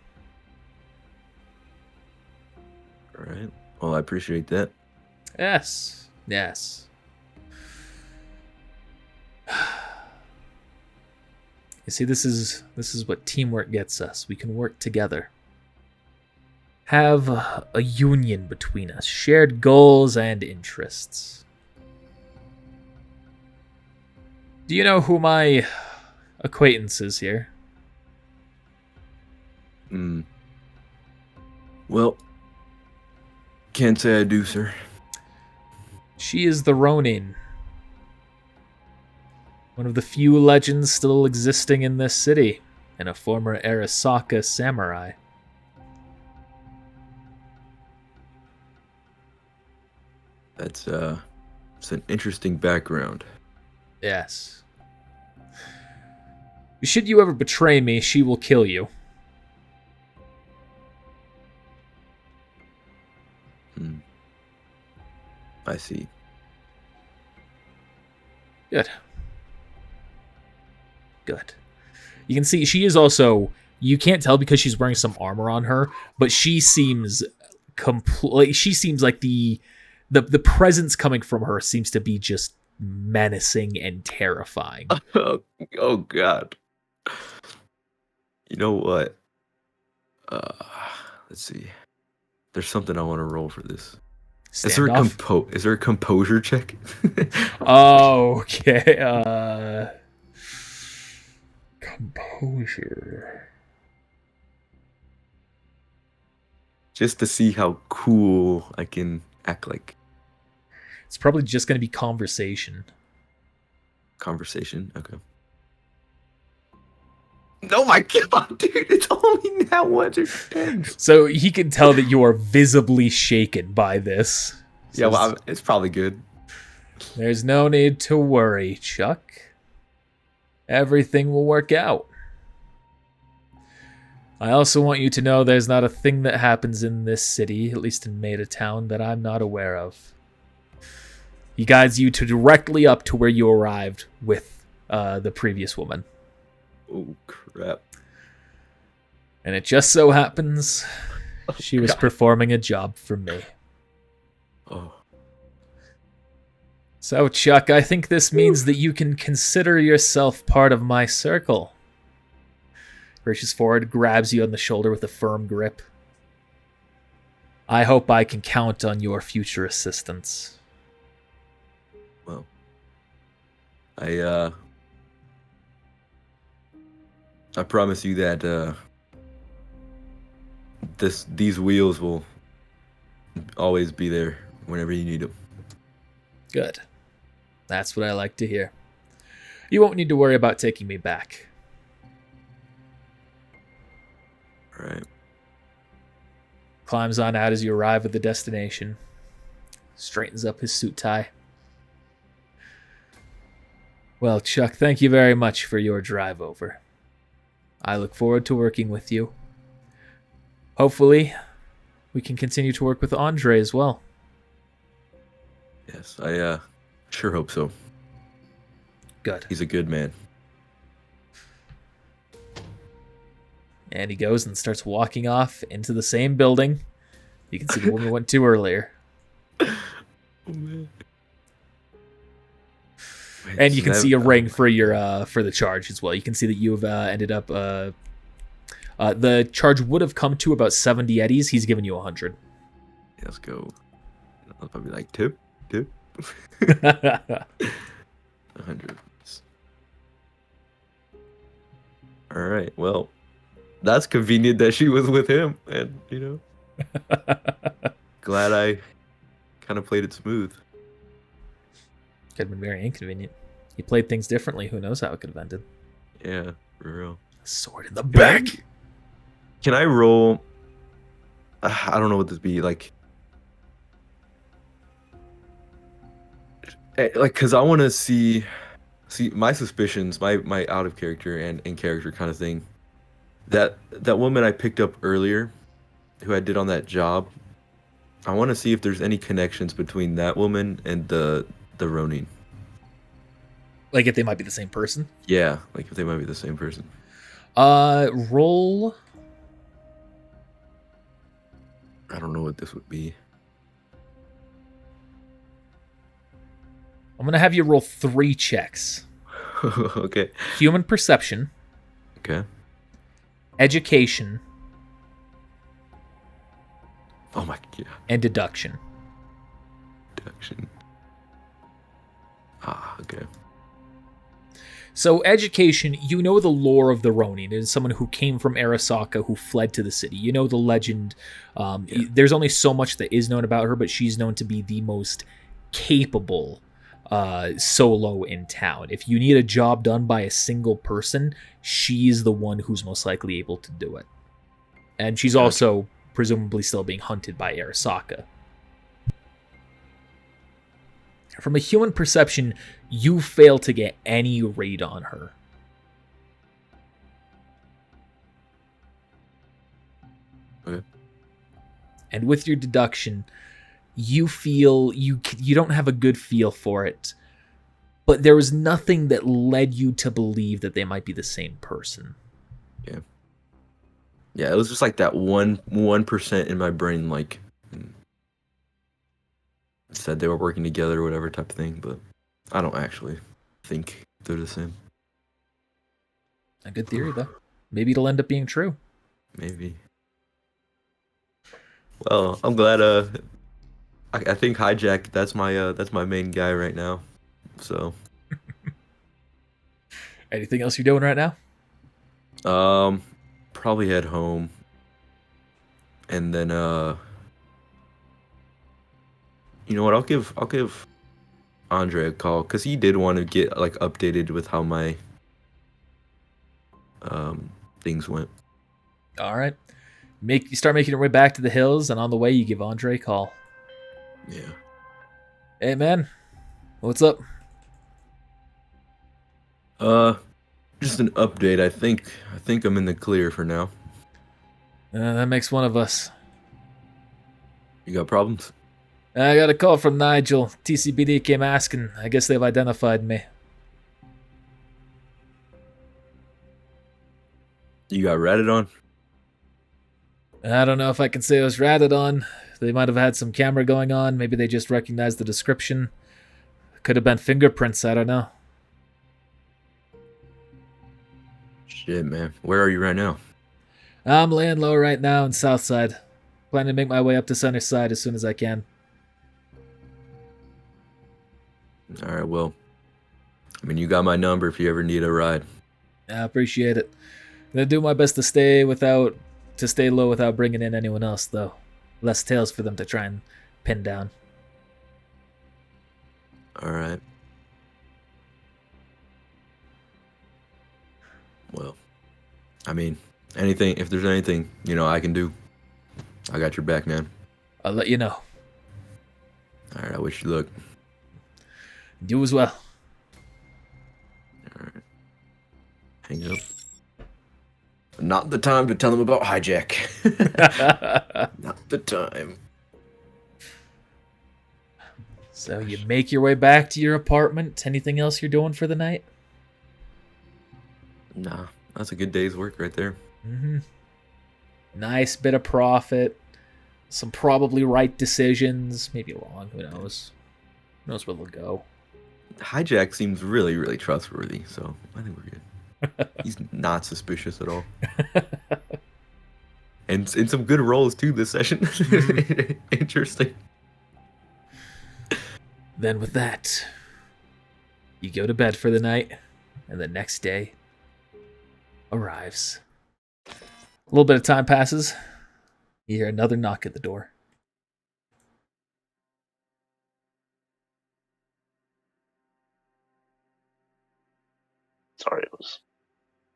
all right. Well, I appreciate that. Yes. Yes. You see, this is what teamwork gets us. We can work together. Have a union between us, shared goals and interests. Do you know who my acquaintance is here? Well, can't say I do, sir. She is the Ronin. One of the few legends still existing in this city, and a former Arasaka samurai. It's an interesting background. Yes. Should you ever betray me, she will kill you. I see. Good. Good. You can see she is also, you can't tell because she's wearing some armor on her, but she seems she seems like the presence coming from her seems to be just menacing and terrifying. Oh God. You know what? Let's see. There's something I want to roll for this. Is there a composure check? Oh, okay. Composure. Just to see how cool I can act like. It's probably just going to be conversation. Conversation? Okay. Oh my God, dude, it's only now 1 or 10. So he can tell that you are visibly shaken by this. Yeah, well, it's probably good. There's no need to worry, Chuck. Everything will work out. I also want you to know there's not a thing that happens in this city, at least in Maida Town, that I'm not aware of. He guides you directly up to where you arrived with the previous woman. Oh, crap. And it just so happens she was performing a job for me. Oh. So, Chuck, I think this means that you can consider yourself part of my circle. Reaches forward, grabs you on the shoulder with a firm grip. I hope I can count on your future assistance. Well, I promise you that these wheels will always be there whenever you need them. Good. That's what I like to hear. You won't need to worry about taking me back. All right. Climbs on out as you arrive at the destination. Straightens up his suit tie. Well, Chuck, thank you very much for your drive over. I look forward to working with you. Hopefully, we can continue to work with Andre as well. Yes, I sure hope so. Good. He's a good man. And he goes and starts walking off into the same building. You can see the woman went to earlier. Oh, man. Wait, And you so can that- see a ring for your for the charge as well. You can see that you've ended up. The charge would have come to about 70 eddies. He's given you 100. Let's go. I'll probably like tip. 100. All right. Well, that's convenient that she was with him, and glad I kind of played it smooth. Could have been very inconvenient. He played things differently. Who knows how it could have ended? Yeah, for real. Sword in the back. Can I roll? I don't know what this be like. Cause I want to see my suspicions, my out of character and in character kind of thing. That woman I picked up earlier, who I did on that job. I want to see if there's any connections between that woman and the Ronin. Like if they might be the same person. Yeah, like if they might be the same person. Roll. I don't know what this would be. I'm gonna have you roll 3 checks. Okay. Human perception, Okay. education, Oh my god. and deduction. Deduction. Okay. So education, you know the lore of the Ronin. It is someone who came from Arasaka who fled to the city. You know the legend. There's only so much that is known about her, but she's known to be the most capable solo in town. If you need a job done by a single person, she's the one who's most likely able to do it. And she's also presumably still being hunted by Arasaka. From a human perception, you fail to get any read on her. Okay. And with your deduction, you feel you don't have a good feel for it, but there was nothing that led you to believe that they might be the same person. Yeah, it was just like that 1% in my brain, like said they were working together or whatever type of thing, but I don't actually think they're the same. A good theory, though. Maybe it'll end up being true. Maybe. Well, I'm glad. I think Hijack. That's my main guy right now. So. Anything else you're doing right now? Probably head home. And then you know what? I'll give Andre a call because he did want to get like updated with how my things went. All right. You start making your way back to the hills, and on the way, you give Andre a call. Yeah. Hey, man. What's up? Just an update. I think I'm in the clear for now. That makes one of us. You got problems? I got a call from Nigel. TCBD came asking. I guess they've identified me. You got ratted on? I don't know if I can say I was ratted on. They might have had some camera going on. Maybe they just recognized the description. Could have been fingerprints. I don't know. Shit, man. Where are you right now? I'm laying low right now in Southside. Planning to make my way up to Center as soon as I can. All right, well, I mean, you got my number if you ever need a ride. I appreciate it. I'm gonna do my best to stay low without bringing in anyone else, though. Less tails for them to try and pin down. All right. Well, I mean, anything. If there's anything I can do, I got your back, man. I'll let you know. All right. I wish you luck. You as well. All right. Hang up. Not the time to tell them about hijack. Not the time. So you make your way back to your apartment. Anything else you're doing for the night? Nah, that's a good day's work right there. Mm-hmm. Nice bit of profit. Some probably right decisions. Maybe wrong. Who knows? Who knows where they'll go. Hijack seems really, really trustworthy, so I think we're good. He's not suspicious at all. And some good rolls too this session. Interesting. Then with that, you go to bed for the night, and the next day arrives. A little bit of time passes. You hear another knock at the door. Sorry,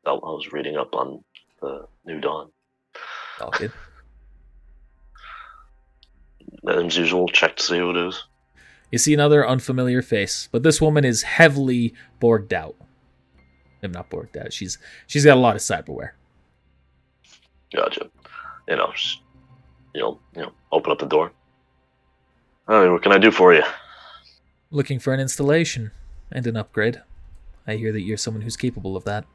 I was reading up on the New Dawn. All good. As usual, check to see who it is. You see another unfamiliar face, but this woman is heavily borged out. I'm not borged out. She's got a lot of cyberware. Gotcha. Open up the door. All right, what can I do for you? Looking for an installation and an upgrade. I hear that you're someone who's capable of that.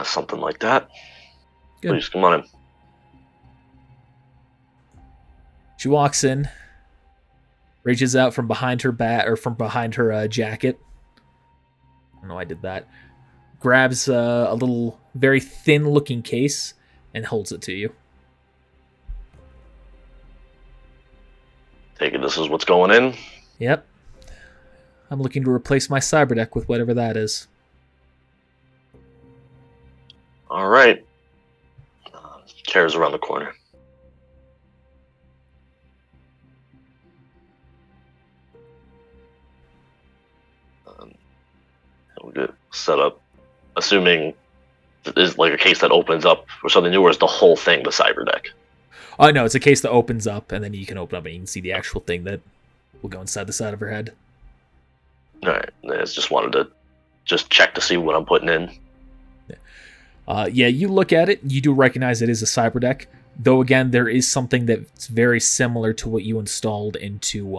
Something like that. Good. Please come on in. She walks in, reaches out from behind her jacket. I don't know why I did that. Grabs a little, very thin-looking case and holds it to you. Take it this is what's going in. Yep. I'm looking to replace my cyber deck with whatever that is. All right. Chair's around the corner. We'll get set up. Assuming it is like a case that opens up or something new, or is the whole thing the cyber deck? Oh, no, it's a case that opens up, and then you can open up and you can see the actual thing that will go inside the side of her head. All right. I just wanted to just check to see what I'm putting in. Yeah, you look at it, you do recognize it is a cyber deck, though again, there is something that's very similar to what you installed into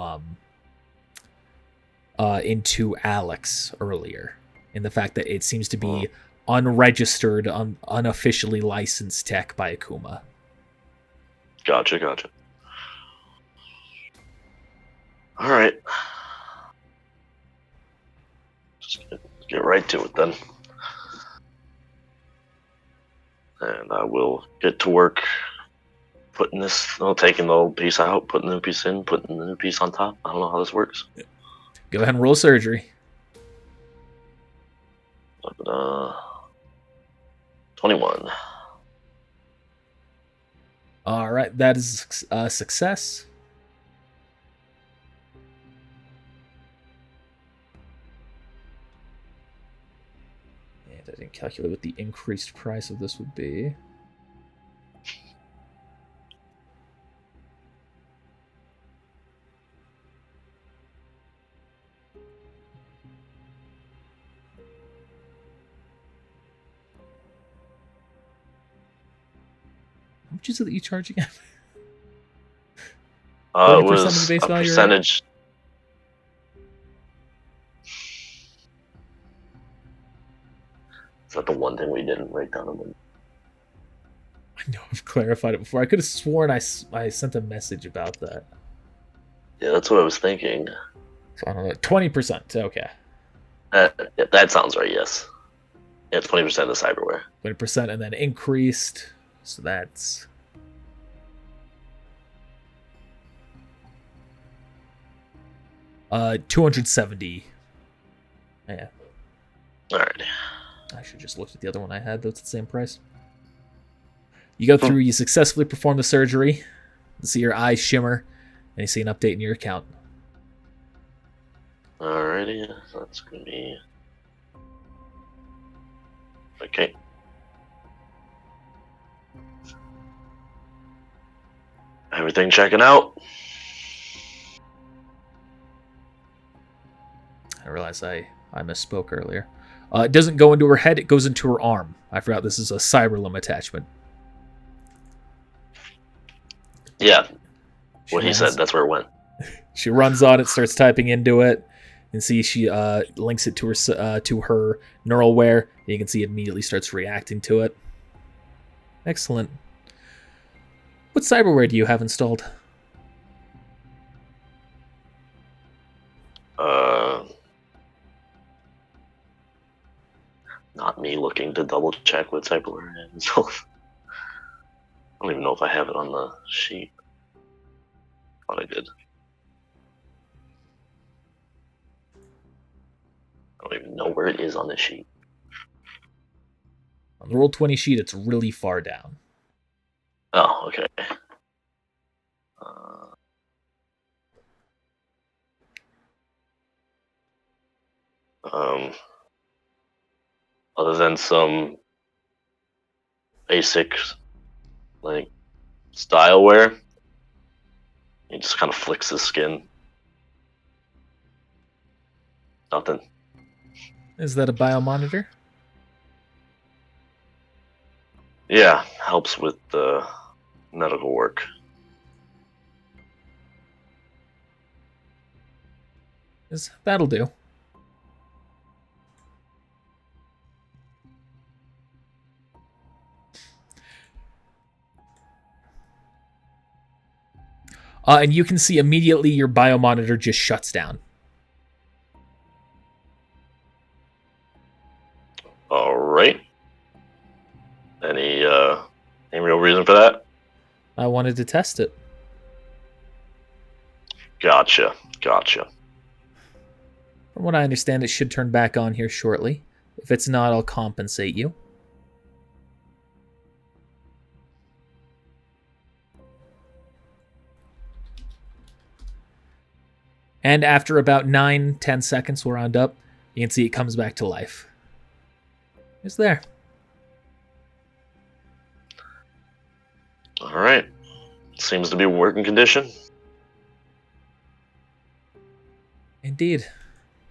Alex earlier, in the fact that it seems to be unregistered, unofficially licensed tech by Akuma. Gotcha. All right. Just get right to it then. And I will get to work taking the old piece out, putting the new piece in, putting the new piece on top. I don't know how this works. Go ahead and roll surgery. 21. All right, that is a success. And I didn't calculate what the increased price of this would be. How much is it that you charge again? It 40% of the was base a value, right? percentage. Is that the one thing we didn't write down? I know I've clarified it before. I could have sworn I sent a message about that. Yeah, that's what I was thinking. So I don't know. 20%. Okay. Yeah, that sounds right, yes. Yeah, 20% of the cyberware. 20% and then increased. So that's... $270. Yeah. Alright. I should just looked at the other one I had, though it's the same price. You go through, you successfully perform the surgery. You see your eyes shimmer, and you see an update in your account. Alrighty, so that's gonna be Okay. Everything checking out. I realize I misspoke earlier. It doesn't go into her head, it goes into her arm. I forgot this is a Cyberlim attachment. Yeah, She what he runs- said, that's where it went. She runs on it, starts typing into it, and see she links it to her Neuralware. And you can see it immediately starts reacting to it. Excellent. What cyberware do you have installed? Not me looking to double check what cyberware I have. So I don't even know if I have it on the sheet. Thought I did. I don't even know where it is on the sheet. On the Roll20 sheet, it's really far down. Oh, okay. Other than some basic, like, style wear, he just kind of flicks his skin. Nothing. Is that a biomonitor? Yeah, helps with the medical work. That'll do. And you can see immediately your biomonitor just shuts down. All right. Any real reason for that? I wanted to test it. Gotcha. From what I understand, it should turn back on here shortly. If it's not, I'll compensate you. And after about 9-10 seconds, we'll round up, you can see it comes back to life. It's there. All right. Seems to be working condition. Indeed.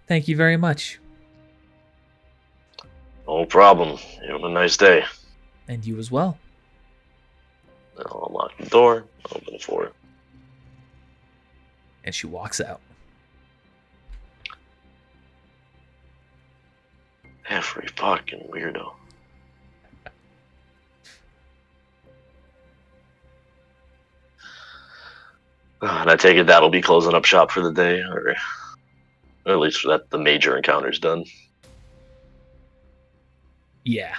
Thank you very much. No problem. You have a nice day. And you as well. I'll unlock the door, open it for her. And she walks out. Every fucking weirdo. And I take it that'll be closing up shop for the day, or at least that the major encounter's done. Yeah.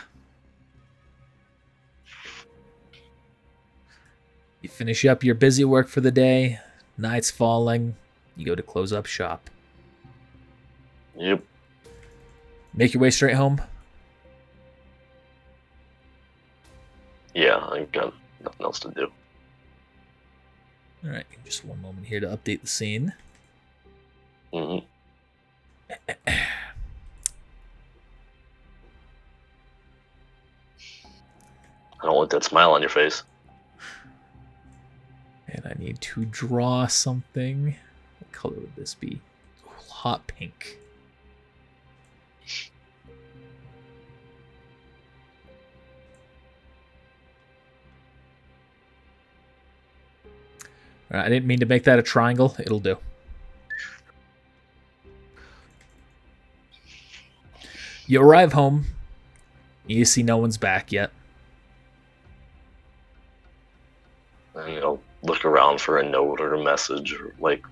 You finish up your busy work for the day. Night's falling. You go to close up shop. Yep. Make your way straight home. Yeah, I ain't got nothing else to do. All right, just one moment here to update the scene. Mm-hmm. I don't want that smile on your face. And I need to draw something. What color would this be? Ooh, hot pink. All right, I didn't mean to make that a triangle. It'll do. You arrive home. You see no one's back yet. And I'll look around for a note or a message, or like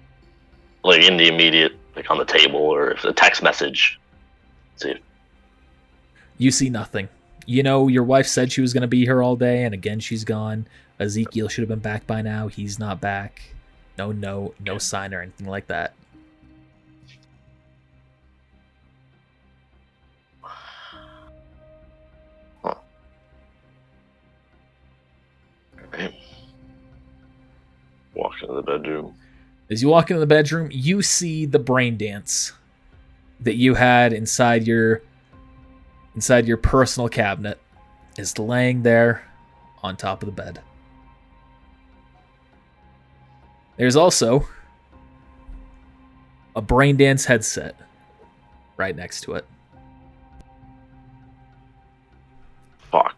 in the immediate, like on the table, or a text message. See if You see nothing. You know, your wife said she was going to be here all day, and again, she's gone. Ezekiel should have been back by now. He's not back. No note, no sign or anything like that. Right. Walk into the bedroom. As you walk into the bedroom, you see the brain dance that you had inside your inside your personal cabinet is laying there on top of the bed. There's also a Braindance headset right next to it. Fuck.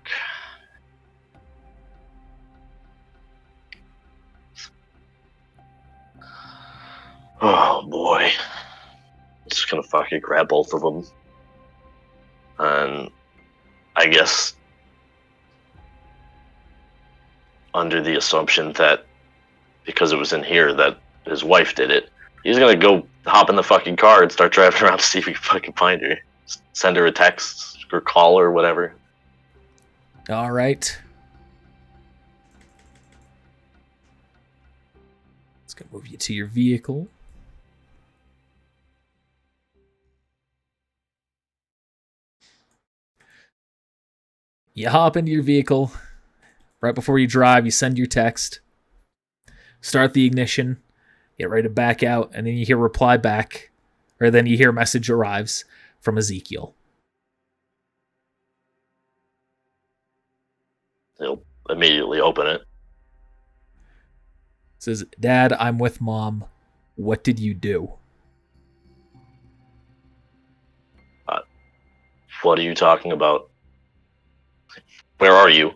Oh boy. Just gonna fucking grab both of them. And I guess under the assumption that because it was in here that his wife did it, he's gonna go hop in the fucking car and start driving around to see if he can fucking find her. Send her a text or call her or whatever. All right. Let's go move you to your vehicle. You hop into your vehicle. Right before you drive, you send your text. Start the ignition. Get ready to back out. And then you hear reply back. Or then you hear a message arrives from Ezekiel. He'll immediately open it. It says, Dad, I'm with Mom. What did you do? What are you talking about? Where are you?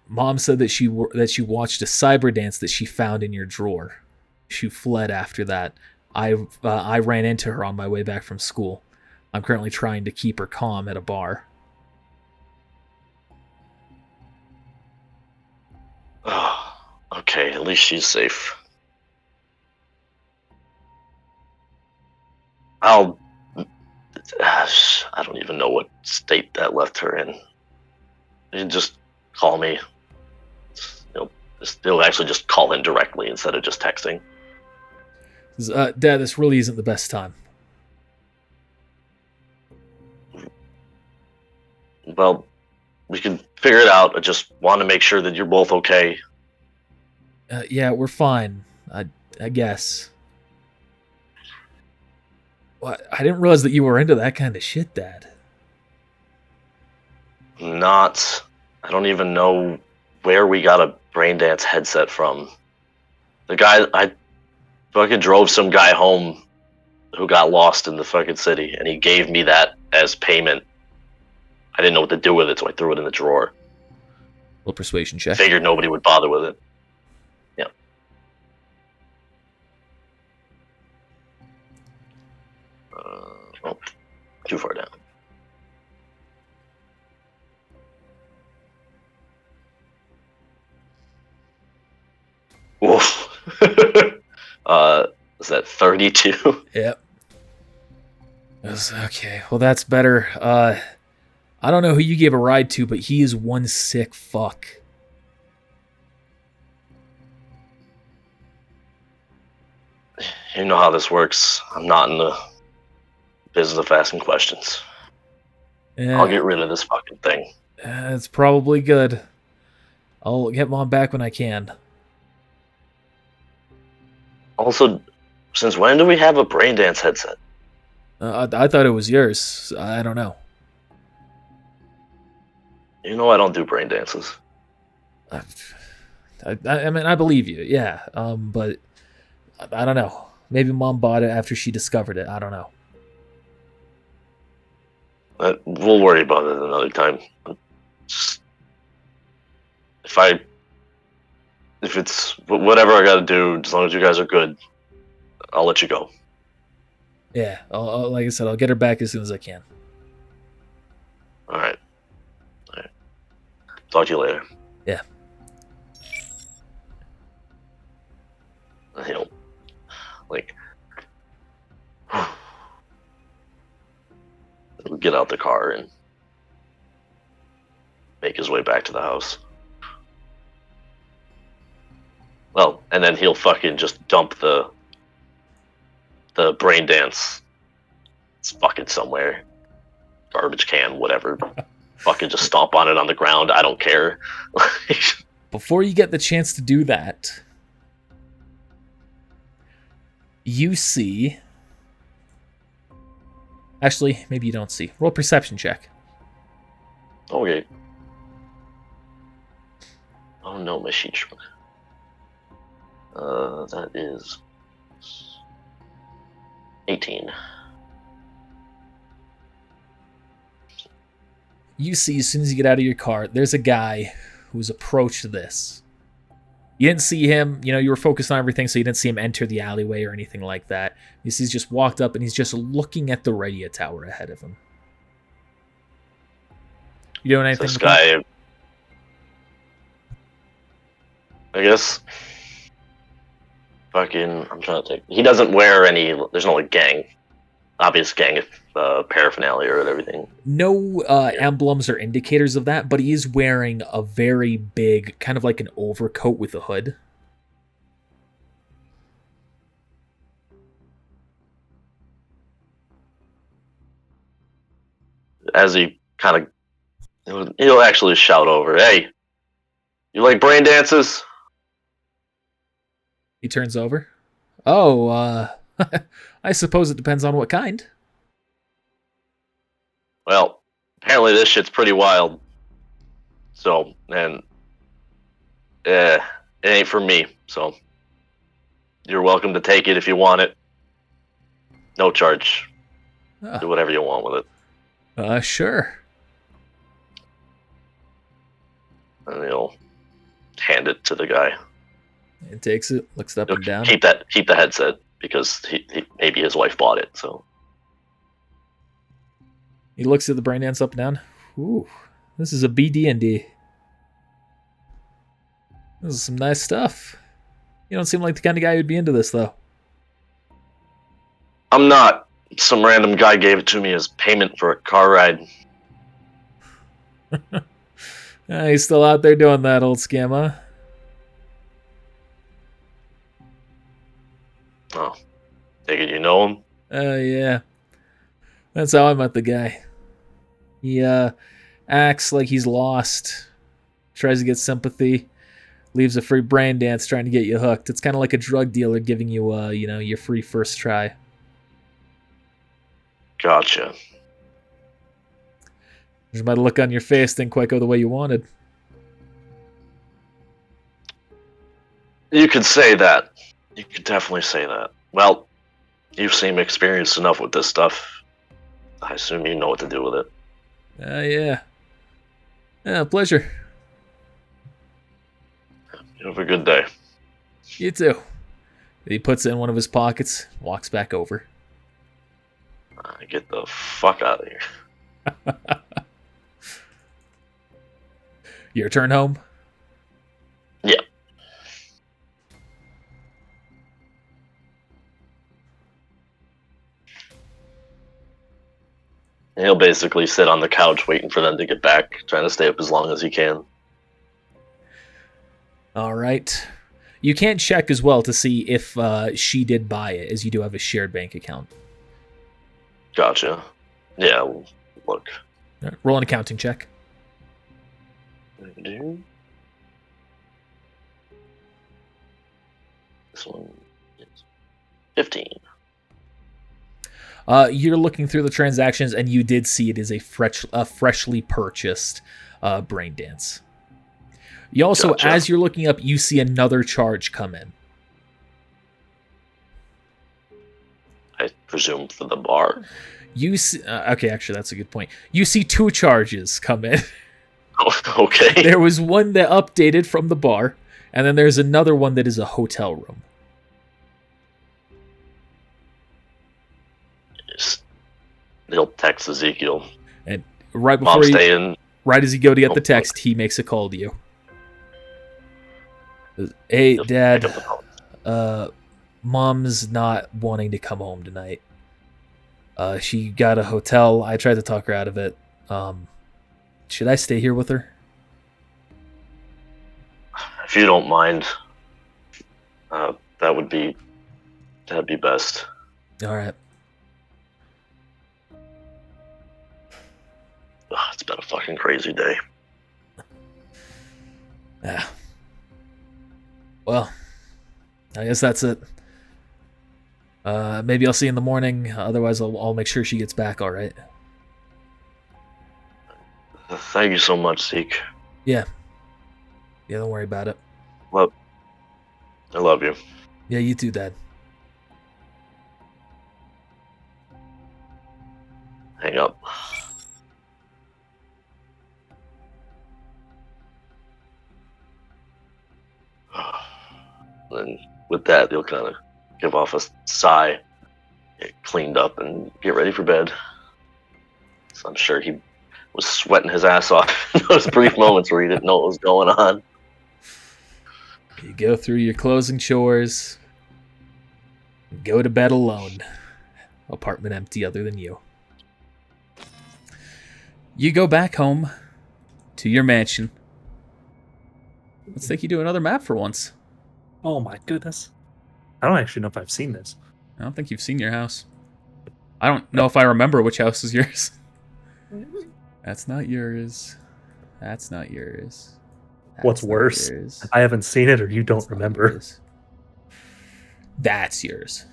Mom said that she watched a cyber dance that she found in your drawer. She fled after that. I ran into her on my way back from school. I'm currently trying to keep her calm at a bar. Oh, okay, at least she's safe. I don't even know what state that left her in. You just call me. They'll actually just call in directly instead of just texting. Dad, this really isn't the best time. Well, we can figure it out. I just want to make sure that you're both okay. Yeah, we're fine. I guess. Well, I didn't realize that you were into that kind of shit, Dad. Not. I don't even know where we got a Braindance headset from. The guy, I fucking drove some guy home who got lost in the fucking city, and he gave me that as payment. I didn't know what to do with it, so I threw it in the drawer. Little persuasion check. Figured nobody would bother with it. Yeah. Oh, too far down. Oof. Is that 32? Yep. Okay, well that's better. I don't know who you gave a ride to, but he is one sick fuck. You know how this works. I'm not in the business of asking questions. Yeah, I'll get rid of this fucking thing. it's probably good. I'll get Mom back when I can. Also, since when do we have a Braindance headset? I thought it was yours. I don't know. You know I don't do brain dances. I mean, I believe you, yeah. But I don't know. Maybe Mom bought it after she discovered it. I don't know. We'll worry about it another time. Just, if it's whatever I gotta do, as long as you guys are good, I'll let you go. Yeah, like I said, I'll get her back as soon as I can. All right. Talk to you later. Yeah. Like, he'll get out the car and make his way back to the house. Well, and then he'll fucking just dump the Braindance. It's fucking somewhere. Garbage can, whatever. Fucking just stomp on it on the ground. I don't care. Before you get the chance to do that, you see Actually, maybe you don't see. Roll a perception check. Okay. Oh no, my sheet shrunk. That is 18. You see, as soon as you get out of your car, there's a guy who's approached this. You didn't see him, you were focused on everything, so you didn't see him enter the alleyway or anything like that. You see, he's just walked up and he's just looking at the radio tower ahead of him. You doing anything? This guy, I guess, fucking, I'm trying to think. He doesn't wear any, there's no like obvious gang paraphernalia or everything. No emblems or indicators of that, but he is wearing a very big, kind of like an overcoat with a hood. As he kind of, he'll actually shout over, "Hey, you like brain dances?" He turns over. Oh, I suppose it depends on what kind. Well, apparently this shit's pretty wild. So, and it ain't for me. So, you're welcome to take it if you want it. No charge. Do whatever you want with it. Sure. And he'll hand it to the guy. He takes it, looks up He'll and down. keep the headset because he maybe his wife bought it. So He looks at the brain dance up and down. Ooh, this is a BD&D. This is some nice stuff. You don't seem like the kind of guy who'd be into this, though. I'm not. Some random guy gave it to me as payment for a car ride. He's still out there doing that old scam, huh? Oh, take it you know him? Yeah. That's how I met the guy. He acts like he's lost, tries to get sympathy, leaves a free brain dance trying to get you hooked. It's kind of like a drug dealer giving you, your free first try. Gotcha. Just by the look on your face, didn't quite go the way you wanted. You could say that. You could definitely say that. Well, you seem experienced enough with this stuff. I assume you know what to do with it. Yeah. Yeah, pleasure. You have a good day. You too. He puts it in one of his pockets, walks back over. Get the fuck out of here. Your turn home? Yeah. He'll basically sit on the couch waiting for them to get back, trying to stay up as long as he can. All right. You can't check as well to see if she did buy it, as you do have a shared bank account. Gotcha. Yeah, look. All right, roll an accounting check. This one is 15. You're looking through the transactions, and you did see it is a freshly purchased brain dance. You also, Gotcha. as you're looking up, you see another charge come in. I presume for the bar. You see, okay, actually, that's a good point. You see two charges come in. Oh, okay. There was one that updated from the bar, and then there's another one that is a hotel room. He'll text Ezekiel. And right before Mom's staying. right as you go to get Oh, the text, he makes a call to you. Hey, He'll Dad. pick up the phone. Mom's not wanting to come home tonight. She got a hotel. I tried to talk her out of it. Should I stay here with her? If you don't mind, that'd be best. All right. It's been a fucking crazy day. Yeah. Well, I guess that's it. Maybe I'll see you in the morning. Otherwise, I'll make sure she gets back all right. Thank you so much, Zeke. Yeah, don't worry about it. Well, I love you. Yeah, you too, Dad. Hang up. And with that, you'll kind of give off a sigh, get cleaned up, and get ready for bed. So I'm sure he was sweating his ass off in those brief moments where he didn't know what was going on. You go through your closing chores, go to bed alone. Apartment empty other than you. You go back home to your mansion. Let's think you do another map for once. Oh my goodness. I don't actually know if I've seen this. I don't think you've seen your house. I don't know if I remember which house is yours. That's not yours. That's not yours. What's That's not worse? yours. I haven't seen it or you don't That's not remember. yours. That's yours.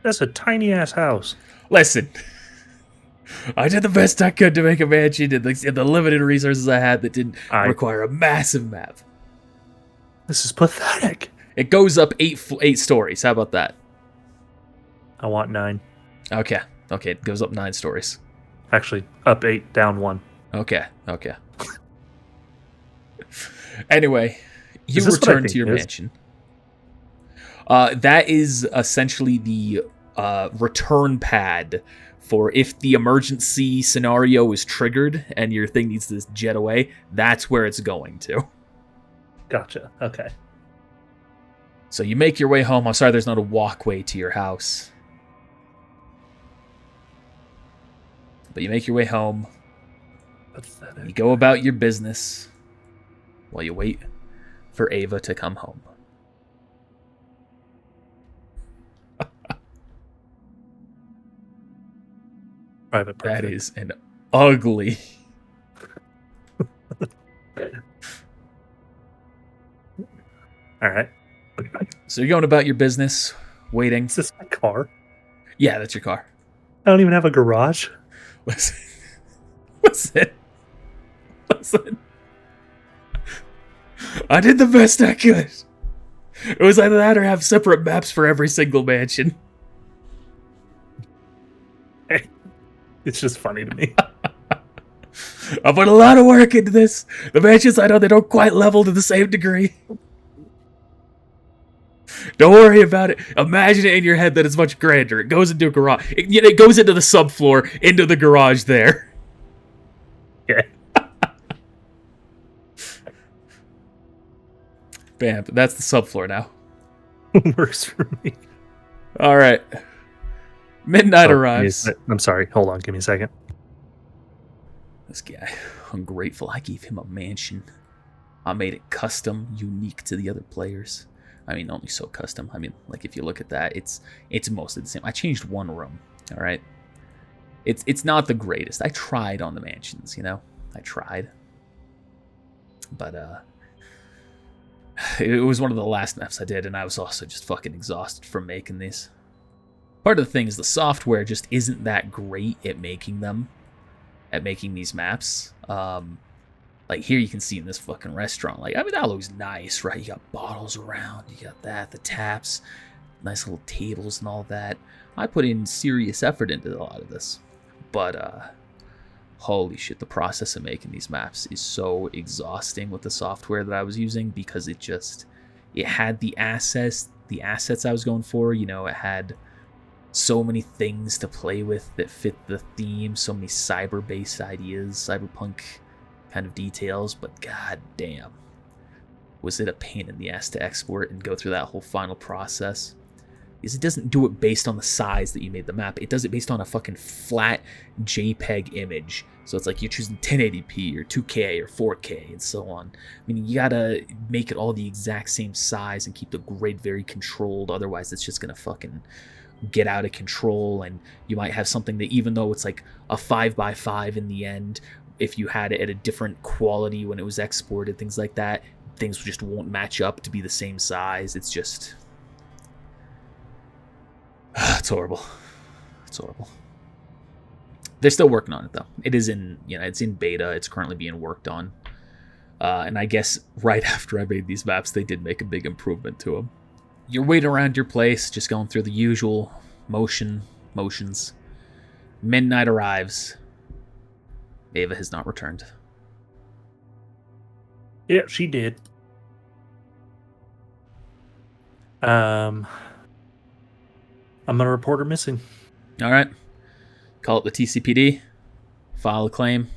That's a tiny ass house. Listen, I did the best I could to make a mansion in the limited resources I had that didn't require a massive map. This is pathetic. It goes up eight stories. How about that? I want 9. Okay, it goes up 9 stories. Actually, up 8, down 1. Okay. Anyway, you Is this what I return think to your it is? mansion. That is essentially the return pad for if the emergency scenario is triggered and your thing needs to jet away. That's where it's going to. Gotcha. Okay. So you make your way home. I'm sorry there's not a walkway to your house. But you make your way home. Pathetic. You go about your business while you wait for Ava to come home. Private That perfect. is an ugly... All right. So you're going about your business, waiting. Is this my car? Yeah, that's your car. I don't even have a garage. Listen. I did the best I could. It was either that or have separate maps for every single mansion. It's just funny to me. I put a lot of work into this. The mansions, I know they don't quite level to the same degree. Don't worry about it. Imagine it in your head that it's much grander. It goes into a garage. It goes into the subfloor, into the garage there. Yeah. Bam. That's the subfloor now. Works for me. All right. Midnight Oh, arrives. I'm sorry. Hold on. Give me a second. This guy, ungrateful. I gave him a mansion. I made it custom, unique to the other players. I mean, only so custom. I mean, like if you look at that, it's mostly the same. I changed one room. All right. It's not the greatest. I tried on the mansions, you know. I tried, but it was one of the last maps I did, and I was also just fucking exhausted from making these. Part of the thing is the software just isn't that great at making them, at making these maps. Like here you can see in this fucking restaurant, like, I mean, that looks nice, right? You got bottles around, you got that, the taps, nice little tables and all that. I put in serious effort into a lot of this, but holy shit, the process of making these maps is so exhausting with the software that I was using, because it had the assets I was going for, you know. It had so many things to play with that fit the theme, so many cyber-based ideas, cyberpunk kind of details, but god damn, was it a pain in the ass to export and go through that whole final process. Because it doesn't do it based on the size that you made the map, it does it based on a fucking flat JPEG image. So it's like you're choosing 1080p or 2K or 4K and so on. I mean, you gotta make it all the exact same size and keep the grid very controlled, otherwise it's just gonna fucking get out of control. And you might have something that, even though it's like a 5x5 in the end, if you had it at a different quality when it was exported, things like that, things just won't match up to be the same size. It's just It's horrible. It's horrible. They're still working on it though. It is in, it's in beta. It's currently being worked on. And I guess right after I made these maps, they did make a big improvement to them. You're waiting around your place, just going through the usual motions. Midnight arrives. Ava has not returned. Yeah, she did. I'm gonna report her missing. All right. Call it the TCPD. File a claim.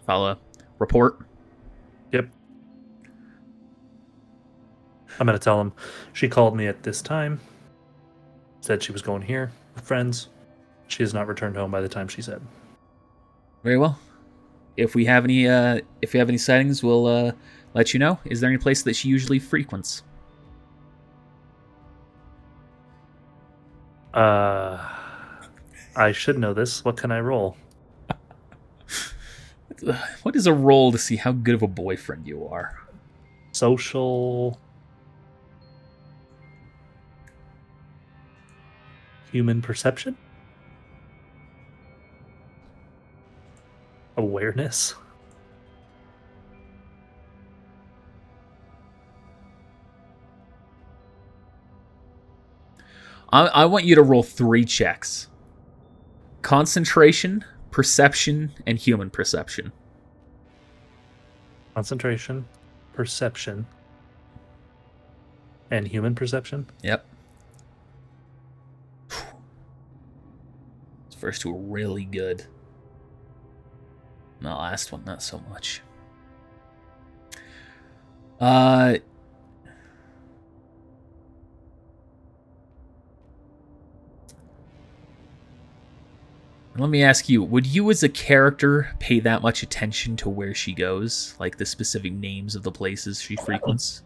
File a report. Yep. I'm gonna tell him she called me at this time. Said she was going here with friends. She has not returned home by the time she said. Very well. If we have any sightings, we'll let you know. Is there any place that she usually frequents? I should know this. What can I roll? What is a roll to see how good of a boyfriend you are? Social. Human perception? Awareness? I want you to roll 3 checks. Concentration, perception, and human perception. Concentration, perception, and human perception? Yep. These first 2 are really good. The last one, not so much. Let me ask you, would you as a character pay that much attention to where she goes? Like the specific names of the places she frequents?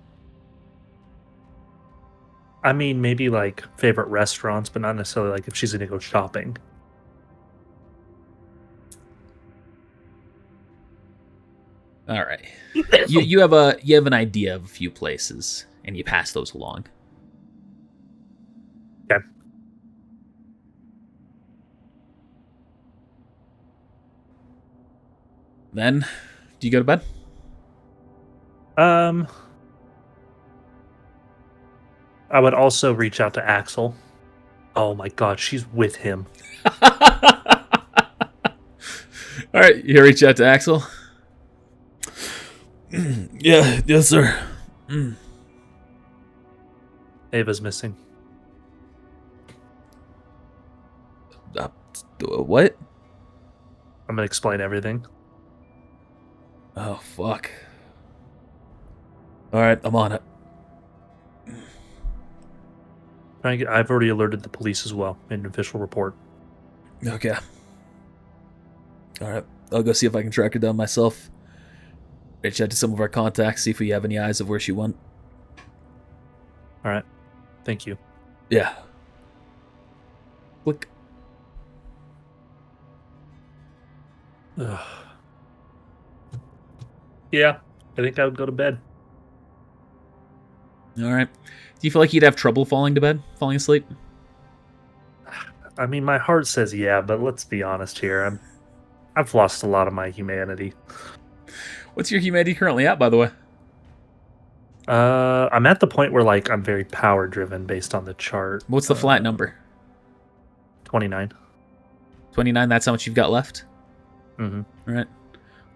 I mean, maybe like favorite restaurants, but not necessarily like if she's going to go shopping. All right. You have an idea of a few places, and you pass those along. Okay. Then, do you go to bed? I would also reach out to Axel. Oh my god, she's with him. All right, you reach out to Axel. Yeah, yes, sir. Ava's missing. What? I'm gonna explain everything. Oh, fuck. All right, I'm on it. I've already alerted the police as well. Made an official report. Okay. All right, I'll go see if I can track her down myself. Reach out to some of our contacts, see if we have any eyes of where she went. All right. Thank you. Yeah. Click. Ugh. Yeah, I think I would go to bed. All right. Do you feel like you'd have trouble falling asleep? I mean, my heart says yeah, but let's be honest here. I've lost a lot of my humanity. What's your humanity currently at, by the way? I'm at the point where like I'm very power driven based on the chart. What's the flat number? 29. 29, that's how much you've got left? Mm-hmm. All right.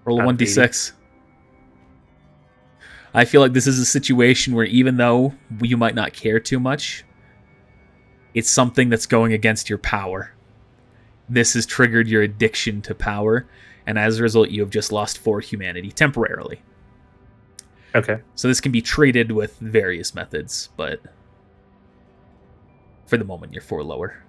Roll a Out of 1d6. I feel like this is a situation where even though you might not care too much, it's something that's going against your power. This has triggered your addiction to power, and as a result, you have just lost 4 humanity temporarily. Okay. So this can be treated with various methods, but for the moment, you're 4 lower.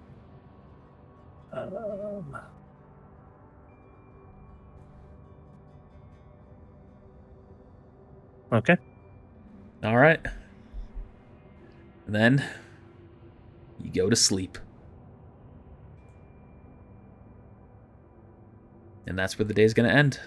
Okay. All right. And then you go to sleep. And that's where the day's going to end.